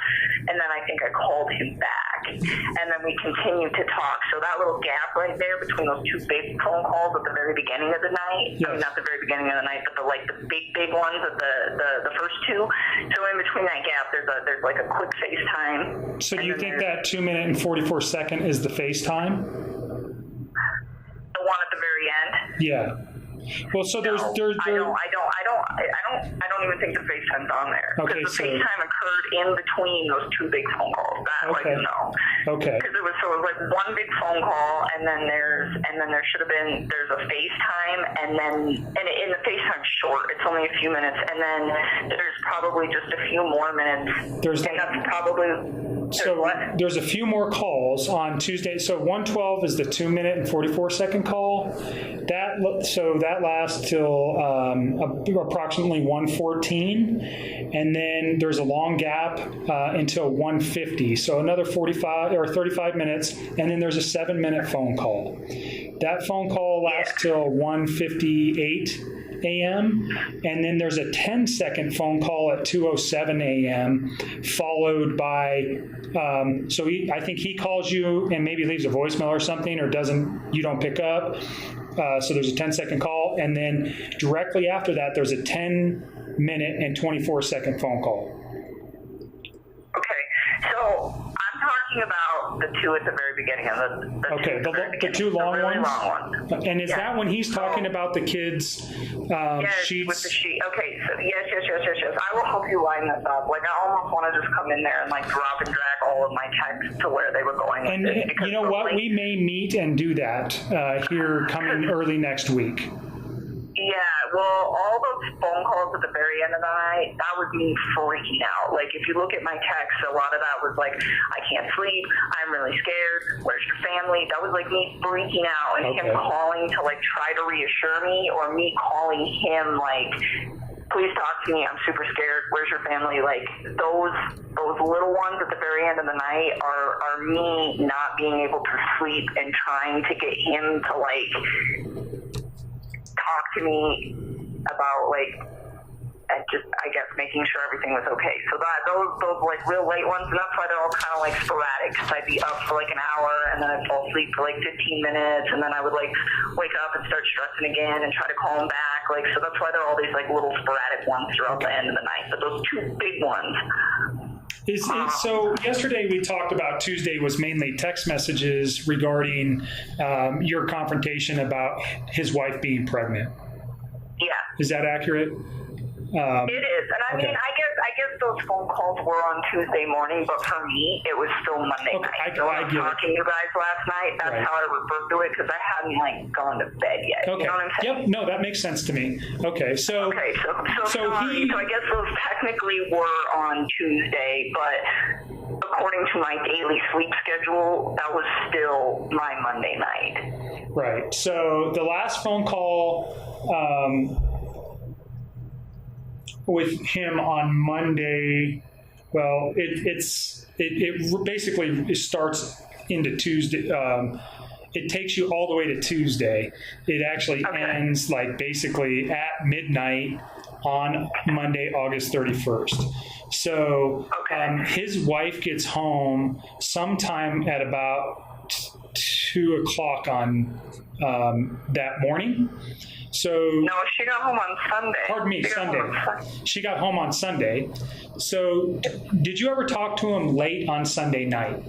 Speaker 8: and then I think I called him back, and then we continued to talk. So that little gap right there between those two big phone calls at the very beginning of the night.
Speaker 5: Yes.
Speaker 8: I mean, not the very beginning of the night, but the big ones at the first two. So in between that gap, there's a quick FaceTime.
Speaker 5: do you think that 2 minute and 44 second is the FaceTime?
Speaker 8: The one at the very end?
Speaker 5: Yeah. Well, so there's
Speaker 8: I don't even think the FaceTime's on there.
Speaker 5: Okay,
Speaker 8: because the FaceTime occurred in between those two big phone calls. That I do know.
Speaker 5: Okay.
Speaker 8: Because it was one big phone call, and then there's a FaceTime, and in the FaceTime short, it's only a few minutes, and then there's probably just a few more minutes.
Speaker 5: There's a few more calls on Tuesday. So 1:12 is the 2 minute and 44 second call. That lasts till approximately 1:14, and then there's a long gap until 1:50. So another 45 or 35 minutes, and then there's a 7-minute phone call. That phone call lasts till 1:58 a.m. and then there's a 10-second phone call at 2:07 a.m. followed by I think he calls you and maybe leaves a voicemail or something, or you don't pick up. So there's a 10-second call, and then directly after that, there's a 10-minute and 24-second phone call.
Speaker 8: Okay, so I'm talking about the two at the very beginning of
Speaker 5: the two long
Speaker 8: really
Speaker 5: ones.
Speaker 8: Long ones.
Speaker 5: And is that when he's talking about the kids' sheets?
Speaker 8: With the sheet. Okay, so yes. I will help you line this up. I almost want to just come in there and drop and drag all of my texts to where they were going.
Speaker 5: And you know what? We may meet and do that here coming early next week.
Speaker 8: Yeah, well, all those phone calls at the very end of the night, that was me freaking out. If you look at my texts, a lot of that was I can't sleep, I'm really scared, where's your family? That was me freaking out, and him calling to try to reassure me, or me calling him please talk to me, I'm super scared, where's your family? Those little ones at the very end of the night are me not being able to sleep and trying to get him to talk to me about and just I guess making sure everything was okay. So those real late ones, and that's why they're all kind of sporadic. Cause I'd be up for an hour, and then I'd fall asleep for 15 minutes, and then I would wake up and start stressing again and try to call them back. So that's why there are all these little sporadic ones throughout the end of the night. But those two big ones.
Speaker 5: So yesterday we talked about Tuesday was mainly text messages regarding your confrontation about his wife being pregnant.
Speaker 8: Yeah.
Speaker 5: Is that accurate?
Speaker 8: It is, and I mean, I guess those phone calls were on Tuesday morning, but for me, it was still Monday night. So I was talking to you guys last night. That's how I referred to it, because I hadn't gone to bed yet.
Speaker 5: Okay.
Speaker 8: You know what I'm saying?
Speaker 5: Yep. No, that makes sense to me. Okay. So
Speaker 8: I guess those technically were on Tuesday, but according to my daily sleep schedule, that was still my Monday night.
Speaker 5: Right. So the last phone call with him on Monday, well, it basically starts into Tuesday. It takes you all the way to Tuesday. It actually ends basically at midnight on Monday, August 31st. So his wife gets home sometime at about 2 o'clock on that morning. So
Speaker 8: No, she got home on Sunday.
Speaker 5: Pardon me, Sunday. She got home on Sunday. So did you ever talk to him late on Sunday night?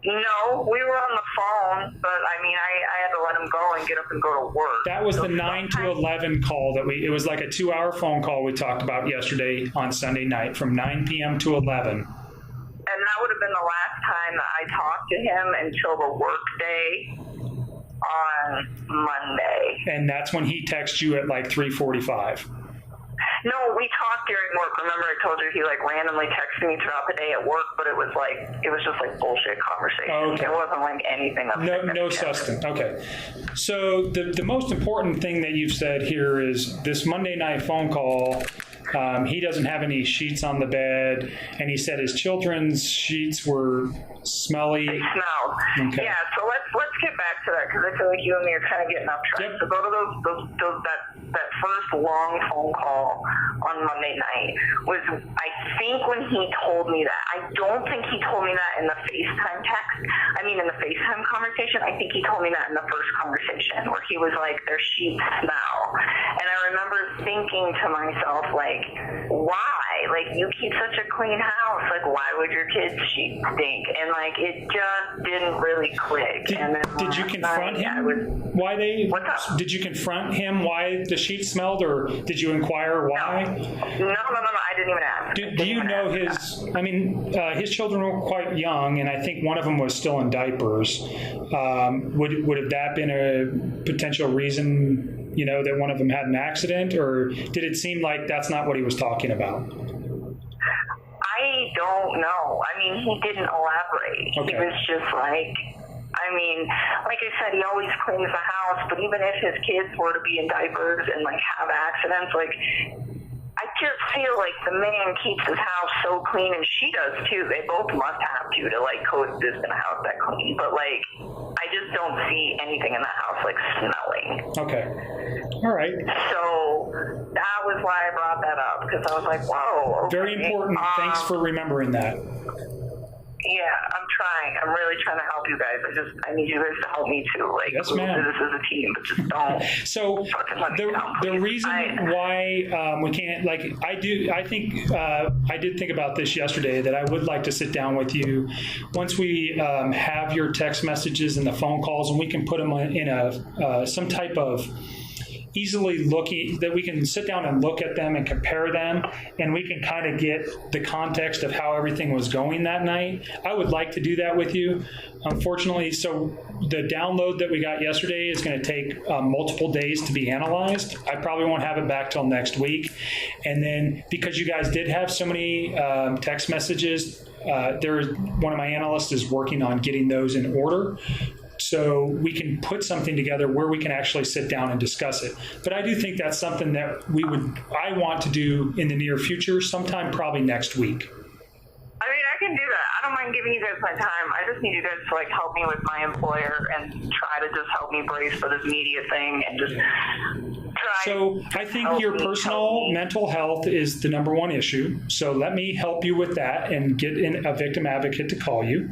Speaker 8: No, we were on the phone, but I mean, I had to let him go and get up and go to work.
Speaker 5: That was
Speaker 8: So
Speaker 5: the 9 to 11 call that it was like a 2-hour phone call we talked about yesterday on Sunday night from 9 p.m. to 11.
Speaker 8: And that would have been the last time that I talked to him until the work day on Monday.
Speaker 5: And that's when he texted you at like 3:45.
Speaker 8: No, we talked during work. Remember I told you he like randomly texted me throughout the day at work, but it was just like bullshit conversation.
Speaker 5: Okay.
Speaker 8: It wasn't like anything of
Speaker 5: No substance. Okay. So the most important thing that you've said here is this Monday night phone call. He doesn't have any sheets on the bed, and he said his children's sheets were smelly.
Speaker 8: They smelled.
Speaker 5: Okay.
Speaker 8: Yeah. So let's get back to that because I feel like you and me are kind of getting off track.
Speaker 5: Yep.
Speaker 8: So go to that first long phone call on Monday night was I think when he told me that. I don't think he told me that in the FaceTime text. I mean in the FaceTime conversation. I think he told me that in the first conversation where he was like, their sheets smell. And I remember thinking to myself, like, why? Like, you keep such a clean house. Like, why would your kids' sheets stink? And like, it just didn't really click.
Speaker 5: Did you confront him? Why they?
Speaker 8: What's up?
Speaker 5: Did you confront him why the sheets smelled, or did you inquire why?
Speaker 8: No. I didn't even ask.
Speaker 5: Do you know his? I mean, his children were quite young, and I think one of them was still in diapers. Would have that been a potential reason? You know, that one of them had an accident, or did it seem like that's not what he was talking about?
Speaker 8: I don't know. I mean, he didn't elaborate.
Speaker 5: Okay.
Speaker 8: He was just like, I mean, like I said, he always cleans the house, but even if his kids were to be in diapers and like have accidents, like, I just feel like the man keeps his house so clean, and she does too. They both must have to like coexist in a house that clean. But like, I just don't see anything in the house like smelling.
Speaker 5: Okay. All right.
Speaker 8: So that was why I brought that up, because I was like, whoa. Okay.
Speaker 5: Very important. Thanks for remembering that.
Speaker 8: Yeah, I'm trying. I'm really trying to help you guys. I need you guys to help me too. Like,
Speaker 5: Yes,
Speaker 8: we'll
Speaker 5: ma'am.
Speaker 8: do this as a team, but just don't.
Speaker 5: So
Speaker 8: fucking let me down,
Speaker 5: the
Speaker 8: please.
Speaker 5: reason why we can't, like, I did think about this yesterday, that I would like to sit down with you once we have your text messages and the phone calls, and we can put them in a some type of easily looking, that we can sit down and look at them and compare them, and we can kind of get the context of how everything was going that night. I would like to do that with you. Unfortunately, so the download that we got yesterday is going to take multiple days to be analyzed. I probably won't have it back till next week. And then because you guys did have so many text messages, one of my analysts is working on getting those in order, so we can put something together where we can actually sit down and discuss it. But I do think that's something that I want to do in the near future, sometime probably next week.
Speaker 8: I mean, I can do that. I don't mind giving you guys my time. I just need you guys to like help me with my employer and try to just help me brace for this media thing and just try.
Speaker 5: So I think your personal mental health is the number one issue. So let me help you with that and get in a victim advocate to call you.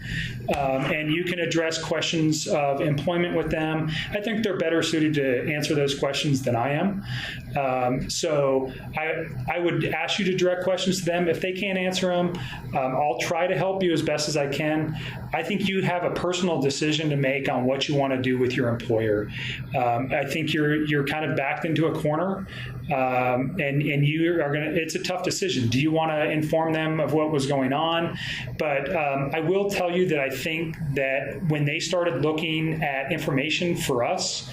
Speaker 5: And you can address questions of employment with them. I think they're better suited to answer those questions than I am. So I would ask you to direct questions to them. If they can't answer them, I'll try to help you as best as I can. I think you have a personal decision to make on what you want to do with your employer. I think you're kind of backed into a corner, and you are going to, it's a tough decision. Do you want to inform them of what was going on? But I will tell you that I think that when they started looking at information for us,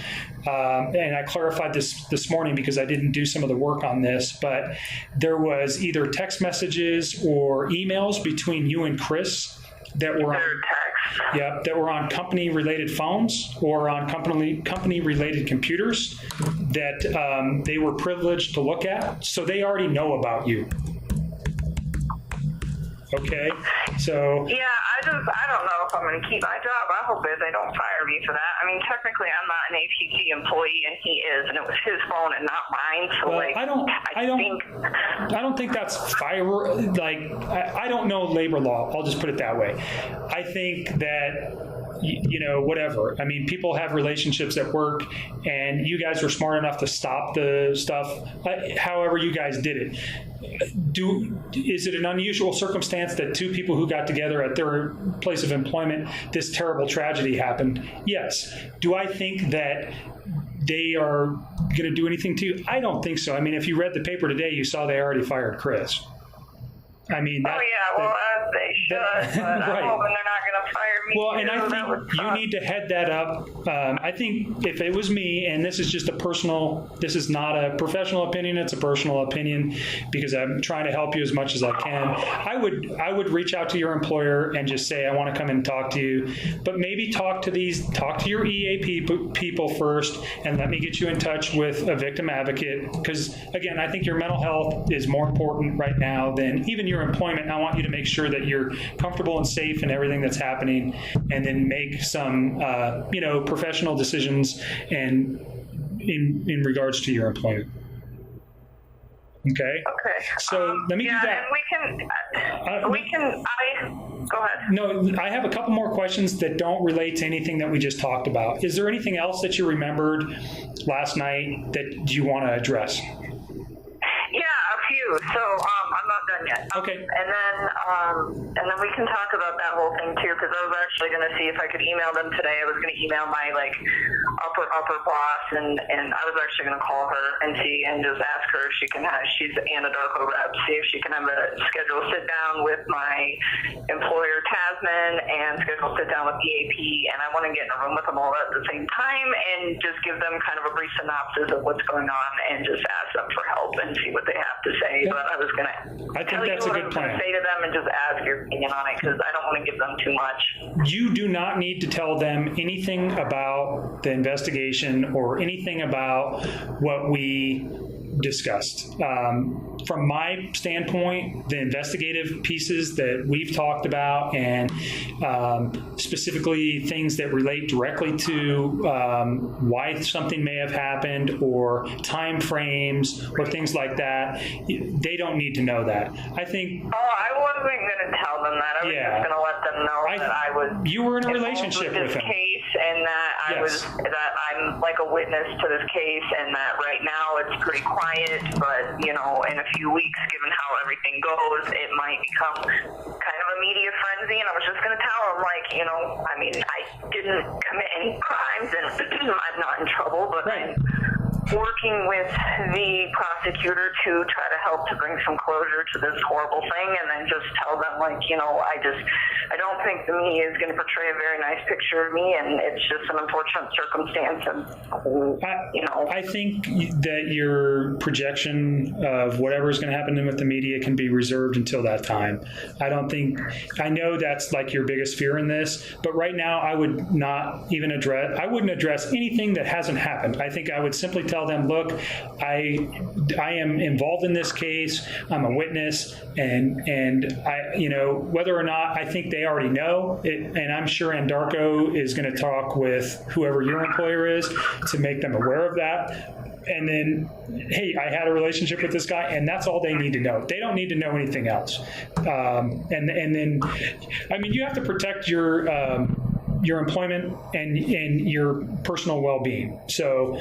Speaker 5: and I clarified this morning because I didn't do some of the work on this, but there was either text messages or emails between you and Chris that were on company-related phones or on company-related computers that they were privileged to look at. So they already know about you. Okay, so
Speaker 8: yeah, I don't know if I'm going to keep my job. I hope they don't fire me for that. I mean, technically, I'm not an APC employee, and he is, and it was his phone and not mine. So,
Speaker 5: well, I don't think that's fire. Like, I don't know labor law. I'll just put it that way. I think that whatever. I mean, people have relationships at work, and you guys were smart enough to stop the stuff. However, you guys did it. Is it an unusual circumstance that two people who got together at their place of employment, this terrible tragedy happened? Yes. Do I think that they are going to do anything to you? I don't think so. I mean, if you read the paper today, you saw they already fired Chris. I mean,
Speaker 8: as they should, but
Speaker 5: right.
Speaker 8: I'm hoping they're not going to fire me.
Speaker 5: Well, and I think you need to head that up. I think if it was me, and this is just this is not a professional opinion, it's a personal opinion, because I'm trying to help you as much as I can. I would reach out to your employer and just say, I want to come and talk to you, but maybe talk to your EAP people first, and let me get you in touch with a victim advocate, because again, I think your mental health is more important right now than even your employment. I want you to make sure that you're comfortable and safe in everything that's happening, and then make some professional decisions and in regards to your employment. Okay.
Speaker 8: So
Speaker 5: let me do that.
Speaker 8: And we can. Go ahead.
Speaker 5: No, I have a couple more questions that don't relate to anything that we just talked about. Is there anything else that you remembered last night that you want to address?
Speaker 8: Yeah, a few. So I'm not done yet.
Speaker 5: Okay.
Speaker 8: And then we can talk about that whole thing too, because I was actually going to see if I could email them today. I was going to email my upper boss, and I was actually going to call her and see and just ask her if she can have. She's Anadarko rep. See if she can have a schedule sit down with my employer Tasman and schedule sit down with EAP, and I want to get in a room with them all at the same time and just give them kind of a brief synopsis of what's going on and just ask them for help and see what they have to say. But I was going to tell you what I was going to say to them and just ask your opinion on it, because I don't want to give them too much.
Speaker 5: You do not need to tell them anything about the investigation or anything about what we discussed. From my standpoint, the investigative pieces that we've talked about, and specifically things that relate directly to why something may have happened, or time frames, or things like that, they don't need to know that. I think.
Speaker 8: Oh, I wasn't going to tell them that. I was just going to let them know that I was.
Speaker 5: You were in a relationship with him.
Speaker 8: Case, and that I'm like a witness to this case, and that right now it's pretty quiet, but in a few weeks, given how everything goes, it might become kind of a media frenzy. And I was just going to tell him, I mean, I didn't commit any crimes, and I'm not in trouble, but I'm working with the prosecutor to try to help to bring some closure to this horrible thing, and then just tell them, I don't think the media is going to portray a very nice picture of me, and it's just an unfortunate circumstance. And
Speaker 5: I think that your projection of whatever is going to happen with the media can be reserved until that time. I know that's like your biggest fear in this, but right now I would not even I wouldn't address anything that hasn't happened. I think I would simply tell them, look, I am involved in this case. I'm a witness, and I, whether or not, I think they already know it, and I'm sure Anadarko is going to talk with whoever your employer is to make them aware of that. And then, hey, I had a relationship with this guy, and that's all they need to know. They don't need to know anything else. And then, I mean, you have to protect your employment and your personal well-being. So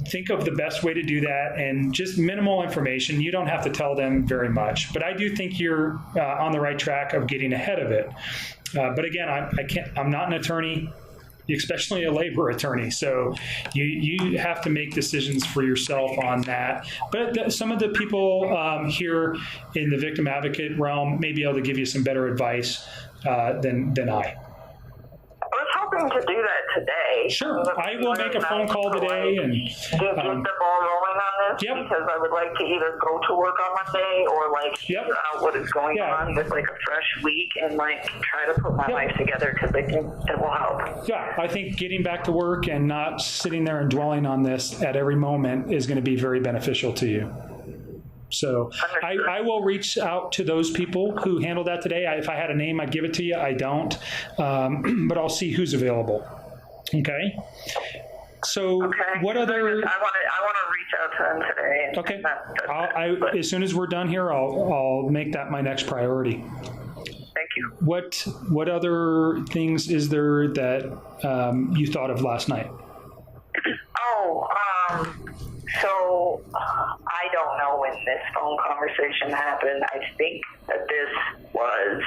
Speaker 5: think of the best way to do that, and just minimal information. You don't have to tell them very much, but I do think you're on the right track of getting ahead of it. But again, I'm not an attorney, especially a labor attorney. So you have to make decisions for yourself on that. But some of the people here in the victim advocate realm may be able to give you some better advice than I.
Speaker 8: I was hoping to do that today.
Speaker 5: Sure. I will make a phone call today and
Speaker 8: get the ball rolling on this, because I would like to either go to work on Monday or figure out what is going on with a fresh week and try to put my life together, because I think it will help.
Speaker 5: Yeah, I think getting back to work and not sitting there and dwelling on this at every moment is going to be very beneficial to you. So I will reach out to those people who handled that today. If I had a name, I'd give it to you. I don't, but I'll see who's available. Okay. So what other?
Speaker 8: I want to reach out to them today.
Speaker 5: Okay. As soon as we're done here, I'll make that my next priority.
Speaker 8: Thank you.
Speaker 5: What other things is there that you thought of last night?
Speaker 8: So I don't know when this phone conversation happened. I think that this was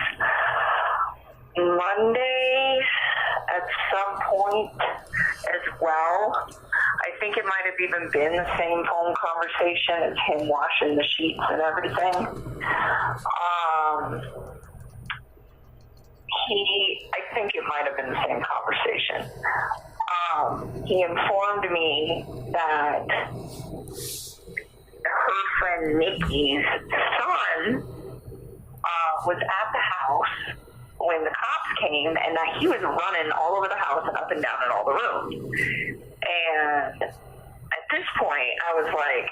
Speaker 8: Monday at some point as well. I think it might have even been the same phone conversation as him washing the sheets and everything. I think it might have been the same conversation. He informed me that her friend Nikki's son was at the house when the cops came, and that he was running all over the house and up and down in all the rooms. And at this point, I was like,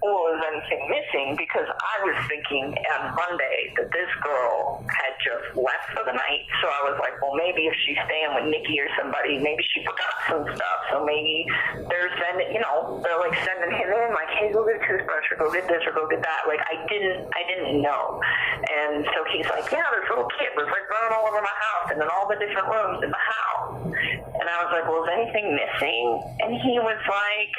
Speaker 8: well, is anything missing? Because I was thinking on Monday that this girl had just left for the night. So I was like, well, maybe if she's staying with Nikki or somebody, maybe she forgot some stuff. So maybe they're sending, they're like sending him in, like, hey, go get a toothbrush or go get this or go get that. Like, I didn't know. And so he's like, yeah, this little kid was like running all over my house and in all the different rooms in the house. And I was like, well, is anything missing? And he was like,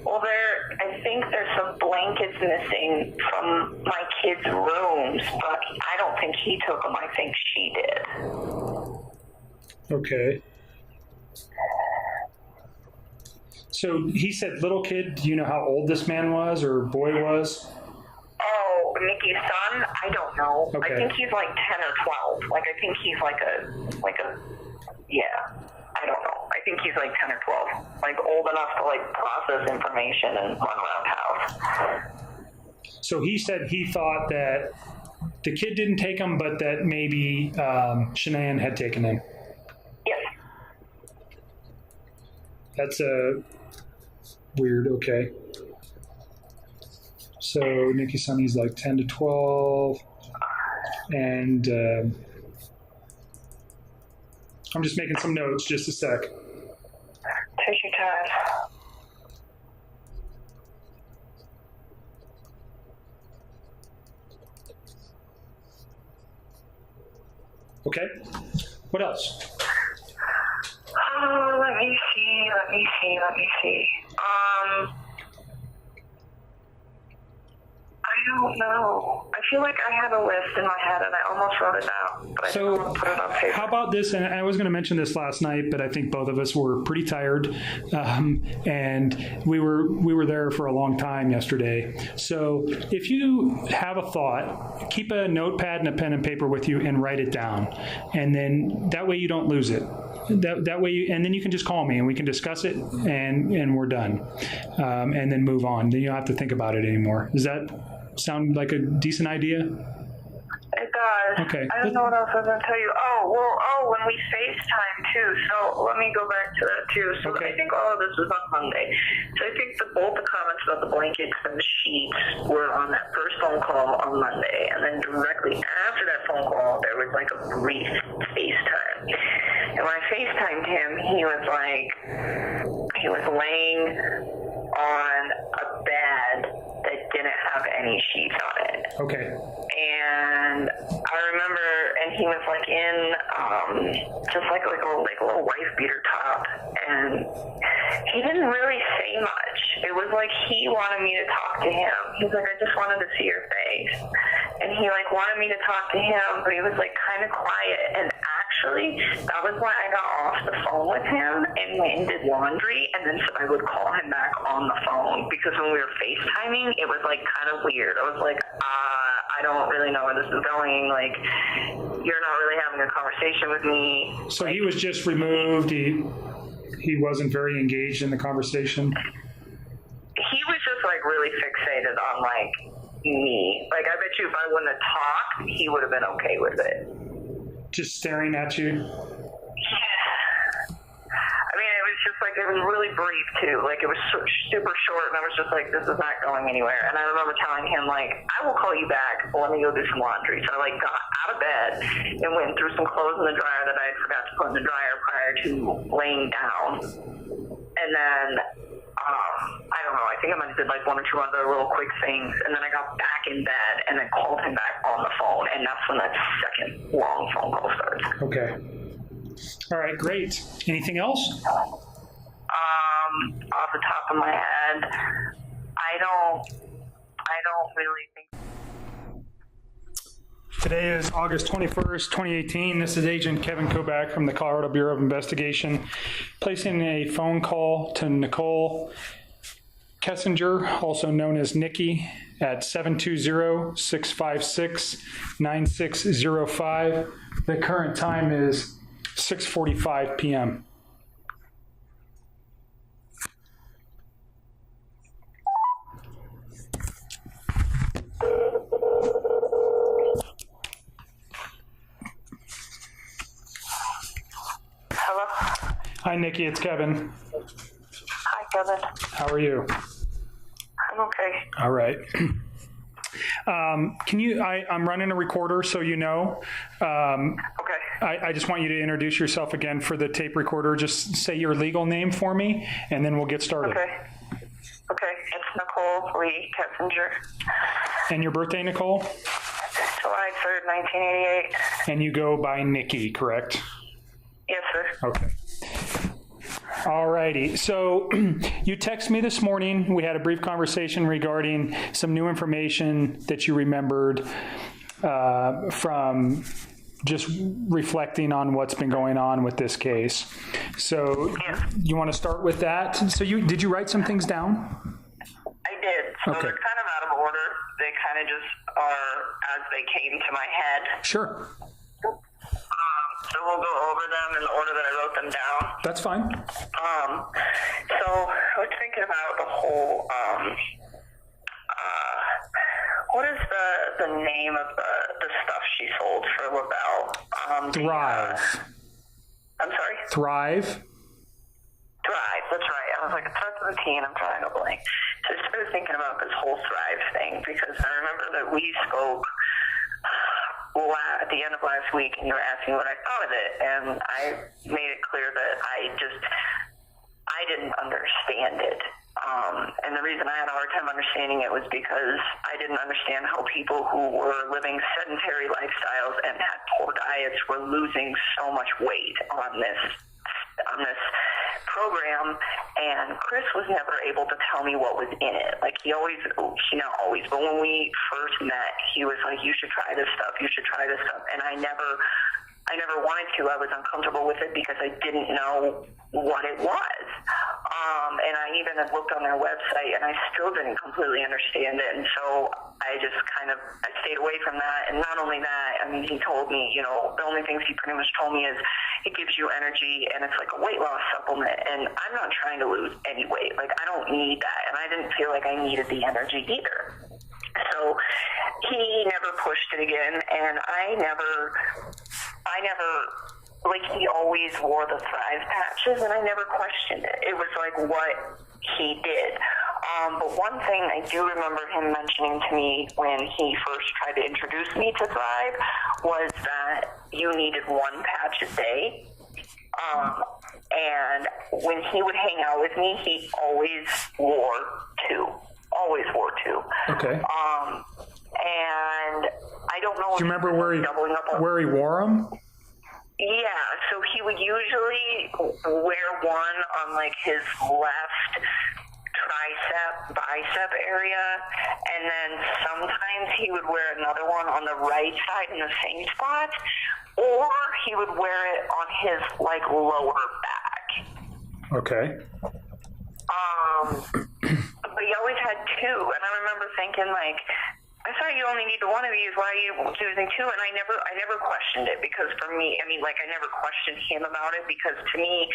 Speaker 8: well, I think there's some blankets missing from my kids' rooms, but I don't think he took them. I think she did.
Speaker 5: Okay. So he said little kid. Do you know how old this man was or boy was?
Speaker 8: Oh, Nikki's son? I don't know.
Speaker 5: Okay.
Speaker 8: I think he's like 10 or 12. Like, I think he's like a yeah. I don't know. I think he's like 10 or 12, like old enough to like process information and run around house.
Speaker 5: So he said he thought that the kid didn't take him, but that maybe Shannan had taken him.
Speaker 8: Yes.
Speaker 5: That's weird. Okay. So Nikki Sonny's like 10 to 12, and I'm just making some notes. Just a sec.
Speaker 8: Take your time.
Speaker 5: Okay. What else?
Speaker 8: Oh, let me see. I don't know. I feel like I had a list in my head and I almost wrote it down, but I didn't want to put it on paper.
Speaker 5: How about this? And I was going to mention this last night, but I think both of us were pretty tired, and we were there for a long time yesterday. So if you have a thought, keep a notepad and a pen and paper with you and write it down, and then that way you don't lose it. That way, and then you can just call me and we can discuss it, and we're done, and then move on. Then you don't have to think about it anymore. Does that sound like a decent idea?
Speaker 8: It does.
Speaker 5: Okay.
Speaker 8: I don't know what else I was going to tell you. When we FaceTime too. So let me go back to that too. So
Speaker 5: Okay.
Speaker 8: I think all of this was on Monday. So I think both the comments about the blankets and the sheets were on that first phone call on Monday. And then directly after that phone call, there was like a brief FaceTime. And when I FaceTimed him, he was laying on a bed that didn't have any sheets on it.
Speaker 5: Okay.
Speaker 8: And I remember, and he was like in just like a little wife beater top, and he didn't really say much. It was like he wanted me to talk to him. He's like, I just wanted to see your face, and he like wanted me to talk to him, but he was like kind of quiet. And actually, that was why I got off the phone with him and went and did laundry, and then I would call him back on the phone, because when we were FaceTiming, it was like kind of weird. I was like, I don't really know where this is going. Like, you're not really having a conversation with me.
Speaker 5: So he was just removed. He wasn't very engaged in the conversation.
Speaker 8: He was just like really fixated on like me. Like, I bet you if I wouldn't have talked, he would have been okay with it.
Speaker 5: Just staring at you?
Speaker 8: I mean, it was just like, it was really brief too. Like, it was super short, and I was just like, this is not going anywhere. And I remember telling him, like, I will call you back, but let me go do some laundry. So I like got out of bed and went and threw some clothes in the dryer that I had forgot to put in the dryer prior to laying down. And then, I don't know, I think I might have did like one or two other little quick things, and then I got back in bed and then called him back on the phone, and that's when that second long phone call starts.
Speaker 5: Okay. All right, great. Anything else?
Speaker 8: Off the top of my head, I don't really think.
Speaker 5: Today is August 21st, 2018. This is Agent Kevin Kovac from the Colorado Bureau of Investigation, placing a phone call to Nichol Kessinger, also known as Nikki, at 720-656-9605. The current time is 6:45 p.m.
Speaker 8: Hello?
Speaker 5: Hi, Nikki. It's Kevin.
Speaker 8: Hi, Kevin.
Speaker 5: How are you?
Speaker 8: I'm okay.
Speaker 5: All right. Can you? I'm running a recorder, so you know.
Speaker 8: Okay.
Speaker 5: I just want you to introduce yourself again for the tape recorder. Just say your legal name for me, and then we'll get started.
Speaker 8: Okay. Okay. It's Nichol Kessinger.
Speaker 5: And your birthday, Nicole?
Speaker 8: July 3rd, 1988.
Speaker 5: And you go by Nikki, correct?
Speaker 8: Yes, sir.
Speaker 5: Okay. All righty. So you texted me this morning. We had a brief conversation regarding some new information that you remembered from just reflecting on what's been going on with this case. So you want to start with that? So did you write some things down?
Speaker 8: I did. So
Speaker 5: Okay.
Speaker 8: they're kind of out of order. They kind of just are as they came to my head.
Speaker 5: Sure.
Speaker 8: So we'll go over them in the order that I wrote them down.
Speaker 5: That's fine.
Speaker 8: So I was thinking about the whole, what is the name of the stuff she sold for LaBelle?
Speaker 5: Thrive.
Speaker 8: I'm sorry?
Speaker 5: Thrive.
Speaker 8: Thrive, that's right. I was like, it starts with a T and I'm trying to blank. So I started thinking about this whole Thrive thing because I remember that we spoke at the end of last week and you were asking what I thought of it, and I made it clear that I didn't understand it. And the reason I had a hard time understanding it was because I didn't understand how people who were living sedentary lifestyles and had poor diets were losing so much weight on this program, and Chris was never able to tell me what was in it. Like not always, but when we first met, he was like, you should try this stuff, and I never wanted to. I was uncomfortable with it because I didn't know what it was. And I even had looked on their website and I still didn't completely understand it. And so I just I stayed away from that. And not only that, I mean, he told me, the only things he pretty much told me is it gives you energy and it's like a weight loss supplement. And I'm not trying to lose any weight. Like, I don't need that. And I didn't feel like I needed the energy either. So he never pushed it again. And I never, like, he always wore the Thrive patches, and I never questioned it. It was like what he did. But one thing I do remember him mentioning to me when he first tried to introduce me to Thrive was that you needed one patch a day. And when he would hang out with me, he always wore two.
Speaker 5: Okay.
Speaker 8: And I don't know.
Speaker 5: Do you remember where he wore them?
Speaker 8: Yeah, so he would usually wear one on like his left bicep area, and then sometimes he would wear another one on the right side in the same spot, or he would wear it on his like lower back.
Speaker 5: Okay.
Speaker 8: But he always had two, and I remember thinking like, I thought you only needed one of these. Why are you using two? And I never questioned it, because for me, I never questioned him about it, because to me,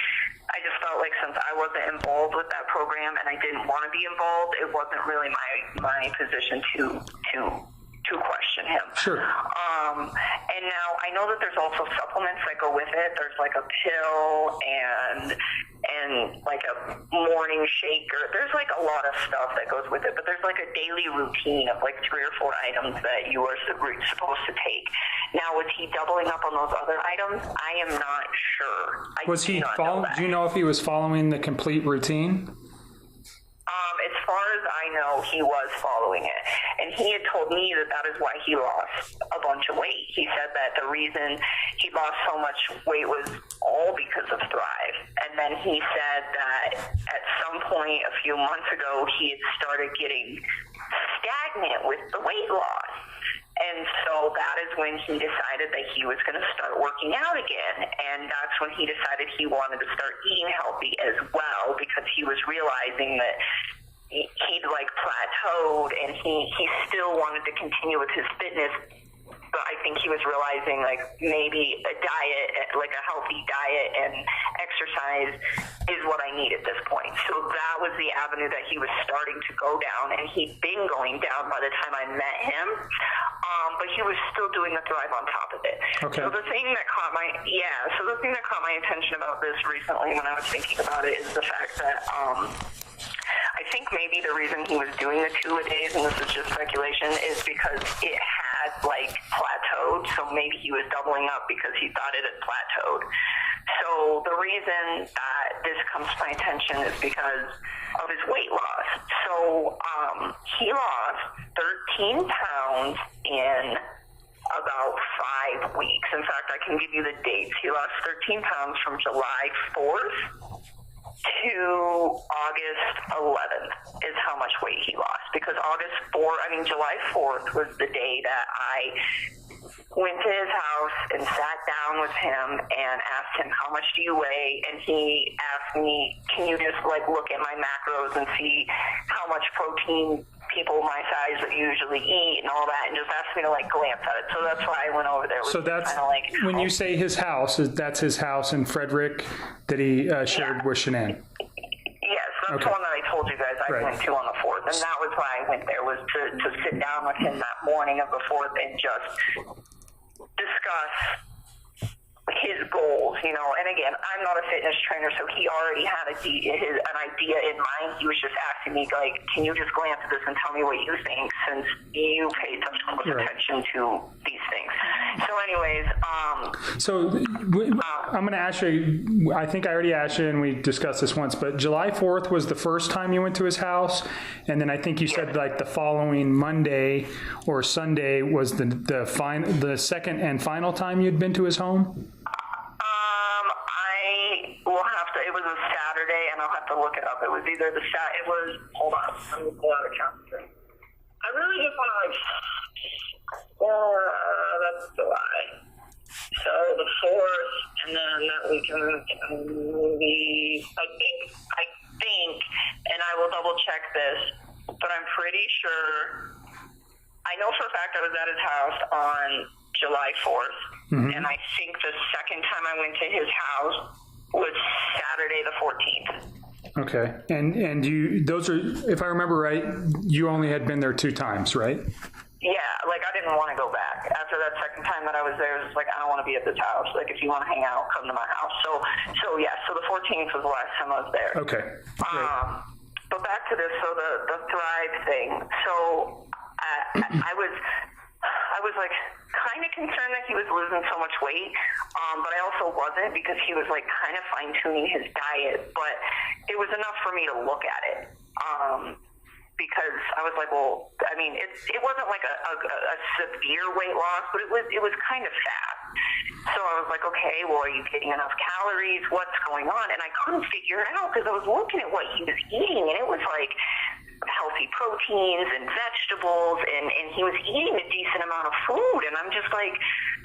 Speaker 8: I just felt like since I wasn't involved with that program and I didn't want to be involved, it wasn't really my position to question him.
Speaker 5: Sure.
Speaker 8: And now I know that there's also supplements that go with it. There's like a pill and like a morning shaker. There's like a lot of stuff that goes with it, but there's like a daily routine of like 3 or 4 items that you are supposed to take. Now, was he doubling up on those other items? I am not sure.
Speaker 5: Was he following? Do you know if he was following the complete routine?
Speaker 8: As far as I know, he was following it. And he had told me that is why he lost a bunch of weight. He said that the reason he lost so much weight was all because of Thrive. And then he said that at some point a few months ago, he had started getting stagnant with the weight loss. And so that is when he decided that he was going to start working out again. And that's when he decided he wanted to start eating healthy as well, because he was realizing that he'd like plateaued and he still wanted to continue with his fitness. But I think he was realizing like maybe a diet, like a healthy diet and exercise is what I need at this point. So that was the avenue that he was starting to go down, and he'd been going down by the time I met him. But he was still doing the Thrive on top of it.
Speaker 5: Okay.
Speaker 8: So the thing that caught my attention about this recently when I was thinking about it is the fact that I think maybe the reason he was doing the 2-a-days, and this is just speculation, is because it had like plateaued. So maybe he was doubling up because he thought it had plateaued. So the reason that this comes to my attention is because of his weight loss. So he lost 13 pounds in about 5 weeks. In fact, I can give you the dates. He lost 13 pounds from July 4th to August 11th is how much weight he lost. Because July 4th was the day that I went to his house and sat down with him and asked him, how much do you weigh? And he asked me, can you just like look at my macros and see how much protein people my size would usually eat and all that, and just asked me to like glance at it. So that's why I went over there.
Speaker 5: So that's when you say his house, that's his house in Frederick that he shared with Shannan.
Speaker 8: Yes, that's the one that I told you guys I went to on the 4th, and that was why I went there, was to sit down with him that morning of the 4th and just discuss his goals, you know. And again, I'm not a fitness trainer, so he already had an idea in mind. He was just asking me, like, can you just glance at this and tell me what you think, since you pay such close attention to these things. So anyways,
Speaker 5: I'm going to ask you, I think I already asked you and we discussed this once, but July 4th was the first time you went to his house, and then I think you said like the following Monday or Sunday was the second and final time you'd been to his home?
Speaker 8: It was a Saturday, and I'll have to look it up. It was either hold on, let me pull out a calendar. I really just want to that's July. So the 4th, and then that weekend, I think, and I will double check this, but I'm pretty sure, I know for a fact I was at his house on July 4th, and I think the second time I went to his house was Saturday the 14th.
Speaker 5: Okay. And those are, if I remember right, you only had been there 2 times, right?
Speaker 8: Yeah, like I didn't want to go back. After that second time that I was there, it was like, I don't want to be at this house. Like, if you want to hang out, come to my house. So the 14th was the last time I was there.
Speaker 5: Okay.
Speaker 8: But back to this, so the Thrive thing. So I was like kind of concerned that he was losing so much weight, but I also wasn't, because he was like kind of fine tuning his diet, but it was enough for me to look at it. Because I was like, well, I mean, it wasn't like a severe weight loss, but it was kind of fast. So I was like, okay, well, are you getting enough calories? What's going on? And I couldn't figure it out, because I was looking at what he was eating, and it was like healthy proteins and vegetables, and he was eating a decent amount of food, and I'm just like,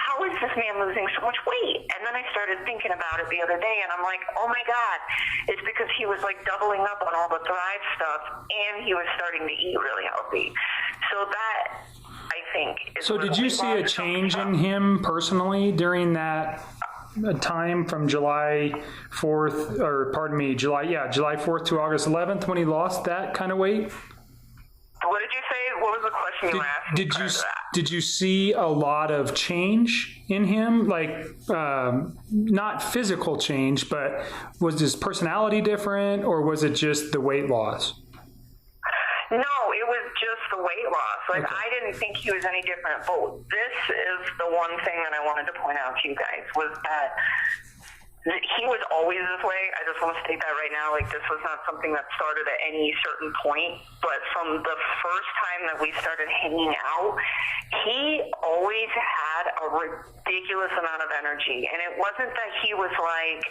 Speaker 8: how is this man losing so much weight? And then I started thinking about it the other day, and I'm like, oh my God, it's because he was like doubling up on all the Thrive stuff, and he was starting to eat really healthy. So that, I think, is.
Speaker 5: So did you see a change in him personally during that time from July 4th, or pardon me, July 4th to August 11th, when he lost that kind of weight?
Speaker 8: What did you say? What was the question you asked?
Speaker 5: Did you see a lot of change in him? Like, not physical change, but was his personality different, or was it just the weight loss?
Speaker 8: No, it was just the weight loss. Like, I didn't think he was any different. But this is the one thing that I wanted to point out to you guys, was that he was always this way. I just want to state that right now. Like, this was not something that started at any certain point, but from the first time that we started hanging out, he always had a ridiculous amount of energy. And it wasn't that he was like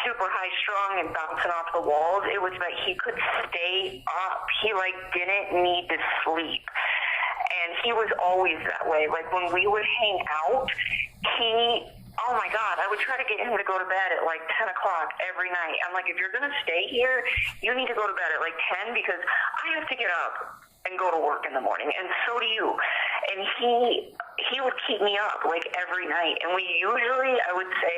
Speaker 8: super high strung and bouncing off the walls. It was that he could stay up. He like didn't need to sleep. And he was always that way. Like, when we would hang out, oh my God, I would try to get him to go to bed at like 10 o'clock every night. I'm like, if you're going to stay here, you need to go to bed at like 10 because I have to get up and go to work in the morning, and so do you. And he would keep me up like every night. And we usually, I would say,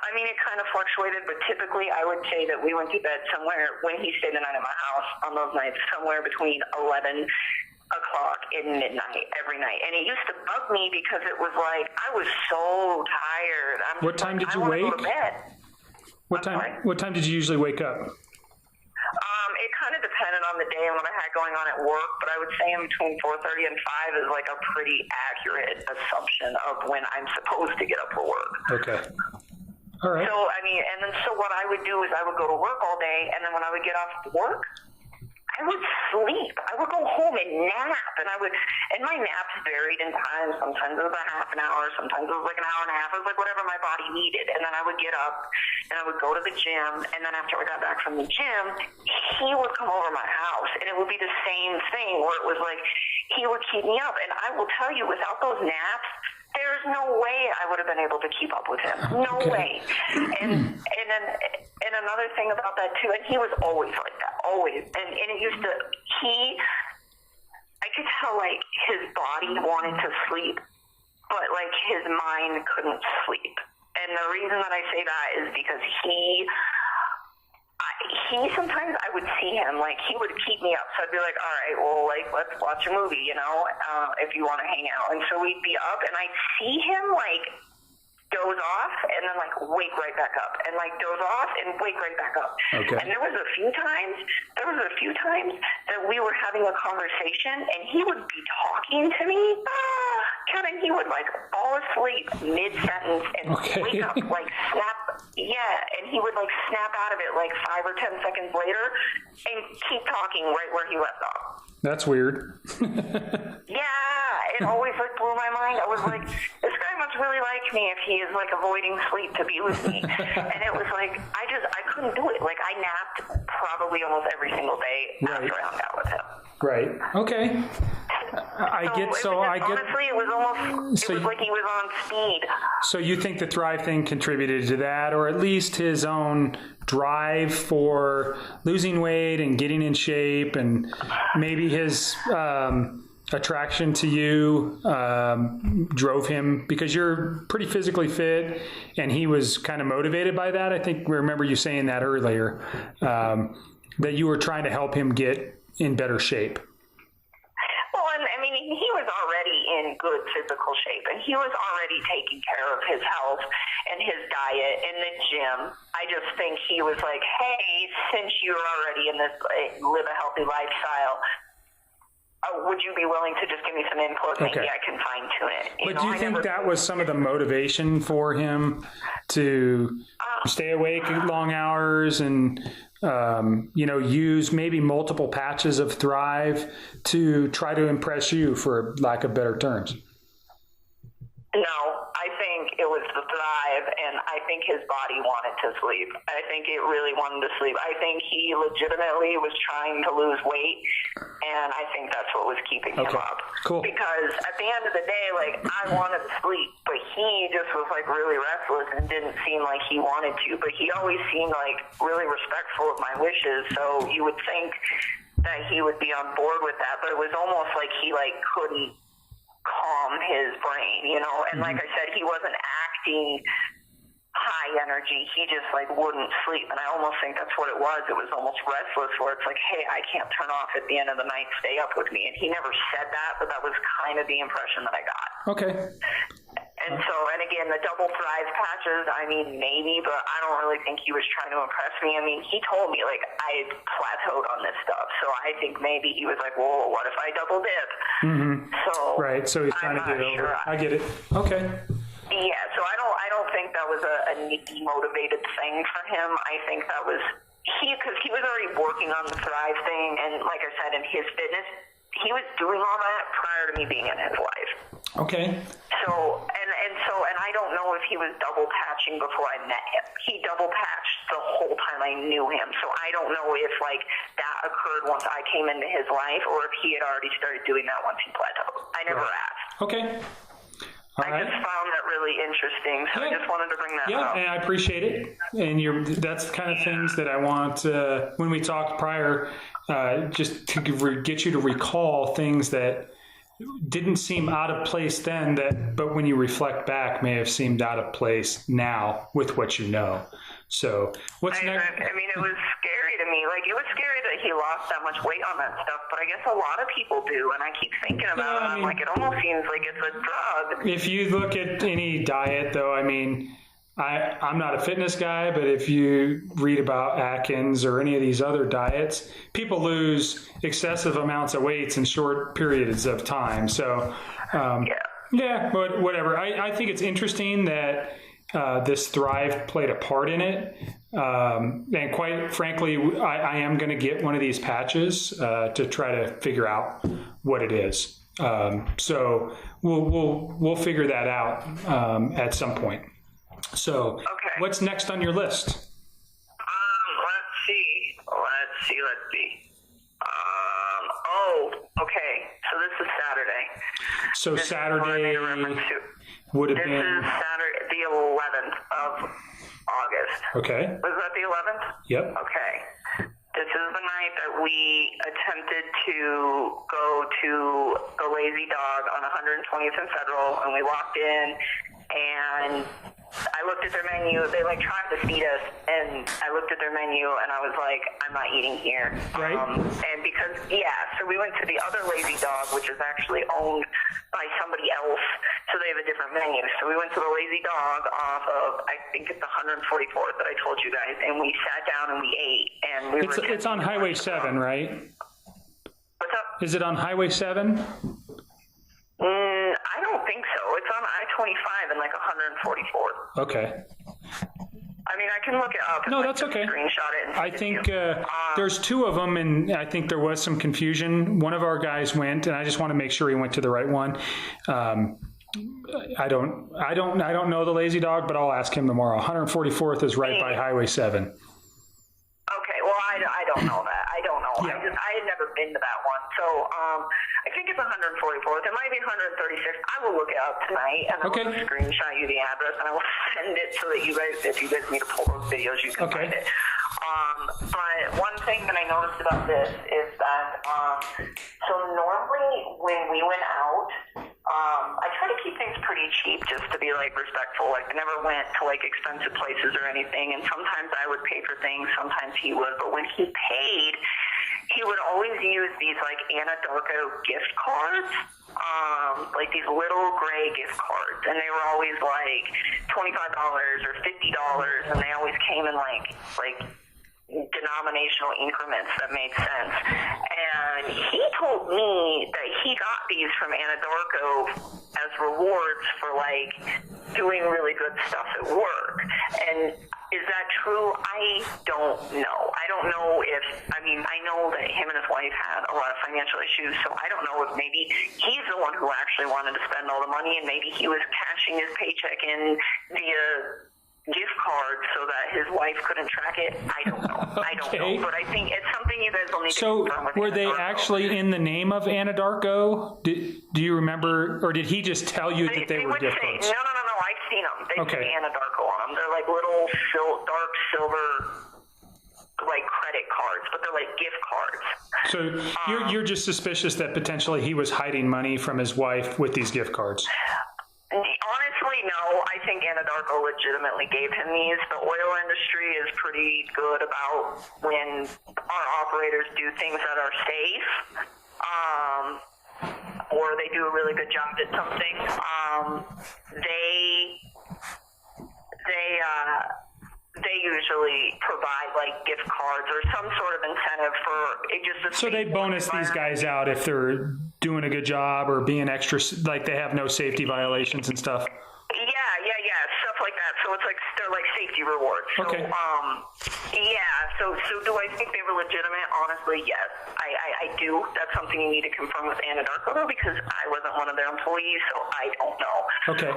Speaker 8: I mean, it kind of fluctuated, but typically I would say that we went to bed somewhere, when he stayed the night at my house on those nights, somewhere between 11 o'clock and midnight every night. And it used to bug me because it was like, I was so tired.
Speaker 5: What time did you wake?
Speaker 8: Go to bed.
Speaker 5: What time did you usually wake up?
Speaker 8: It kind of depended on the day and what I had going on at work, but I would say in between 4:30 and 5 is like a pretty accurate assumption of when I'm supposed to get up for work.
Speaker 5: Okay. All right.
Speaker 8: So, I mean, and then so what I would do is I would go to work all day, and then when I would get off work, I would sleep. I would go home and nap, and my naps varied in time. Sometimes it was a half an hour, sometimes it was like an hour and a half. It was like whatever my body needed. And then I would get up, and I would go to the gym, and then after I got back from the gym, he would come over my house, and it would be the same thing where it was like he would keep me up. And I will tell you, without those naps, there's no way I would have been able to keep up with him. No way. And another thing about that too, and he was always like that, always. And it used to, I could tell like his body wanted to sleep, but like his mind couldn't sleep. And the reason that I say that is because he sometimes I would see him, like, he would keep me up. So I'd be like, all right, well, like, let's watch a movie, you know, if you want to hang out. And so we'd be up, and I'd see him, like, doze off, and then, like, wake right back up. And, like, doze off and wake right back up.
Speaker 5: Okay. And
Speaker 8: there was a few times that we were having a conversation, and he would be talking to me, Kevin, he would, like, fall asleep mid-sentence and wake up, like, snap, and he would, like, snap out of it, like, 5 or 10 seconds later and keep talking right where he left off.
Speaker 5: That's weird.
Speaker 8: Yeah, it always, like, blew my mind. I was like, this guy must really like me if he is, like, avoiding sleep to be with me. And it was like, I couldn't do it. Like, I napped probably almost every single day after I hung out with him.
Speaker 5: Right. Okay.
Speaker 8: Honestly, it was like he was on speed.
Speaker 5: So you think the Thrive thing contributed to that, or at least his own drive for losing weight and getting in shape, and maybe his attraction to you drove him, because you're pretty physically fit and he was kind of motivated by that. I think we remember you saying that earlier, that you were trying to help him get in better shape.
Speaker 8: Well, and I mean, he was already in good physical shape, and he was already taking care of his health and his diet in the gym. I just think he was like, hey, since you're already in this live a healthy lifestyle, would you be willing to just give me some input?
Speaker 5: Okay.
Speaker 8: Maybe I can fine tune it.
Speaker 5: But do you think that was some of the motivation for him to stay awake long hours and use maybe multiple patches of Thrive to try to impress you, for lack of better terms?
Speaker 8: No, I think it was the Thrive, and I think his body wanted to sleep. I think it really wanted to sleep. I think he legitimately was trying to lose weight, and I think that's what was keeping him up.
Speaker 5: Cool.
Speaker 8: Because at the end of the day, like, I wanted to sleep, but he just was, like, really restless and didn't seem like he wanted to. But he always seemed, like, really respectful of my wishes, so you would think that he would be on board with that. But it was almost like he, like, couldn't calm his brain, you know. And like I said, he wasn't acting high energy. He just, like, wouldn't sleep. And I almost think that's what it was. It was almost restless, where it's like, hey, I can't turn off at the end of the night. Stay up with me. And he never said that, but that was kind of the impression that I got.
Speaker 5: Okay.
Speaker 8: And so, and again, the double Thrive patches, I mean, maybe, but I don't really think he was trying to impress me. I mean, he told me, like, I had plateaued on this stuff. So I think maybe he was like, well, what if I double dip?
Speaker 5: Mm-hmm.
Speaker 8: So
Speaker 5: right. So he's trying to get over. I get it. Okay.
Speaker 8: Yeah. So I don't think that was a any demotivated thing for him. I think that was because he was already working on the Thrive thing, and like I said, in his fitness, he was doing all that prior to me being in his life.
Speaker 5: Okay.
Speaker 8: So and I don't know if he was double patching before I met him. He double patched the whole time I knew him. So I don't know if like that occurred once I came into his life, or if he had already started doing that once he plateaued. I never asked.
Speaker 5: Okay. All right.
Speaker 8: I just found that really interesting, so I just wanted to bring that up.
Speaker 5: Yeah, and I appreciate it. And that's the kind of things that I want, when we talked prior, just to get you to recall things that didn't seem out of place then, but when you reflect back may have seemed out of place now with what you know. So what's next?
Speaker 8: I mean, it was scary to me. Like, it was scary that he lost that much weight on that stuff, but I guess a lot of people do, and I keep thinking about it. I'm like, it almost seems like it's a drug.
Speaker 5: If you look at any diet, though, I mean, I'm not a fitness guy, but if you read about Atkins or any of these other diets, people lose excessive amounts of weights in short periods of time. So, yeah, but whatever. I think it's interesting that this Thrive played a part in it. And quite frankly, I am going to get one of these patches to try to figure out what it is. So we'll figure that out at some point. So what's next on your list?
Speaker 8: Let's see. Okay. So this is Saturday.
Speaker 5: So this Saturday would have been...
Speaker 8: This is Saturday, the 11th of August.
Speaker 5: Okay.
Speaker 8: Was that the 11th?
Speaker 5: Yep.
Speaker 8: Okay. This is the night that we attempted to go to the Lazy Dog on 120th and Federal, and we walked in, and I looked at their menu. They tried to feed us, and I looked at their menu, and I was like, I'm not eating here.
Speaker 5: Right.
Speaker 8: And because, so we went to the other Lazy Dog, which is actually owned by somebody else, so they have a different menu. So we went to the Lazy Dog off of, I think it's 144th that I told you guys, and we sat down and we ate, and
Speaker 5: it's on Highway 7, right?
Speaker 8: What's up?
Speaker 5: Is it on Highway 7?
Speaker 8: I don't think so. It's on I-25 and 144th.
Speaker 5: Okay.
Speaker 8: I mean, I can look it up.
Speaker 5: No, that's okay.
Speaker 8: Screenshot it.
Speaker 5: I think there's two of them, and I think there was some confusion. One of our guys went, and I just want to make sure he went to the right one. I don't know the Lazy Dog, but I'll ask him tomorrow. 144th is right by Highway 7.
Speaker 8: Okay, well, I don't know that. I don't know.
Speaker 5: Yeah.
Speaker 8: I had never been to that one. So I think it's 144th. It might be 136th. I will look it up tonight, and I will screenshot you the address, and I will send it so that if you guys need to pull those videos, you can find it. But one thing that I noticed about this is that, so normally when we went out, I try to keep things pretty cheap just to be respectful. I never went to expensive places or anything, and sometimes I would pay for things, sometimes he would, but when he paid, he would always use these Anadarko gift cards, these little gray gift cards, and they were always $25 or $50, and they always came in denominational increments that made sense. And he told me that he got these from Anadarko as rewards for doing really good stuff at work. And is that true? I don't know. I don't know if, I know that him and his wife had a lot of financial issues, so I don't know if maybe he's the one who actually wanted to spend all the money, and maybe he was cashing his paycheck in via gift card so that his wife couldn't track it. I don't know. I don't know. But I think it's something you guys will need to confirm with
Speaker 5: were they
Speaker 8: Anadarko.
Speaker 5: Actually in the name of Anadarko? Do you remember, or did he just tell you that they were gift cards?
Speaker 8: No. I've seen them. They say Anadarko on them. They're little dark silver credit cards, but they're gift cards.
Speaker 5: So you're just suspicious that potentially he was hiding money from his wife with these gift cards?
Speaker 8: Honestly, no. I think Anadarko legitimately gave him these. The oil industry is pretty good about when our operators do things that are safe, or they do a really good job at something. They usually provide gift cards or some sort of incentive for it. Just
Speaker 5: so they bonus these guys out if they're doing a good job or being extra, they have no safety violations and stuff.
Speaker 8: Yeah, stuff like that. So it's they're rewards. So,
Speaker 5: Okay.
Speaker 8: So do I think they were legitimate? Honestly, yes. I do. That's something you need to confirm with Anadarko, though, because I wasn't one of their employees, so I don't know.
Speaker 5: Okay.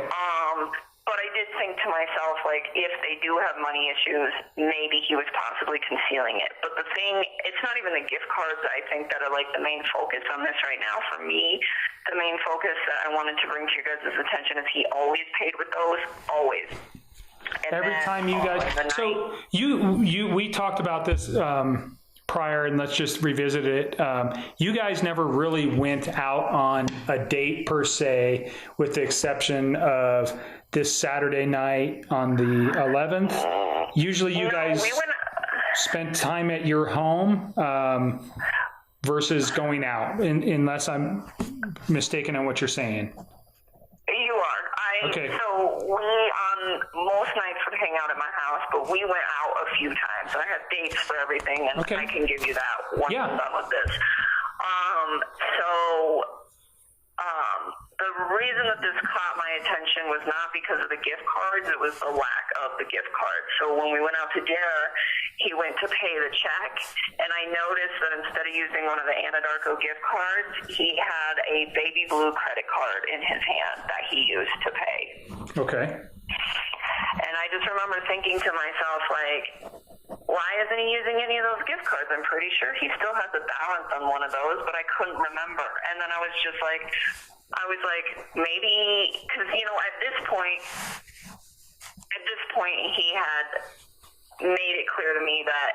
Speaker 8: But I did think to myself, like, if they do have money issues, maybe he was possibly concealing it. But the thing, it's not even the gift cards, I think, that are, like, the main focus on this right now. For me, the main focus that I wanted to bring to your guys' attention is he always paid with those, always. And
Speaker 5: Every
Speaker 8: then,
Speaker 5: time you guys, so we talked about this prior, and let's just revisit it. You guys never really went out on a date per se, with the exception of this Saturday night on the 11th. Usually you guys spent time at your home versus going out, unless I'm mistaken on what you're saying.
Speaker 8: You are.
Speaker 5: Okay.
Speaker 8: So we on most nights would hang out at my house, but we went out a few times. I have dates for everything, and
Speaker 5: Okay.
Speaker 8: I can give you that once I'm done with this. The reason that this caught my attention was not because of the gift cards, it was the lack of the gift cards. So when we went out to dinner, he went to pay the check, and I noticed that instead of using one of the Anadarko gift cards, he had a baby blue credit card in his hand that he used to pay.
Speaker 5: Okay.
Speaker 8: And I just remember thinking to myself, like, why isn't he using any of those gift cards? I'm pretty sure he still has a balance on one of those, but I couldn't remember. And then I was like, maybe, because, at this point, he had made it clear to me that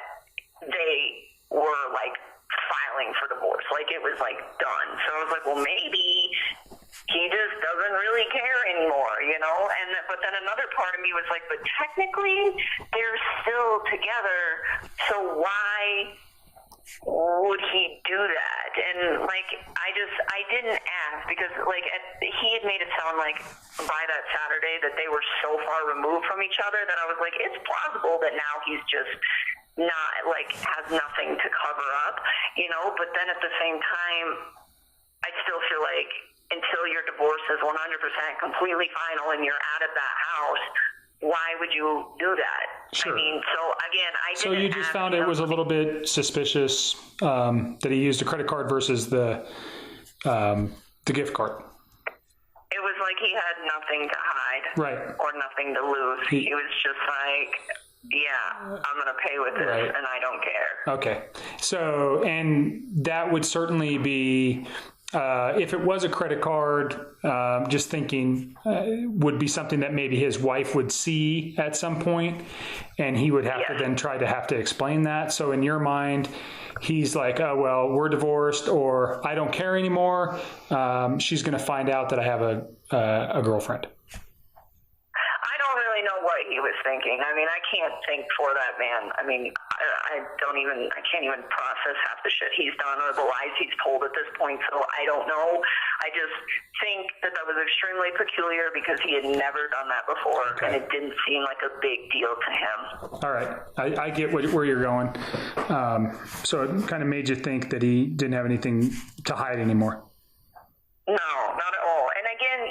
Speaker 8: they were, like, filing for divorce. Like, it was, like, done. So I was like, well, maybe he just doesn't really care anymore, but then another part of me was like, but technically they're still together, so why would he do that? And like, I didn't ask, because like he had made it sound like by that Saturday that they were so far removed from each other that I was like, it's plausible that now he's just not, like, has nothing to cover up, but then at the same time, I still feel like until your divorce is 100% completely final and you're out of that house, why would you do that?
Speaker 5: Sure.
Speaker 8: I mean, so again,
Speaker 5: So you just found it was a little bit suspicious that he used a credit card versus the gift card.
Speaker 8: It was like he had nothing to hide,
Speaker 5: right,
Speaker 8: or nothing to lose. He was just like, yeah, I'm going to pay with this, right, and I don't care.
Speaker 5: Okay. So, and that would certainly be, if it was a credit card, just thinking, would be something that maybe his wife would see at some point, and he would have to then try to have to explain that. So in your mind, he's like, oh, well, we're divorced, or I don't care anymore. She's going to find out that I have a girlfriend.
Speaker 8: I don't really know what he was thinking. I mean, I can't think for that man. I mean, I can't even process half the shit he's done or the lies he's told at this point, so I don't know. I just think that was extremely peculiar because he had never done that before, and it didn't seem like a big deal to him.
Speaker 5: All right. I get where you're going. So it kind of made you think that he didn't have anything to hide anymore.
Speaker 8: No, not at all. And again,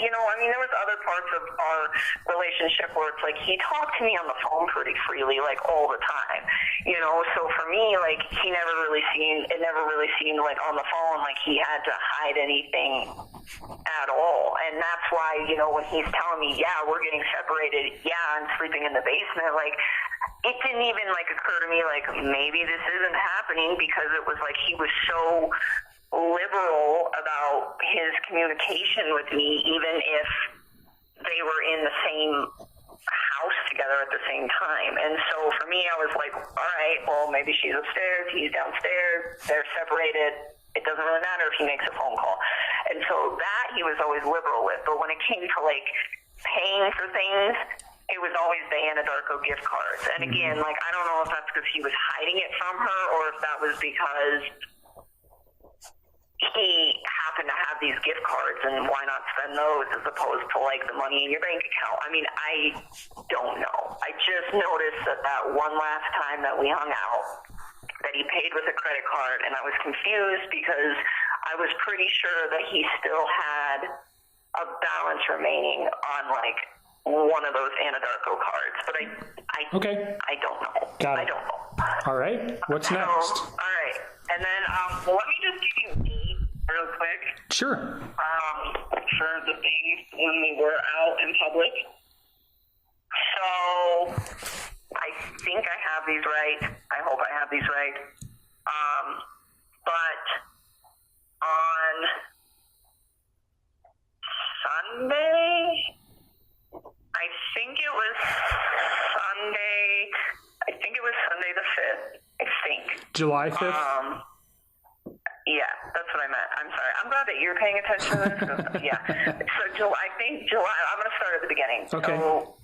Speaker 8: there was other parts of our relationship where it's like he talked to me on the phone pretty freely, like all the time. So for me, like it never really seemed like on the phone like he had to hide anything at all. And that's why, when he's telling me, yeah, we're getting separated, yeah, I'm sleeping in the basement, like it didn't even like occur to me like maybe this isn't happening, because it was like he was so liberal about his communication with me, even if they were in the same house together at the same time. And so for me, I was like, all right, well, maybe she's upstairs, he's downstairs, they're separated, it doesn't really matter if he makes a phone call. And so that he was always liberal with. But when it came to like paying for things, it was always the Anadarko gift cards. And again, like, I don't know if that's because he was hiding it from her, or if that was because he happened to have these gift cards, and why not spend those as opposed to like the money in your bank account? I mean, I don't know. I just noticed that one last time that we hung out, that he paid with a credit card, and I was confused because I was pretty sure that he still had a balance remaining on like one of those Anadarko cards, but
Speaker 5: Okay.
Speaker 8: I don't know.
Speaker 5: Got it.
Speaker 8: I don't know.
Speaker 5: All right. What's
Speaker 8: So,
Speaker 5: next?
Speaker 8: all right, and then let me just give you a date real quick.
Speaker 5: Sure.
Speaker 8: For the things when we were out in public. So I think I have these right. I hope I have these right. But on Sunday, I think it was Sunday the 5th, I think.
Speaker 5: July 5th?
Speaker 8: Yeah, that's what I meant. I'm sorry. I'm glad that you're paying attention to this. Yeah. So I think July, I'm going to start at the beginning.
Speaker 5: Okay.
Speaker 8: So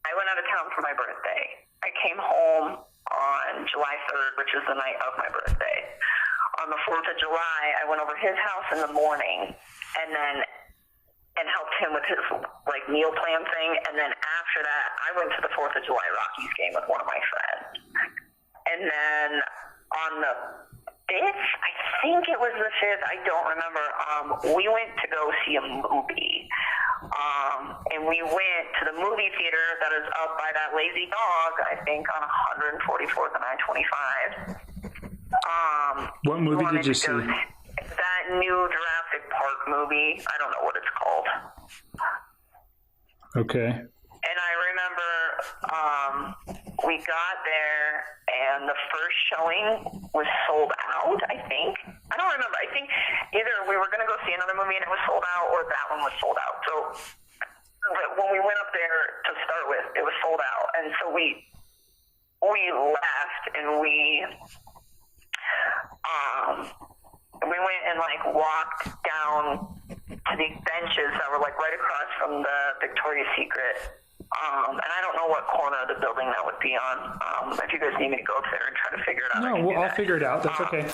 Speaker 8: I went out of town for my birthday. I came home on July 3rd, which is the night of my birthday. On the 4th of July, I went over his house in the morning and helped him with his meal plan thing. And then after that, I went to the 4th of July Rockies game with one of my friends. And then on the 5th, I think it was the 5th, I don't remember, we went to go see a movie. And we went to the movie theater that is up by that lazy dog, I think, on 144th and I-25.
Speaker 5: What movie did you see?
Speaker 8: That new Jurassic Park movie. I don't know what it's called.
Speaker 5: Okay.
Speaker 8: And I remember we got there and the first showing was sold out, I think. I don't remember. I think either we were going to go see another movie and it was sold out or that one was sold out. So when we went up there to start with, it was sold out. And so we left and we went and walked down to these benches that were right across from the Victoria's Secret. And I don't know what corner of the building that would be on. If you guys need me to go up there and try to figure it out.
Speaker 5: No, I'll figure it out. That's okay.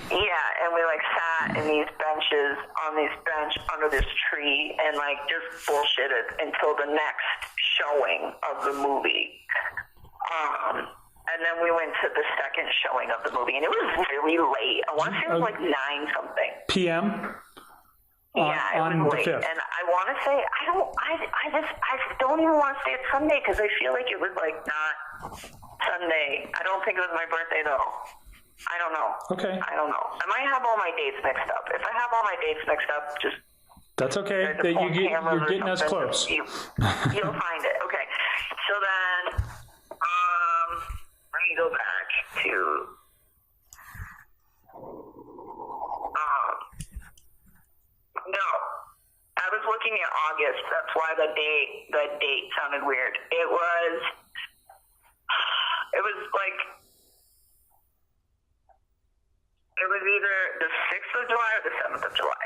Speaker 8: Yeah, and we sat in these benches on this bench under this tree and just bullshitted until the next showing of the movie. And then we went to the second showing of the movie, and it was really late. I want to say it was 9-something.
Speaker 5: PM?
Speaker 8: Yeah, it
Speaker 5: on
Speaker 8: was
Speaker 5: the
Speaker 8: late.
Speaker 5: 5th.
Speaker 8: And I want to say, I don't even want to say it's Sunday because I feel like it was not Sunday. I don't think it was my birthday though. I don't know.
Speaker 5: Okay.
Speaker 8: I don't know. I might have all my dates mixed up. If I have all my dates mixed up, just
Speaker 5: That's okay. You're getting us close.
Speaker 8: You'll find it. Okay. So then, let me go back to, no, I was looking at August. That's why the date sounded weird. It was either the 6th of July or the 7th of July.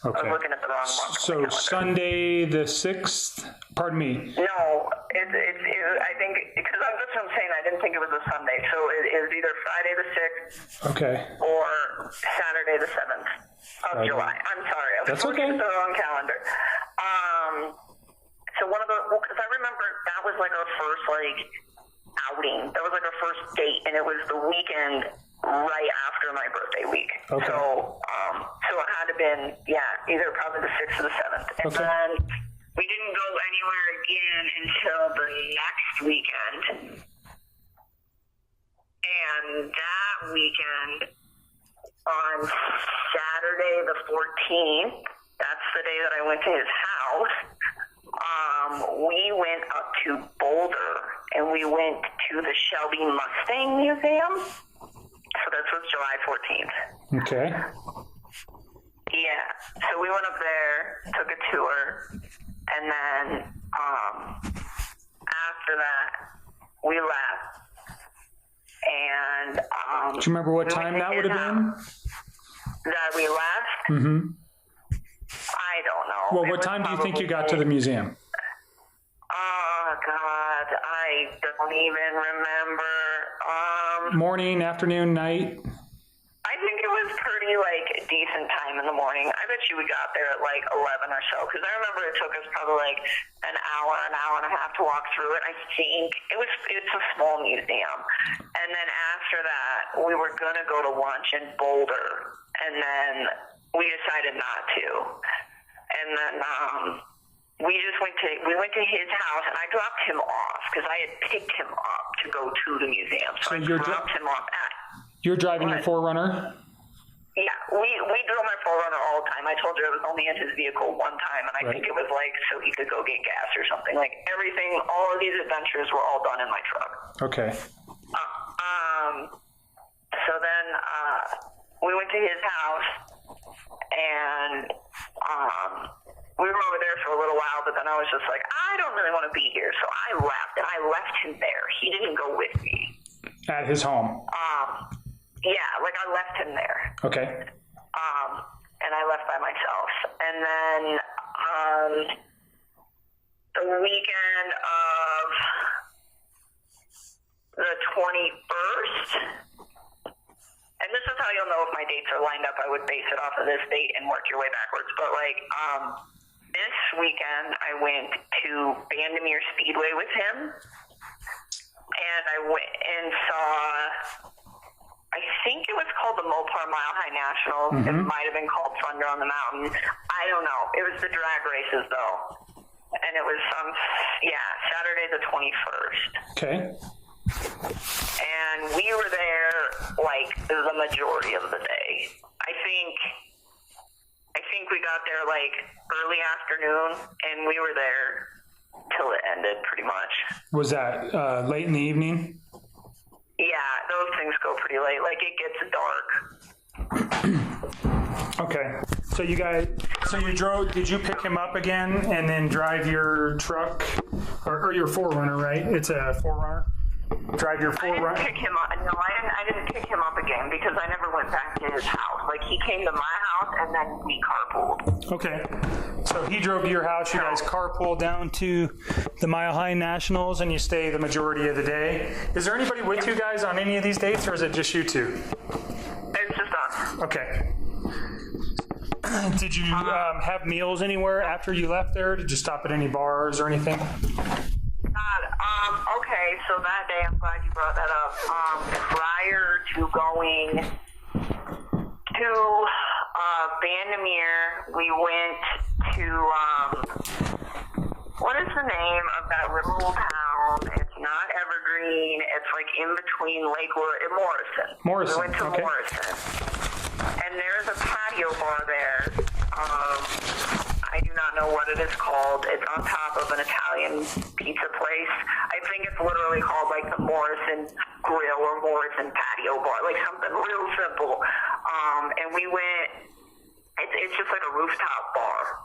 Speaker 5: Okay.
Speaker 8: I was looking at the wrong one.
Speaker 5: So Sunday the 6th, pardon me.
Speaker 8: No, I think, because that's what I'm saying, I didn't think it was a Sunday. So it is either Friday the 6th
Speaker 5: Okay.
Speaker 8: or Saturday the 7th of July. I'm sorry. I was looking at the wrong calendar. So because I remember that was our first outing. That was our first date, and it was the weekend right after my birthday week.
Speaker 5: Okay.
Speaker 8: So it had to been, either probably the 6th or the 7th. And then we didn't go anywhere again until the next weekend. And that weekend, on Saturday the 14th, that's the day that I went to his house, we went up to Boulder, and we went to the Shelby Mustang Museum. So that was July 14th.
Speaker 5: Okay.
Speaker 8: Yeah. So we went up there, took a tour, and then after that, we left. And
Speaker 5: do you remember what time that would have been?
Speaker 8: That we left?
Speaker 5: Mm-hmm.
Speaker 8: I don't know.
Speaker 5: Well, what time do you think you got to the museum?
Speaker 8: Oh, God. I don't even remember.
Speaker 5: Morning, afternoon, night?
Speaker 8: I think it was pretty, a decent time in the morning. I bet you we got there at, 11 or so, because I remember it took us probably, an hour and a half to walk through it. I think it's a small museum. And then after that, we were going to go to lunch in Boulder, and then we decided not to. And then we just we went to his house, and I dropped him off because I had picked him up to go to the museum. So I dropped him off at.
Speaker 5: You're driving your 4Runner?
Speaker 8: Yeah, we drove my 4Runner all the time. I told you I was only in his vehicle one time, and I think it was like so he could go get gas or something. Like everything, all of these adventures were all done in my truck.
Speaker 5: Okay.
Speaker 8: So then we went to his house, and we were over there for a little while, but then I was just like, I don't really want to be here, so I left, and I left him there. He didn't go with me.
Speaker 5: At his home?
Speaker 8: Yeah, like I left him there.
Speaker 5: Okay.
Speaker 8: And I left by myself. And then the weekend of the 21st, and this is how you'll know if my dates are lined up. I would base it off of this date and work your way backwards. But like this weekend, I went to Bandimere Speedway with him, and I went and saw, I think it was called the Mopar Mile High Nationals. It might have been called Thunder on the Mountain. I don't know. It was the drag races though, and it was Saturday the 21st.
Speaker 5: Okay.
Speaker 8: And we were there like the majority of the day. I think we got there like early afternoon, and we were there till it ended pretty much. Was
Speaker 5: that late in the evening?
Speaker 8: Yeah, those things go pretty late. Like it gets dark.
Speaker 5: Okay. So you drove, did you pick him up again and then drive your truck or your 4Runner, right? It's a 4Runner? Drive your 4Runner?
Speaker 8: I didn't pick him up. No, I didn't pick him up again because I never went back to his house. Like he came to my house and then we carpooled.
Speaker 5: Okay. So he drove to your house, you guys carpool down to the Mile High Nationals, and you stay the majority of the day. Is there anybody with you guys on any of these dates, or is it just you two?
Speaker 8: It's just us.
Speaker 5: Okay. Did you have meals anywhere after you left there? Did you stop at any bars or anything?
Speaker 8: Okay, so that day, I'm glad you brought that up. Prior to going to Bandimere, we went to, what is the name of that little town? It's not Evergreen. It's like in between Lakewood and Morrison.
Speaker 5: Morrison,
Speaker 8: We went to
Speaker 5: okay.
Speaker 8: Morrison. And there's a patio bar there. I do not know what it is called. It's on top of an Italian pizza place. I think it's literally called like the Morrison Grill or Morrison Patio Bar, like something real simple. And we went, it's just like a rooftop bar.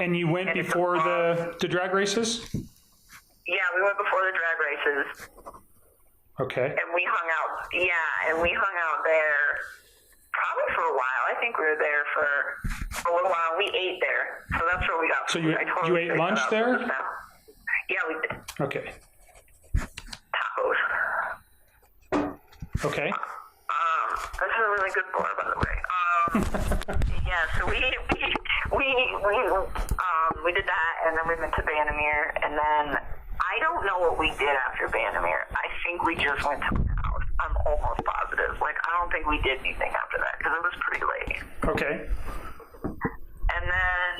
Speaker 5: And you went before the drag races?
Speaker 8: Yeah, we went before the drag races.
Speaker 5: Okay.
Speaker 8: And we hung out, there probably for a while. I think we were there for a little while. We ate there. So that's where we got
Speaker 5: So
Speaker 8: food.
Speaker 5: you ate lunch there?
Speaker 8: Yeah, we did.
Speaker 5: Okay.
Speaker 8: Tacos.
Speaker 5: Okay.
Speaker 8: This is a really good bar, by the way. Yeah, so we did that, and then we went to Bandimere, and then I don't know what we did after Bandimere. I think we just went to my house. I'm almost positive. Like, I don't think we did anything after that, because it was pretty late.
Speaker 5: Okay.
Speaker 8: And then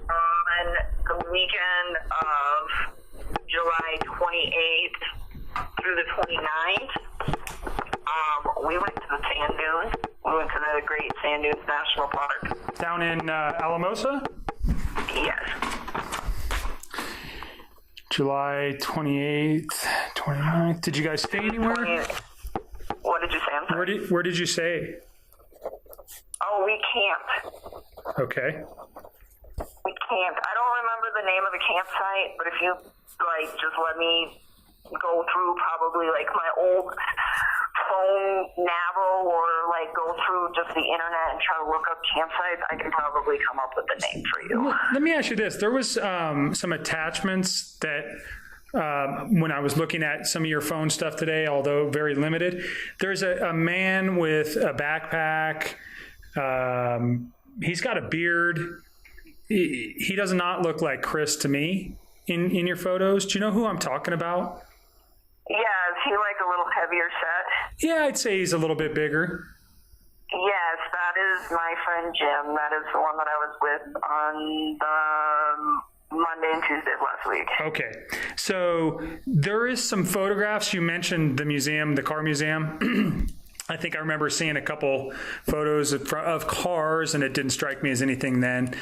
Speaker 8: on the weekend of July 28th through the 29th, we went to the sand dunes. We went to the Great Sand Dunes National Park.
Speaker 5: Down in Alamosa?
Speaker 8: Yes.
Speaker 5: July 28th, 29th. Did you guys stay anywhere?
Speaker 8: What did you say? I'm sorry.
Speaker 5: Where did you stay?
Speaker 8: Oh, we camped.
Speaker 5: Okay.
Speaker 8: We camped. I don't remember the name of the campsite, but if you, like, just let me go through probably, like, my old phone nav or, like, go through just the internet and try to look up campsites, I can probably come up with the name for you.
Speaker 5: Let me ask you this. There was some attachments that when I was looking at some of your phone stuff today, although very limited, there's a man with a backpack. He's got a beard. He does not look like Chris to me in your photos. Do you know who I'm talking about?
Speaker 8: Yeah, is he like a little heavier set?
Speaker 5: Yeah, I'd say he's a little bit bigger.
Speaker 8: Yes, that is my friend Jim. That is the one that I was with on the Monday and Tuesday of last week.
Speaker 5: Okay. So there is some photographs. You mentioned the museum, the car museum. I think I remember seeing a couple photos of cars, and it didn't strike me as anything then.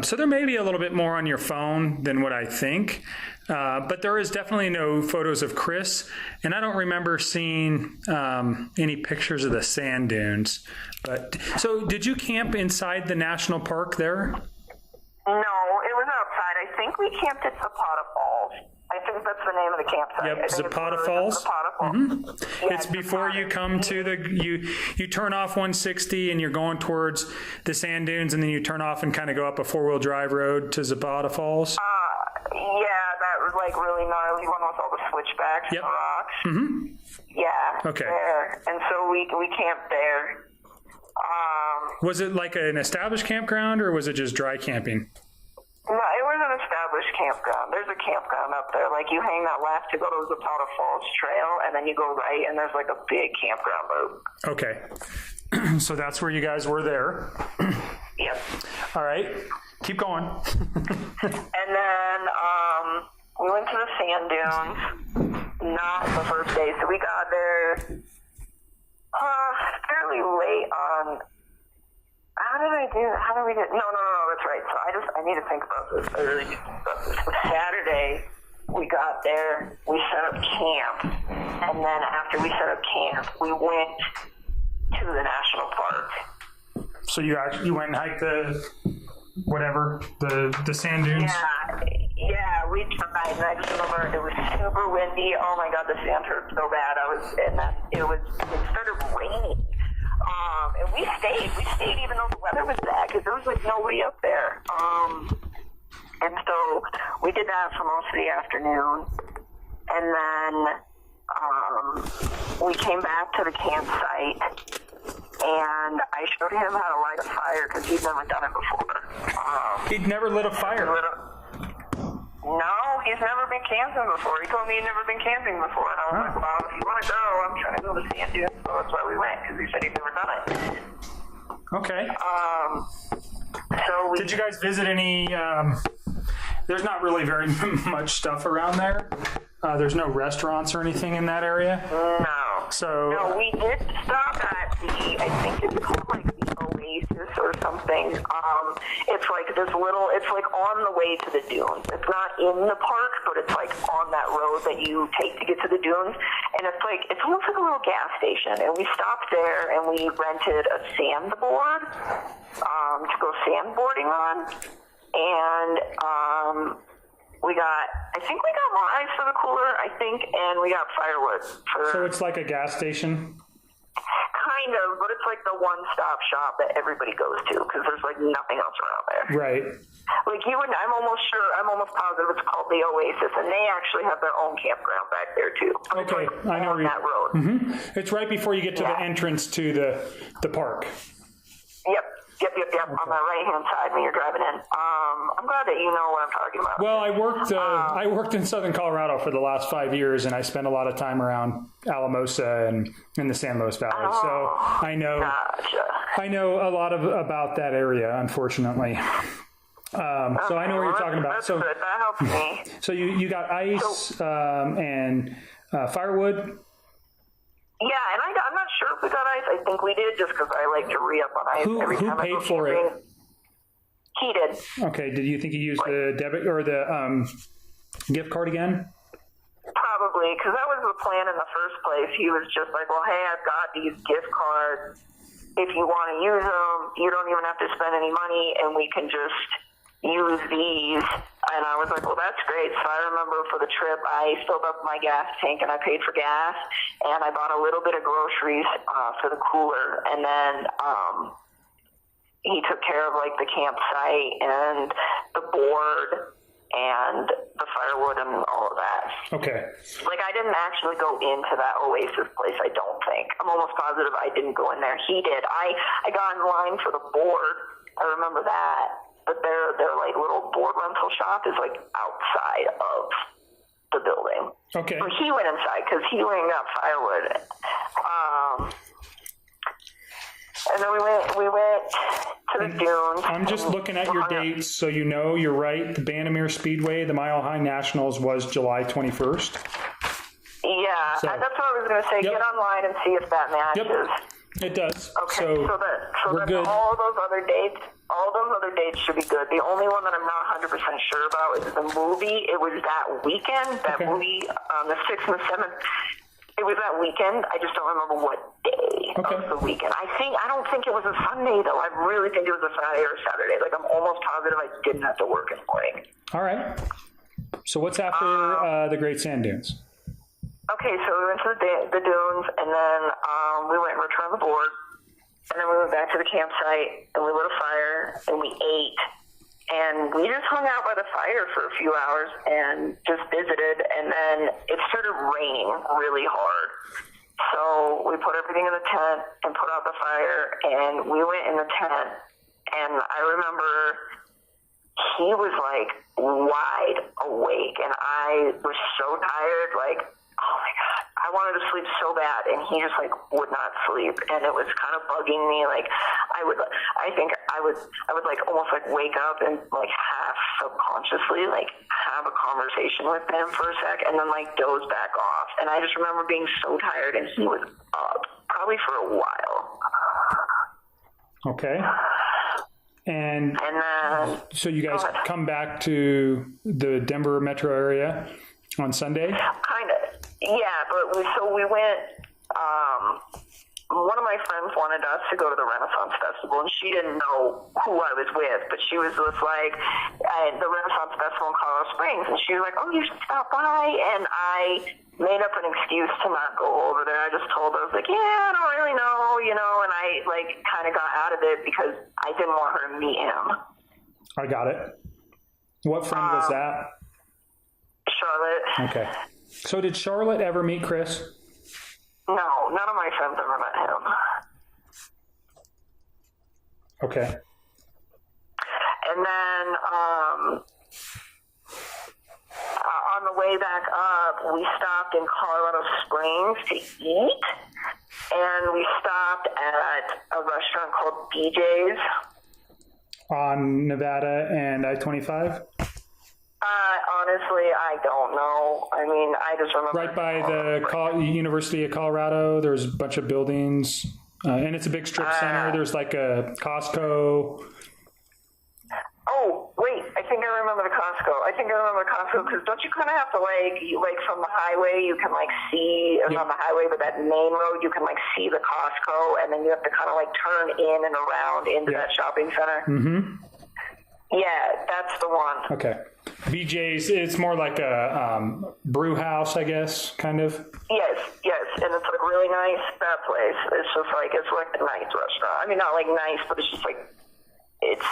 Speaker 5: So there may be a little bit more on your phone than what I think. But there is definitely no photos of Chris. And I don't remember seeing any pictures of the sand dunes. But so did you camp inside the national park there?
Speaker 8: No, it was outside. I think we camped at Zapata Falls. I think that's the name of the campsite.
Speaker 5: Yep, Zapata Falls.
Speaker 8: Zapata Falls.
Speaker 5: Mm-hmm.
Speaker 8: Yeah,
Speaker 5: it's before you come to you turn off 160 and you're going towards the sand dunes, and then you turn off and kind of go up a 4-wheel drive road to Zapata Falls.
Speaker 8: Yeah, that was like really gnarly one with all the switchbacks and the rocks.
Speaker 5: Mm-hmm.
Speaker 8: Yeah.
Speaker 5: Okay.
Speaker 8: There. And so we camped there.
Speaker 5: Was it like an established campground, or was it just dry camping?
Speaker 8: No, it was an established campground. There's a campground up there. Like, you hang that left to go to the Zapata Falls Trail, and then you go right, and there's like a big campground loop.
Speaker 5: Okay. So that's where you guys were there.
Speaker 8: Yep.
Speaker 5: All right. Keep going.
Speaker 8: And then we went to the sand dunes. Not the first day. So we got there fairly late on. How did we do? No, that's right. So I need to think about this. I really need to think about this. So Saturday, we got there, we set up camp, and then after we set up camp, we went to the national park.
Speaker 5: So you went and hiked the sand dunes?
Speaker 8: Yeah, we tried, and I just remember it was super windy. Oh my God, the sand hurt so bad. It started raining. And we stayed even though the weather was bad, because there was like nobody up there. And so we did that for most of the afternoon, and then we came back to the campsite, and I showed him how to light a fire because he'd never done it before.
Speaker 5: He'd never lit a fire?
Speaker 8: No, he's never been camping before. He told me he'd never been camping before, and I was like, well, if you want to go, I'm trying to go to sand dunes, so that's why we went, because he said he'd never done it.
Speaker 5: Okay.
Speaker 8: So
Speaker 5: did you guys visit any? There's not really very much stuff around there. There's no restaurants or anything in that area.
Speaker 8: No, we did stop at I think it's called like the Oasis or something. It's like on the way to the dunes. It's not in the park, but it's like on that road that you take to get to the dunes. And it's almost like a little gas station. And we stopped there and we rented a sandboard to go sandboarding on. And we got more ice for the cooler, and we got firewood for.
Speaker 5: So it's like a gas station?
Speaker 8: Kind of, but it's like the one-stop shop that everybody goes to, because there's like nothing else around there.
Speaker 5: Right.
Speaker 8: Like I'm almost positive it's called the Oasis, and they actually have their own campground back there too.
Speaker 5: Okay, I know
Speaker 8: on that road.
Speaker 5: Mm-hmm. It's right before you get to the entrance to the park.
Speaker 8: Yep. Okay. On the right-hand side when you're driving in. I'm glad that you know what I'm talking about.
Speaker 5: Well, I worked in Southern Colorado for the last 5 years, and I spent a lot of time around Alamosa and in the San Luis Valley. So I know a lot about that area, unfortunately. So I know what you're talking about.
Speaker 8: That's good. That helps me.
Speaker 5: So you got ice and firewood.
Speaker 8: Yeah, and I'm not sure if we got ice. I think we did, just because I like to re-up on ice every time I go
Speaker 5: paid for
Speaker 8: camping.
Speaker 5: it?
Speaker 8: He did.
Speaker 5: Okay. Did you think you used the debit or the gift card again?
Speaker 8: Probably, because that was the plan in the first place. He was just like, well, hey, I've got these gift cards. If you want to use them, you don't even have to spend any money, and we can just use these. And I was like, well, that's great. So I remember for the trip, I filled up my gas tank and I paid for gas, and I bought a little bit of groceries for the cooler, and then he took care of like the campsite and the board and the firewood and all of that.
Speaker 5: Okay.
Speaker 8: Like, I didn't actually go into that Oasis place, I don't think. I'm almost positive I didn't go in there. He did. I got in line for the board. I remember that. But their like little board rental shop is like outside of the building.
Speaker 5: Okay.
Speaker 8: So he went inside because he went and got firewood. And then we went to the dunes.
Speaker 5: I'm just looking at your dates, so you know you're right. The Bandamere Speedway, the Mile High Nationals was July 21st.
Speaker 8: Yeah,
Speaker 5: So-
Speaker 8: that's what I was going to say.
Speaker 5: Yep.
Speaker 8: Get online and see if that matches.
Speaker 5: Yep, it does.
Speaker 8: Okay,
Speaker 5: So we're
Speaker 8: then
Speaker 5: good.
Speaker 8: all those other dates should be good. The only one that I'm not 100% sure about is the movie. It was that weekend, that movie on the 6th and the 7th. It was that weekend. I just don't remember what day of the weekend. I don't think it was a Sunday, though. I really think it was a Friday or Saturday. Like, I'm almost positive I didn't have to work in the morning.
Speaker 5: All right. So what's after the Great Sand Dunes?
Speaker 8: Okay, so we went to the dunes, and then we went and returned the board, and then we went back to the campsite, and we lit a fire, and we ate, and we just hung out by the fire for a few hours and just visited, and then it started raining really hard. So we put everything in the tent and put out the fire, and we went in the tent, and I remember he was like wide awake, and I was so tired, like, oh my God, I wanted to sleep so bad, and he just like would not sleep, and it was kind of bugging me. Like I would like almost like wake up and like half subconsciously like have a conversation with him for a sec, and then like doze back off. And I just remember being so tired, and he was up probably for a while.
Speaker 5: Okay. And
Speaker 8: then
Speaker 5: so you guys come back to the Denver metro area on Sunday?
Speaker 8: Kind of. Yeah, but we went, one of my friends wanted us to go to the Renaissance Festival, and she didn't know who I was with, but she was just like, the Renaissance Festival in Colorado Springs, and she was like, oh, you should stop by, and I made up an excuse to not go over there. I just told her, I was like, yeah, I don't really know, and I, like, kind of got out of it because I didn't want her to meet him.
Speaker 5: I got it. What friend was that?
Speaker 8: Charlotte.
Speaker 5: Okay. So did Charlotte ever meet Chris?
Speaker 8: No, none of my friends ever met him.
Speaker 5: Okay.
Speaker 8: And then on the way back up, we stopped in Colorado Springs to eat, and we stopped at a restaurant called BJ's.
Speaker 5: On Nevada and I-25?
Speaker 8: Honestly, I don't know. I mean, I just remember...
Speaker 5: Right by the University of Colorado, there's a bunch of buildings, and it's a big strip center. There's like a Costco.
Speaker 8: Oh, wait, I think I remember the Costco, because don't you kind of have to, like from the highway, you can, like, see, or not the highway, but that main road, you can, like, see the Costco, and then you have to kind of, like, turn in and around into that shopping center?
Speaker 5: Mm-hmm.
Speaker 8: Yeah, that's the one.
Speaker 5: Okay. BJ's, it's more like a brew house, I guess, kind of.
Speaker 8: Yes, and it's like really nice. That place, it's like a nice restaurant. I mean, not like nice, but it's just like it's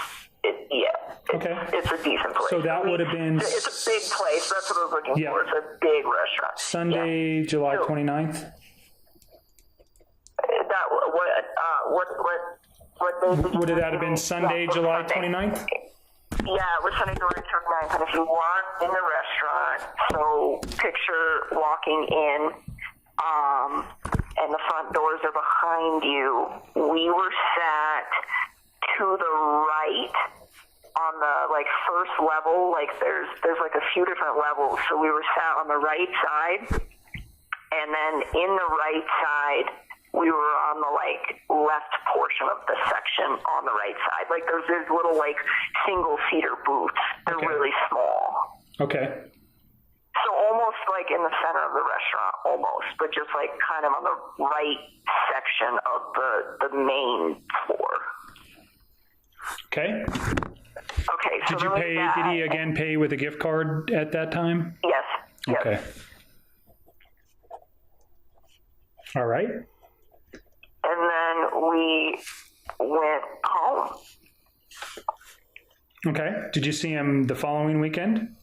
Speaker 8: a decent place.
Speaker 5: So that would have been.
Speaker 8: It's a big place. That's what I was looking for. It's a big restaurant.
Speaker 5: Sunday, July 29th.
Speaker 8: What
Speaker 5: would that have been? Sunday, July 29th.
Speaker 8: Yeah, it was Sunday, July 29th, and if you walk in the restaurant, so picture walking in, and the front doors are behind you, we were sat to the right on the, like, first level, like, there's like, a few different levels, so we were sat on the right side, and then in the right side, we were on the, like, left portion of the section on the right side. Like, there's these little, like, single-seater booths. They're really small.
Speaker 5: Okay.
Speaker 8: So almost, like, in the center of the restaurant, almost, but just, like, kind of on the right section of the main floor.
Speaker 5: Okay.
Speaker 8: Okay, so
Speaker 5: did he again pay with a gift card at that time?
Speaker 8: Yes.
Speaker 5: Okay. All right.
Speaker 8: And then we went home.
Speaker 5: Okay. Did you see him the following weekend?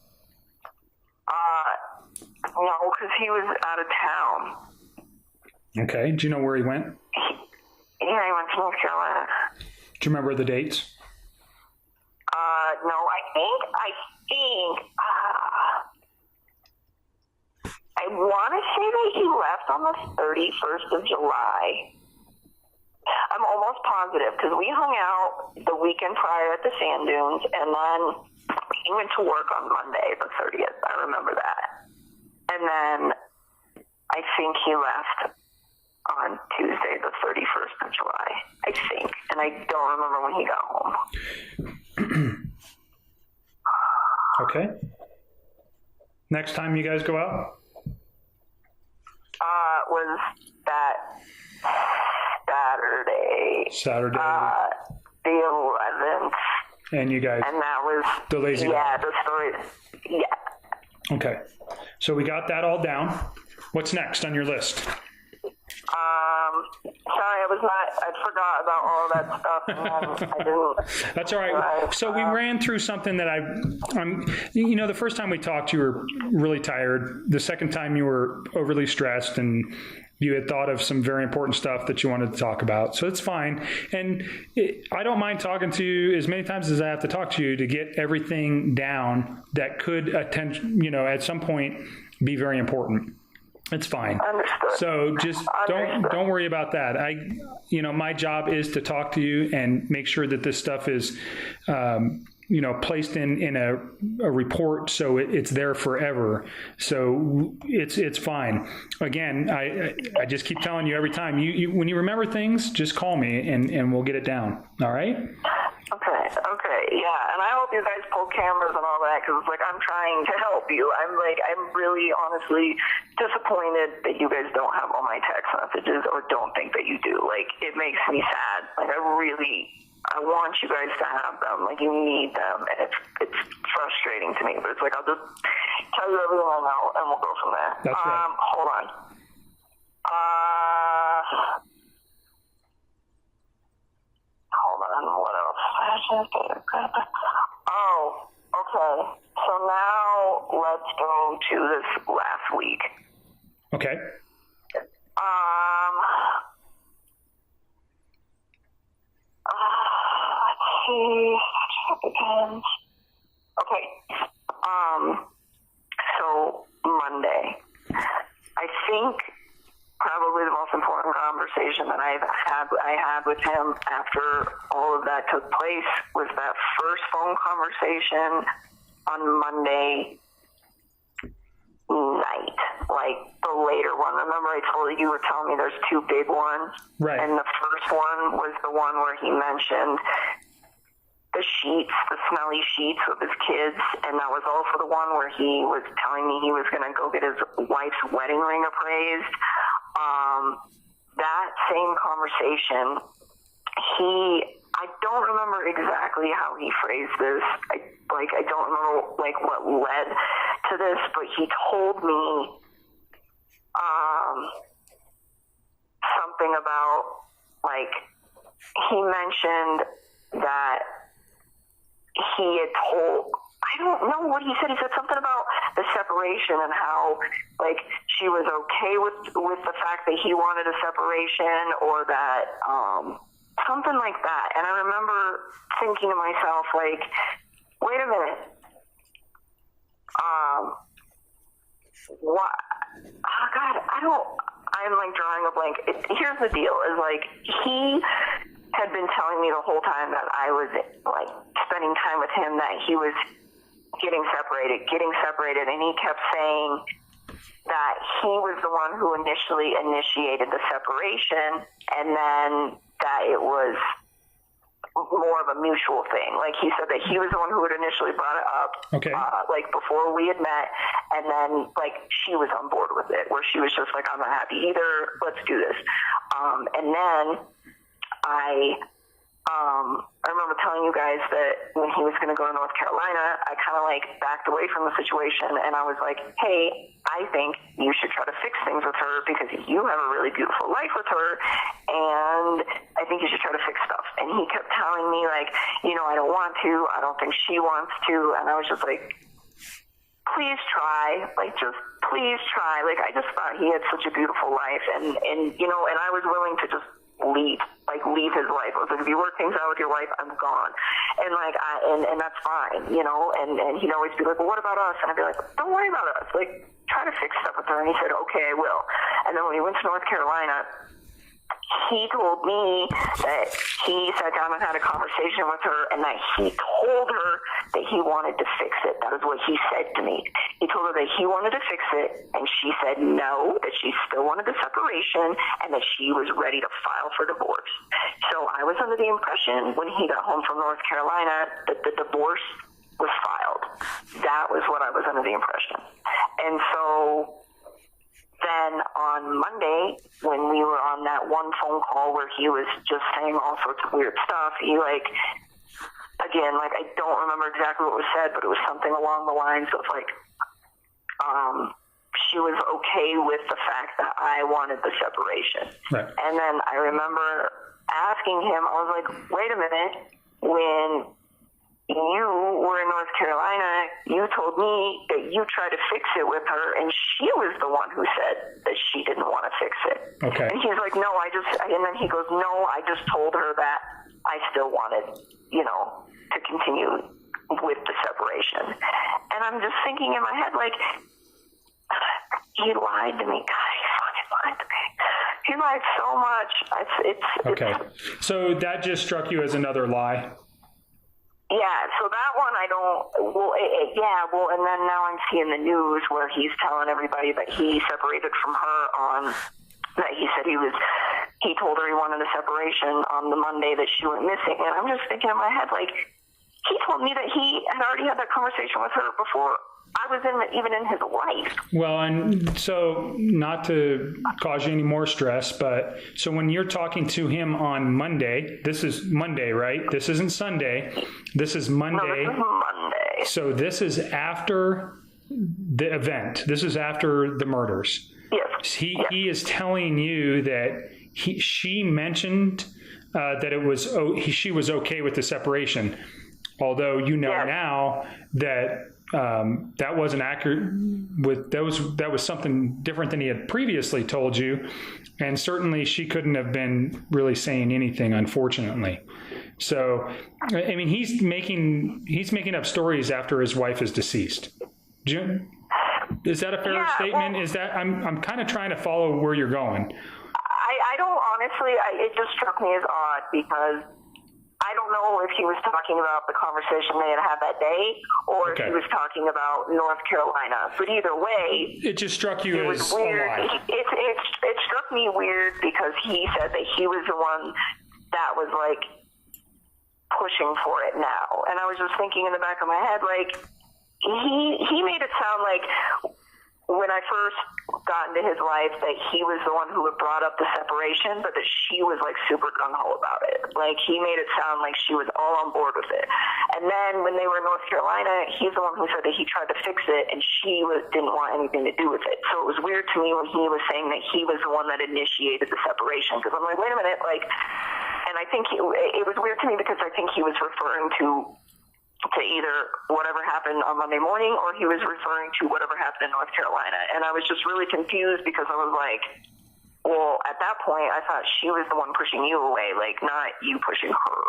Speaker 8: No, because he was out of town.
Speaker 5: Okay. Do you know where he went?
Speaker 8: He went to North Carolina.
Speaker 5: Do you remember the dates?
Speaker 8: No, I think, I want to say that he left on the 31st of July. I'm almost positive because we hung out the weekend prior at the sand dunes, and then he went to work on Monday, the 30th. I remember that. And then I think he left on Tuesday, the 31st of July, I think. And I don't remember when he got home.
Speaker 5: Okay. Next time you guys go out?
Speaker 8: Was that Saturday. The 11th.
Speaker 5: And you guys.
Speaker 8: And that was
Speaker 5: the lazy.
Speaker 8: Yeah, the story. Yeah.
Speaker 5: Okay. So we got that all down. What's next on your list?
Speaker 8: Sorry, I forgot about all of that stuff, and I didn't.
Speaker 5: That's all right. So we ran through something that the first time we talked, you were really tired. The second time you were overly stressed, and you had thought of some very important stuff that you wanted to talk about. So it's fine. And I don't mind talking to you as many times as I have to talk to you to get everything down that could at some point be very important. It's fine.
Speaker 8: Understood.
Speaker 5: So just don't worry about that. My job is to talk to you and make sure that this stuff is, placed in a report so it's there forever. So it's fine. Again, I just keep telling you every time. When you remember things, just call me and we'll get it down. All right?
Speaker 8: Okay, yeah, and I hope you guys pull cameras and all that, because I'm trying to help you. I'm really honestly disappointed that you guys don't have all my text messages or don't think that you do. It makes me sad. I want you guys to have them. You need them, and it's frustrating to me. But it's I'll just tell you everything I know, and we'll go from there.
Speaker 5: That's right.
Speaker 8: Hold on. Hold on. What else? Oh, okay. So now let's go to this last week.
Speaker 5: Okay.
Speaker 8: Let's see. Depends. Okay. So Monday, I think probably the most important conversation that I had with him after all of that took place was that first phone conversation on Monday night, the later one. Remember I told you were telling me there's two big ones?
Speaker 5: Right.
Speaker 8: And the first one was the one where he mentioned the sheets, the smelly sheets with his kids, and that was also the one where he was telling me he was going to go get his wife's wedding ring appraised. That same conversation, I don't remember exactly how he phrased this. I don't remember what led to this, but he told me something about he mentioned that he had told, I don't know what he said. He said something about the separation and how she was okay with the fact that he wanted a separation, or that something like that. And I remember thinking to myself, wait a minute, what? Oh God, I'm drawing a blank. Here's the deal: is he had been telling me the whole time that I was spending time with him, that he was getting separated, and he kept saying that he was the one who initially initiated the separation, and then that it was more of a mutual thing. He said that he was the one who had initially brought it up,
Speaker 5: okay,
Speaker 8: before we had met, and then she was on board with it, where she was just I'm not happy either, let's do this. And then I remember telling you guys that when he was going to go to North Carolina, I kind of backed away from the situation, and I was hey, I think you should try to fix things with her, because you have a really beautiful life with her, and I think you should try to fix stuff. And he kept telling me I don't want to, I don't think she wants to, and I was just please try, just please try. I just thought he had such a beautiful life, and I was willing to just leave his life. I was if you work things out with your wife, I'm gone. And and that's fine, and he'd always be well, what about us? And I'd be don't worry about us. Try to fix stuff with her. And he said, okay, I will. And then when he went to North Carolina, he told me that he sat down and had a conversation with her and that he told her that he wanted to fix it. That is what he said to me. He told her that he wanted to fix it, and she said no, that she still wanted the separation, and that she was ready to file for divorce. So I was under the impression when he got home from North Carolina that the divorce was filed. That was what I was under the impression. And so then on Monday, when we were on that one phone call where he was just saying all sorts of weird stuff, he again, I don't remember exactly what was said, but it was something along the lines of she was okay with the fact that I wanted the separation.
Speaker 5: Right.
Speaker 8: And then I remember asking him, I was like, wait a minute, when you were in North Carolina, you told me that you tried to fix it with her, and she was the one who said that she didn't want to fix it.
Speaker 5: Okay.
Speaker 8: And he's like, no, and then he goes, no, I just told her that I still wanted, to continue with the separation. And I'm just thinking in my head, he lied to me. God, he fucking lied to me. He lied so much.
Speaker 5: Okay. So that just struck you as another lie?
Speaker 8: Yeah, so that one I don't, and then now I'm seeing the news where he's telling everybody that he separated from her that he said he told her he wanted a separation on the Monday that she went missing. And I'm just thinking in my head, he told me that he had already had that conversation with her before I was even in his life.
Speaker 5: Well, and so not to cause you any more stress, but so when you're talking to him on Monday, this is Monday, right? This isn't Sunday. This is Monday.
Speaker 8: No, this is Monday.
Speaker 5: So this is after the event. This is after the murders.
Speaker 8: Yes.
Speaker 5: He is telling you that she mentioned that she was okay with the separation, although now that that wasn't accurate. That was something different than he had previously told you, and certainly she couldn't have been really saying anything, unfortunately. So, I mean, he's making up stories after his wife is deceased. Is that a fair statement?
Speaker 8: Well,
Speaker 5: is that I'm kind of trying to follow where you're going.
Speaker 8: I don't honestly. It just struck me as odd because I don't know if he was talking about the conversation they had that day or if he was talking about North Carolina. But either way,
Speaker 5: it just struck you as
Speaker 8: weird.
Speaker 5: A lie.
Speaker 8: It struck me weird because he said that he was the one that was pushing for it now, and I was just thinking in the back of my head, he made it sound like when I first got into his life that he was the one who had brought up the separation, but that she was super gung-ho about it. He made it sound like she was all on board with it. And then when they were in North Carolina, he's the one who said that he tried to fix it and she didn't want anything to do with it. So it was weird to me when he was saying that he was the one that initiated the separation, because I'm like, wait a minute, and I think it was weird to me because I think he was referring to either whatever happened on Monday morning or he was referring to whatever happened in North Carolina. And I was just really confused because I was like, well, at that point, I thought she was the one pushing you away, not you pushing her.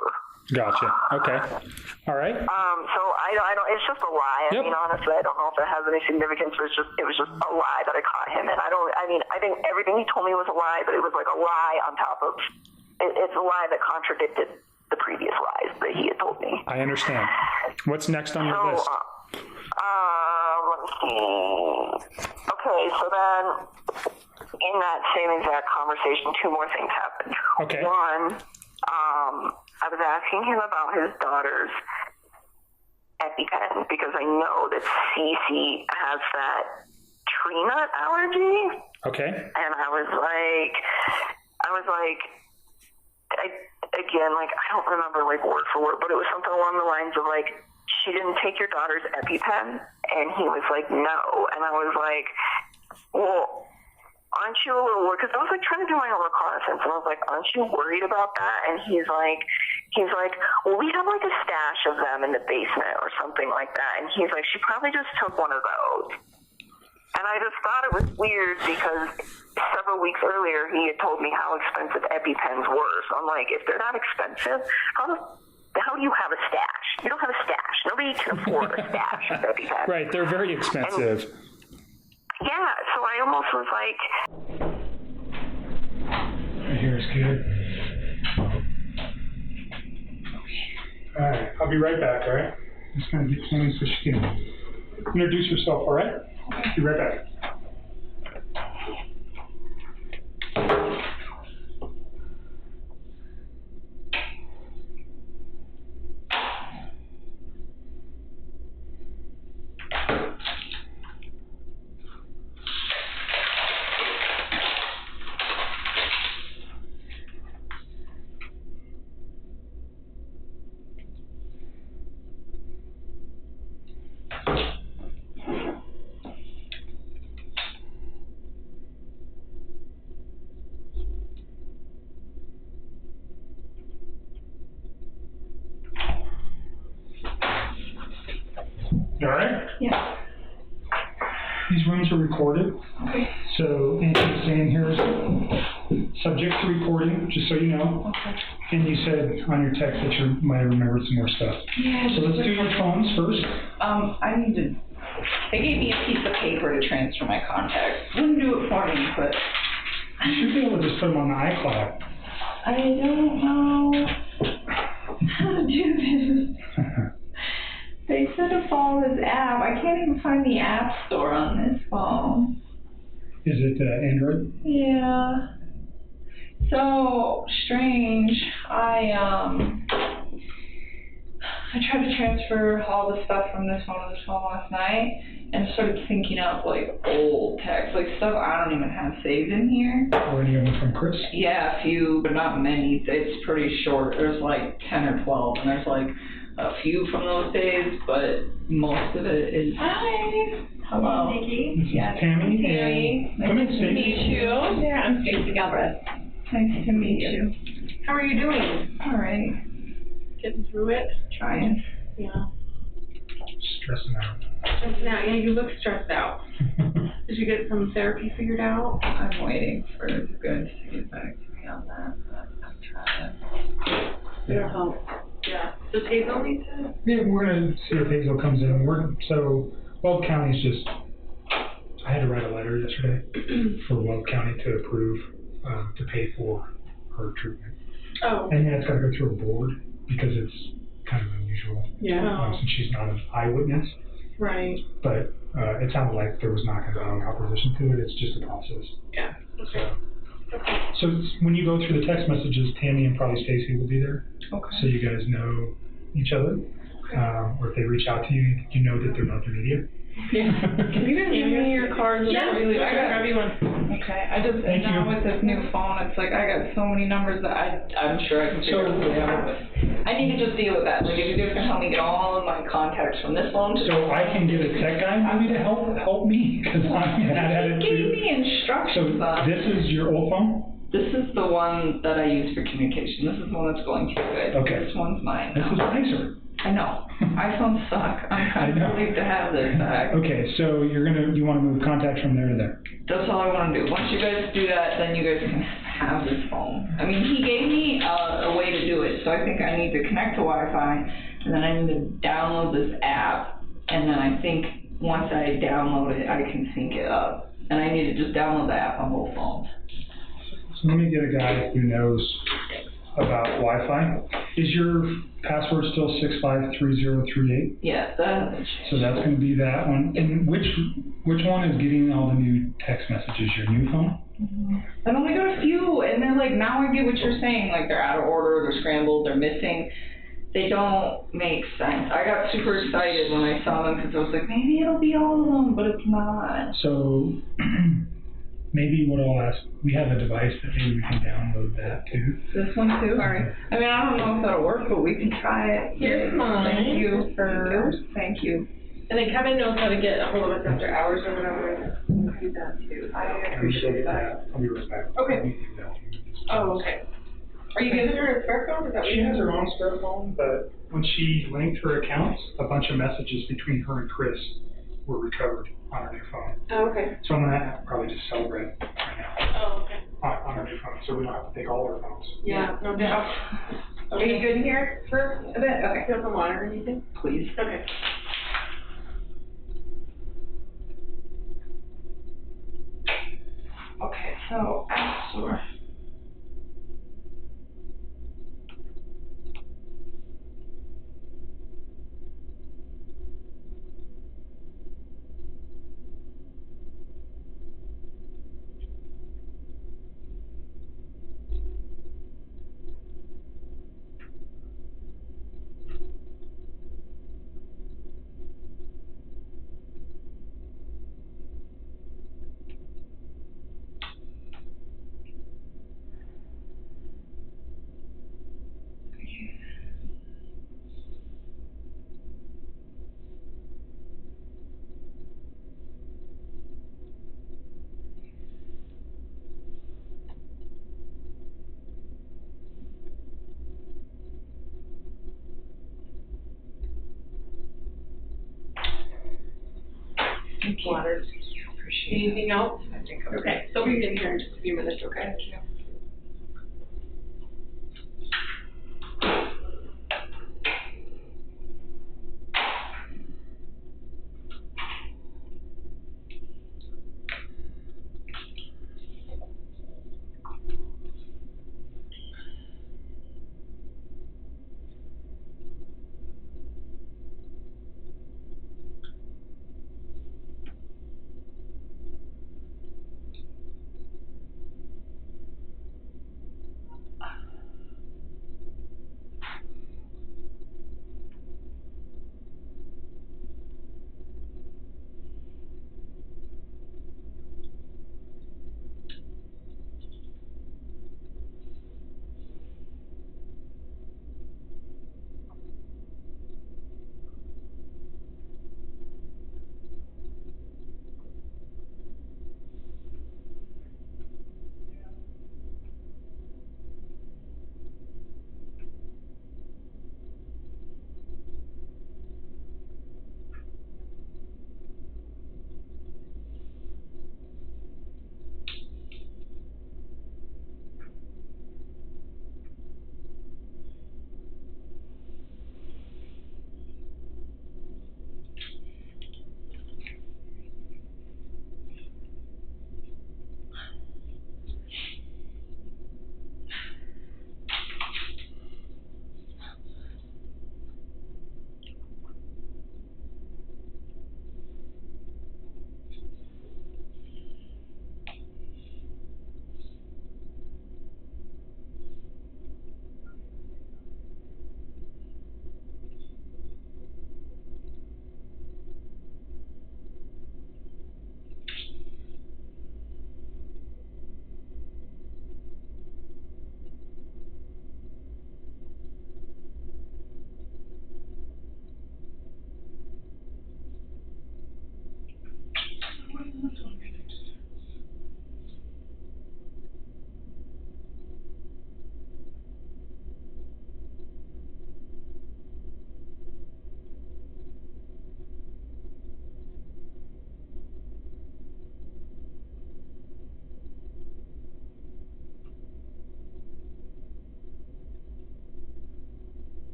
Speaker 5: Gotcha. Okay. All right.
Speaker 8: So I don't, it's just a lie.
Speaker 5: Yep.
Speaker 8: I mean, honestly, I don't know if it has any significance, but it was just a lie that I caught him. And I think everything he told me was a lie, but it was a lie on top of, it's a lie that contradicted the previous lies that he had told me.
Speaker 5: I understand. What's next on your list?
Speaker 8: Let me see. Okay, so then in that same exact conversation, two more things happened.
Speaker 5: Okay.
Speaker 8: One, I was asking him about his daughter's EpiPen because I know that Cece has that tree nut allergy.
Speaker 5: Okay.
Speaker 8: And I was like, I don't remember word for word, but it was something along the lines of she didn't take your daughter's EpiPen, and he was like, no, and I was like, well, aren't you a little worried? Because I was trying to do my own reconnaissance, and I was like, aren't you worried about that? And he's like, well, we have a stash of them in the basement or something like that, and he's like, she probably just took one of those. And I just thought it was weird because several weeks earlier he had told me how expensive EpiPens were. So I'm like, if they're that expensive, how do you have a stash? You don't have a stash. Nobody can afford a stash of EpiPens.
Speaker 5: Right, they're very expensive.
Speaker 8: So I almost was like...
Speaker 5: I hear Looks good. Alright, I'll be right back, alright? Just gonna get Tammy so she can introduce herself, alright? Be right back. You alright?
Speaker 6: Yeah.
Speaker 5: These rooms are recorded.
Speaker 6: Okay.
Speaker 5: So anything saying here is subject to recording, just so you know.
Speaker 6: Okay.
Speaker 5: And you said on your text that you might have remembered some more stuff.
Speaker 6: Yeah.
Speaker 5: So let's do your phones first.
Speaker 6: I need to. They gave me a piece of paper to transfer my contacts. Wouldn't do it for me, but.
Speaker 5: You should be able to just put them on the iCloud.
Speaker 6: I don't know how to do this. They said to follow this app. I can't even find the app store on this phone.
Speaker 5: Is it Android?
Speaker 6: Yeah. So strange. I tried to transfer all the stuff from this phone to this phone last night and started thinking up like old text, like stuff I don't even have saved in here.
Speaker 5: Or any of them from Chris?
Speaker 6: Yeah, a few, but not many. It's pretty short. There's like 10 or 12, and there's like a few from those days, but most of it is. Hi. Hello.
Speaker 9: Nikki.
Speaker 5: This is Tammy. And come in,
Speaker 9: Nice to
Speaker 5: Stacey.
Speaker 9: meet you. Yeah, I'm Stacey Galbraith.
Speaker 6: Nice to meet you.
Speaker 9: How are you doing?
Speaker 6: All right.
Speaker 9: Getting through it?
Speaker 6: Trying.
Speaker 9: Yeah.
Speaker 5: Stressing out.
Speaker 9: Stressing out. Yeah, you look stressed out. Did you get some therapy figured out?
Speaker 6: I'm waiting for the goods to get back to me on that, but I'm trying.
Speaker 9: Yeah. Yeah. Does Hazel need to?
Speaker 5: Yeah, we're going to see if Hazel comes in. So, Weld County's just, I had to write a letter yesterday for Weld County to approve, to pay for her treatment.
Speaker 9: Oh.
Speaker 5: And then it's got to go through a board because it's kind of unusual.
Speaker 9: Yeah.
Speaker 5: Since she's not an eyewitness.
Speaker 9: Right.
Speaker 5: But it sounded like there was not going to be any opposition to it. It's just a process.
Speaker 9: Yeah. Okay.
Speaker 5: So when you go through the text messages, Tammy and probably Stacy will be there.
Speaker 6: Okay.
Speaker 5: So you guys know each other. Or if they reach out to you, you know that they're not the media.
Speaker 9: Yeah. Can you guys give me your cards?
Speaker 6: Yeah.
Speaker 9: I got grab you one.
Speaker 6: Okay. I just
Speaker 5: Thank
Speaker 6: now
Speaker 5: you.
Speaker 6: with this new phone, it's like I got so many numbers that I'm sure I can figure out whatever, but I need to just deal with that. Like if you guys can help me get all of my contacts from this phone.
Speaker 5: So I can get a tech guy maybe to help me because I'm bad at it
Speaker 6: Give
Speaker 5: too.
Speaker 6: me instructions
Speaker 5: So
Speaker 6: on.
Speaker 5: this is your old phone?
Speaker 6: This is the one that I use for communication. This is the one that's going to you guys.
Speaker 5: Okay.
Speaker 6: This one's mine
Speaker 5: This
Speaker 6: now.
Speaker 5: is nicer.
Speaker 6: I know. iPhones suck. I'm kind of relieved to have this back.
Speaker 5: Okay, so you want to move contacts from there to there.
Speaker 6: That's all I want to do. Once you guys do that, then you guys can have this phone. I mean, he gave me a way to do it, so I think I need to connect to Wi-Fi, and then I need to download this app, and then I think once I download it, I can sync it up. And I need to just download the app on both phones.
Speaker 5: So let me get a guy who knows about Wi-Fi. Is your password still 653038?
Speaker 6: Yes, that hasn't changed.
Speaker 5: So that's going to be that one. And which one is getting all the new text messages? Your new phone?
Speaker 6: I've only got a few, and they're like, now I get what you're saying, like they're out of order, they're scrambled, they're missing. They don't make sense. I got super excited when I saw them because I was like, maybe it'll be all of them, but it's not.
Speaker 5: So maybe what I'll ask, we have a device that maybe we can download that too.
Speaker 6: This one too? Sorry. I mean, I don't know if that'll work, but we can try it.
Speaker 9: Here's mine.
Speaker 6: Thank you for, thank you.
Speaker 9: And then Kevin knows how to get a hold of us after hours or whatever. You can do that too. I appreciate that.
Speaker 5: I'll be right back.
Speaker 9: Okay. Oh, okay. Are you giving her a spare phone? Is that what
Speaker 5: She
Speaker 9: you
Speaker 5: has her own spare phone, but when she linked her accounts, a bunch of messages between her and Chris were recovered on her new phone.
Speaker 9: Oh, okay.
Speaker 5: So I'm going to probably just celebrate right now
Speaker 9: Oh, okay.
Speaker 5: on her new phone, so we don't have to take all her phones.
Speaker 9: Yeah, no doubt.
Speaker 6: Are you good here for a bit? Okay.
Speaker 9: Do you have some water or anything?
Speaker 6: Please.
Speaker 9: Okay.
Speaker 6: Okay, so App Store.
Speaker 9: Thank you.
Speaker 6: Flattered.
Speaker 9: Appreciate it. Anything else?
Speaker 6: I think I'm
Speaker 9: Okay, they'll be in here in just a few minutes, okay?
Speaker 6: Thank you.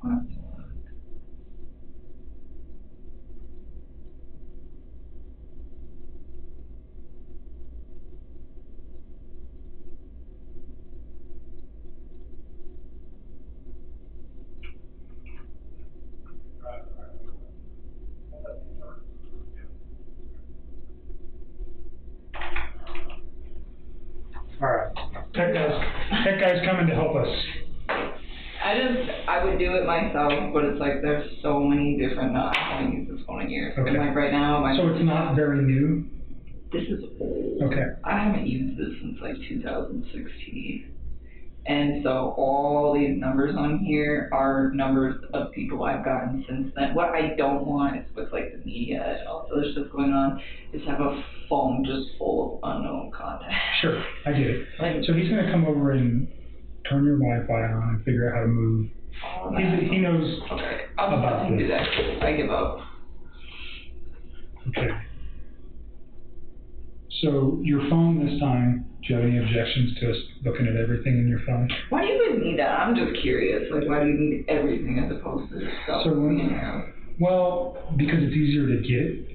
Speaker 5: All right. Tech guys coming to help us.
Speaker 10: I would do it myself, but it's like there's so many different, I haven't used this phone in years.
Speaker 5: Okay.
Speaker 10: Like right now,
Speaker 5: So it's not very new?
Speaker 10: This is old.
Speaker 5: Okay.
Speaker 10: I haven't used this since like 2016. And so all these numbers on here are numbers of people I've gotten since then. What I don't want is with like the media and all this other stuff going on, is have a phone just full of unknown contacts.
Speaker 5: Sure, I get it. So he's going to come over and turn your Wi-Fi on and figure out how to move. He knows
Speaker 10: okay. I'll just
Speaker 5: about
Speaker 10: let him
Speaker 5: this.
Speaker 10: do that. I give up.
Speaker 5: Okay. So your phone this time, do you have any objections to us looking at everything in your phone?
Speaker 10: Why do you even need that? I'm just curious. Like, why do you need everything as opposed to just stuff?
Speaker 5: Well, because it's easier to get.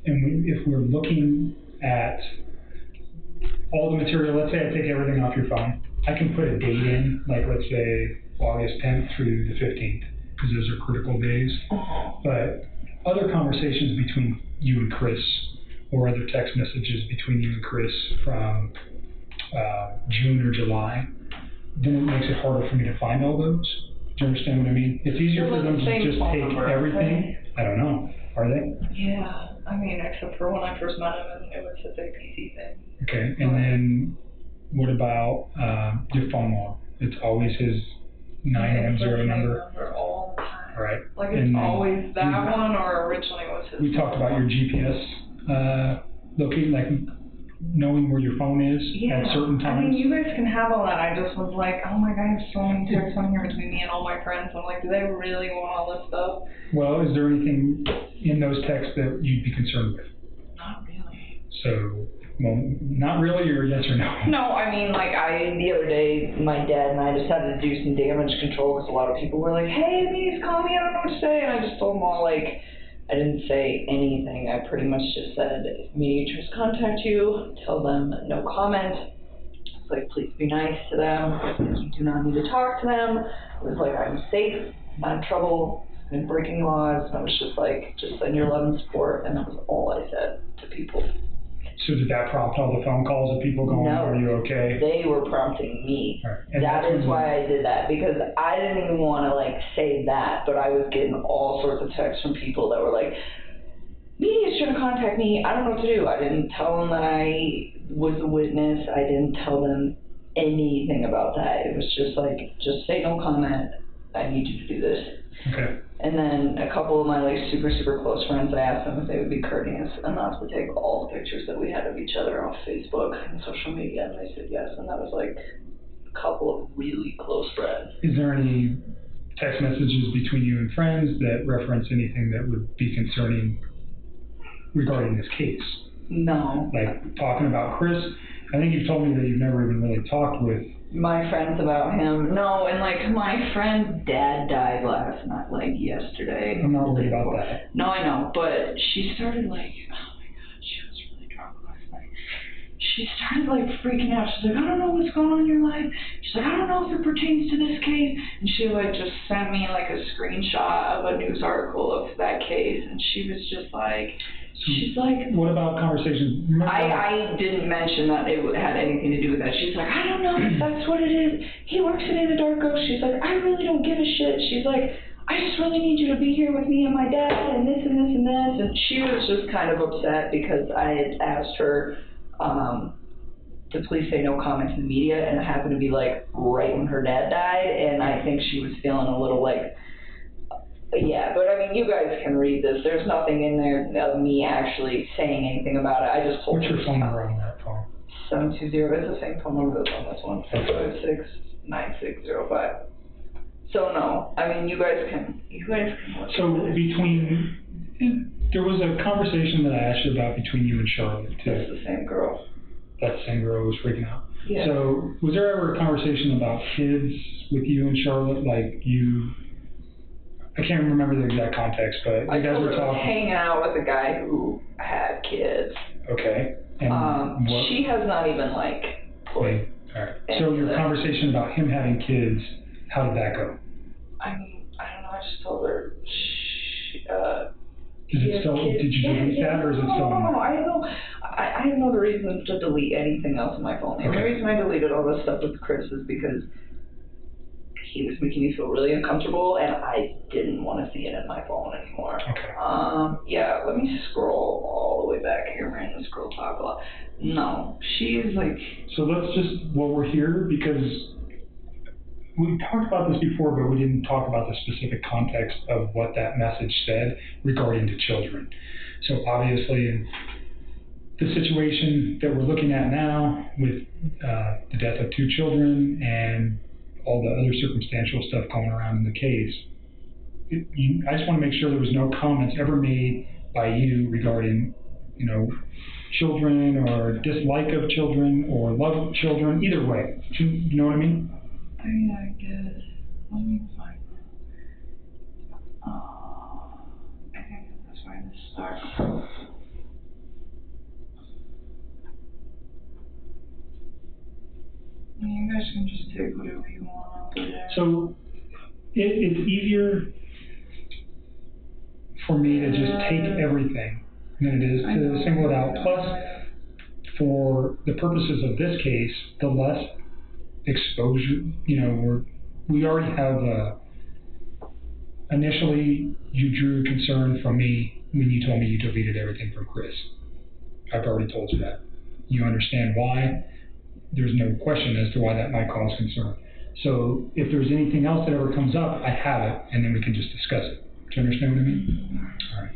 Speaker 5: And if we're looking at all the material, let's say I take everything off your phone, I can put a date in, like let's say August 10th through the 15th, because those are critical days. But other conversations between you and Chris, or other text messages between you and Chris from June or July, then it makes it harder for me to find all those. Do you understand what I mean? It's easier for them to just take everything. I don't know. Are they?
Speaker 10: Yeah. I mean, except for when I first met him, and it was a big PC thing.
Speaker 5: Okay. And then what about your phone log? It's always his 910 number.
Speaker 10: All the time.
Speaker 5: All right.
Speaker 10: Like it's always that one, or originally was his.
Speaker 5: We talked about your GPS looking, like knowing where your phone is at certain times.
Speaker 10: I mean, you guys can have all that. I just was like, oh my God, I have so many texts on here between me and all my friends. I'm like, do they really want all this stuff?
Speaker 5: Well, is there anything in those texts that you'd be concerned with?
Speaker 10: Not really.
Speaker 5: So, well, not really, or yes or no?
Speaker 10: No, I mean, like, the other day, my dad and I decided to do some damage control because a lot of people were like, hey, please call me, I don't know what to say. And I just told them all, like, I didn't say anything. I pretty much just said, if mediators contact you, tell them no comment. It's like, please be nice to them. You do not need to talk to them. It was like, I'm safe, not in trouble, been breaking laws. And I was just like, just send your love and support. And that was all I said to people.
Speaker 5: So did that prompt all the phone calls of people going,
Speaker 10: no,
Speaker 5: are you okay?
Speaker 10: They were prompting me.
Speaker 5: Right.
Speaker 10: That is why I did that, because I didn't even want to like say that, but I was getting all sorts of texts from people that were like, media's trying to contact me, I don't know what to do. I didn't tell them that I was a witness. I didn't tell them anything about that. It was just like, just say no comment. I need you to do this.
Speaker 5: Okay.
Speaker 10: And then a couple of my like super close friends, I asked them if they would be courteous enough to take all the pictures that we had of each other off Facebook and social media, and they said yes. And that was like a couple of really close friends.
Speaker 5: Is there any text messages between you and friends that reference anything that would be concerning regarding this case?
Speaker 10: No.
Speaker 5: Like talking about Chris? I think you've told me that you've never even really talked with
Speaker 10: my friends about him. No, and like my friend's dad died last night, like yesterday.
Speaker 5: I'm not worried about that.
Speaker 10: No, I know, but she started like, oh my God, she was really drunk last night. She started like freaking out. She's like, I don't know what's going on in your life. She's like, I don't know if it pertains to this case. And she like just sent me like a screenshot of a news article of that case, and she was just like, she's like,
Speaker 5: what about conversations?
Speaker 10: I didn't mention that it had anything to do with that. She's like, I don't know if that's what it is. He works at Anadarko. She's like, I really don't give a shit. She's like, I just really need you to be here with me and my dad and this and this and this. And she was just kind of upset because I had asked her to please say no comment to the media, and it happened to be like right when her dad died, and I think she was feeling a little like, yeah, but I mean, you guys can read this. There's nothing in there of me actually saying anything about it. I just told
Speaker 5: What's your phone number on that phone?
Speaker 10: 720, it's the same phone number that's on this one, 656-9605. So no, I mean, you guys can look.
Speaker 5: So there was a conversation that I asked you about between you and Charlotte, too.
Speaker 10: That's the same girl.
Speaker 5: That same girl was freaking out.
Speaker 10: Yeah.
Speaker 5: So was there ever a conversation about kids with you and Charlotte, like you I can't remember the exact context, but
Speaker 10: I
Speaker 5: you guys
Speaker 10: told
Speaker 5: were
Speaker 10: her I was
Speaker 5: talking.
Speaker 10: hanging out with a guy who had kids.
Speaker 5: Okay. And what?
Speaker 10: She has not even like put.
Speaker 5: All right. So your conversation about him having kids, how did that go?
Speaker 10: I mean, I don't know. I just told her.
Speaker 5: Is it still? Did you delete that, or is it still?
Speaker 10: No, I have no reason to delete anything else on my phone. The only reason I deleted all this stuff with Chris is because he was making me feel really uncomfortable, and I didn't want to see it in my phone anymore.
Speaker 5: Okay.
Speaker 10: Yeah, let me scroll all the way back here. We're in the scroll talk a lot. No, she's like.
Speaker 5: So let's just, while we're here, because we talked about this before, but we didn't talk about the specific context of what that message said regarding to children. So obviously, in the situation that we're looking at now with the death of 2 children and all the other circumstantial stuff going around in the case, I just want to make sure there was no comments ever made by you regarding, children or dislike of children or love of children, either way. You know what I mean?
Speaker 10: I guess. Let me find it. I think that's where this starts. You guys can just take whatever you want over there.
Speaker 5: So it's easier for me to just take everything than it is to single it out. Plus, for the purposes of this case, the less exposure, we already have, initially you drew concern from me when you told me you deleted everything from Chris. I've already told you that. You understand why. There's no question as to why that might cause concern. So if there's anything else that ever comes up, I have it, and then we can just discuss it. Do you understand what I mean? All right.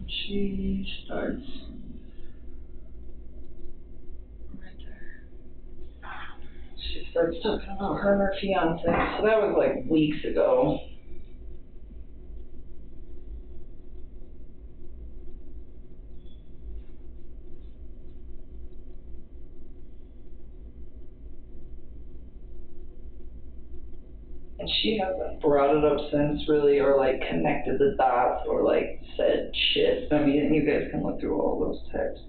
Speaker 10: She starts right there. She starts talking about her and her fiance. So that was like weeks ago. And she hasn't brought it up since, really, or like connected the dots, or like said shit. I mean, you guys can look through all those texts.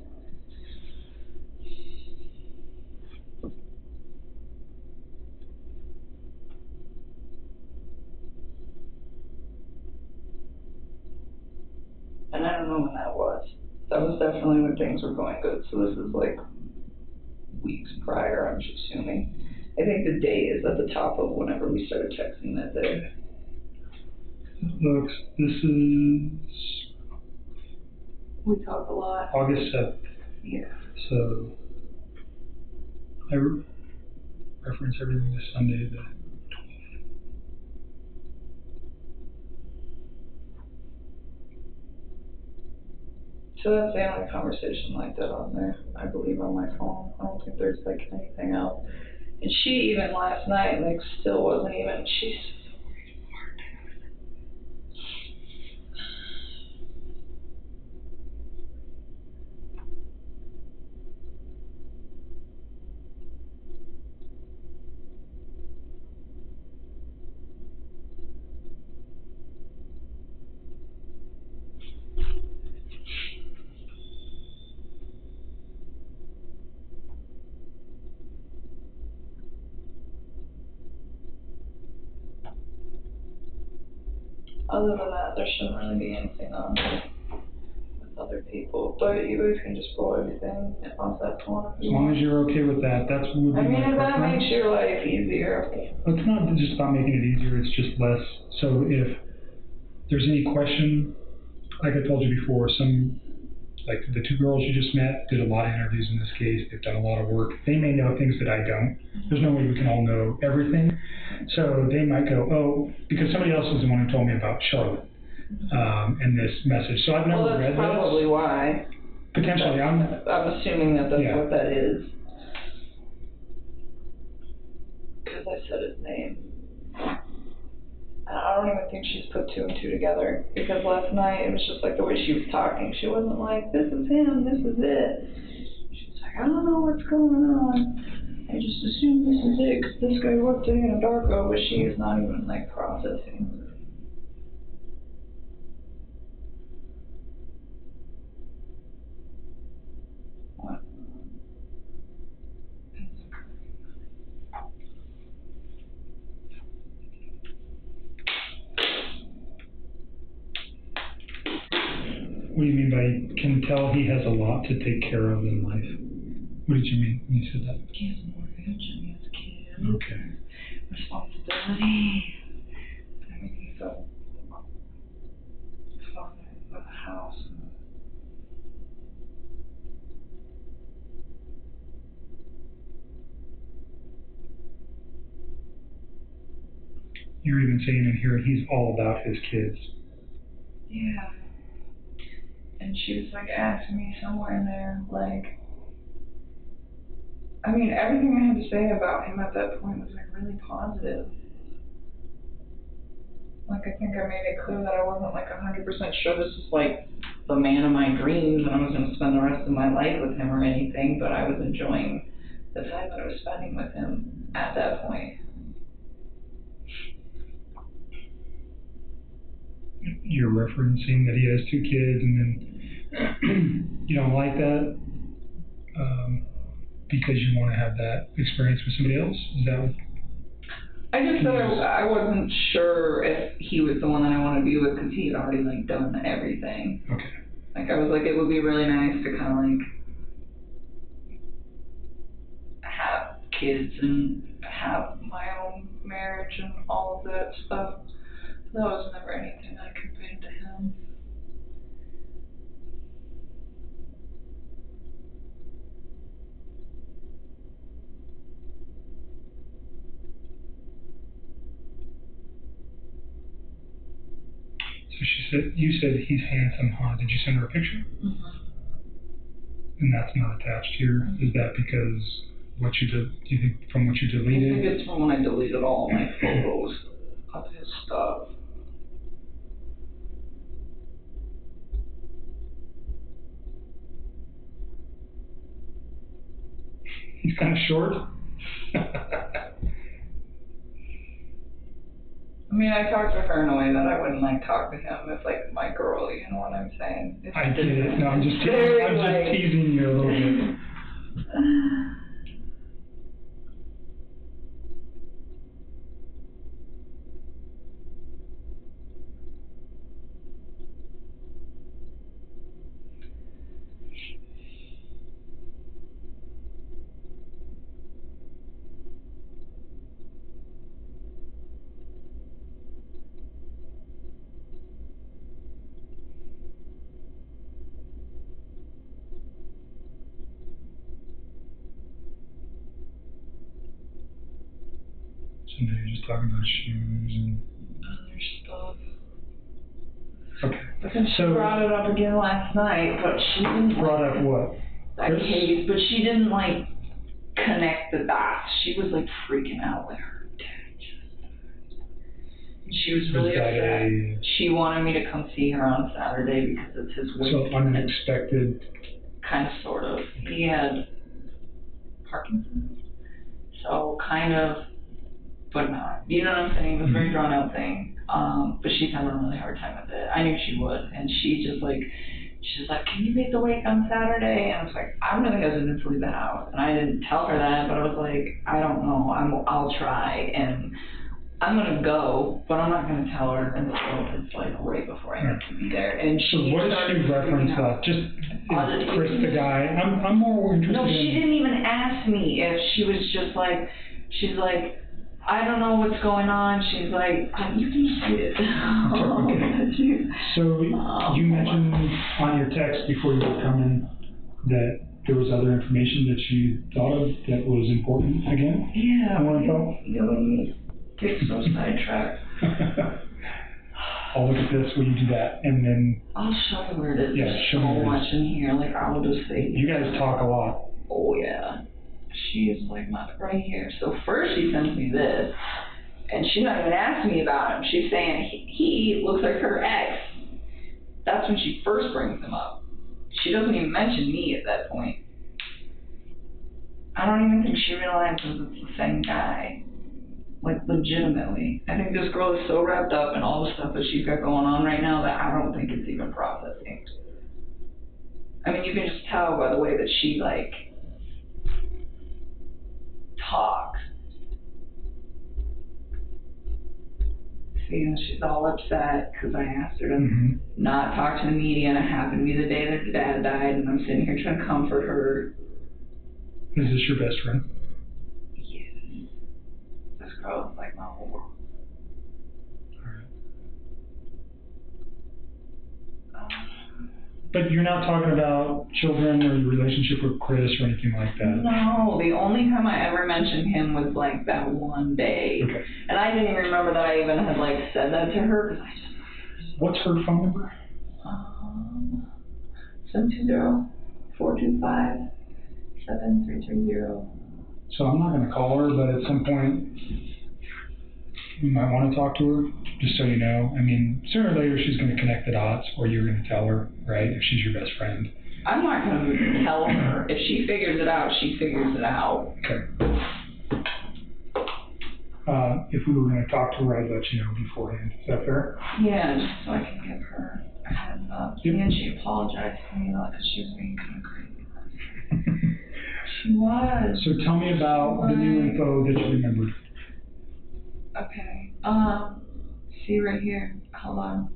Speaker 10: And I don't know when that was. That was definitely when things were going good. So this is like weeks prior, I'm assuming. I think the date is at the top of whenever we started texting that day.
Speaker 5: Look, this is...
Speaker 10: We talk a lot.
Speaker 5: August 7th.
Speaker 10: Yeah.
Speaker 5: So, I reference everything to Sunday the 12th.
Speaker 10: So that's the only conversation like that on there, I believe, on my phone. I don't think there's like anything else. And she even last night, like, still wasn't even, she's so worried about her. Other than that, there shouldn't really be anything on with other people. But you guys can just pull everything off that phone.
Speaker 5: As long as you're okay with that, that's what would be
Speaker 10: I mean,
Speaker 5: my
Speaker 10: if that
Speaker 5: preference.
Speaker 10: makes your life easier.
Speaker 5: It's not just about making it easier, it's just less. So if there's any question, like I told you before, like the 2 girls you just met did a lot of interviews in this case. They've done a lot of work. They may know things that I don't. There's no way we can all know everything. So they might go, oh, because somebody else was the one who told me about Charlotte and this message. So I've never read this.
Speaker 10: Well, that's probably why.
Speaker 5: Potentially, I'm
Speaker 10: assuming that that's
Speaker 5: Yeah.
Speaker 10: what that is. Because I said his name. I And I don't even think she's put two and two together, because last night it was just like the way she was talking. She wasn't like, this is him, this is it. She was like, I don't know what's going on. I just assume this is it, because this guy worked in a Darko, but she is not even like processing. What?
Speaker 5: What do you mean by can tell he has a lot to take care of in life? What did you mean when you said that?
Speaker 10: He has a mortgage and he has kids.
Speaker 5: Okay.
Speaker 10: Responsibility. I mean, he's a father of a house.
Speaker 5: You're even saying in here he's all about his kids.
Speaker 10: Yeah. And she was like asking me somewhere in there, like, I mean, everything I had to say about him at that point was like really positive. Like, I think I made it clear that I wasn't like 100% sure this was like the man of my dreams and I was going to spend the rest of my life with him or anything, but I was enjoying the time that I was spending with him at that point.
Speaker 5: You're referencing that he has 2 kids and then you don't like that because you want to have that experience with somebody else? Is that what?
Speaker 10: I just said I wasn't sure if he was the one that I wanted to be with because he had already like done everything.
Speaker 5: Okay.
Speaker 10: Like I was like, it would be really nice to kind of like have kids and have my own marriage and all of that stuff. That was never anything I conveyed to him.
Speaker 5: So you said he's handsome, huh? Did you send her a picture?
Speaker 10: Mm-hmm.
Speaker 5: And that's not attached here. Is that because what you did? Do you think from what you deleted?
Speaker 10: I think it's from when I deleted all my photos of his stuff.
Speaker 5: He's kind of short.
Speaker 10: I mean, I talked to her in a way that I wouldn't like talk to him if like my girl, you know what I'm saying?
Speaker 5: I get it. No, I'm just teasing you a little bit. So now you're just talking about shoes and
Speaker 10: other stuff.
Speaker 5: Okay.
Speaker 10: But then she brought it up again last night, but she didn't
Speaker 5: brought up what?
Speaker 10: That case, but she didn't like connect the dots. She was like freaking out like her dad just. And she was really upset. She wanted me to come see her on Saturday because it's his week.
Speaker 5: So unexpected.
Speaker 10: Kind of, sort of. He had Parkinson's. So kind of, but not. You know what I'm saying? It was a very drawn out thing. But she's having a really hard time with it. I knew she would. And she's like, can you make the wake on Saturday? And I was like, I'm really hesitant to leave the house. And I didn't tell her that, but I was like, I don't know. I'll try. And I'm going to go, but I'm not going to tell her until it's like right before I need to be there. And
Speaker 5: So what does she reference that? Just is Chris the guy? I'm more interested
Speaker 10: No, she didn't even ask me if she was just like, she's like, I don't know what's going on. She's like, you can see it.
Speaker 5: Okay. So you mentioned on your text before you were coming that there was other information that you thought of that was important again?
Speaker 10: Yeah.
Speaker 5: More info?
Speaker 10: You get so sidetracked.
Speaker 5: I'll look at this, will you do that? And then
Speaker 10: I'll show you where it is.
Speaker 5: Yeah,
Speaker 10: There's
Speaker 5: show
Speaker 10: so
Speaker 5: me
Speaker 10: much in here. Like, I'll just say.
Speaker 5: You guys talk a lot.
Speaker 10: Oh, yeah. She is like not right here. So first she sends me this, And she's not even asking me about him. She's saying he looks like her ex. That's when she first brings him up. She doesn't even mention me at that point. I don't even think she realizes it's the same guy. Like, legitimately. I think this girl is so wrapped up in all the stuff that she's got going on right now that I don't think it's even processing. I mean, you can just tell by the way that she, like, talks. See, she's all upset because I asked her to not talk to the media, and it happened to be the day that her dad died, and I'm sitting here trying to comfort her.
Speaker 5: Is this your best friend?
Speaker 10: Yes. This girl is like my whole world.
Speaker 5: But you're not talking about children or your relationship with Chris or anything like that?
Speaker 10: No, the only time I ever mentioned him was like that one day.
Speaker 5: Okay.
Speaker 10: And I didn't even remember that I even had like said that to her because I just...
Speaker 5: What's her phone number?
Speaker 10: 720-425-7330.
Speaker 5: So I'm not going to call her, but at some point you might want to talk to her, just so you know. I mean, sooner or later she's going to connect the dots, or you're going to tell her, right, if she's your best friend.
Speaker 10: I'm not going to tell her. If she figures it out, she figures it out.
Speaker 5: Okay. If we were going to talk to her, I'd let you know beforehand. Is that fair?
Speaker 10: Yeah, just so I can give her a heads up.
Speaker 5: Yep.
Speaker 10: And she apologized to me because she was being kind of crazy. She was.
Speaker 5: So tell me about the new info that you remembered.
Speaker 10: Okay. See right here. Hold on.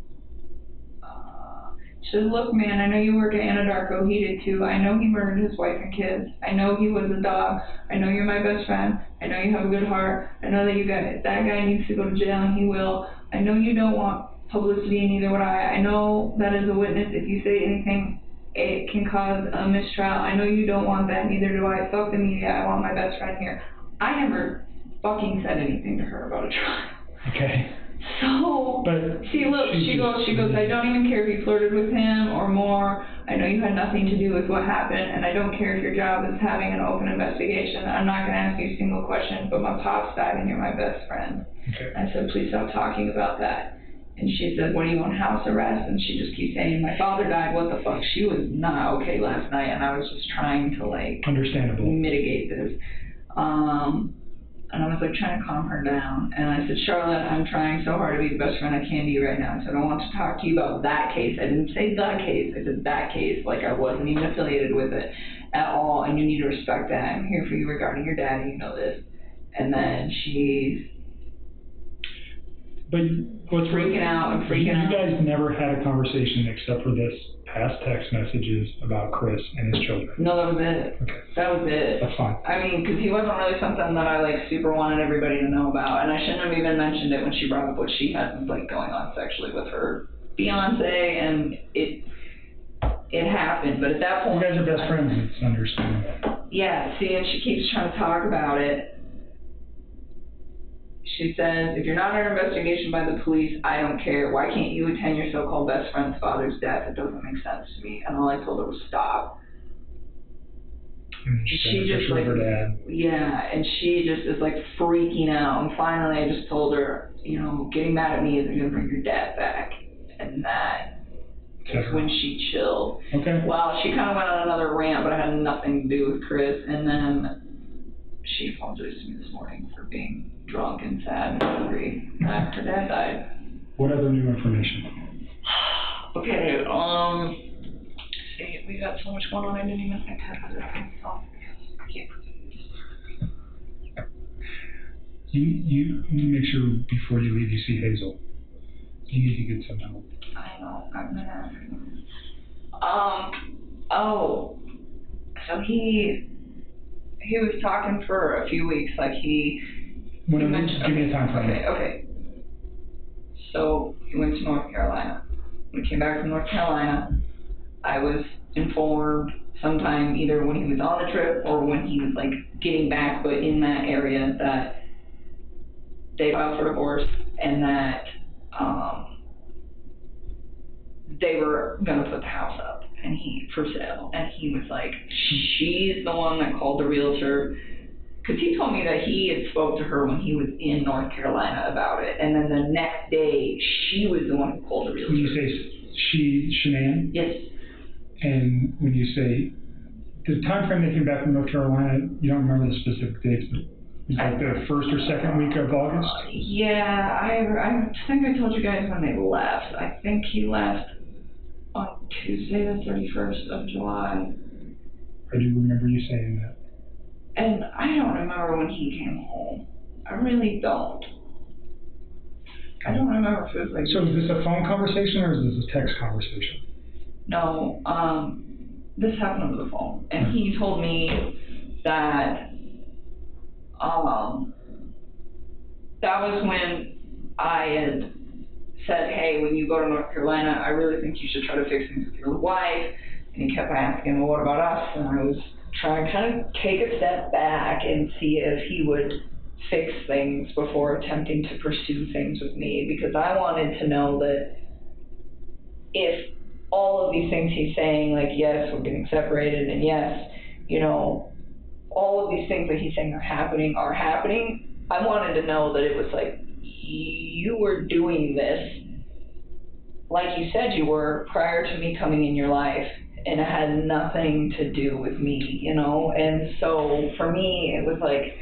Speaker 10: She says, look, man, I know you work at Anadarko. He did too. I know he murdered his wife and kids. I know he was a dog. I know you're my best friend. I know you have a good heart. I know that that guy needs to go to jail, and he will. I know you don't want publicity, and neither would I. I know that as a witness, if you say anything, it can cause a mistrial. I know you don't want that, neither do I. Fuck the media. I want my best friend here. I never fucking said anything to her about a trial.
Speaker 5: Okay.
Speaker 10: So,
Speaker 5: but
Speaker 10: see, look, she goes, I don't even care if you flirted with him or more. I know you had nothing to do with what happened, and I don't care if your job is having an open investigation. I'm not going to ask you a single question, but my pop's died and you're my best friend.
Speaker 5: Okay.
Speaker 10: I said, please stop talking about that. And she said, what, are you on house arrest? And she just keeps saying, my father died, what the fuck? She was not okay last night, and I was just trying to, like,
Speaker 5: understandable,
Speaker 10: mitigate this. And I was like trying to calm her down. And I said, Charlotte, I'm trying so hard to be the best friend I can to you right now. I said, I want to talk to you about that case. I didn't say the case. I said that case. Like I wasn't even affiliated with it at all. And you need to respect that. I'm here for you regarding your dad, and you know this. And then she's freaking out and freaking out.
Speaker 5: You guys never had a conversation except for this past text messages about Chris and his children?
Speaker 10: No, that was it.
Speaker 5: Okay.
Speaker 10: That was it.
Speaker 5: That's fine.
Speaker 10: I mean, because he wasn't really something that I like super wanted everybody to know about, and I shouldn't have even mentioned it when she brought up what she had like going on sexually with her fiance, and it happened. But at that point,
Speaker 5: you guys are best friends. It's understandable.
Speaker 10: Yeah. See, and she keeps trying to talk about it. She says, if you're not under investigation by the police, I don't care. Why can't you attend your so-called best friend's father's death? It doesn't make sense to me. And all I told her was stop. She just like, yeah, and she just is like freaking out. And finally I just told her, you know, getting mad at me isn't going to bring your dad back. And that is when she chilled.
Speaker 5: Okay.
Speaker 10: Well, she kind of went on another rant, but it had nothing to do with Chris. And then she apologized to me this morning for being drunk and sad and angry after her dad died.
Speaker 5: What other new information?
Speaker 10: Okay, see, we got so much going on, I didn't even think I had this thing off.
Speaker 5: You need to make sure before you leave you see Hazel. You need to get some help.
Speaker 10: I know, I'm gonna ask him. So he was talking for a few weeks, like he mentioned.
Speaker 5: Give me a time frame.
Speaker 10: Okay. So he went to North Carolina. When he came back from North Carolina, I was informed sometime either when he was on the trip or when he was like getting back, but in that area, that they filed for divorce and that they were gonna put the house up for sale, and he was like, she's the one that called the realtor because he told me that he had spoke to her when he was in North Carolina about it, and then the next day she was the one who called the realtor.
Speaker 5: When you say she, Shannan?
Speaker 10: Yes.
Speaker 5: And when you say the time frame they came back from North Carolina, you don't remember the specific dates, but it was like the first or second week of August?
Speaker 10: Yeah, I think I told you guys when they left. I think he left on Tuesday the 31st of July.
Speaker 5: I do remember you saying that.
Speaker 10: And I don't remember when he came home. I really don't. I don't remember if it was like...
Speaker 5: So is this a phone conversation or is this a text conversation?
Speaker 10: No, this happened over the phone. And he told me that, that was when I had said, hey, when you go to North Carolina, I really think you should try to fix things with your wife. And he kept asking, well, what about us? And I was trying to kind of take a step back and see if he would fix things before attempting to pursue things with me, because I wanted to know that if all of these things he's saying, like, yes, we're getting separated, and yes, you know, all of these things that he's saying are happening, I wanted to know that it was like, you were doing this like you said you were prior to me coming in your life, and it had nothing to do with me, you know? And so for me, it was like,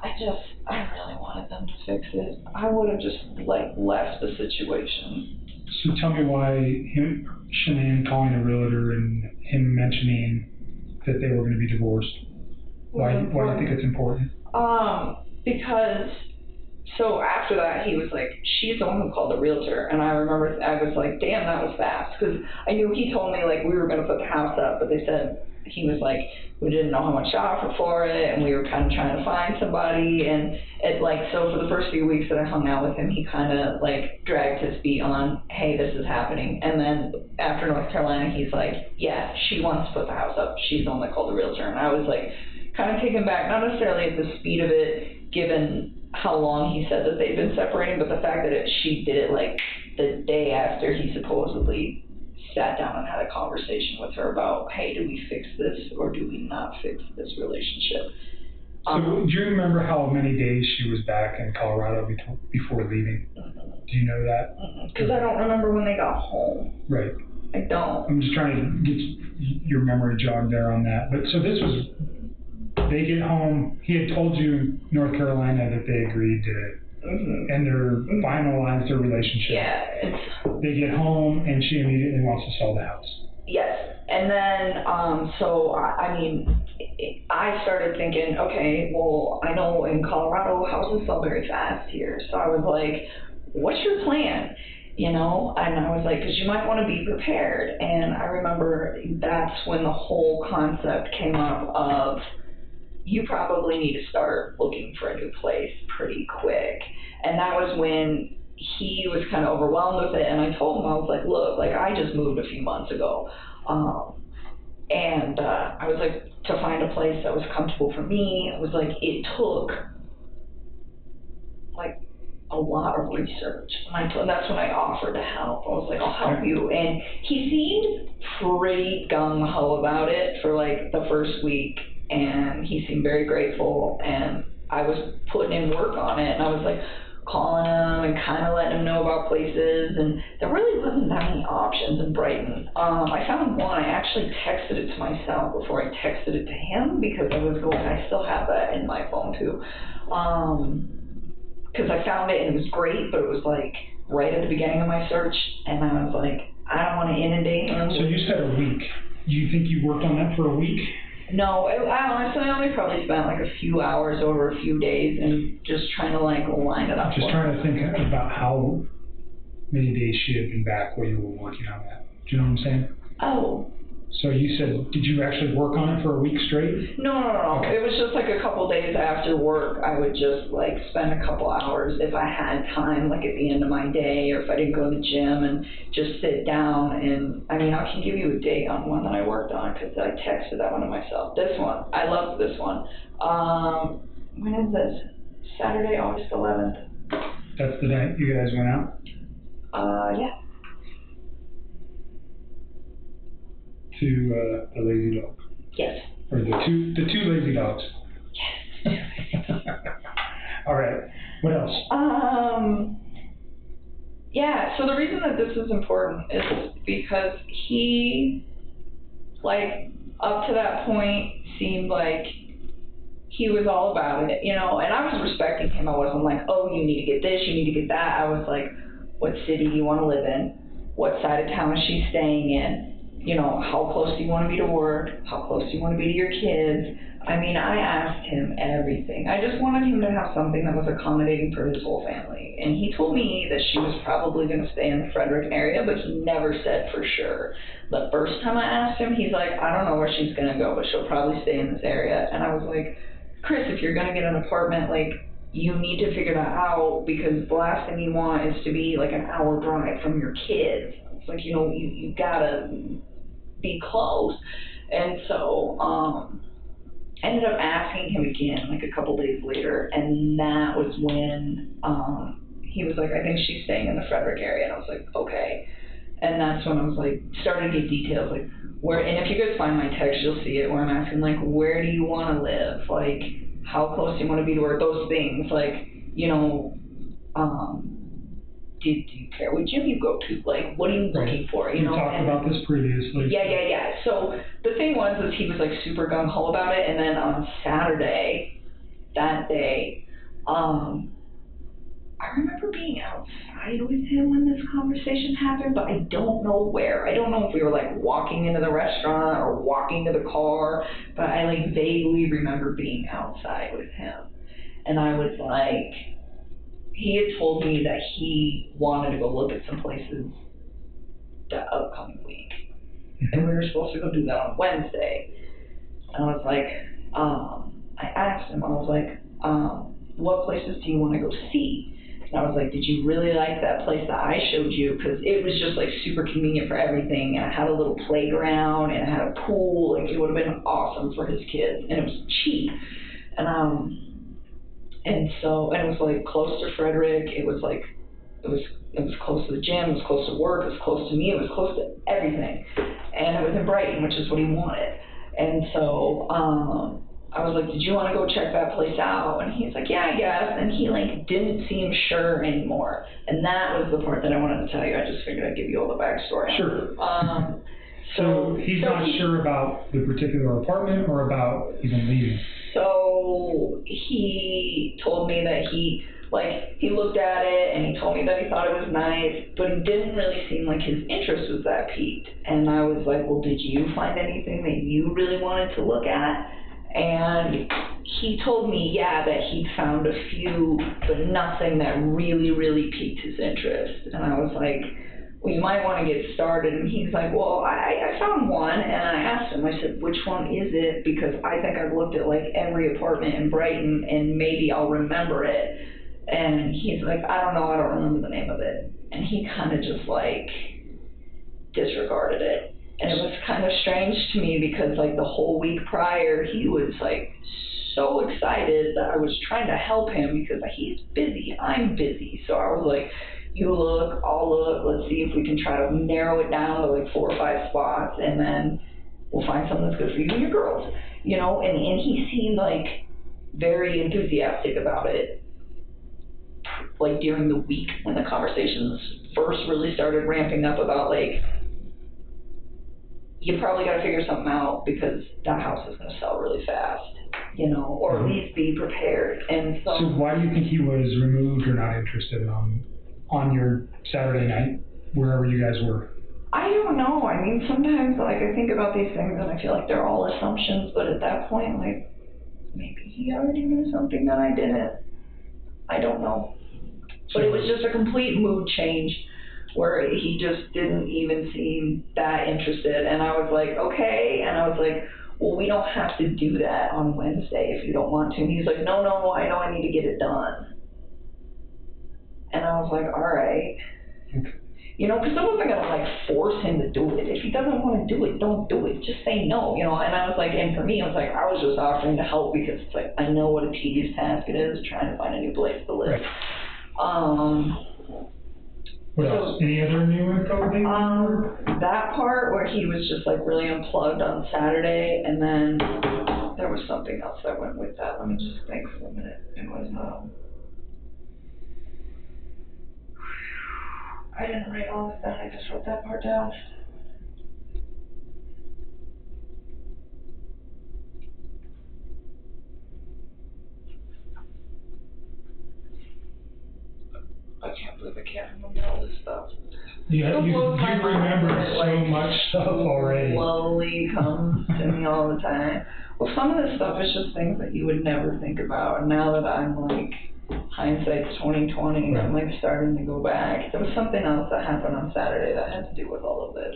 Speaker 10: I really wanted them to fix it. I would have just, like, left the situation.
Speaker 5: So tell me why Shannan calling a realtor and him mentioning that they were going to be divorced. Why do you think it's important?
Speaker 10: Because, so after that, he was like, she's the one who called the realtor. And I remember, I was like, damn, that was fast. Because I knew he told me, like, we were going to put the house up, but they said, he was like, we didn't know how much to offer for it, and we were kind of trying to find somebody. And it, like, so for the first few weeks that I hung out with him, he kind of, like, dragged his feet on, hey, this is happening. And then after North Carolina, he's like, yeah, she wants to put the house up. She's the one that called the realtor. And I was, like, kind of taken back, not necessarily at the speed of it, given how long he said that they'd been separating, but the fact that she did it, like, the day after he supposedly sat down and had a conversation with her about, hey, do we fix this or do we not fix this relationship?
Speaker 5: So do you remember how many days she was back in Colorado before leaving? Do you know that?
Speaker 10: Because I don't remember when they got home.
Speaker 5: Right.
Speaker 10: I don't.
Speaker 5: I'm just trying to get your memory jogged there on that. But so this was, they get home, he had told you in North Carolina that they agreed to and they're finalized their relationship.
Speaker 10: Yeah.
Speaker 5: They get home and she immediately wants to sell the house.
Speaker 10: Yes. And then, so, I mean, I started thinking, okay, well, I know in Colorado houses sell very fast here. So I was like, what's your plan? You know, and I was like, because you might want to be prepared. And I remember that's when the whole concept came up of, you probably need to start looking for a new place pretty quick. And that was when he was kind of overwhelmed with it. And I told him, I was like, look, like, I just moved a few months ago. And I was like, to find a place that was comfortable for me, it was like, it took like a lot of research. And that's when I offered to help. I was like, I'll help you. And he seemed pretty gung-ho about it for like the first week. And he seemed very grateful, and I was putting in work on it, and I was like calling him and kind of letting him know about places, and there really wasn't that many options in Brighton. I found one. I actually texted it to myself before I texted it to him, because I still have that in my phone too, because I found it and it was great, but it was like right at the beginning of my search, and I was like, I don't want to inundate him.
Speaker 5: So you said a week. Do you think you worked on that for a week?
Speaker 10: No, I only probably spent like a few hours over a few days and just trying to like line it up.
Speaker 5: Just trying to think about how many days she had been back while you were working on that. Do you know what I'm saying?
Speaker 10: Oh.
Speaker 5: So you said, did you actually work on it for a week straight?
Speaker 10: No. Okay. It was just like a couple days after work. I would just like spend a couple hours if I had time, like at the end of my day, or if I didn't go to the gym, and just sit down. And I mean, I can give you a date on one that I worked on, because I texted that one to myself. This one, I love this one. When is this? Saturday, August 11th.
Speaker 5: That's the night you guys went out?
Speaker 10: Yeah.
Speaker 5: To the lazy dog.
Speaker 10: Yes.
Speaker 5: Or the two lazy dogs. All right. What else?
Speaker 10: Yeah, so the reason that this is important is because he, like, up to that point, seemed like he was all about it, you know, and I was respecting him. I wasn't like, oh, you need to get this, you need to get that. I was like, what city do you want to live in? What side of town is she staying in? You know, how close do you want to be to work? How close do you want to be to your kids? I mean, I asked him everything. I just wanted him to have something that was accommodating for his whole family. And he told me that she was probably going to stay in the Frederick area, but he never said for sure. The first time I asked him, he's like, I don't know where she's going to go, but she'll probably stay in this area. And I was like, Chris, if you're going to get an apartment, like, you need to figure that out, because the last thing you want is to be like an hour drive from your kids. It's like, you know, you gotta be close. And so, I ended up asking him again, like a couple days later, and that was when, he was like, I think she's staying in the Frederick area, and I was like, okay. And that's when I was like, starting to get details, like, where, and if you guys find my text, you'll see it, where I'm asking, like, where do you want to live? Like, how close do you want to be to work? Those things, like, you know, do you care what gym you go to? Like, what are you looking for? You know,
Speaker 5: talked about this previously.
Speaker 10: Yeah. So the thing was he was like super gung-ho about it, and then on Saturday, that day, I remember being outside with him when this conversation happened, but I don't know where. I don't know if we were like walking into the restaurant or walking to the car, but I like vaguely remember being outside with him. And I was like, he had told me that he wanted to go look at some places the upcoming week. And we were supposed to go do that on Wednesday. And I was like, I asked him, I was like, what places do you want to go see? And I was like, did you really like that place that I showed you? Because it was just like super convenient for everything. And I had a little playground and I had a pool. Like, it would have been awesome for his kids. And it was cheap. And so, and it was like close to Frederick. It was like, it was close to the gym. It was close to work. It was close to me. It was close to everything. And it was in Brighton, which is what he wanted. And so, I was like, did you want to go check that place out? And he's like, yeah, I guess. And he like didn't seem sure anymore. And that was the part that I wanted to tell you. I just figured I'd give you all the backstory.
Speaker 5: Sure. So he's not sure about the particular apartment or about even leaving?
Speaker 10: So he told me that he looked at it and he told me that he thought it was nice, but it didn't really seem like his interest was that piqued. And I was like, well, did you find anything that you really wanted to look at? And he told me, yeah, that he'd found a few, but nothing that really, really piqued his interest. And I was like, well, you might want to get started. And he's like, well, I found one. And I asked him, I said, which one is it? Because I think I've looked at like every apartment in Brighton and maybe I'll remember it. And he's like, I don't know, I don't remember the name of it. And he kind of just like disregarded it. And it was kind of strange to me because like the whole week prior, he was like so excited that I was trying to help him because he's busy, I'm busy. So I was like, you look, I'll look, let's see if we can try to narrow it down to like 4 or 5 spots, and then we'll find something that's good for you and your girls, you know? And he seemed like very enthusiastic about it, like during the week when the conversations first really started ramping up about like, you probably got to figure something out because that house is going to sell really fast, you know, or at least be prepared. And so
Speaker 5: why do you think he was removed or not interested on your Saturday night, wherever you guys were?
Speaker 10: I don't know. I mean, sometimes like I think about these things and I feel like they're all assumptions, but at that point, like maybe he already knew something that I didn't. I don't know. But it was just a complete mood change where he just didn't even seem that interested. And I was like, okay. And I was like, well, we don't have to do that on Wednesday if you don't want to. And he's like, no, I know I need to get it done. And I was like, all right.
Speaker 5: Okay.
Speaker 10: You know, because I wasn't going to like force him to do it. If he doesn't want to do it, don't do it. Just say no, you know. And I was like, and for me, I was like, I was just offering to help because it's like, I know what a tedious task it is trying to find a new place to live.
Speaker 5: Right. What else? Any other new info?
Speaker 10: That part where he was just like really unplugged on Saturday, and then there was something else that went with that. Let me just think for a minute. It was I didn't write all this down, I just wrote that part down. I can't believe I can't remember all this stuff.
Speaker 5: Yeah, you remember so much stuff already.
Speaker 10: Slowly comes to me all the time. Well, some of this stuff is just things that you would never think about. And now that I'm like, hindsight's 20/20, I'm like starting to go back. There was something else that happened on Saturday that had to do with all of this.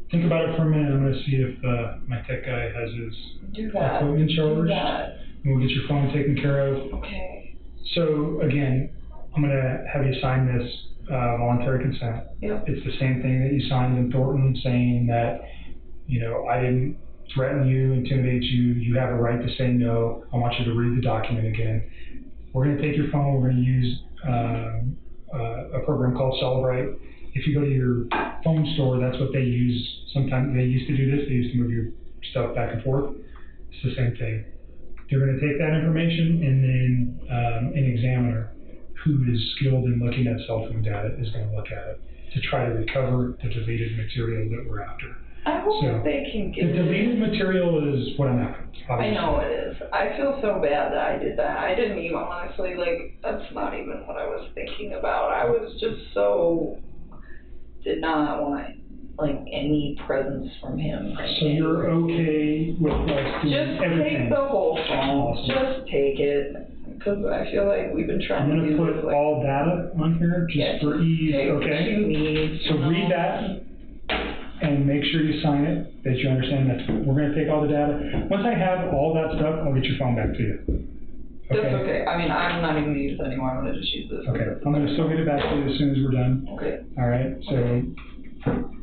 Speaker 5: Think about it for a minute. I'm going to see if my tech guy has his equipment charged. And we'll get your phone taken care of.
Speaker 10: Okay.
Speaker 5: So again, I'm going to have you sign this voluntary consent.
Speaker 10: Yep.
Speaker 5: It's the same thing that you signed in Thornton, saying that, you know, I didn't threaten you, intimidate you. You have a right to say no. I want you to read the document again. We're going to take your phone. We're going to use a program called Celebrate. If you go to your phone store, that's what they use. Sometimes they used to do this. They used to move your stuff back and forth. It's the same thing. They're going to take that information, and then an examiner who is skilled in looking at cell phone data is going to look at it to try to recover the deleted material that we're after.
Speaker 10: I hope they can get
Speaker 5: the deleted material is what I'm after. Obviously.
Speaker 10: I know it is. I feel so bad that I did that. I didn't even honestly, like, that's not even what I was thinking about. I was just so, did not want, like, any presence from him.
Speaker 5: So you're okay with us doing
Speaker 10: just
Speaker 5: everything?
Speaker 10: Just take the whole phone.
Speaker 5: Awesome.
Speaker 10: Just take it. Because I feel like we've been trying to do
Speaker 5: I'm going to put all data on here just for ease, okay? So read that and make sure you sign it, that you understand that we're going to take all the data. Once I have all that stuff, I'll get your phone back to you.
Speaker 10: Okay? That's okay. I mean, I'm not even going to use it anymore. I'm going to just use this.
Speaker 5: Okay. I'm going to still get it back to you as soon as we're done.
Speaker 10: Okay.
Speaker 5: All right. So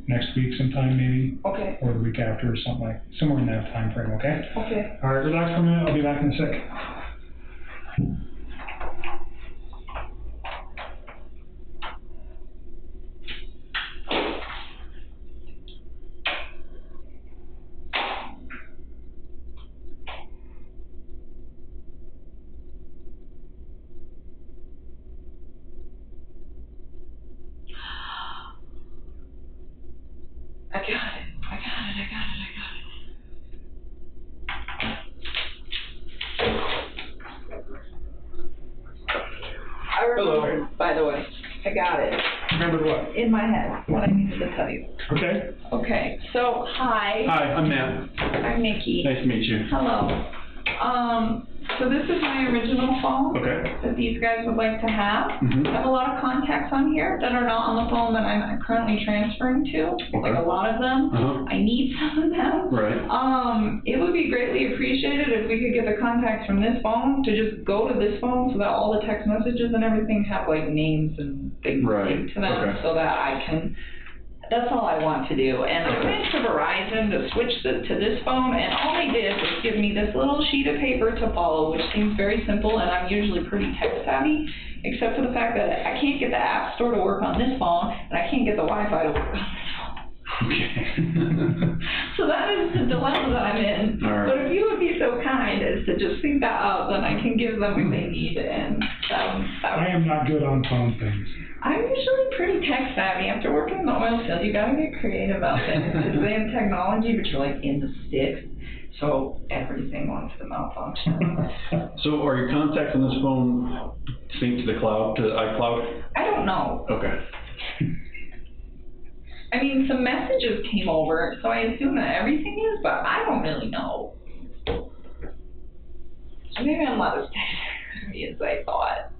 Speaker 5: next week sometime maybe.
Speaker 10: Okay.
Speaker 5: Or the week after or something like, somewhere in that time frame, okay?
Speaker 10: Okay.
Speaker 5: All right. Relax for a minute. I'll be back in a sec.
Speaker 10: I remembered, by the way. I got it.
Speaker 5: Remembered what?
Speaker 10: In my head, what I needed to tell you.
Speaker 5: Okay.
Speaker 10: Okay, so, hi.
Speaker 11: Hi, I'm Matt.
Speaker 10: I'm Nikki.
Speaker 11: Nice to meet you.
Speaker 10: Hello. So this is my original phone.
Speaker 11: Okay.
Speaker 10: That these guys would like to have.
Speaker 11: Mm-hmm.
Speaker 10: I have a lot of contacts on here that are not on the phone that I'm currently transferring to.
Speaker 11: Okay.
Speaker 10: Like a lot of them.
Speaker 11: Uh-huh.
Speaker 10: I need some of them.
Speaker 11: Right.
Speaker 10: It would be greatly appreciated if we could get the contacts from this phone to just go to this phone so that all the text messages and everything have like names and things linked to them,
Speaker 11: okay.
Speaker 10: so that I can. That's all I want to do. And I went to Verizon to switch to this phone, and all they did was give me this little sheet of paper to follow, which seems very simple, and I'm usually pretty tech savvy, except for the fact that I can't get the App Store to work on this phone, and I can't get the Wi-Fi to work on this phone.
Speaker 11: Okay.
Speaker 10: So that is the dilemma that I'm in.
Speaker 11: All right.
Speaker 10: But if you would be so kind as to just think that up, then I can give them what they need, and
Speaker 5: I am not good on phone things.
Speaker 10: I'm usually pretty tech savvy. After working in the oil field, you gotta get creative about things. Because they have technology, but you're like in the sticks. So everything wants to malfunction.
Speaker 11: So are your contacts on this phone synced to the cloud, to iCloud?
Speaker 10: I don't know.
Speaker 11: Okay.
Speaker 10: I mean, some messages came over, so I assume that everything is, but I don't really know. So maybe I'm not as tech savvy as I thought.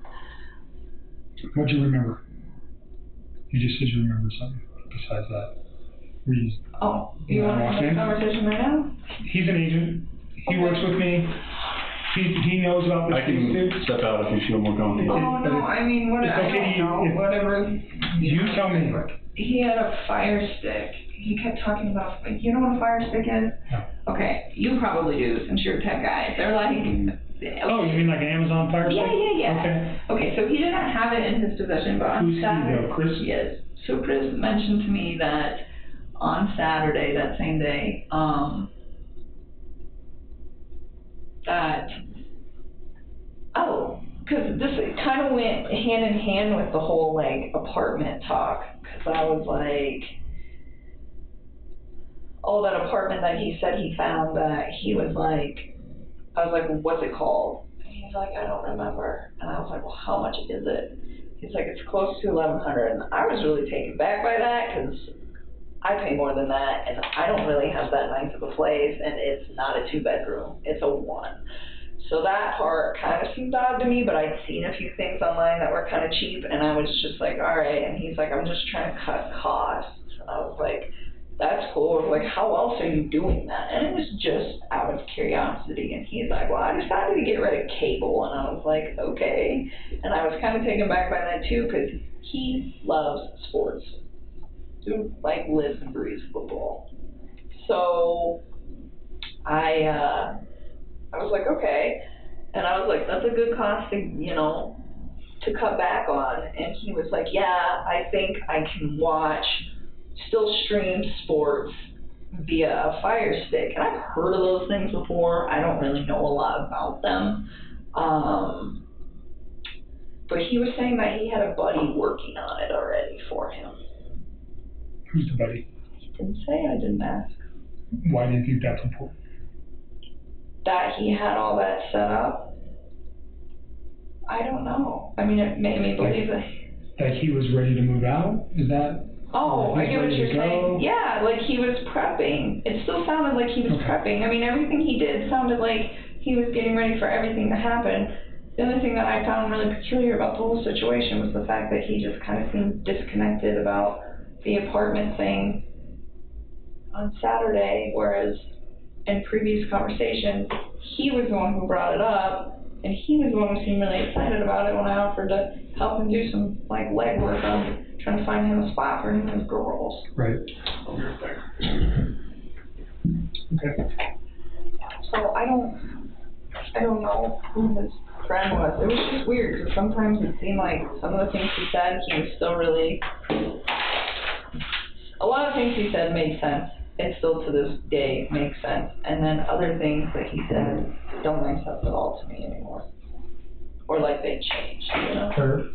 Speaker 5: What'd you remember? You just said you remembered something besides that.
Speaker 10: You want to have this conversation right now?
Speaker 5: He's an agent. He works with me. He knows about this.
Speaker 11: I can step out if you feel more comfortable.
Speaker 10: Oh, no, I mean, whatever.
Speaker 5: You tell me.
Speaker 10: He had a Fire Stick. He kept talking about, you know what a Fire Stick is?
Speaker 5: No.
Speaker 10: Okay, you probably do since you're a tech guy. They're like...
Speaker 5: Oh, you mean like an Amazon Fire Stick?
Speaker 10: Yeah. Okay, so he didn't have it in his possession, but on Saturday...
Speaker 5: Who's he though, Chris?
Speaker 10: Yes. So Chris mentioned to me that on Saturday, that same day, because this kind of went hand in hand with the whole, like, apartment talk, because I was like, oh, that apartment that he said he found, that he was like, I was like, well, what's it called? And he's like, I don't remember. And I was like, well, how much is it? He's like, it's close to $1,100. And I was really taken back by that, because I pay more than that, and I don't really have that nice of a place, and it's not a 2-bedroom, it's a 1. So that part kind of seemed odd to me, but I'd seen a few things online that were kind of cheap, and I was just like, all right. And he's like, I'm just trying to cut costs. And I was like, that's cool. I was like, how else are you doing that? And it was just out of curiosity. And he's like, well, I decided to get rid of cable. And I was like, okay. And I was kind of taken back by that too, because he loves sports. Dude, like, lives and breathes football. So I was like, okay. And I was like, that's a good cost to, you know, to cut back on. And he was like, yeah, I think I can still stream sports via a Fire Stick. And I've heard of those things before. I don't really know a lot about them. But he was saying that he had a buddy working on it already for him.
Speaker 5: Who's the buddy?
Speaker 10: He didn't say, I didn't ask.
Speaker 5: Why do you think that's important?
Speaker 10: That he had all that set up? I don't know. I mean, it made me believe
Speaker 5: that he was ready to move out? Is that?
Speaker 10: Oh, I get what you're saying. Yeah, like he was prepping. It still sounded like he was prepping. I mean, everything he did sounded like he was getting ready for everything to happen. The only thing that I found really peculiar about the whole situation was the fact that he just kind of seemed disconnected about the apartment thing on Saturday, whereas in previous conversations, he was the one who brought it up, and he was the one who seemed really excited about it when I offered to help him do some, like, legwork on trying to find him a spot for him and his girls.
Speaker 5: Right. Okay.
Speaker 10: So I don't know who his friend was. It was just weird, because sometimes it seemed like some of the things he said, he was still really... A lot of things he said made sense. It still to this day makes sense. And then other things that he said don't make sense at all to me anymore. Or like they changed, you know?
Speaker 5: Sure.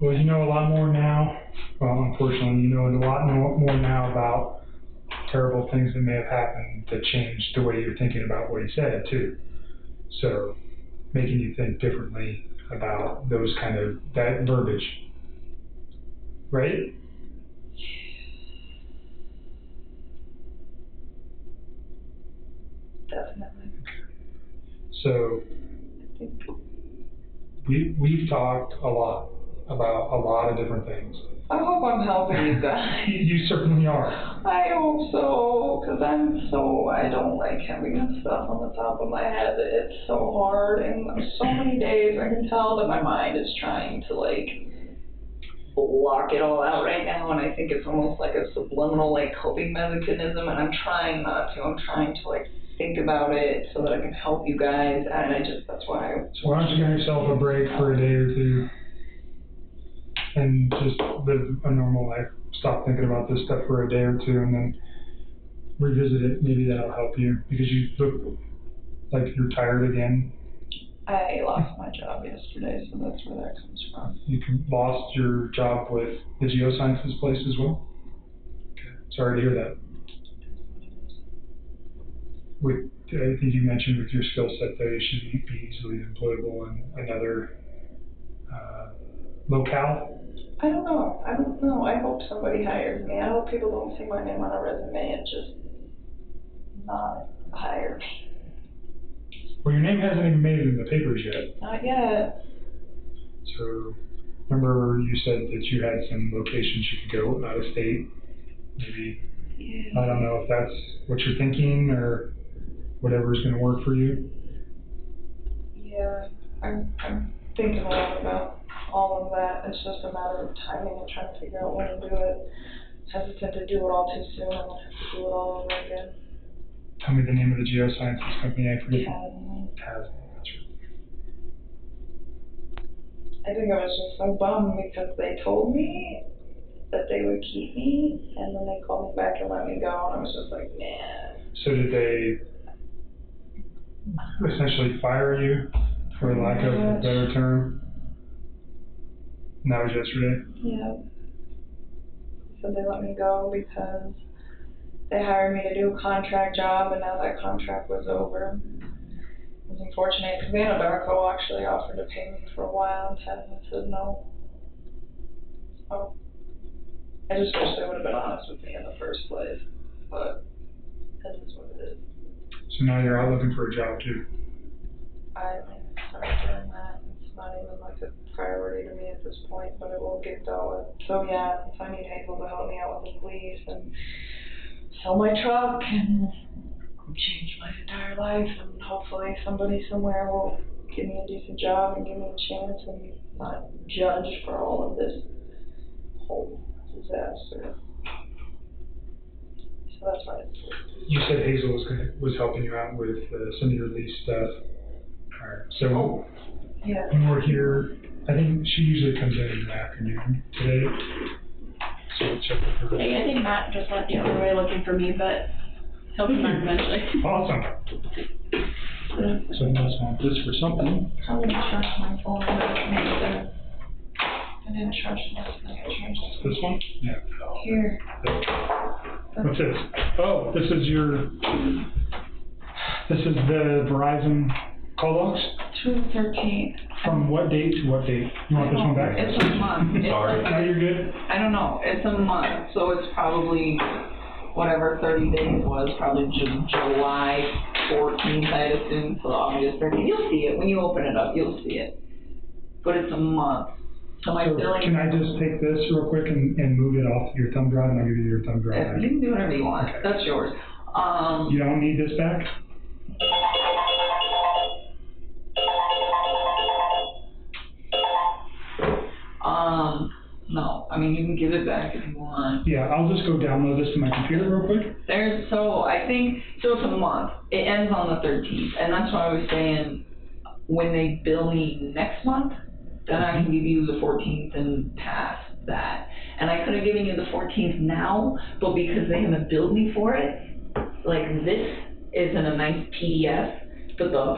Speaker 5: Well, you know a lot more now. Well, unfortunately, you know a lot more now about terrible things that may have happened that changed the way you're thinking about what he said, too. So, making you think differently about those kind of, that verbiage. Right?
Speaker 10: Definitely.
Speaker 5: So, we've talked a lot about a lot of different things.
Speaker 10: I hope I'm helping you guys.
Speaker 5: You certainly are.
Speaker 10: I hope so, because I don't like having that stuff on the top of my head. It's so hard, and so many days I can tell that my mind is trying to, like, block it all out right now, and I think it's almost like a subliminal, like, coping mechanism, and I'm trying not to. I'm trying to, like, think about it so that I can help you guys, and that's why
Speaker 5: So why don't you give yourself a break for a day or two and just live a normal life. Stop thinking about this stuff for a day or two and then revisit it. Maybe that'll help you, because you look like you're tired again.
Speaker 10: I lost my job yesterday, so that's where that comes from.
Speaker 5: You lost your job with the geosciences place as well? Okay. Sorry to hear that. I think you mentioned with your skill set though, you should be easily employable in another locale.
Speaker 10: I don't know. I hope somebody hires me. I hope people don't see my name on a resume and just not hire me.
Speaker 5: Well, your name hasn't even made it in the papers yet.
Speaker 10: Not yet.
Speaker 5: So, remember you said that you had some locations you could go out of state? Maybe. Yeah. I don't know if that's what you're thinking or whatever's going to work for you.
Speaker 10: Yeah, I'm thinking a lot about all of that. It's just a matter of timing and trying to figure out when to do it. Hesitant to do it all too soon and then have to do it all over again.
Speaker 5: Tell me the name of the geosciences company. I forget.
Speaker 10: Tasman.
Speaker 5: That's right.
Speaker 10: I think I was just so bummed because they told me that they would keep me, and then they called me back and let me go, and I was just like, man.
Speaker 5: So did they essentially fire you for lack of a better term. And that was yesterday?
Speaker 6: Yeah. So they let me go because they hired me to do a contract job, and now that contract was over. It was unfortunate because Anadarko actually offered to pay me for a while, and Ted said no. So I just wish they would have been honest with me in the first place, but that is what it is.
Speaker 5: So now you're out looking for a job too?
Speaker 6: I started doing that. It's not even like a priority to me at this point, but it will get going. So yeah, if I need Hazel to help me out with the police and sell my truck and change my entire life, and hopefully somebody somewhere will give me a decent job and give me a chance and not judge for all of this whole disaster. So that's why it's.
Speaker 5: You said Hazel was helping you out with some of your lease stuff. All right. So
Speaker 6: yeah.
Speaker 5: when we're here, I think she usually comes in the afternoon today. So we'll check with her.
Speaker 9: Hey, I think Matt just went the other way looking for me, but he'll come back eventually.
Speaker 5: Awesome. So you must want this for something.
Speaker 6: I didn't trust my phone. I didn't trust it.
Speaker 5: This one? Yeah.
Speaker 6: Here.
Speaker 5: What's this? Oh, this is the Verizon call logs?
Speaker 10: To the 13th.
Speaker 5: From what date to what date? You want this one back?
Speaker 10: It's a month.
Speaker 5: Sorry. No, you're good.
Speaker 10: I don't know. It's a month, so it's probably whatever 30 days was, probably July 14th, I assume, so August 13th. You'll see it. When you open it up, you'll see it. But it's a month. So my billing.
Speaker 5: Can I just take this real quick and move it off your thumb drive, and I'll give you your thumb drive back?
Speaker 10: You can do whatever you want. Okay. That's yours.
Speaker 5: You don't need this back?
Speaker 10: No. I mean, you can give it back if you want.
Speaker 5: Yeah, I'll just go download this to my computer real quick.
Speaker 10: So it's a month. It ends on the 13th, and that's why I was saying, when they bill me next month, then I can give you the 14th and past that. And I could have given you the 14th now, but because they haven't billed me for it, like this is in a nice PDF, but the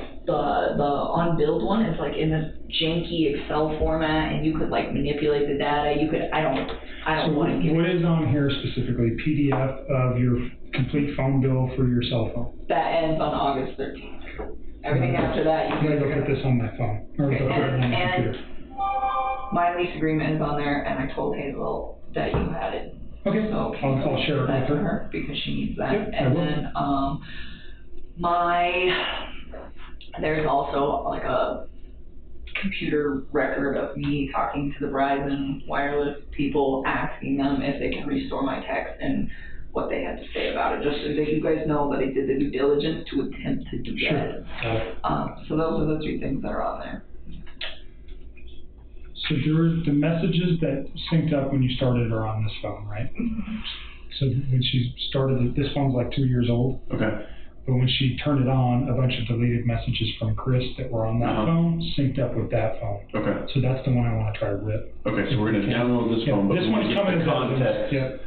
Speaker 10: unbilled one is like in this janky Excel format, and you could like manipulate the data. I don't want to give.
Speaker 5: What is on here specifically? PDF of your complete phone bill for your cell phone.
Speaker 10: That ends on August 13th. Everything after that, you
Speaker 5: can go put this on my phone. Or
Speaker 10: okay,
Speaker 5: go put it on my computer.
Speaker 10: My lease agreement is on there, and I told Hazel that you had it.
Speaker 5: Okay.
Speaker 10: So
Speaker 5: I'll share it with her
Speaker 10: because she needs that.
Speaker 5: Yep,
Speaker 10: and then there's also like a computer record of me talking to the Verizon wireless people, asking them if they can restore my text and what they had to say about it, just so that you guys know that I did the due diligence to attempt to do that. So those are the three things that are on there.
Speaker 5: So there were the messages that synced up when you started are on this phone, right?
Speaker 10: Mm-hmm.
Speaker 5: So when she started it, this phone's like 2 years old.
Speaker 11: Okay.
Speaker 5: But when she turned it on, a bunch of deleted messages from Chris that were on that phone synced up with that phone.
Speaker 11: Okay.
Speaker 5: So that's the one I want to try to rip.
Speaker 11: Okay, so we're going to download this phone, but
Speaker 5: this
Speaker 11: we want
Speaker 5: one's
Speaker 11: to get
Speaker 5: coming
Speaker 11: the context.
Speaker 5: Yep.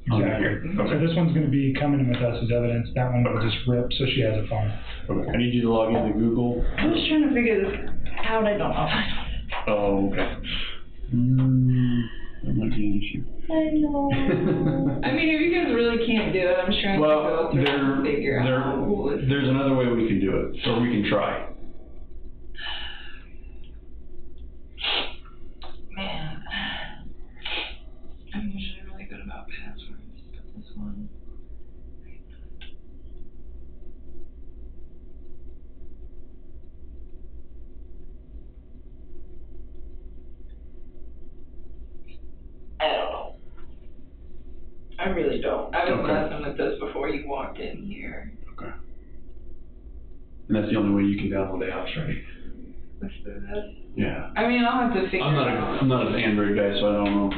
Speaker 5: Exactly. Okay. So this one's going to be coming with us as evidence. That one will just rip, so she has a phone.
Speaker 11: Okay. I need you to log into Google.
Speaker 6: I was trying to figure this out. I don't know.
Speaker 11: Oh, okay. That might be an issue.
Speaker 6: I know.
Speaker 10: I mean, if you guys really can't do it, I'm sure I can go through and figure out.
Speaker 11: There's another way we can do it, or we can try.
Speaker 6: Man, I'm usually really good about passwords, but this one. I don't know. I really don't. I was messing with this before you walked in here.
Speaker 11: Okay. And that's the only way you can download the apps, right?
Speaker 6: Let's do this.
Speaker 11: Yeah.
Speaker 6: I mean, I'll have to figure it out.
Speaker 11: I'm not an Android guy, so I don't know.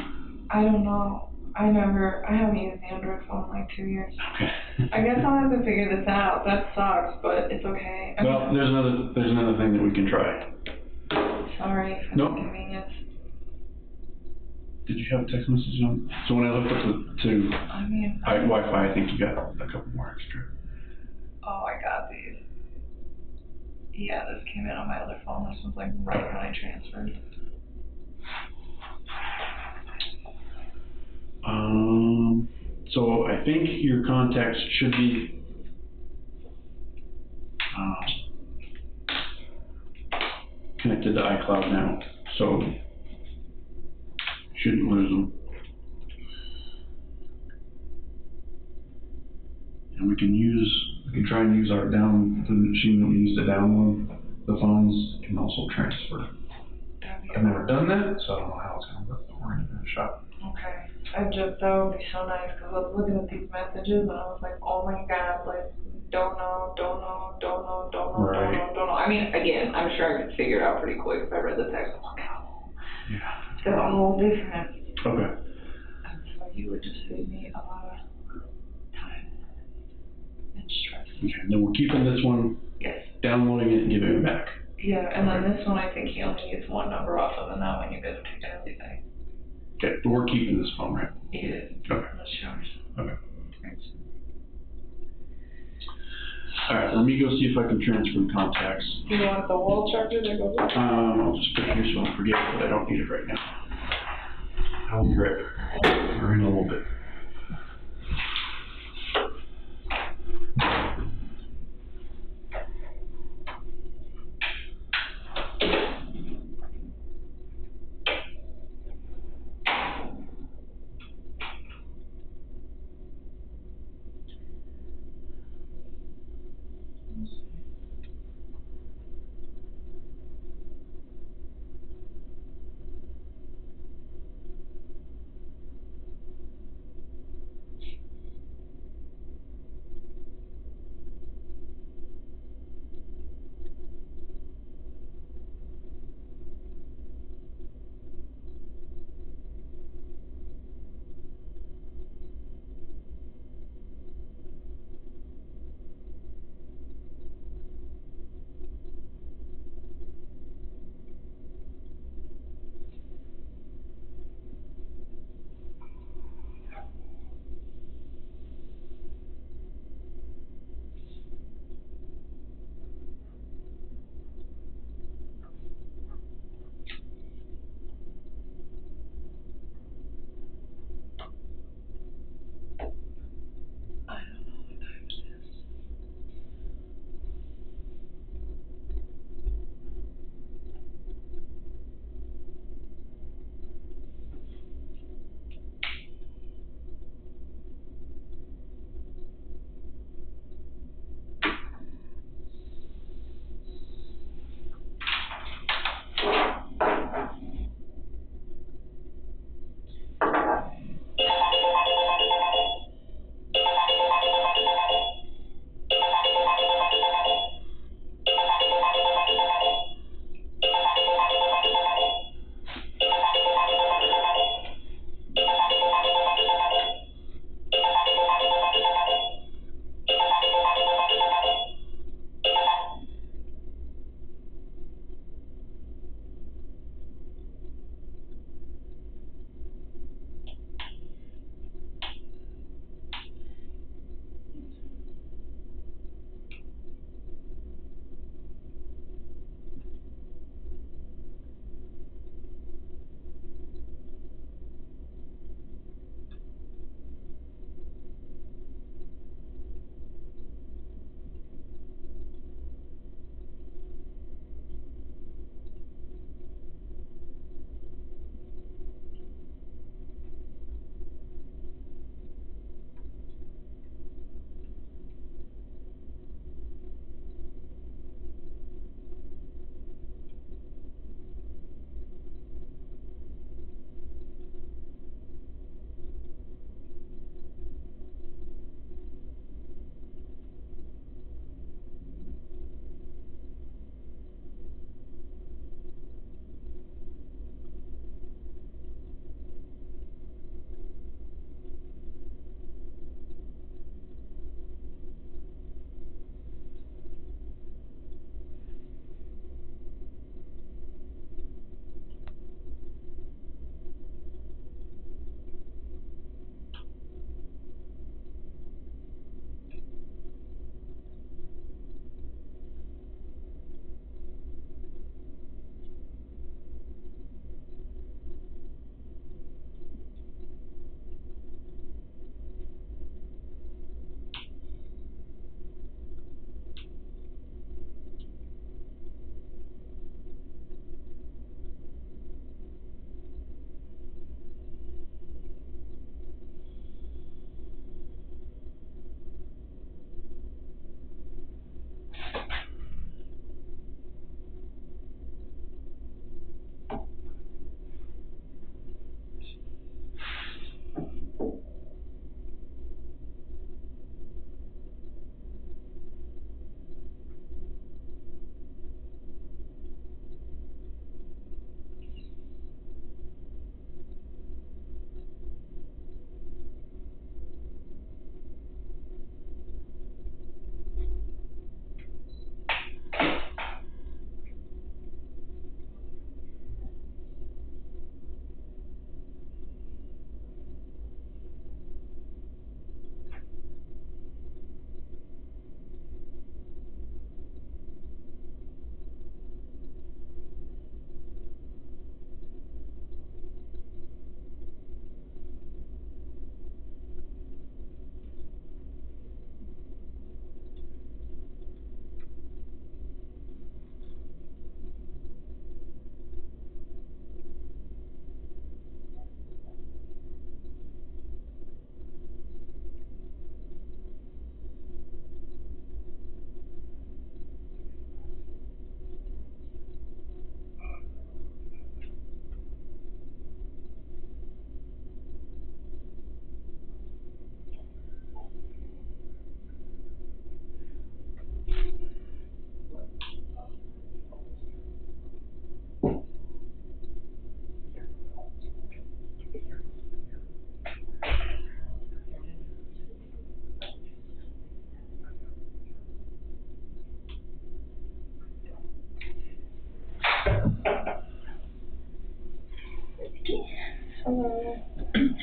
Speaker 6: I don't know. I haven't used the Android phone in like 2 years.
Speaker 11: Okay.
Speaker 6: I guess I'll have to figure this out. That sucks, but it's okay.
Speaker 11: Well, there's another thing that we can try.
Speaker 6: Sorry for the inconvenience.
Speaker 11: Did you have a text message on? So when I looked up to Wi-Fi, I think you got a couple more extra.
Speaker 6: Oh, I got these. Yeah, this came in on my other phone. This was like right when I transferred.
Speaker 11: So I think your contacts should be connected to iCloud now, so shouldn't lose them. And we can try and use the machine that we use to download the phones can also transfer. I've never done that, so I don't know how it's going to work, but we're going to give it a shot.
Speaker 6: Okay. That would be so nice, because I was looking at these messages and I was like, oh my god, like, don't know. I mean, again, I'm sure I could figure it out pretty quick if I read the text. I'm like, oh.
Speaker 11: Yeah.
Speaker 6: They're all different.
Speaker 11: Okay.
Speaker 6: And so you would just save me a lot of time and stress.
Speaker 11: Okay, and then we're keeping this one,
Speaker 6: Yes.
Speaker 11: downloading it and giving it back.
Speaker 6: Yeah, and then this one I think he only needs one number off of, and that one you guys have taken everything.
Speaker 11: Okay, but we're keeping this phone, right?
Speaker 6: It is.
Speaker 11: Okay.
Speaker 6: That's yours.
Speaker 11: Okay.
Speaker 6: Thanks.
Speaker 11: All right, let me go see if I can transfer the contacts.
Speaker 6: Do you want the wall charger that goes up?
Speaker 11: I'll just put it here so I don't forget, but I don't need it right now. I'll be right back, or in a little bit.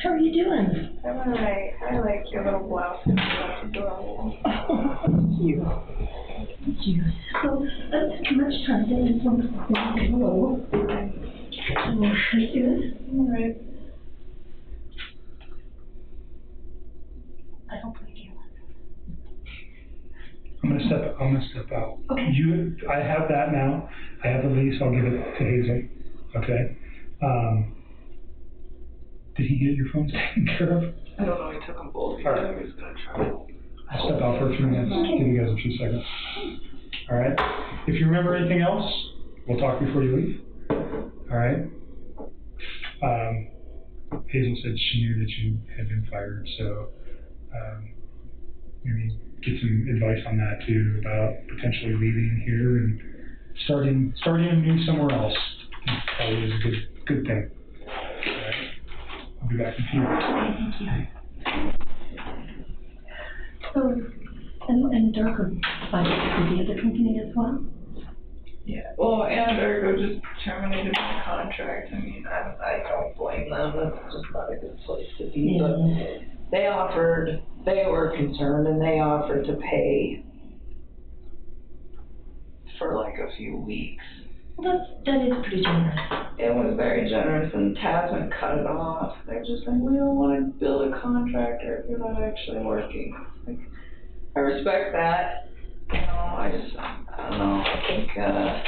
Speaker 12: How are you doing?
Speaker 6: I'm alright. I like your little blouse. It's adorable.
Speaker 12: Thank you. Thank you. So, that's too much time. I just want to say hello. Oh, are you good?
Speaker 6: Alright.
Speaker 12: I don't blame you.
Speaker 5: I'm gonna step out.
Speaker 12: Okay.
Speaker 5: I have that now. I have the lease. I'll give it to Hazel. Okay. Did he get your phone taken care of?
Speaker 10: I don't know, he took them both.
Speaker 5: All right.
Speaker 10: He was gonna try.
Speaker 5: I'll step out for a few minutes. Give you guys a few seconds. All right. If you remember anything else, we'll talk before you leave. All right. Hazel said she knew that you had been fired, so maybe get some advice on that too, about potentially leaving here and starting anew somewhere else. Probably is a good thing. All right. I'll be back in a few minutes.
Speaker 12: Thank you. So, and Darko decided to be at the company as well?
Speaker 10: Yeah, well, Anadarko just terminated my contract. I mean, I don't blame them. That's just not a good place to be.
Speaker 12: Yeah.
Speaker 10: But they were concerned, and they offered to pay for like a few weeks.
Speaker 12: Well, that is pretty generous.
Speaker 10: It was very generous, and Tasman cut it off. They're just like, we don't want to bill a contractor if you're not actually working. Like, I respect that. You know, I don't know. I think it's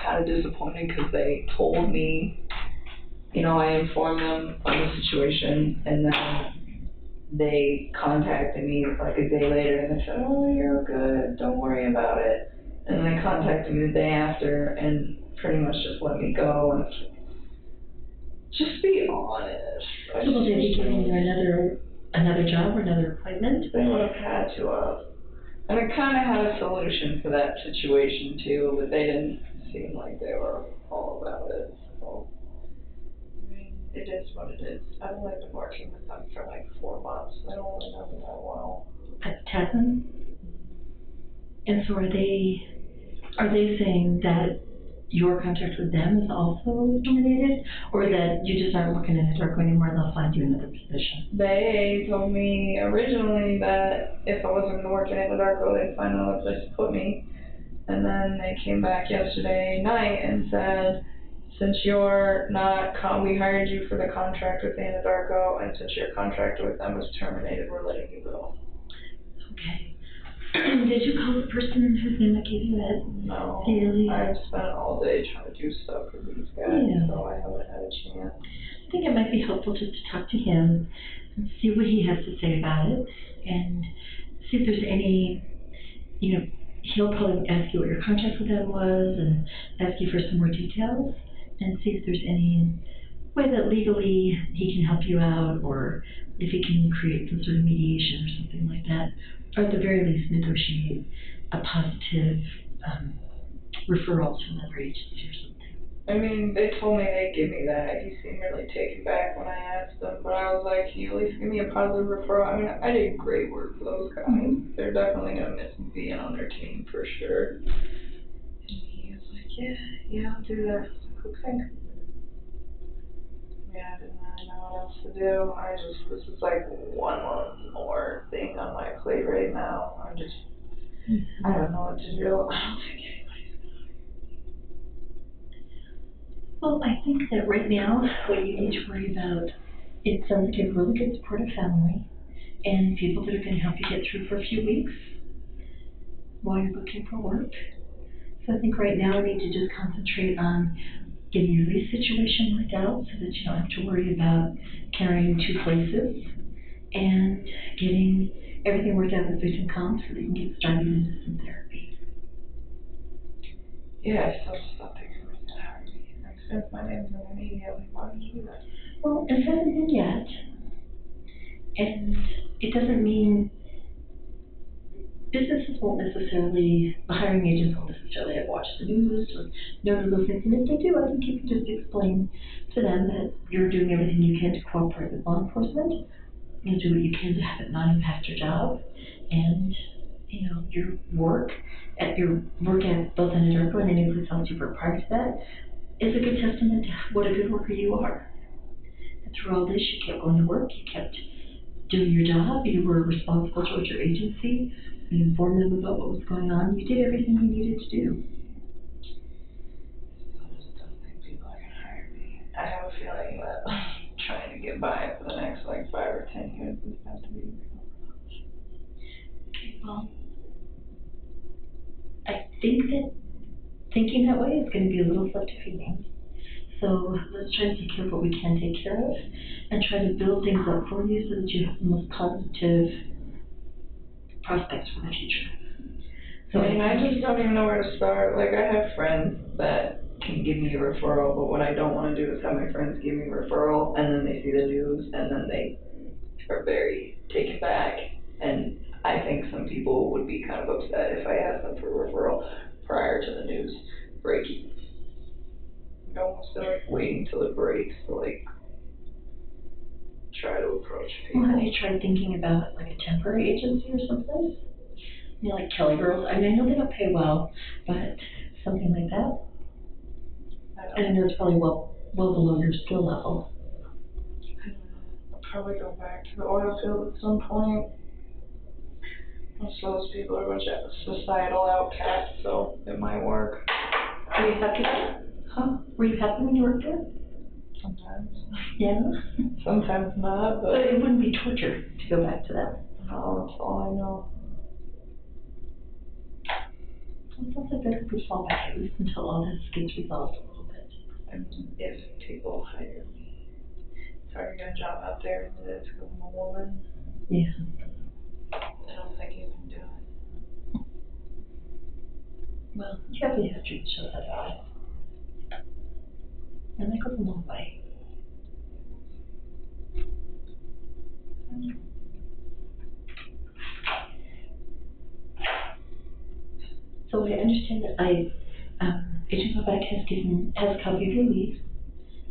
Speaker 10: kind of disappointing because they told me, you know, I informed them on the situation, and then they contacted me like a day later, and they said, oh, you're good, don't worry about it. And they contacted me the day after and pretty much just let me go. And just be honest.
Speaker 12: So will they be giving you another job or another appointment?
Speaker 10: They would have had to have. And I kind of had a solution for that situation too, but they didn't seem like they were all about it. So, I mean, it is what it is. I've only been working with them for like 4 months. I don't really know them that well.
Speaker 12: At Tasman? And so are they saying that your contract with them is also terminated, or that you just aren't working in Anadarko anymore and they'll find you another position?
Speaker 10: They told me originally that if I wasn't going to work in Anadarko, they'd find another place to put me. And then they came back yesterday night and said, since you're not, we hired you for the contract with Anadarko, and since your contract with them was terminated, we're letting you go.
Speaker 12: Okay. Did you call the person whose name I gave you that?
Speaker 10: No,
Speaker 12: daily?
Speaker 10: I've spent all day trying to do stuff for these guys, so I haven't had a chance.
Speaker 12: I think it might be helpful just to talk to him and see what he has to say about it, and see if there's any, you know, he'll probably ask you what your contract with them was and ask you for some more details, and see if there's any way that legally he can help you out, or if he can create some sort of mediation or something like that, or at the very least negotiate a positive referral to another agency or something.
Speaker 10: I mean, they told me they'd give me that. He seemed really taken back when I asked them, but I was like, can you at least give me a positive referral? I mean, I did great work for those guys. They're definitely going to miss me being on their team for sure. And he was like, yeah, I'll do that. I was like, okay. Yeah, I didn't really know what else to do. This is like one more thing on my plate right now. I don't know what to do. I don't think anybody's gonna.
Speaker 12: Well, I think that right now, what you need to worry about, it sounds like a really good supportive family and people that are going to help you get through for a few weeks while you're looking for work. So I think right now we need to just concentrate on getting your lease situation worked out so that you don't have to worry about carrying 2 places, and getting everything worked out with victim comp so that you can get started into some therapy.
Speaker 10: Yeah, I still just thought they were going to hire me. Since my name's in the media, why would you do that?
Speaker 12: Well, it hasn't been yet, and it doesn't mean businesses won't necessarily, the hiring agents won't necessarily have watched the news or know those things, and if they do, I think you can just explain to them that you're doing everything you can to cooperate with law enforcement, and do what you can to have it not impact your job, and, you know, your work at both Anadarko and any place else you've worked prior to that is a good testament to what a good worker you are. And through all this, you kept going to work, you kept doing your job, you were responsible towards your agency, you informed them about what was going on, you did everything you needed to do.
Speaker 6: I just don't think people are gonna hire me. I have a feeling that trying to get by for the next like 5 or 10 years is about to be.
Speaker 12: Okay, well, I think that thinking that way is going to be a little self-defeating. So let's try to take care of what we can take care of and try to build things up for you so that you have the most positive prospects for the future. So
Speaker 6: I just don't even know where to start. Like, I have friends that can give me a referral, but what I don't want to do is have my friends give me a referral and then they see the news and then they are very taken back. And I think some people would be kind of upset if I asked them for a referral prior to the news breaking. I almost feel like waiting till it breaks to like try to approach people.
Speaker 12: Well, have you tried thinking about like a temporary agency or someplace? You know, like Kelly Girls. I mean, I know they don't pay well, but something like that. And I know it's probably well below your skill level.
Speaker 6: I'll probably go back to the oil field at some point. Most of those people are a bunch of societal outcasts, so it might work.
Speaker 12: Were you happy there? Huh? Were you happy when you worked there?
Speaker 6: Sometimes.
Speaker 12: Yeah?
Speaker 6: Sometimes not,
Speaker 12: But it wouldn't be torture to go back to that.
Speaker 6: No, that's all I know.
Speaker 12: It sounds like that's a good fallback, at least until all this gets resolved a little bit.
Speaker 6: And if people hire me, it's hard to get a job out there and it's because I'm a woman.
Speaker 12: Yeah.
Speaker 6: I don't think you can do it.
Speaker 12: Well, you have the history to show that otherwise. And that goes a long way. So I understand that Agent Quebec has a copy of your lease.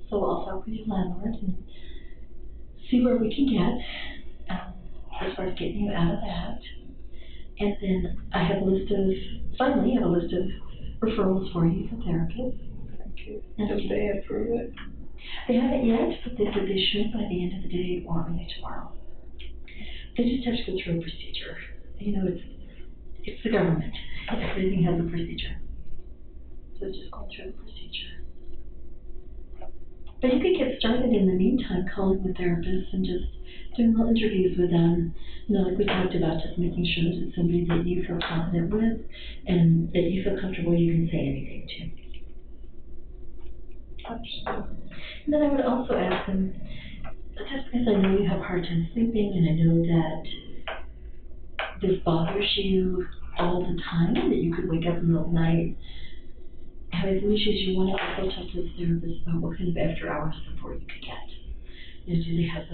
Speaker 12: So I'll talk with your landlord and see where we can get as far as getting you out of that. And then I have a list of referrals for you for therapists.
Speaker 6: Thank you. Did they approve it?
Speaker 12: They haven't yet, but they said they should by the end of the day or early tomorrow. They just have to go through a procedure. You know, it's the government. Everything has a procedure. So it's just going through the procedure. But you could get started in the meantime calling the therapists and just doing little interviews with them. You know, like we talked about, just making sure that it's somebody that you feel confident with and that you feel comfortable you can say anything to. And then I would also ask them, just because I know you have a hard time sleeping and I know that this bothers you all the time, that you could wake up in the middle of the night having some issues, you want to also talk to the therapist about what kind of after-hours support you could get. You know, do they have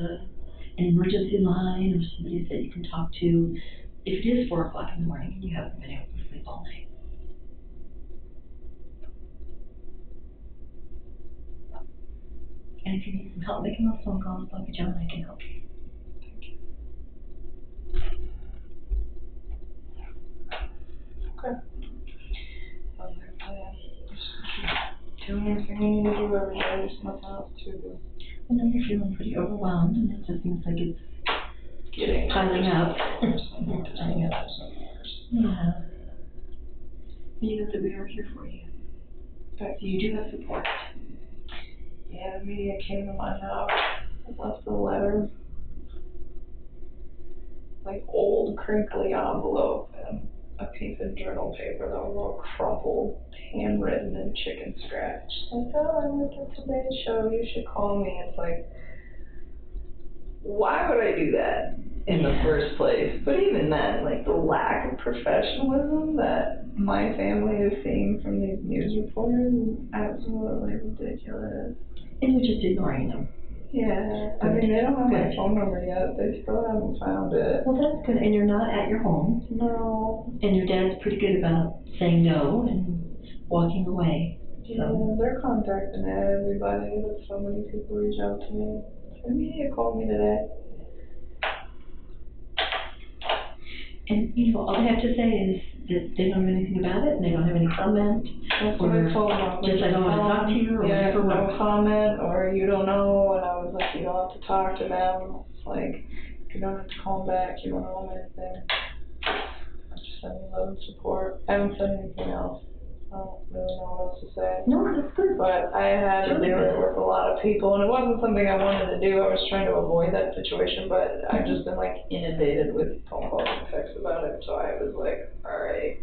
Speaker 12: an emergency line or somebody that you can talk to if it is 4 o'clock in the morning and you haven't been able to sleep all night? And if you need some help making those phone calls, let me know and I can help you.
Speaker 6: Okay. Sounds like a plan. Just keep doing everything you need to do every day. There's nothing else to do.
Speaker 12: I know you're feeling pretty overwhelmed and it just seems like it's
Speaker 6: Getting
Speaker 12: piling up.
Speaker 6: Piling up.
Speaker 12: Yeah. But you know that we are here for you.
Speaker 6: Okay.
Speaker 12: So you do have support.
Speaker 6: Yeah, the media came to my house. I left a letter. Like old crinkly envelope and a piece of journal paper that was all crumpled, handwritten in chicken scratch. Like, oh, I went to today's show, you should call me. It's like, why would I do that in the first place? But even then, like the lack of professionalism that my family is seeing from these news reporters is absolutely ridiculous.
Speaker 12: And you're just ignoring them.
Speaker 6: Yeah, I mean, they don't have my phone number yet. They still haven't found it.
Speaker 12: Well, that's good. And you're not at your home.
Speaker 6: No.
Speaker 12: And your dad's pretty good about saying no and walking away.
Speaker 6: Yeah, they're contacting everybody, but so many people reach out to me. The media called me today.
Speaker 12: And, you know, all they have to say is that they don't know anything about it and they don't have any comment.
Speaker 6: That's what I told them.
Speaker 12: Just I don't want to talk to you or
Speaker 6: yeah,
Speaker 12: whatever.
Speaker 6: no comment or you don't know. And I was was like, you don't have to talk to them. It's like, you don't have to call them back. You don't owe them anything. I just send you love and support. I haven't said anything else. I don't really know what else to say.
Speaker 12: No, that's good.
Speaker 6: But I had to do it with a lot of people, and it wasn't something I wanted to do. I was trying to avoid that situation, but I've just been like inundated with phone calls and texts about it. So I was like, all right.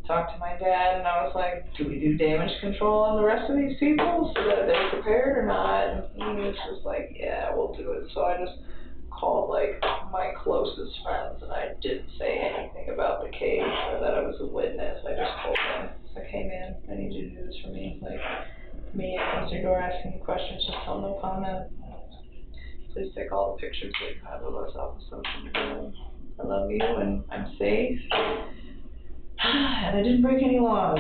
Speaker 6: Talked to my dad, and I was like, do we do damage control on the rest of these people so that they're prepared or not? And he was just like, yeah, we'll do it. So I just called like my closest friends, and I didn't say anything about the case or that I was a witness. I just told them, it's like, hey man, I need you to do this for me. Like, me comes to your door asking you questions, just tell no comment. Please take all the pictures that you have of us off of social media. I love you, and I'm safe. And I didn't break any laws.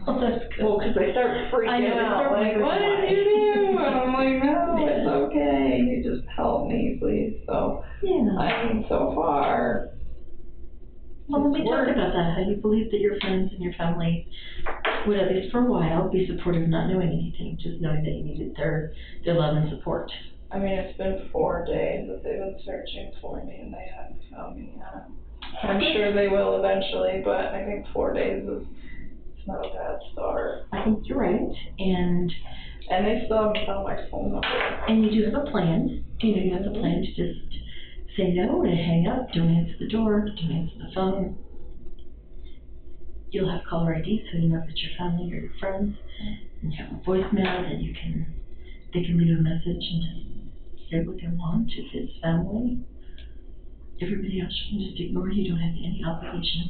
Speaker 12: Oh, that's good.
Speaker 6: Well, because they start freaking out. Like, what did you do? And I'm like, no, it's okay. You just help me, please. So,
Speaker 12: Yeah.
Speaker 6: I mean, so far.
Speaker 12: Well, let me talk about that. How you believe that your friends and your family would, at least for a while, be supportive, not knowing anything, just knowing that you needed their love and support.
Speaker 6: I mean, it's been 4 days that they've been searching for me, and they haven't found me yet. I'm sure they will eventually, but I think 4 days it's not a bad start.
Speaker 12: I think you're right, and
Speaker 6: they still haven't found my phone number.
Speaker 12: And you do have a plan. You have the plan to just say no, to hang up, don't answer the door, don't answer the phone. You'll have caller ID, so you know if it's your family or your friends. And you have a voicemail that they can leave a message and just say what they want if it's family. Everybody else you can just ignore. You don't have any obligation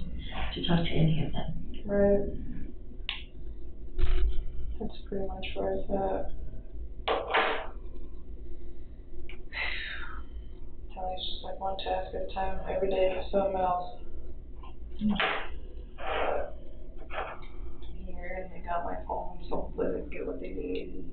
Speaker 12: to talk to any of them.
Speaker 6: Right. That's pretty much where it's at. It's just like one task at a time. Every day is something else. But I'm here, and they got my phone, so hopefully they can get what they need.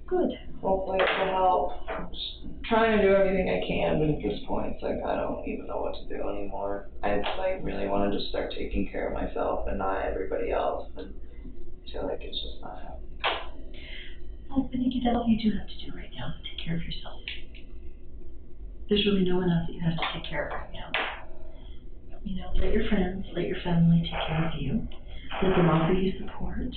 Speaker 12: Good.
Speaker 6: Hopefully it will help. I'm just trying to do everything I can, but at this point, it's like I don't even know what to do anymore. I just like really want to just start taking care of myself and not everybody else, and I feel like it's just not happening.
Speaker 12: Well, I think that's all you do have to do right now is take care of yourself. There's really no one else that you have to take care of right now. You know, let your friends, let your family take care of you. Let them offer you support.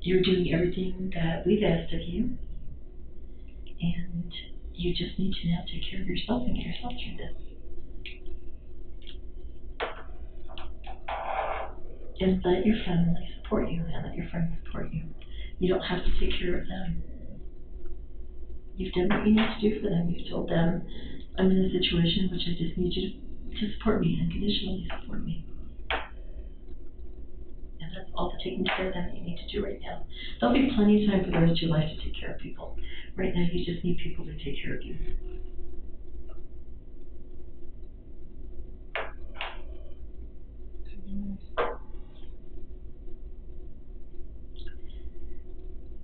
Speaker 12: You're doing everything that we've asked of you, and you just need to now take care of yourself and get yourself through this. And let your family support you, and let your friends support you. You don't have to take care of them. You've done what you need to do for them. You've told them, I'm in a situation in which I just need you to support me, unconditionally support me. And that's all the taking care of them that you need to do right now. There'll be plenty of time for the rest of your life to take care of people. Right now, you just need people to take care of you.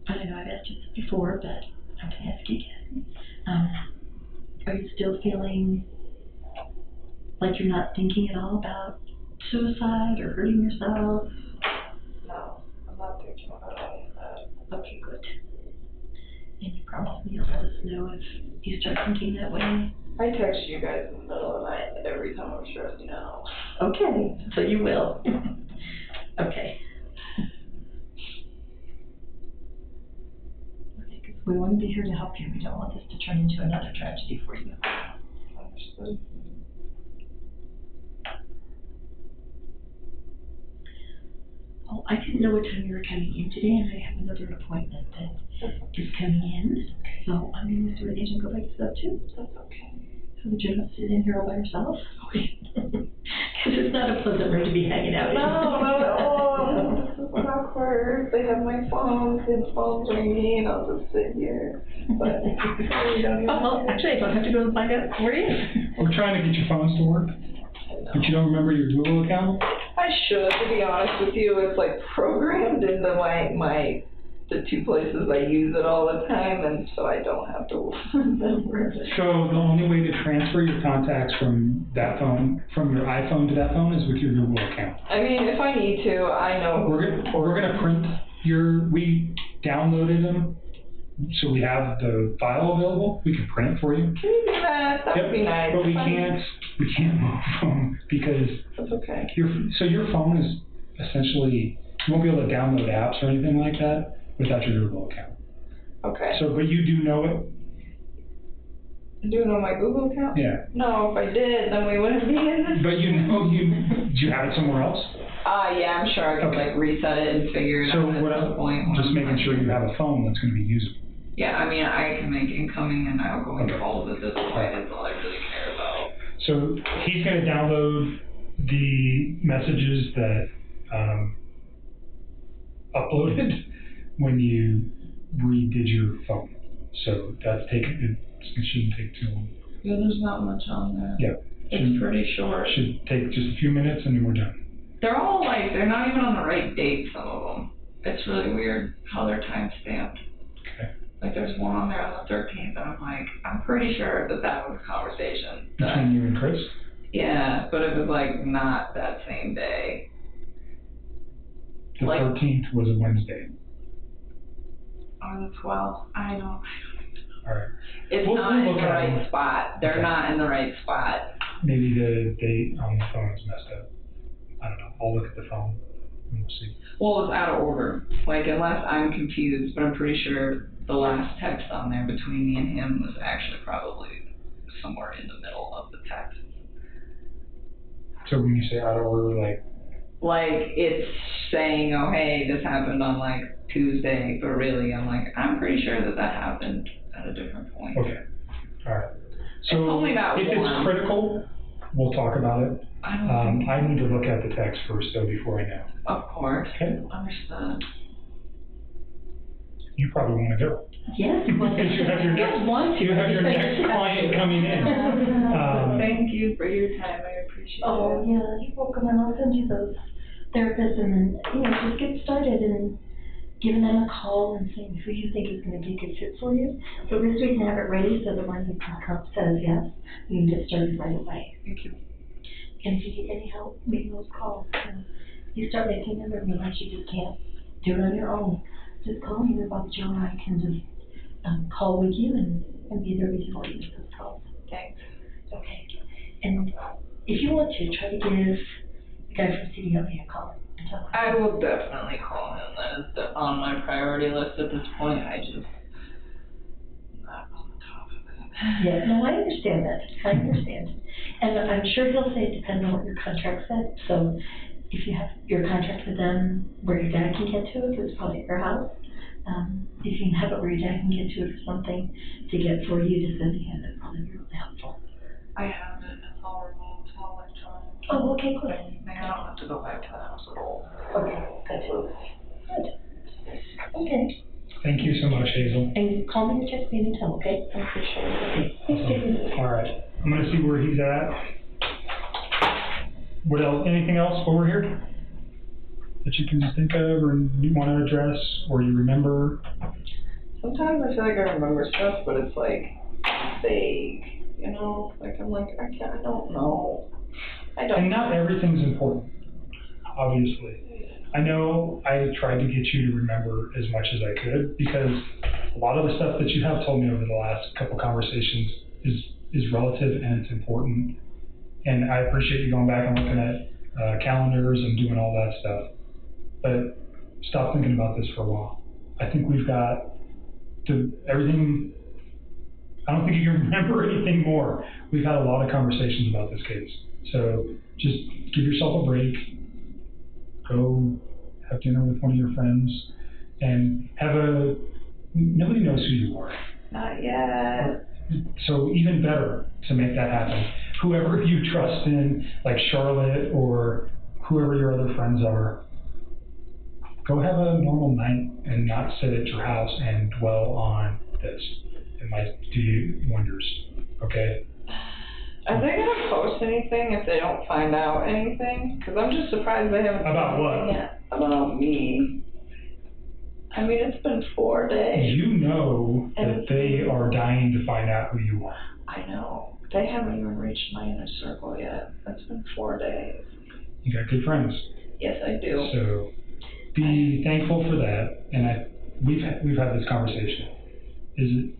Speaker 12: I know I've asked you this before, but I'm going to ask you again. Are you still feeling like you're not thinking at all about suicide or hurting yourself?
Speaker 6: No, I'm not thinking about any of that.
Speaker 12: Okay, good. And you promise me you'll let us know if you start thinking that way?
Speaker 6: I text you guys in the middle of the night every time I'm stressing out.
Speaker 12: Okay, so you will. Okay. We want to be here to help you. We don't want this to turn into another tragedy for you.
Speaker 6: Understood.
Speaker 12: Well, I didn't know what time you were coming in today, and I have another appointment that is coming in. So I'm going to do it and go back to that too.
Speaker 6: That's okay.
Speaker 12: So that you're not sitting in here all by yourself? Okay. Because it's not a pleasant room to be hanging out in.
Speaker 6: No, not at all. This is awkward. They have my phone, kids' phones ringing, I'll just sit here. But you don't even
Speaker 12: well, actually, I don't have to go and find out where it is.
Speaker 5: We're trying to get your phones to work, but you don't remember your Google account?
Speaker 6: I should, to be honest with you. It's like programmed into the two places I use it all the time, and so I don't have to remember.
Speaker 5: So the only way to transfer your contacts from that phone, from your iPhone to that phone, is with your Google account.
Speaker 6: I mean, if I need to, I know.
Speaker 5: We're gonna print we downloaded them So we have the file available. We can print it for you.
Speaker 6: Can you do that? That would be nice.
Speaker 5: But we can't move phone because
Speaker 6: That's okay.
Speaker 5: your phone is essentially, you won't be able to download apps or anything like that without your Google account.
Speaker 6: Okay.
Speaker 5: So, but you do know it?
Speaker 6: Do you know my Google account?
Speaker 5: Yeah.
Speaker 6: No, if I did, then we wouldn't be in this.
Speaker 5: But do you have it somewhere else?
Speaker 6: Yeah, I'm sure I could like reset it and figure it out at some point.
Speaker 5: Just making sure you have a phone that's going to be usable.
Speaker 6: Yeah, I mean, I can make incoming and outgoing calls at this point. That's all I really care about.
Speaker 5: So he's going to download the messages that uploaded when you redid your phone. So that's it shouldn't take too long.
Speaker 6: Yeah, there's not much on there.
Speaker 5: Yeah.
Speaker 6: It's pretty short.
Speaker 5: Should take just a few minutes and then we're done.
Speaker 6: They're all like, they're not even on the right date, some of them. It's really weird how they're time stamped.
Speaker 5: Okay.
Speaker 6: Like there's one on there on the 13th and I'm like, I'm pretty sure that was a conversation.
Speaker 5: Between you and Chris?
Speaker 6: Yeah, but it was like not that same day.
Speaker 5: The 13th was a Wednesday.
Speaker 6: Or the 12th, I don't know.
Speaker 5: All right.
Speaker 6: It's
Speaker 5: We'll
Speaker 6: not in
Speaker 5: look
Speaker 6: the
Speaker 5: at
Speaker 6: right
Speaker 5: them.
Speaker 6: spot. They're not in the right spot.
Speaker 5: Maybe the date on the phone is messed up. I don't know. I'll look at the phone and we'll see.
Speaker 6: Well, it's out of order. Like, unless I'm confused, but I'm pretty sure the last text on there between me and him was actually probably somewhere in the middle of the text.
Speaker 5: So when you say out of order,
Speaker 6: like it's saying, oh, hey, this happened on like Tuesday, but really I'm like, I'm pretty sure that happened at a different point.
Speaker 5: Okay. All right. So
Speaker 6: it's only about
Speaker 5: if
Speaker 6: one.
Speaker 5: it's critical, we'll talk about it. I need to look at the text first, though, before I know.
Speaker 6: Of course.
Speaker 5: Okay.
Speaker 6: Understood.
Speaker 5: You probably want to go.
Speaker 12: Yes. Well,
Speaker 5: Because you have your next client coming in.
Speaker 6: Thank you for your time. I appreciate it.
Speaker 12: Oh, yeah, you're welcome, and I'll send you those therapists, and then, just get started and giving them a call and seeing who you think is going to be a good fit for you. So this we can have it ready so that when the comp says yes, you can get started right away.
Speaker 6: Thank you.
Speaker 12: And if you need any help making those calls, you start making them and realize you just can't do it on your own. Just call me, Bob Joe, and I can just call with you and be there with you for you with those calls.
Speaker 6: Thanks.
Speaker 12: Okay. And if you want to, try to give the guy from CDLA a call.
Speaker 6: I will definitely call him. That is on my priority list at this point. I just not on the top of it.
Speaker 12: Yeah, no, I understand that. I understand. And I'm sure he'll say it depends on what your contract said. So if you have your contract with them where your dad can get to it, because it's probably at your house, if you can have it where your dad can get to it or something to get for you to send to him, that'd probably be really helpful.
Speaker 6: I have it. It's all remote. It's all electronic.
Speaker 12: Oh, okay, good.
Speaker 6: I don't have to go back to the house at all.
Speaker 12: Okay, good. Okay.
Speaker 5: Thank you so much, Hazel.
Speaker 12: And call me or text me anytime, okay? I appreciate it.
Speaker 5: Awesome. All right. I'm going to see where he's at. What else? Anything else while we're here that you can think of or you want to address or you remember?
Speaker 6: Sometimes I feel like I remember stuff, but it's like vague, Like I'm like, I don't know.
Speaker 5: And not everything's important, obviously. I know I tried to get you to remember as much as I could because a lot of the stuff that you have told me over the last couple conversations is relative and it's important. And I appreciate you going back and looking at calendars and doing all that stuff. But stop thinking about this for a while. I think we've got everything. I don't think you can remember anything more. We've had a lot of conversations about this case. So just give yourself a break. Go have dinner with one of your friends and nobody knows who you are.
Speaker 6: Not yet.
Speaker 5: So even better to make that happen. Whoever you trust in, like Charlotte or whoever your other friends are, go have a normal night and not sit at your house and dwell on this. It might do you wonders, okay?
Speaker 6: Are they gonna post anything if they don't find out anything? Because I'm just surprised they haven't.
Speaker 5: About what?
Speaker 6: Yet about me. I mean, it's been 4 days.
Speaker 5: You know that they are dying to find out who you are.
Speaker 6: I know. They haven't even reached my inner circle yet. It's been 4 days.
Speaker 5: You got good friends.
Speaker 6: Yes, I do.
Speaker 5: So be thankful for that. And we've had this conversation. Is it,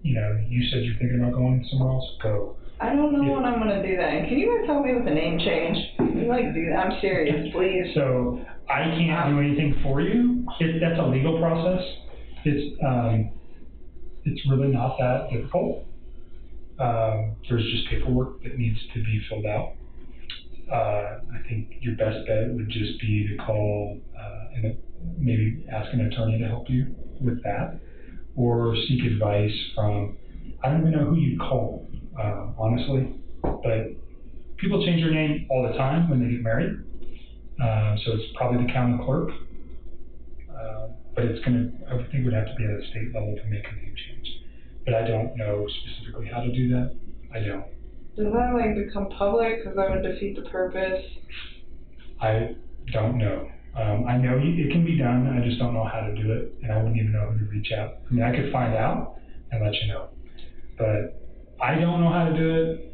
Speaker 5: you said you're thinking about going somewhere else? Go.
Speaker 6: I don't know when I'm gonna do that. And can you guys help me with a name change? You like do that? I'm serious, please.
Speaker 5: So I can't do anything for you. That's a legal process. It's really not that difficult. There's just paperwork that needs to be filled out. I think your best bet would just be to call and maybe ask an attorney to help you with that, or seek advice from, I don't even know who you'd call, honestly, but people change their name all the time when they get married, so it's probably the county clerk, but I would think it would have to be at a state level to make a name change, but I don't know specifically how to do that. I don't.
Speaker 6: Does that become public? Because that would defeat the purpose.
Speaker 5: I don't know. I know it can be done. I just don't know how to do it, and I wouldn't even know who to reach out. I mean, I could find out and let you know, but I don't know how to do it.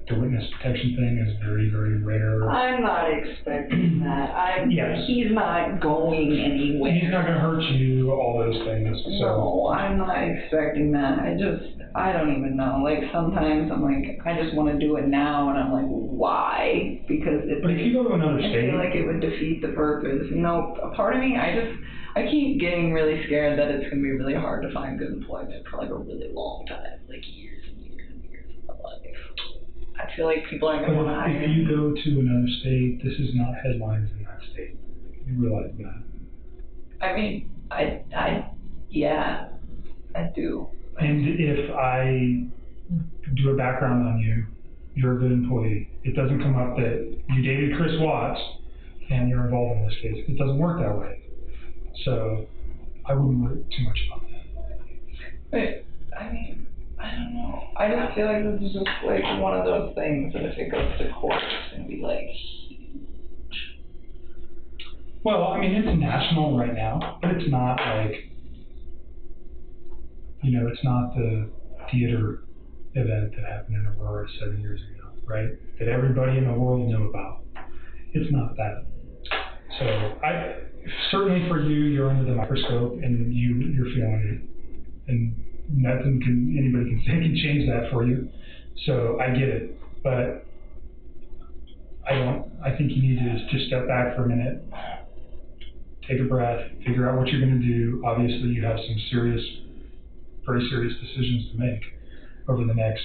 Speaker 5: The witness protection thing is very, very rare.
Speaker 6: I'm not expecting that.
Speaker 5: Yes.
Speaker 6: He's not going anywhere.
Speaker 5: He's not going to hurt you, all those things. So.
Speaker 6: No, I'm not expecting that. I don't even know. Sometimes I'm I just want to do it now, and I'm why? Because
Speaker 5: but if you go to another state,
Speaker 6: I feel like it would defeat the purpose. A part of me, I keep getting really scared that it's going to be really hard to find good employment for a really long time, years and years and years of my life. I feel like people aren't going to want to hire
Speaker 5: me. If you go to another state, this is not headlines in that state. You realize that?
Speaker 6: I mean, yeah, I do.
Speaker 5: And if I do a background on you, you're a good employee. It doesn't come up that you dated Chris Watts and you're involved in this case. It doesn't work that way. So I wouldn't worry too much about that.
Speaker 6: But, I don't know. I just feel like this is just one of those things that if it goes to court, it's going to be huge.
Speaker 5: Well, it's national right now, but it's not it's not the theater event that happened in Aurora 7 years ago, right? That everybody in the world knew about. It's not that. So certainly for you, you're under the microscope and you're feeling it, and nothing anybody can say can change that for you. So I get it, but I think you need to just step back for a minute, take a breath, figure out what you're going to do. Obviously, you have some very serious decisions to make over the next,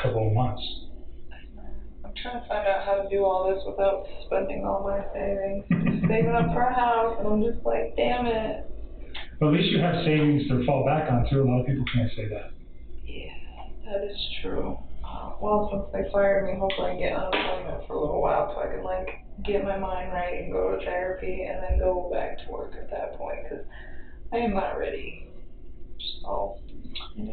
Speaker 5: couple of months.
Speaker 6: I'm trying to find out how to do all this without spending all my savings. I'm just saving up for a house, and I'm just damn it.
Speaker 5: Well, at least you have savings to fall back on, too. A lot of people can't say that.
Speaker 6: Yeah, that is true. Well, since they fired me, hopefully I can get unemployment for a little while so I can, get my mind right and go to therapy and then go back to work at that point, because I am not ready. So,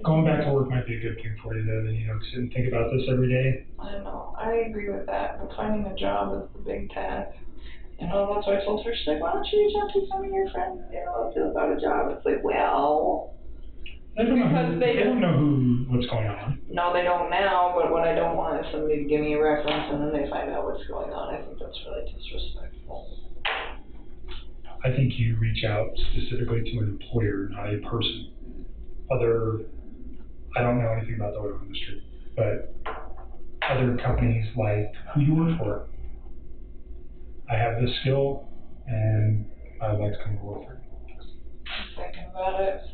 Speaker 5: going back to work might be a good thing for you, though. Then you don't sit and think about this every day.
Speaker 6: I know. I agree with that. But finding a job is the big task. That's why I told her, she's why don't you reach out to some of your friends, about a job? It's well.
Speaker 5: They don't know what's going on.
Speaker 6: No, they don't now, but what I don't want is somebody to give me a reference and then they find out what's going on. I think that's really disrespectful.
Speaker 5: I think you reach out specifically to an employer, not a person. I don't know anything about the oil industry, but other companies like who you work for. I have this skill, and I'd like to come to work for you.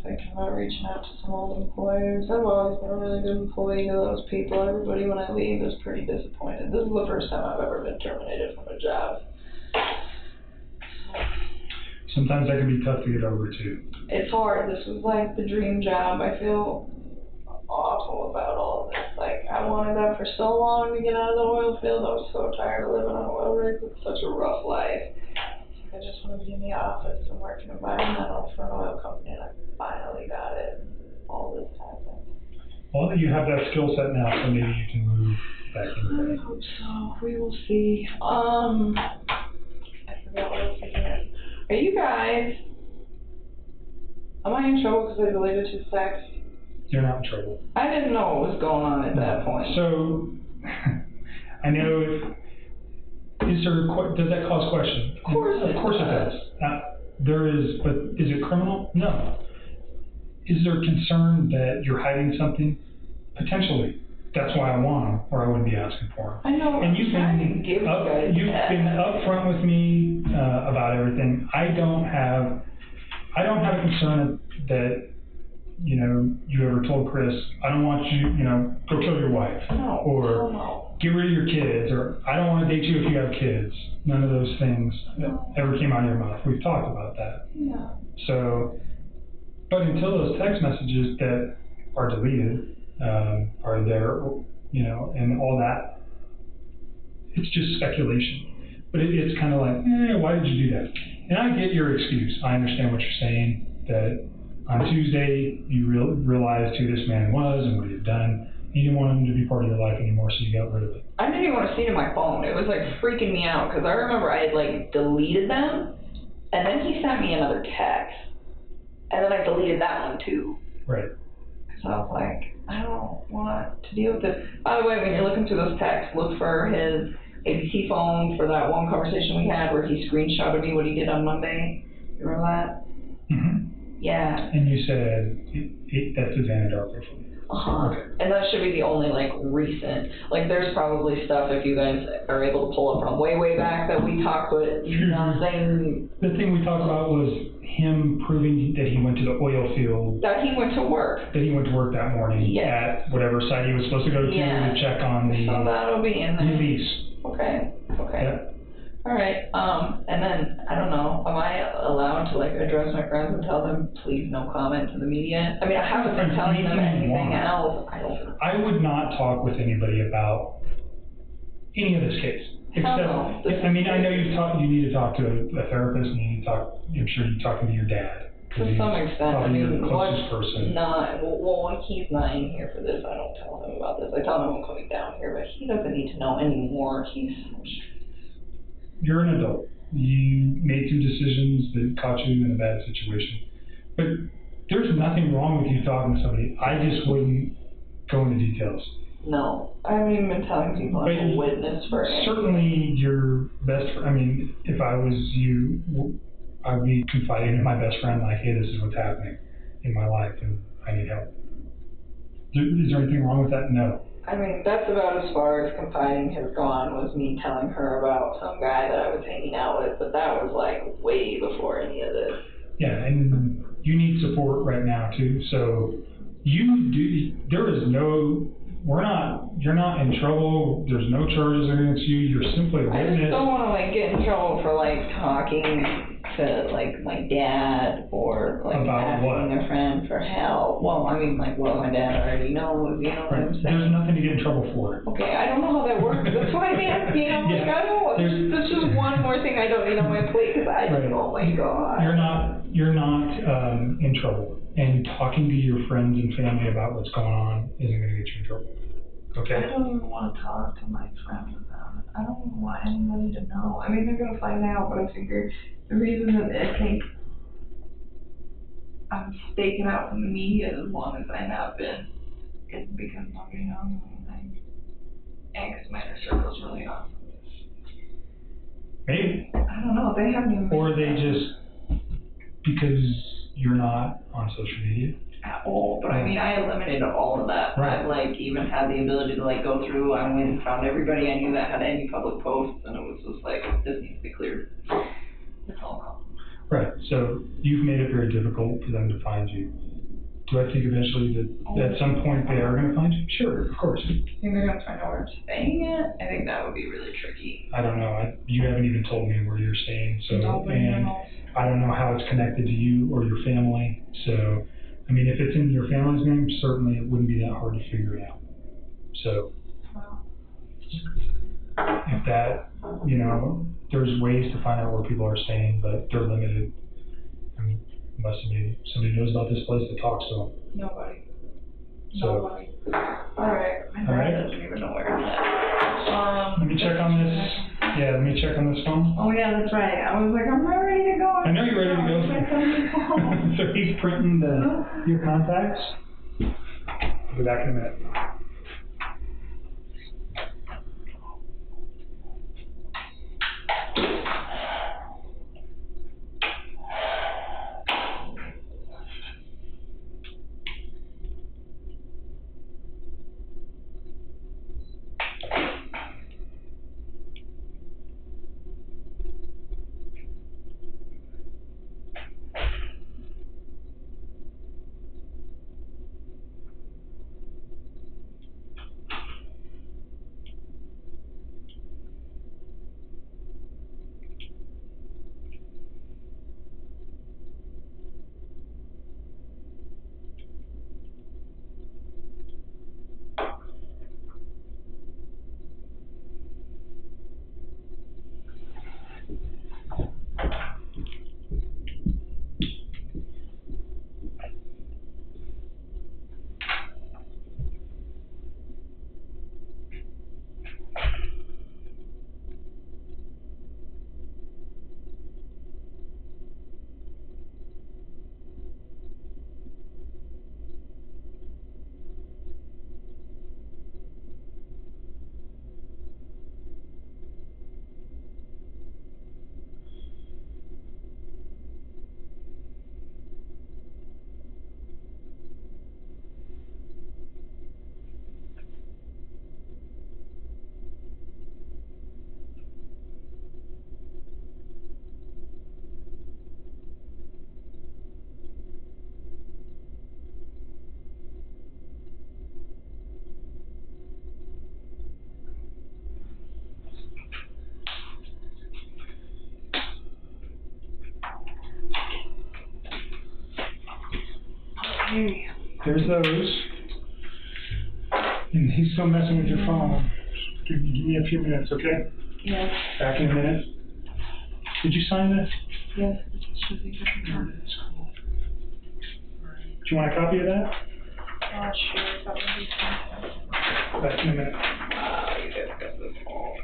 Speaker 6: Thinking about reaching out to some old employers. I've always been a really good employee to those people. Everybody when I leave is pretty disappointed. This is the first time I've ever been terminated from a job.
Speaker 5: Sometimes that can be tough to get over too.
Speaker 6: It's hard. This was the dream job. I feel awful about all of this. I wanted that for so long to get out of the oil field. I was so tired of living on oil rigs. It's such a rough life. I just want to be in the office and work environmental for an oil company, and I finally got it. All this happened.
Speaker 5: Well, you have that skill set now, so maybe you can move back into
Speaker 6: I hope so. We will see. I forgot what I was thinking of. Are you guys... Am I in trouble because I related to sex?
Speaker 5: You're not in trouble.
Speaker 6: I didn't know what was going on at that point.
Speaker 5: So, I know does that cause questions?
Speaker 6: Of course it
Speaker 5: does. There is, but is it criminal? No. Is there concern that you're hiding something? Potentially. That's why I want them, or I wouldn't be asking for them.
Speaker 10: I know.
Speaker 5: And you've been upfront with me about everything. I don't have a concern that you ever told Chris, I don't want you, go kill your wife, or get rid of your kids, or I don't want to date you if you have kids. None of those things ever came out of your mouth. We've talked about that.
Speaker 10: Yeah.
Speaker 5: So, but until those text messages that are deleted are there, and all that, it's just speculation. But it's kind of like, why did you do that? And I get your excuse. I understand what you're saying, that on Tuesday you realized who this man was and what he had done. You didn't want him to be part of your life anymore, so you got rid of it.
Speaker 10: I didn't even want to see it on my phone. It was like freaking me out because I remember I had like deleted them, and then he sent me another text, and then I deleted that one too.
Speaker 5: Right.
Speaker 10: So I was like, I don't want to deal with this. By the way, when you're looking through those texts, look for his ABC phone for that one conversation we had where he screenshotted me what he did on Monday. You remember that?
Speaker 5: Mm-hmm.
Speaker 10: Yeah.
Speaker 5: And you said that's his Anadarko phone.
Speaker 10: Okay. And that should be the only recent. There's probably stuff if you guys are able to pull up from way back that we talked, but nothing.
Speaker 5: The thing we talked about was him proving that he went to the oil field.
Speaker 10: That he went to work.
Speaker 5: That he went to work that morning at whatever site he was supposed to go to check on the
Speaker 10: so that'll be in there.
Speaker 5: release.
Speaker 10: Okay.
Speaker 5: Yeah.
Speaker 10: All right. And then I don't know. Am I allowed to address my friends and tell them please no comment to the media? I mean, I haven't been telling them anything else.
Speaker 5: I would not talk with anybody about any of this case. Except, I know you need to talk to a therapist, and you need to talk. I'm sure you're talking to your dad.
Speaker 10: To some extent, I mean,
Speaker 5: the closest person.
Speaker 10: When he's not in here for this, I don't tell him about this. I tell him I'm coming down here, but he doesn't need to know anymore.
Speaker 5: You're an adult. You made some decisions that caught you in a bad situation. But there's nothing wrong with you talking to somebody. I just wouldn't go into details.
Speaker 10: No, I haven't even been telling people I'm a witness for anything.
Speaker 5: Certainly your best friend, if I was you, I'd be confiding in my best friend, hey, this is what's happening in my life and I need help. Is there anything wrong with that? No.
Speaker 10: That's about as far as confiding has gone, was me telling her about some guy that I was hanging out with, but that was way before any of this.
Speaker 5: Yeah, and you need support right now too, so you're not in trouble, there's no charges against you, you're simply a witness.
Speaker 10: I just don't want to get in trouble for talking to my dad or
Speaker 5: about
Speaker 10: asking a friend for help. Well, what my dad already knows, you know what I'm saying?
Speaker 5: There's nothing to get in trouble for.
Speaker 10: Okay, I don't know how that works. That's why I'm asking. I don't want. There's just one more thing I don't need on my plate because oh my God.
Speaker 5: You're not in trouble, and talking to your friends and family about what's going on isn't going to get you in trouble. Okay.
Speaker 10: I don't even want to talk to my friends about it. I don't even want anybody to know. They're going to find out, but I figure the reason that I think I'm staking out from the media as long as I have been is because nobody knows anything. And because my inner circle's really awesome.
Speaker 5: Maybe.
Speaker 10: I don't know. They haven't even.
Speaker 5: Or they just, because you're not on social media.
Speaker 10: At all, but I eliminated all of that.
Speaker 5: Right.
Speaker 10: I've even had the ability to go through. I went and found everybody I knew that had any public posts, and it was just this needs to be cleared. That's all.
Speaker 5: Right. So you've made it very difficult for them to find you. Do I think eventually that at some point they are going to find you? Sure, of course.
Speaker 10: You think they're going to find out where I'm staying at? I think that would be really tricky.
Speaker 5: I don't know. You haven't even told me where you're staying, so
Speaker 10: and
Speaker 5: I don't know how it's connected to you or your family. So. If it's in your family's name, certainly it wouldn't be that hard to figure it out. So, if that, there's ways to find out where people are staying, but they're limited. Unless somebody knows about this place that talks to them.
Speaker 10: Nobody.
Speaker 5: So,
Speaker 10: Alright. My dad doesn't even know where it's at.
Speaker 5: Let me check on this. Yeah, let me check on this phone.
Speaker 10: Oh yeah, that's right. I was I'm ready to go.
Speaker 5: I know you're ready to go. So he's printing your contacts. I'll be back in a minute. There's those. And he's still messing with your phone. Give me a few minutes, okay?
Speaker 10: Yes.
Speaker 5: Back in a minute. Did you sign this?
Speaker 10: Yes. It should be good.
Speaker 5: That's cool. Do you want a copy of that?
Speaker 10: Sure. That would be fine.
Speaker 5: Back in a minute.
Speaker 10: You guys got this all.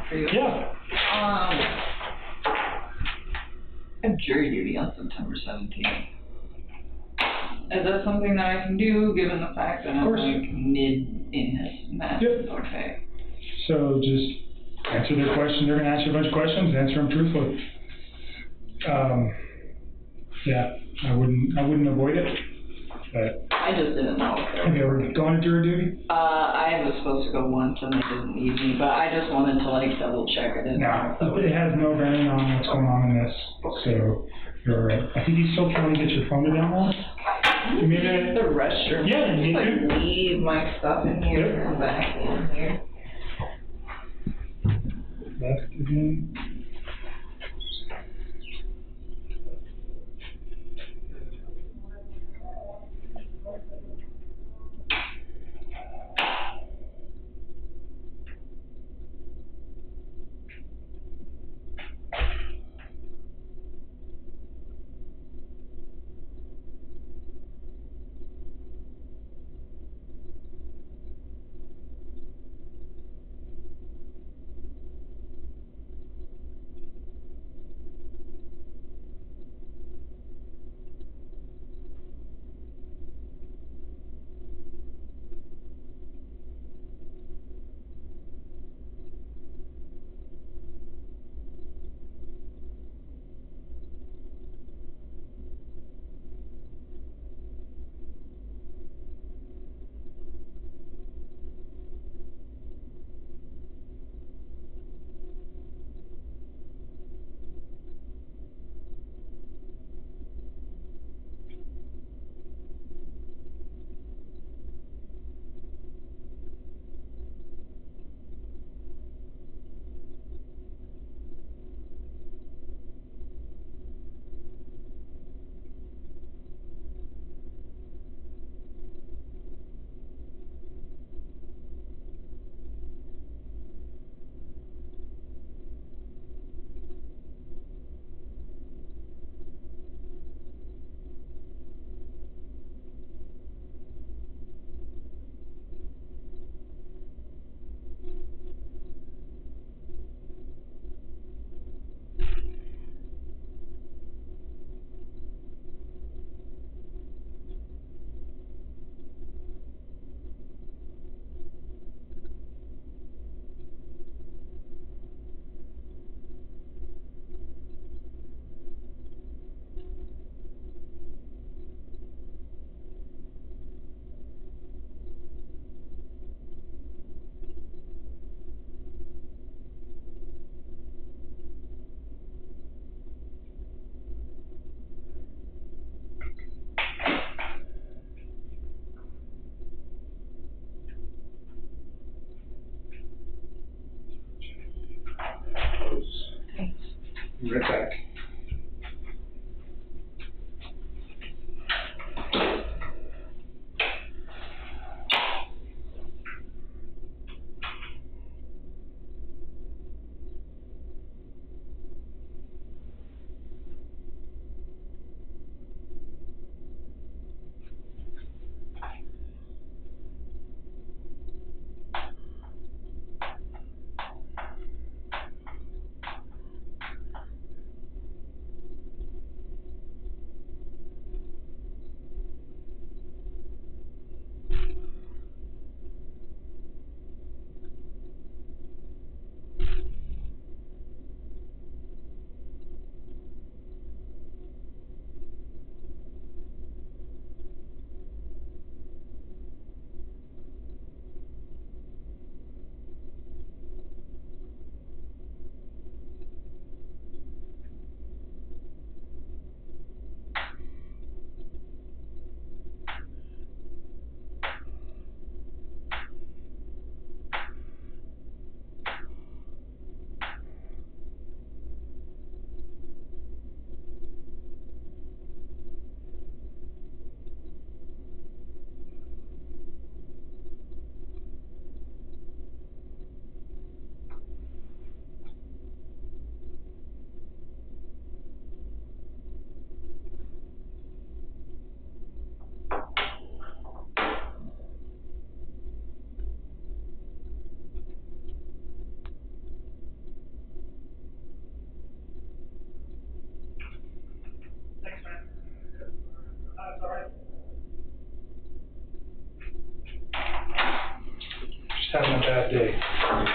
Speaker 10: for you.
Speaker 5: Yeah.
Speaker 10: I have jury duty on September 17th. Is that something that I can do, given the fact that I'm like mid in this mess?
Speaker 5: Yep.
Speaker 10: Okay.
Speaker 5: So just answer their questions. They're going to ask you a bunch of questions. Answer them truthfully. Yeah, I wouldn't avoid it. But
Speaker 10: I just didn't know.
Speaker 5: Have you ever gone to jury duty?
Speaker 10: I was supposed to go once and they didn't need me, but I just wanted to like double check it.
Speaker 5: No, it has no bearing on what's going on in this. So you're all right. I think you still trying to get your phone to download. You made it.
Speaker 10: The restroom.
Speaker 5: Yeah,
Speaker 10: just
Speaker 5: you
Speaker 10: like
Speaker 5: do.
Speaker 10: leave my stuff in here and come back in here.
Speaker 5: Left again.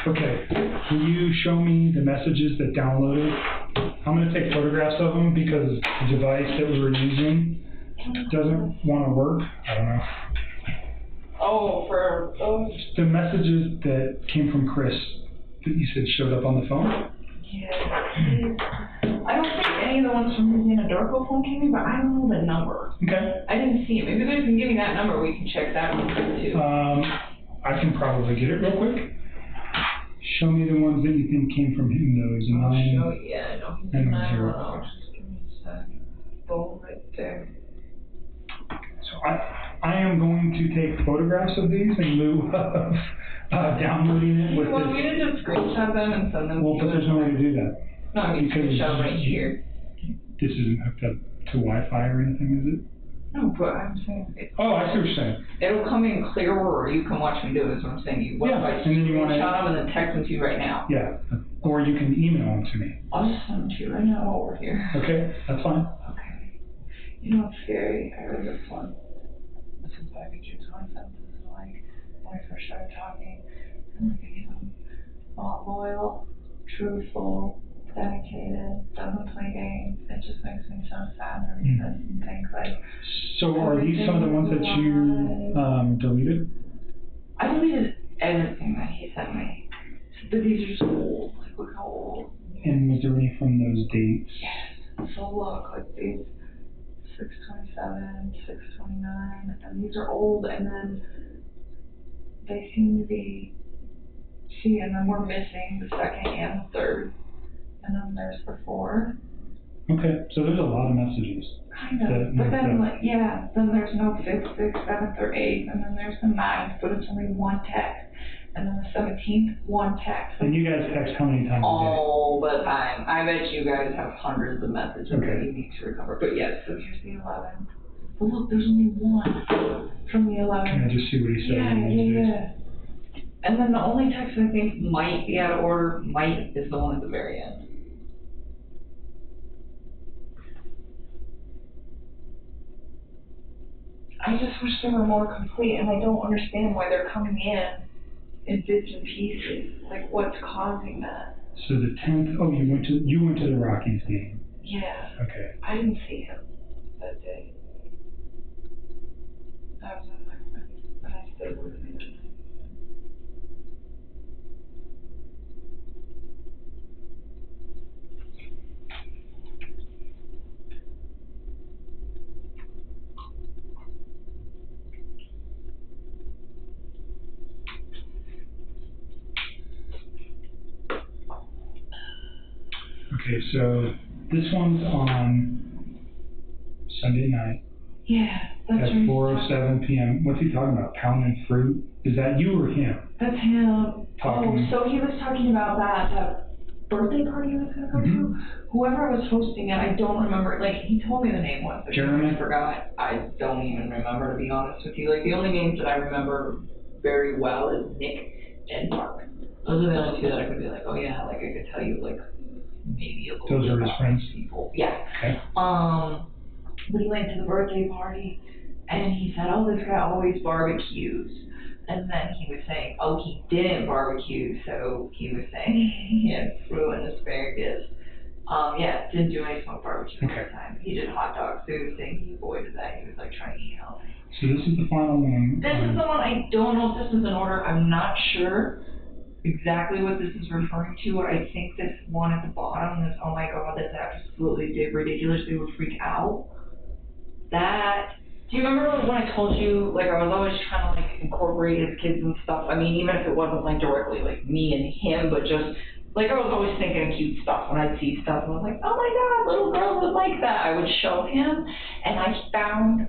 Speaker 5: Okay, can you show me the messages that downloaded? I'm going to take photographs of them because the device that we were using doesn't want to work. I don't know.
Speaker 10: Oh, for those?
Speaker 5: The messages that came from Chris that you said showed up on the phone?
Speaker 10: Yeah. I don't think any of the ones from his Anadarko phone came in, but I don't know the number.
Speaker 5: Okay.
Speaker 10: I didn't see it. Maybe they can give me that number. We can check that one too.
Speaker 5: I can probably get it real quick. Show me the ones that you think came from him, though. Is a 9.
Speaker 10: Oh, yeah, I know. He's
Speaker 5: and
Speaker 10: 910.
Speaker 5: 0.
Speaker 10: Just give me a second. Boom, right there.
Speaker 5: So I am going to take photographs of these in lieu of downloading it with
Speaker 10: Well,
Speaker 5: this.
Speaker 10: we did just screenshot them and send them
Speaker 5: Well,
Speaker 10: to
Speaker 5: but there's no way to do that.
Speaker 10: No, I mean,
Speaker 5: because
Speaker 10: screenshot right here.
Speaker 5: This isn't hooked up to Wi-Fi or anything, is it?
Speaker 10: No, but I'm saying
Speaker 5: Oh, I see what you're saying.
Speaker 10: it'll come in clearer, or you can watch me do it. Is what I'm saying. You
Speaker 5: Yeah,
Speaker 10: I
Speaker 5: and then you wanna-
Speaker 10: screenshot them and then text them to you right now.
Speaker 5: Yeah, or you can email them to me.
Speaker 10: I'll just send them to you right now while we're here.
Speaker 5: Okay, that's fine.
Speaker 10: Okay. You know what's scary? I read this one. This is back in June 27th. This is like when I first started talking. I'm like, not loyal, truthful, dedicated, doesn't play games. It just makes me so sad to read this and think like.
Speaker 5: So are these some of the ones that you deleted?
Speaker 10: I deleted everything that he sent me. But these are just old. Like, look how old.
Speaker 5: And was there any from those dates?
Speaker 10: Yes. So look, like these 627, 629, and these are old, and then they seem to be, and then we're missing the second and the third, and then there's the 4.
Speaker 5: Okay, so there's a lot of messages.
Speaker 10: Kind of, but then then there's no 5th, 6th, 7th, or 8th, and then there's the 9th, but it's only one text, and then the 17th, one text.
Speaker 5: And you guys text how many times
Speaker 10: all the time. I bet you guys have hundreds of messages that
Speaker 5: Okay.
Speaker 10: you need to recover. But yes, so here's the 11th. But look, there's only one from the 11th.
Speaker 5: Can I just see what he said?
Speaker 10: Yeah. And then the only text I think might be out of order, is the one at the very end. I just wish they were more complete, and I don't understand why they're coming in bits and pieces. Like, what's causing that?
Speaker 5: So the 10th, oh, you went to the Rockies game.
Speaker 10: Yeah.
Speaker 5: Okay.
Speaker 10: I didn't see him that day. I was with my friends, but I stayed with him.
Speaker 5: Okay, so this one's on Sunday night.
Speaker 10: Yeah, that's
Speaker 5: at 4:07 p.m. What's he talking about? Pounding fruit? Is that you or him?
Speaker 10: That's him.
Speaker 5: Talking.
Speaker 10: Oh, so he was talking about that birthday party he was going to go to? Whoever was hosting it, I don't remember. Like, he told me the name once, but
Speaker 5: Jeremy?
Speaker 10: I forgot. I don't even remember, to be honest with you. Like, the only names that I remember very well is Nick and Mark. Those are the only two that I could be like, oh yeah, like I could tell you, like, maybe a little
Speaker 5: Those
Speaker 10: bit
Speaker 5: are his
Speaker 10: about
Speaker 5: friends?
Speaker 10: people. Yeah.
Speaker 5: Okay.
Speaker 10: But he went to the birthday party, and he said, oh, this guy always barbecues. And then he was saying, oh, he didn't barbecue, so he was saying he had fruit and asparagus. Yeah, didn't do any smoked barbecue this time. He did hot dogs, so he was saying he avoided that. He was like trying to eat healthy.
Speaker 5: So this is the final one.
Speaker 10: This is the one, I don't know if this is in order. I'm not sure exactly what this is referring to. I think this one at the bottom, this, oh my god, that's absolutely ridiculous. They would freak out. That, do you remember when I told you, like, I was always trying to, like, incorporate his kids and stuff? I mean, even if it wasn't, like, directly, like, me and him, but just, like, I was always thinking of cute stuff when I'd see stuff, and I was like, oh my god, little girls would like that. I would show him, and I found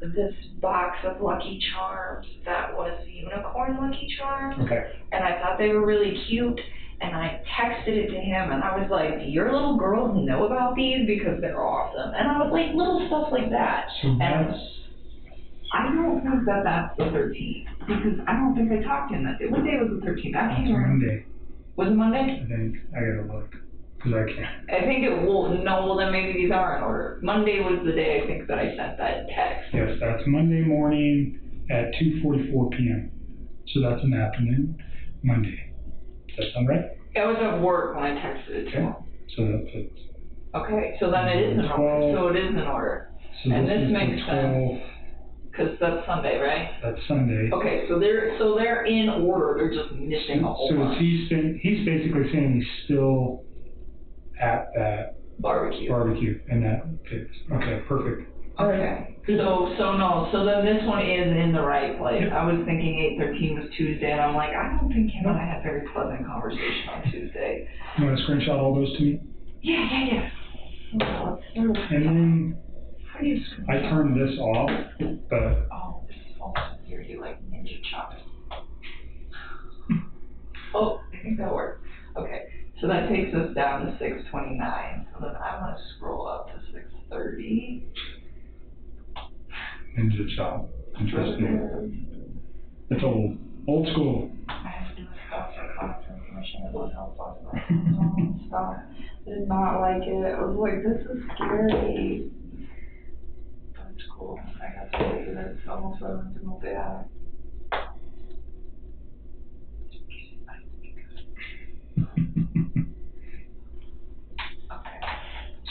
Speaker 10: this box of Lucky Charms that was unicorn Lucky Charms.
Speaker 5: Okay.
Speaker 10: And I thought they were really cute, and I texted it to him, and I was like, do your little girls know about these? Because they're awesome. And I was like, little stuff like that.
Speaker 5: So
Speaker 10: and I don't think that that's the 13th, because I don't think I talked to him that day. What day was the 13th? I can't remember.
Speaker 5: Monday.
Speaker 10: Was it Monday?
Speaker 5: I think. I gotta look. Because I can't.
Speaker 10: I think it will, no, well then maybe these are in order. Monday was the day I think that I sent that text.
Speaker 5: Yes, that's Monday morning at 2:44 p.m. So that's an afternoon. Monday. Does that sound right?
Speaker 10: I was at work when I texted it to him.
Speaker 5: So that fits.
Speaker 10: Okay, so then it is in order. So it is in order.
Speaker 5: So
Speaker 10: And this
Speaker 5: is
Speaker 10: makes
Speaker 5: the
Speaker 10: sense.
Speaker 5: 12th.
Speaker 10: Because that's Sunday, right?
Speaker 5: That's Sunday.
Speaker 10: Okay, so they're in order. They're just missing a whole
Speaker 5: So
Speaker 10: bunch.
Speaker 5: he's basically saying he's still at that
Speaker 10: Barbecue,
Speaker 5: and that fits. Okay, perfect.
Speaker 10: Okay. So then this one is in the right place. I was thinking 8:13 was Tuesday, and I'm like, I don't think him and I had very pleasant conversation on Tuesday.
Speaker 5: You want to screenshot all those to me?
Speaker 10: Yeah.
Speaker 5: And then I turned this off, but
Speaker 10: Oh, this is almost weird. You like ninja chops. Oh, I think that worked. Okay, so that takes us down to 6:29. So then I'm gonna scroll up to 6:30.
Speaker 5: ninja chop. Interesting. It's old school.
Speaker 10: I have to do a stop for class information that would help us. Stop. Did not like it. I was like, this is scary. But it's cool. I got to believe it. It's almost ruined to move it out.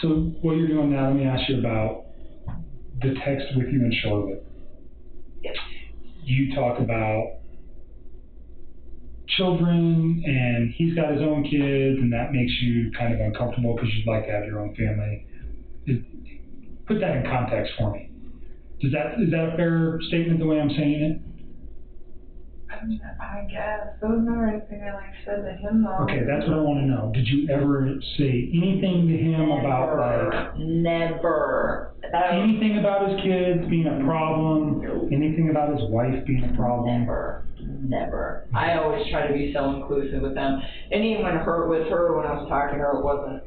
Speaker 5: So what you're doing now, let me ask you about the text with you and Charlotte.
Speaker 10: Yes.
Speaker 5: You talk about children, and he's got his own kids, and that makes you kind of uncomfortable because you'd like to have your own family. Put that in context for me. Is that a fair statement the way I'm saying it?
Speaker 10: I mean, I guess. There was never anything I said to him though.
Speaker 5: Okay, that's what I want to know. Did you ever say anything to him about
Speaker 10: Never.
Speaker 5: anything about his kids being a problem? Anything about his wife being a problem?
Speaker 10: Never. I always try to be so inclusive with them. And even with her, when I was talking to her, it wasn't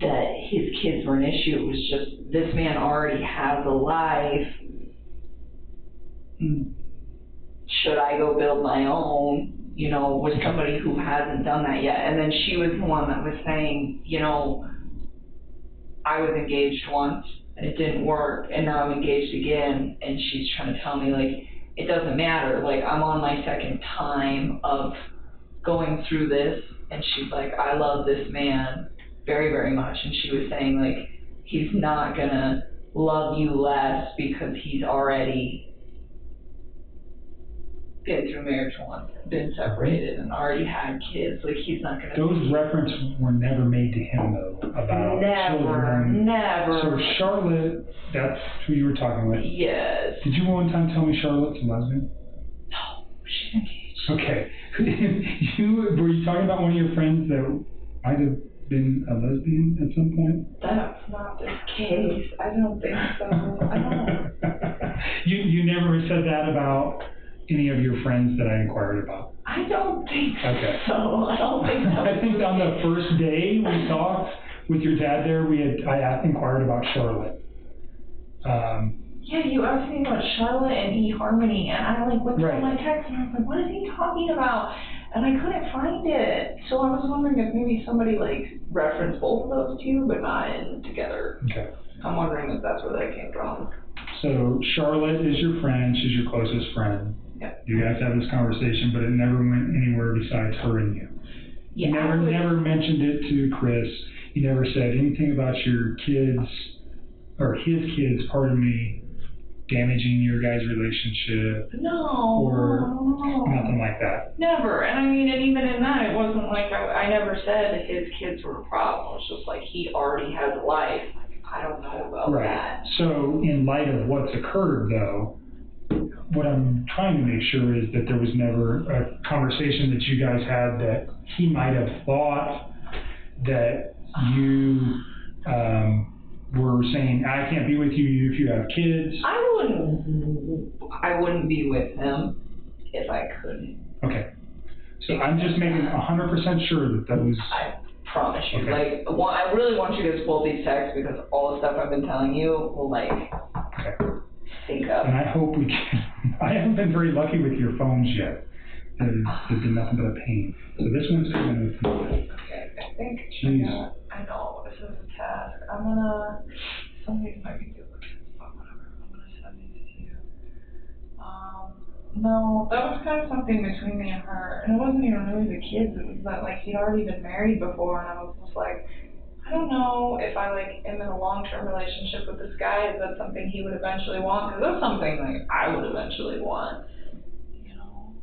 Speaker 10: that his kids were an issue. It was just, this man already has a life. Should I go build my own, with somebody who hasn't done that yet? And then she was the one that was saying, I was engaged once and it didn't work, and now I'm engaged again, and she's trying to tell me, it doesn't matter, I'm on my second time of going through this, and she's like, I love this man very, very much, and she was saying, he's not gonna love you less because he's already been through marriage once, been separated, and already had kids. He's not gonna.
Speaker 5: Those references were never made to him though about children.
Speaker 10: Never.
Speaker 5: So Charlotte, that's who you were talking with.
Speaker 10: Yes.
Speaker 5: Did you one time tell me Charlotte's a lesbian?
Speaker 10: No, she's engaged.
Speaker 5: Okay. Were you talking about one of your friends that might have been a lesbian at some point?
Speaker 10: That's not the case. I don't think so. I don't.
Speaker 5: You never said that about any of your friends that I inquired about?
Speaker 10: I don't think
Speaker 5: okay.
Speaker 10: so. I don't think so.
Speaker 5: I think on the first day we talked with your dad there, I inquired about Charlotte.
Speaker 10: Yeah, you asked me about Charlotte and eHarmony, and I went through my text, and I was like, what is he talking about? And I couldn't find it. So I was wondering if maybe somebody referenced both of those two, but not in together.
Speaker 5: Okay.
Speaker 10: I'm wondering if that's where that came from.
Speaker 5: So Charlotte is your friend. She's your closest friend.
Speaker 10: Yeah.
Speaker 5: You guys have this conversation, but it never went anywhere besides her and you.
Speaker 10: Yeah.
Speaker 5: You never mentioned it to Chris. You never said anything about your kids, or his kids, pardon me, damaging your guys' relationship.
Speaker 10: No.
Speaker 5: Or nothing like that.
Speaker 10: Never. And I mean, and even in that, it wasn't I never said that his kids were a problem. It was just he already has a life. I don't know about that.
Speaker 5: So in light of what's occurred, though, what I'm trying to make sure is that there was never a conversation that you guys had that he might have thought that you were saying, I can't be with you if you have kids.
Speaker 10: I wouldn't be with him if I couldn't.
Speaker 5: Okay. So I'm just making 100% sure that those...
Speaker 10: I promise you.
Speaker 5: Okay.
Speaker 10: I really want you to pull these texts because all the stuff I've been telling you will sync up.
Speaker 5: And I hope we can. I haven't been very lucky with your phones yet. They've been nothing but a pain. So this one's coming with me.
Speaker 10: Okay, I think.
Speaker 5: Jeez.
Speaker 10: I know, this is a task. Some of these might be duplicates, but whatever. I'm gonna send these to you. No, know, that was kind of something between me and her. And it wasn't even really the kids. It was that, like, he'd already been married before, and I was just like, I don't know if I, like, am in a long-term relationship with this guy. Is that something he would eventually want? Because that's something, like, I would eventually want. You know,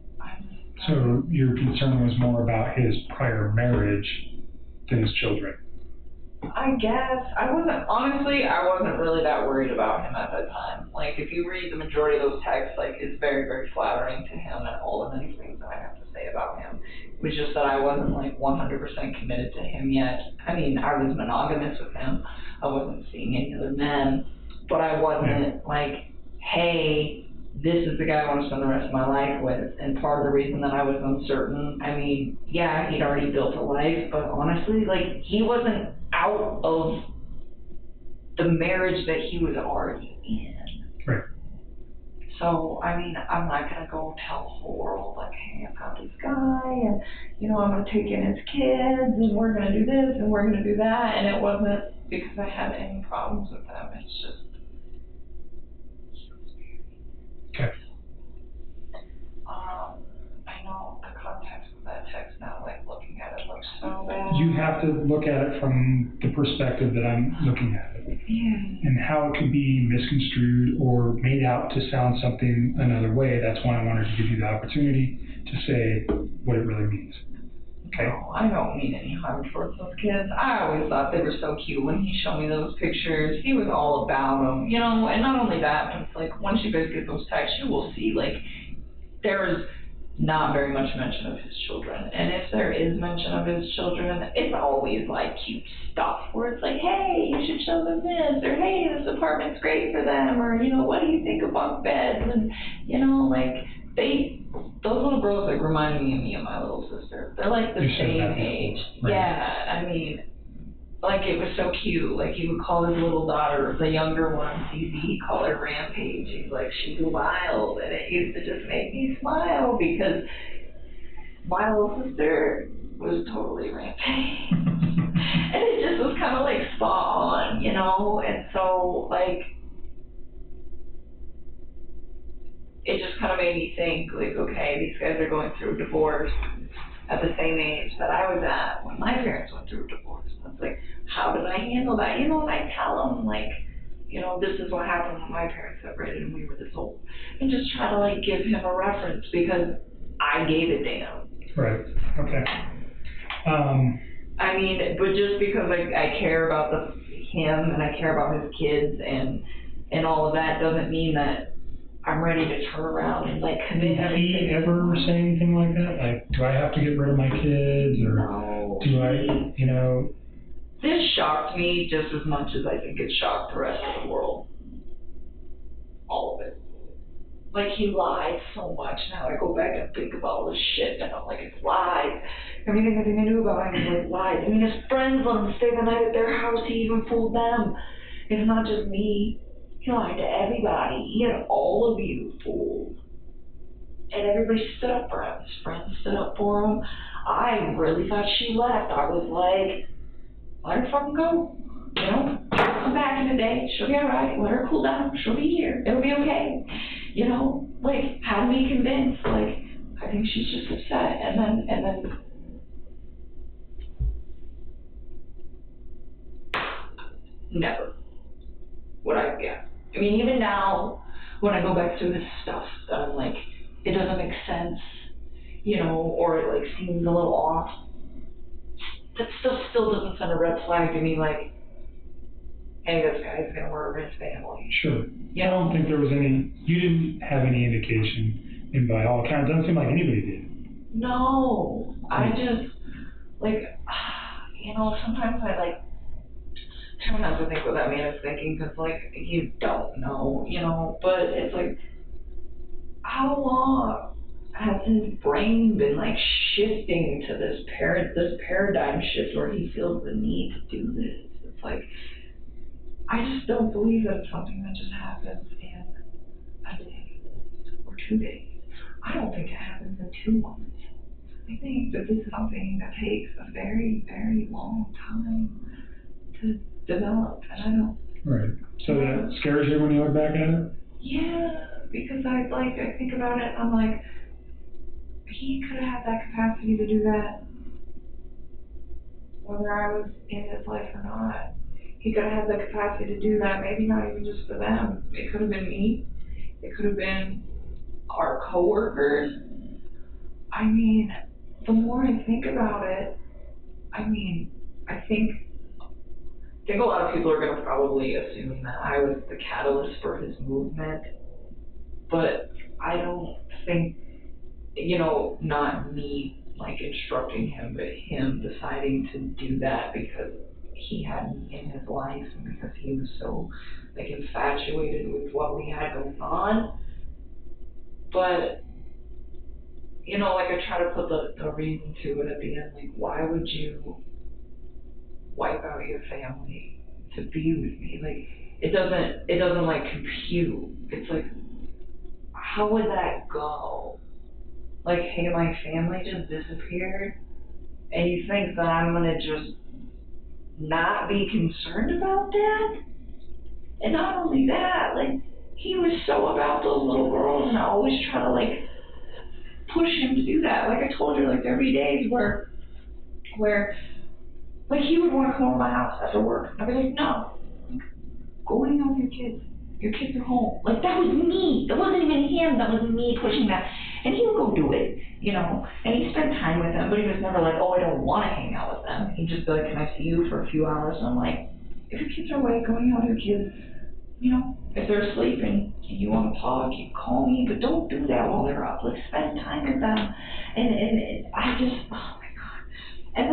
Speaker 5: So your concern was more about his prior marriage than his children?
Speaker 10: I guess. I wasn't really that worried about him at that time. Like, if you read the majority of those texts, like, it's very, very flattering to him and all the nice things that I have to say about him. It was just that I wasn't, like, 100% committed to him yet. I mean, I was monogamous with him. I wasn't seeing any other men. But I wasn't, like, hey, this is the guy I want to spend the rest of my life with. And part of the reason that I was uncertain, I mean, yeah, he'd already built a life, but honestly, like, he wasn't out of the marriage that he was already in.
Speaker 5: Right.
Speaker 10: So, I mean, I'm not going to go tell the whole world, like, hey, I've got this guy, and, you know, I'm going to take in his kids, and we're going to do this, and we're going to do that. And it wasn't because I had any problems with them. It's just,
Speaker 5: okay.
Speaker 10: I know the context of that text now, like, looking at it looks so bad.
Speaker 5: You have to look at it from the perspective that I'm looking at it.
Speaker 10: Yeah.
Speaker 5: And how it could be misconstrued or made out to sound something another way. That's why I wanted to give you the opportunity to say what it really means. Okay?
Speaker 10: No, I don't mean any harm towards those kids. I always thought they were so cute when he showed me those pictures. He was all about them, you know, and not only that, but it's like, once you guys get those texts, you will see, like, there's not very much mention of his children. And if there is mention of his children, it's always, like, cute stuff where it's like, hey, you should show them this, or hey, this apartment's great for them, or, you know, what do you think of bunk beds? And, you know, like, those little girls, like, remind me of my little sister. They're, like, the same age.
Speaker 5: Right.
Speaker 10: Yeah, I mean, like, it was so cute. Like, he would call his little daughter, the younger one, Cece, he'd call her Rampage. He's like, she's wild. And it used to just make me smile because my little sister was totally Rampage. And it just was kind of, like, spot on, you know? And so, like, it just kind of made me think, like, okay, these guys are going through a divorce at the same age that I was at when my parents went through a divorce. And it's like, how did I handle that? You know, and I tell them, like, you know, this is what happened when my parents separated and we were this old. And just try to, like, give him a reference because I gave it to him.
Speaker 5: Right. Okay.
Speaker 10: I mean, but just because I care about him and I care about his kids and all of that doesn't mean that I'm ready to turn around and, like, commit everything.
Speaker 5: Did he ever say anything like that? Like, do I have to get rid of my kids? Or
Speaker 10: no.
Speaker 5: Do I, you know?
Speaker 10: This shocked me just as much as I think it shocked the rest of the world. All of it. Like, he lied so much. Now I go back and think about all this shit, and I'm like, it's lies. Everything I knew about him was like lies. I mean, his friends let him stay the night at their house. He even fooled them. It's not just me. He lied to everybody. He had all of you fooled. And everybody stood up for him. His friends stood up for him. I really thought she left. I was like, let her fucking go. You know, she'll come back in a day. She'll be alright. Let her cool down. She'll be here. It'll be okay. You know, like, had me convinced, like, I think she's just upset. And then never would I, yeah. I mean, even now, when I go back through this stuff, that I'm like, it doesn't make sense, you know, or it, like, seems a little off. That stuff still doesn't send a red flag to me, like, hey, this guy's gonna murder his family.
Speaker 5: Sure. I don't think there was any, you didn't have any indication, and by all accounts, it doesn't seem like anybody did.
Speaker 10: No, I just, like, you know, sometimes I, like, try not to think what that man is thinking, because, like, you don't know, you know, but it's like, how long has his brain been, like, shifting to this paradigm shift where he feels the need to do this? It's like, I just don't believe that it's something that just happens in a day or 2 days. I don't think it happens in 2 months. I think that this is something that takes a very, very long time to develop, and I don't.
Speaker 5: Right. So that scares you when you look back at it?
Speaker 10: Yeah, because I think about it, and I'm like, he could have had that capacity to do that, whether I was in his life or not. He could have had the capacity to do that, maybe not even just for them. It could have been me. It could have been our coworkers. I mean, the more I think about it, I think a lot of people are going to probably assume that I was the catalyst for his movement, but I don't think, not me like instructing him, but him deciding to do that because he had me in his life and because he was so like infatuated with what we had going on. But I try to put the reason to it at the end, like, why would you wipe out your family to be with me? Like, it doesn't like compute. It's like, how would that go? Like, hey, my family just disappeared, and you think that I'm gonna just not be concerned about that? And not only that, like, he was so about those little girls, and I always try to like push him to do that. Like I told you, like, there'd be days where like he would want to come over my house after work. I'd be like, no, go hang out with your kids. Your kids are home. Like, that was me. That wasn't even him. That was me pushing that. And he would go do it, and he'd spend time with them, but he was never like, oh, I don't want to hang out with them. He'd just be like, can I see you for a few hours? And I'm like, if your kids are awake, go hang out with your kids. If they're sleeping and you want to talk, you call me, but don't do that while they're up. Like, spend time with them. And I just, oh my God. And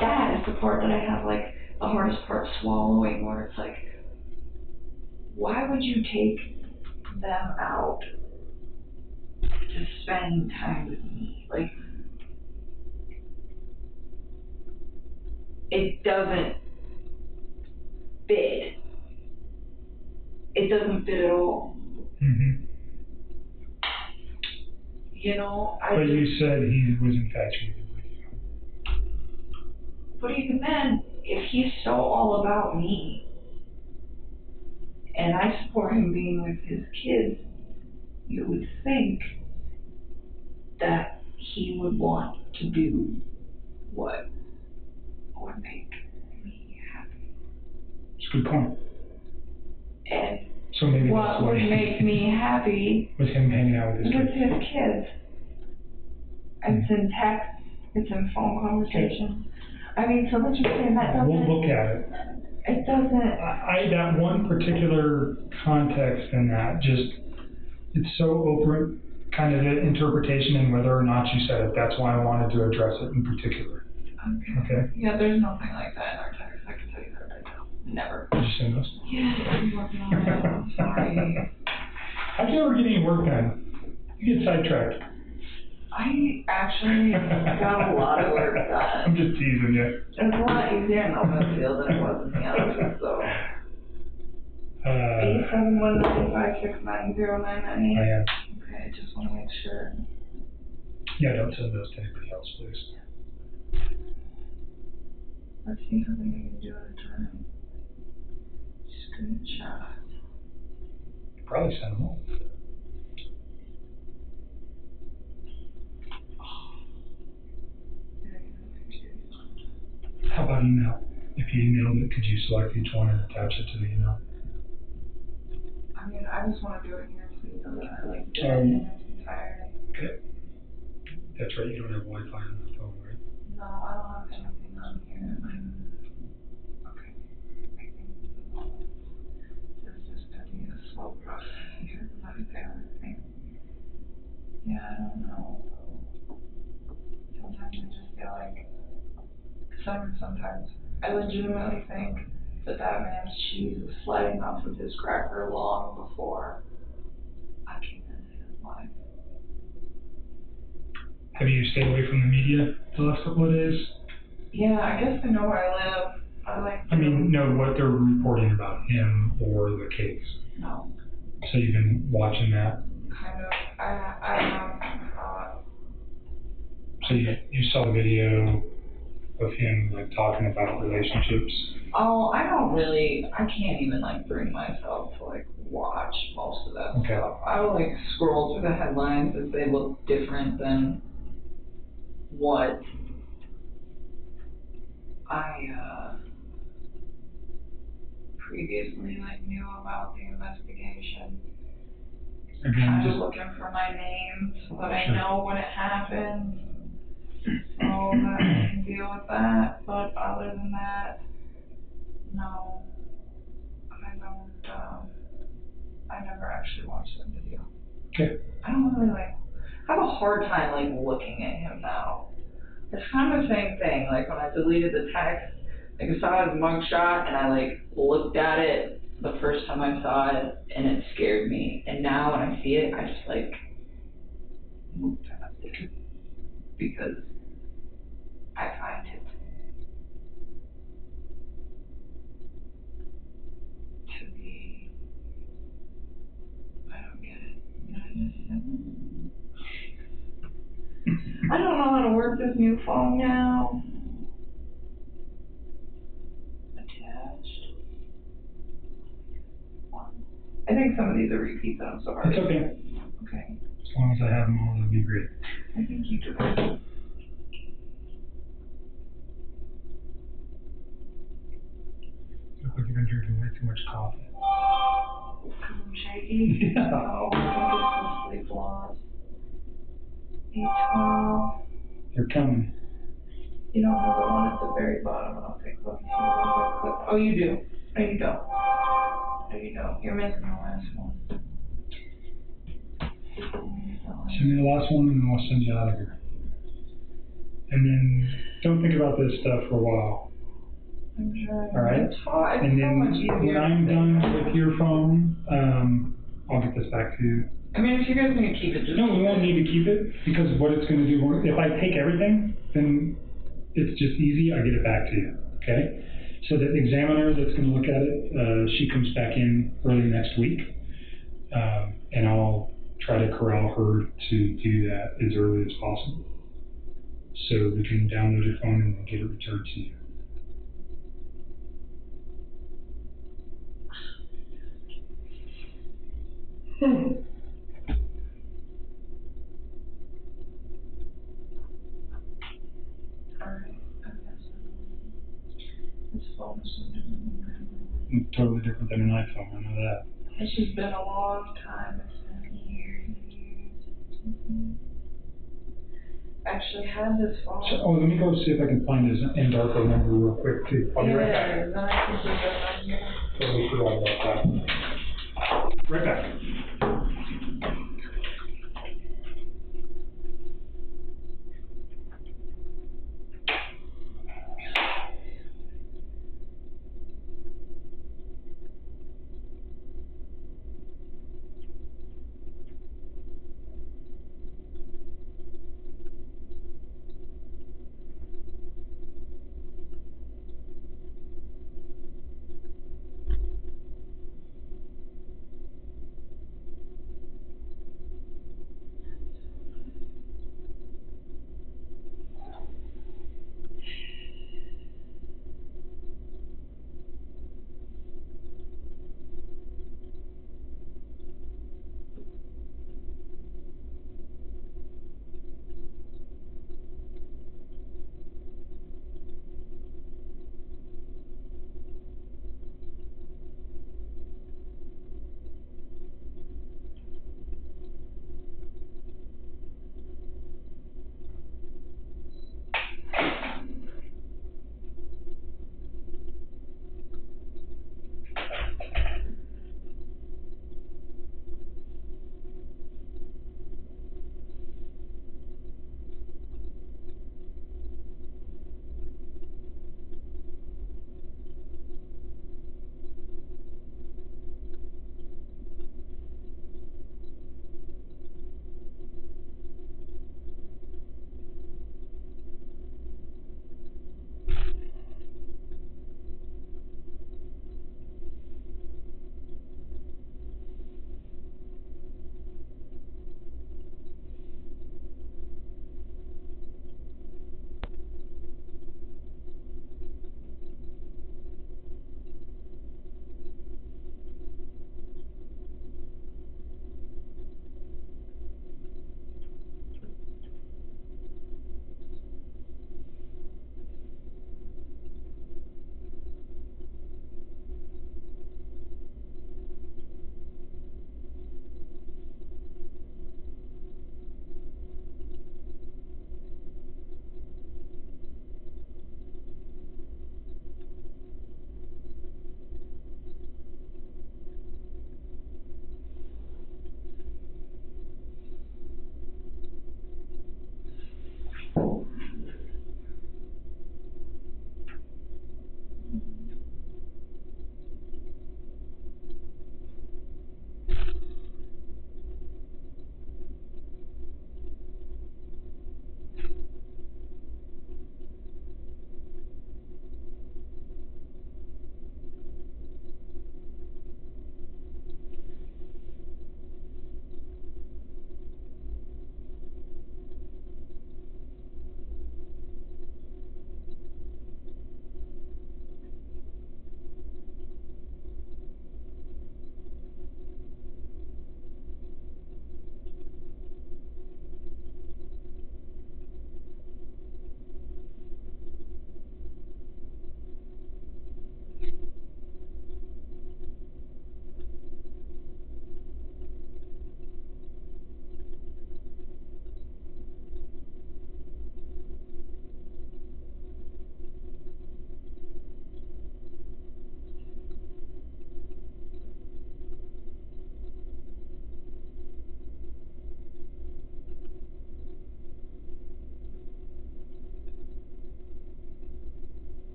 Speaker 10: that is the part that I have, like, the hardest part swallowing, where it's like, why would you take them out to spend time with me? Like, it doesn't fit. It doesn't fit at all.
Speaker 5: Mm-hmm. But you said he was infatuated with you.
Speaker 10: But even then, if he's so all about me, and I support him being with his kids, you would think that he would want to do what would make me happy.
Speaker 5: It's a good point.
Speaker 10: And
Speaker 5: so maybe
Speaker 10: what would make me happy
Speaker 5: was him hanging out with his
Speaker 10: kids. And it's in text, it's in phone conversation. I mean, so let's just say that doesn't...
Speaker 5: We'll look at it.
Speaker 10: It doesn't...
Speaker 5: That one particular context in that, it's so open, kind of an interpretation in whether or not you said it. That's why I wanted to address it in particular. Okay?
Speaker 10: Yeah, there's nothing like that in our text. I can tell you that right now. Never.
Speaker 5: Did you send those?
Speaker 10: Yes, I'm working on it. I'm sorry.
Speaker 5: How'd you ever get any work done? You get sidetracked.
Speaker 10: I actually got a lot of work done.
Speaker 5: I'm just teasing you.
Speaker 10: It's a lot easier in the open field than it was in the office, so. 871-956-9099.
Speaker 5: I am.
Speaker 10: Okay, I just want to make sure.
Speaker 5: Yeah, don't send those to anybody else, please.
Speaker 10: Let's see something I can do at a time. Screenshot.
Speaker 5: Probably send them all. How about email? If you emailed it, could you select each one and attach it to the email?
Speaker 10: I mean, I just want to do it here so you know that I like do it and I'm tired.
Speaker 5: Okay. That's right, you don't have Wi-Fi on the phone, right?
Speaker 10: No, I don't have anything on here. Okay. This is just going to be a slow process here. Let me bear with me. Yeah, I don't know. Sometimes I just feel like, sometimes I legitimately think that man's cheese was sliding off of his cracker long before I came into his life.
Speaker 5: Have you stayed away from the media the last couple of days?
Speaker 10: Yeah, I guess they know where I live.
Speaker 5: Know what they're reporting about him or the case.
Speaker 10: No.
Speaker 5: So you've been watching that?
Speaker 10: Kind of. I have.
Speaker 5: So you saw the video of him talking about relationships?
Speaker 10: Oh, I can't even bring myself to watch most of that
Speaker 5: Okay.
Speaker 10: stuff. I will like scroll through the headlines if they look different than what I previously like knew about the investigation.
Speaker 5: Again,
Speaker 10: I'm
Speaker 5: just
Speaker 10: looking for my name so that I
Speaker 5: Sure.
Speaker 10: know when it happened, so that I can deal with that. But other than that, no, I don't. I never actually watched that video.
Speaker 5: Okay.
Speaker 10: I don't really like. I have a hard time like looking at him now. It's kind of the same thing. Like when I deleted the text, like I saw his mugshot and I like looked at it the first time I saw it and it scared me. And now when I see it, I just like move past it because I find it to be. I don't get it. I don't know how to work this new phone now. Attached. I think some of these are repeats, I'm sorry.
Speaker 5: It's okay.
Speaker 10: Okay.
Speaker 5: As long as I have them all, that'd be great.
Speaker 10: I think you do.
Speaker 5: Look like you've been drinking way too much coffee.
Speaker 10: I'm shaky.
Speaker 5: Yeah.
Speaker 10: Oh, I think it's some sleep loss. 8:12.
Speaker 5: They're coming.
Speaker 10: You don't have the one at the very bottom. I'll take one. Oh, you do. No, you don't. No, you don't. You're missing the last one.
Speaker 5: Send me the last one and then we'll send you out of here. And then don't think about this stuff for a while.
Speaker 10: I'm trying.
Speaker 5: All right?
Speaker 10: It's hard.
Speaker 5: And
Speaker 10: It's so
Speaker 5: then
Speaker 10: much easier.
Speaker 5: when I'm done with your phone, I'll get this back to you.
Speaker 10: I mean, if you guys need to keep it, just.
Speaker 5: No, we won't need to keep it because what it's going to do, if I take everything, then it's just easy. I get it back to you. Okay? So the examiner that's going to look at it, she comes back in early next week, and I'll try to corral her to do that as early as possible, so we can download your phone and get it returned to you.
Speaker 10: Alright, I guess. This phone is so different.
Speaker 5: Totally different than an iPhone, I know that.
Speaker 10: It's just been a long time. It's been years and years. Actually had this phone.
Speaker 5: So, let me go see if I can find his Endarco number real quick too. I'll be right back.
Speaker 10: Yeah, then I can put that on here.
Speaker 5: Totally forgot about that. Right back.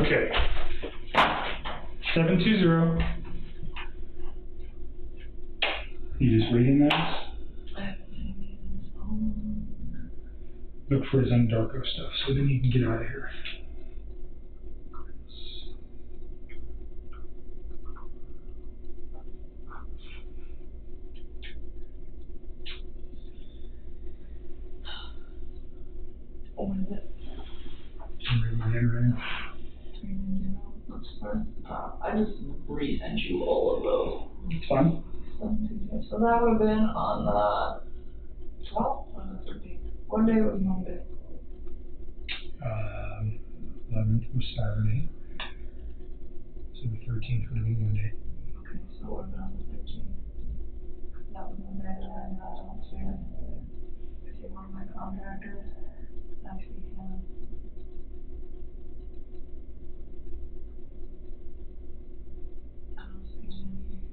Speaker 5: Okay. 720. You just reading those? Look for his Darko stuff so then you can get out of here.
Speaker 10: What is it?
Speaker 5: Can you read my handwriting?
Speaker 10: Looks fine. I just resent you all of those.
Speaker 5: It's fine.
Speaker 10: So that would have been on the 12th or the 13th. What day was Monday?
Speaker 5: 11th was Saturday. So the 13th would have been Monday.
Speaker 10: Okay, so it would have been on the 13th. That was the day that I got downstairs. I see one of my contractors. I see him. I don't see him in here.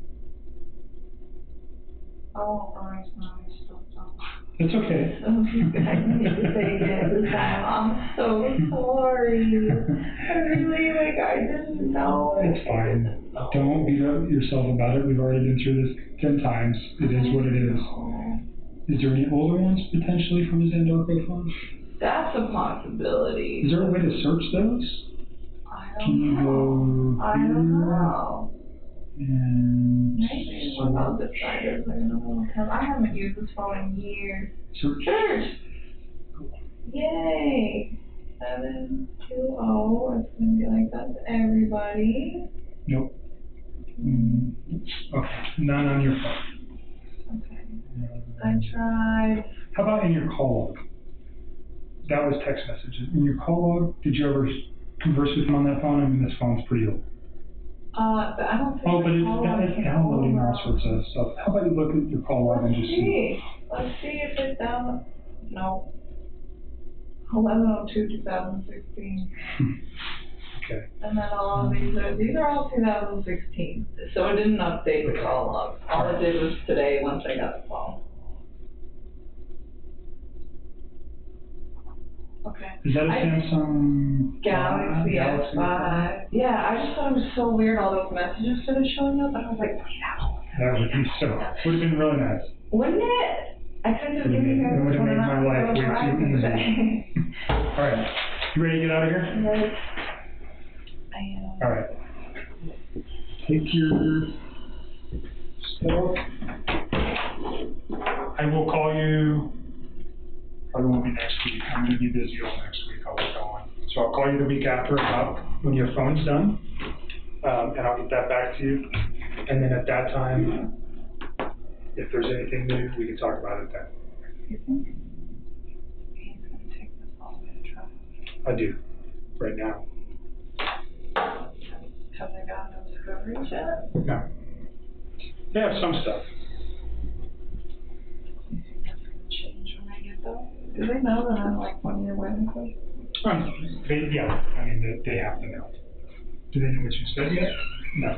Speaker 10: Oh, alright, no, he's still up.
Speaker 5: It's okay.
Speaker 10: I need to say it this time. I'm so sorry. I really, I didn't know.
Speaker 5: It's fine. Don't beat up yourself about it. We've already been through this 10 times. It is what it is. Is there any older ones potentially from his Darko phone?
Speaker 10: That's a possibility.
Speaker 5: Is there a way to search those?
Speaker 10: I
Speaker 5: Can you
Speaker 10: don't know. I don't know.
Speaker 5: And
Speaker 10: Maybe one of the outsiders. I don't know. I haven't used this phone in years.
Speaker 5: search.
Speaker 10: Yay! 720. It's gonna be like that to everybody.
Speaker 5: Nope. Okay. None on your phone.
Speaker 10: Okay. I tried.
Speaker 5: How about in your call log? That was text messages. In your call log, did you ever converse with him on that phone? I mean, this phone's pretty old.
Speaker 10: But I don't think.
Speaker 5: Oh, but it's downloading all sorts of stuff. How about you look at your call log and just see?
Speaker 10: Let's see if it's down. No. 11/02/2016.
Speaker 5: Okay.
Speaker 10: And then all of these are all 2016. So it didn't update the call log. All it did was today once I got the phone. Okay.
Speaker 5: Is that a Samsung
Speaker 10: Galaxy S5? Yeah, I just thought it was so weird all those messages started showing up, and I was like,
Speaker 5: That would be so. Would have been really nice.
Speaker 10: wouldn't it? I could have given you
Speaker 5: It would have made my life way too easy.
Speaker 10: today.
Speaker 5: All right. You ready to get out of here?
Speaker 10: Yes. I am.
Speaker 5: All right. Take your stuff. I will call you. Probably won't be next week. I'm going to be busy all next week. I'll be going. So I'll call you the week after about when your phone's done. And I'll get that back to you. And then at that time, if there's anything new, we can talk about it then.
Speaker 10: You think he's going to take this all the way to trial?
Speaker 5: I do. Right now.
Speaker 10: Have they got no discoveries yet?
Speaker 5: No. They have some stuff.
Speaker 10: Do you think that's going to change when I get those? Do they know that I'm like 1 year witness?
Speaker 5: Yeah, I mean, they have to know. Do they know what you said yet? No.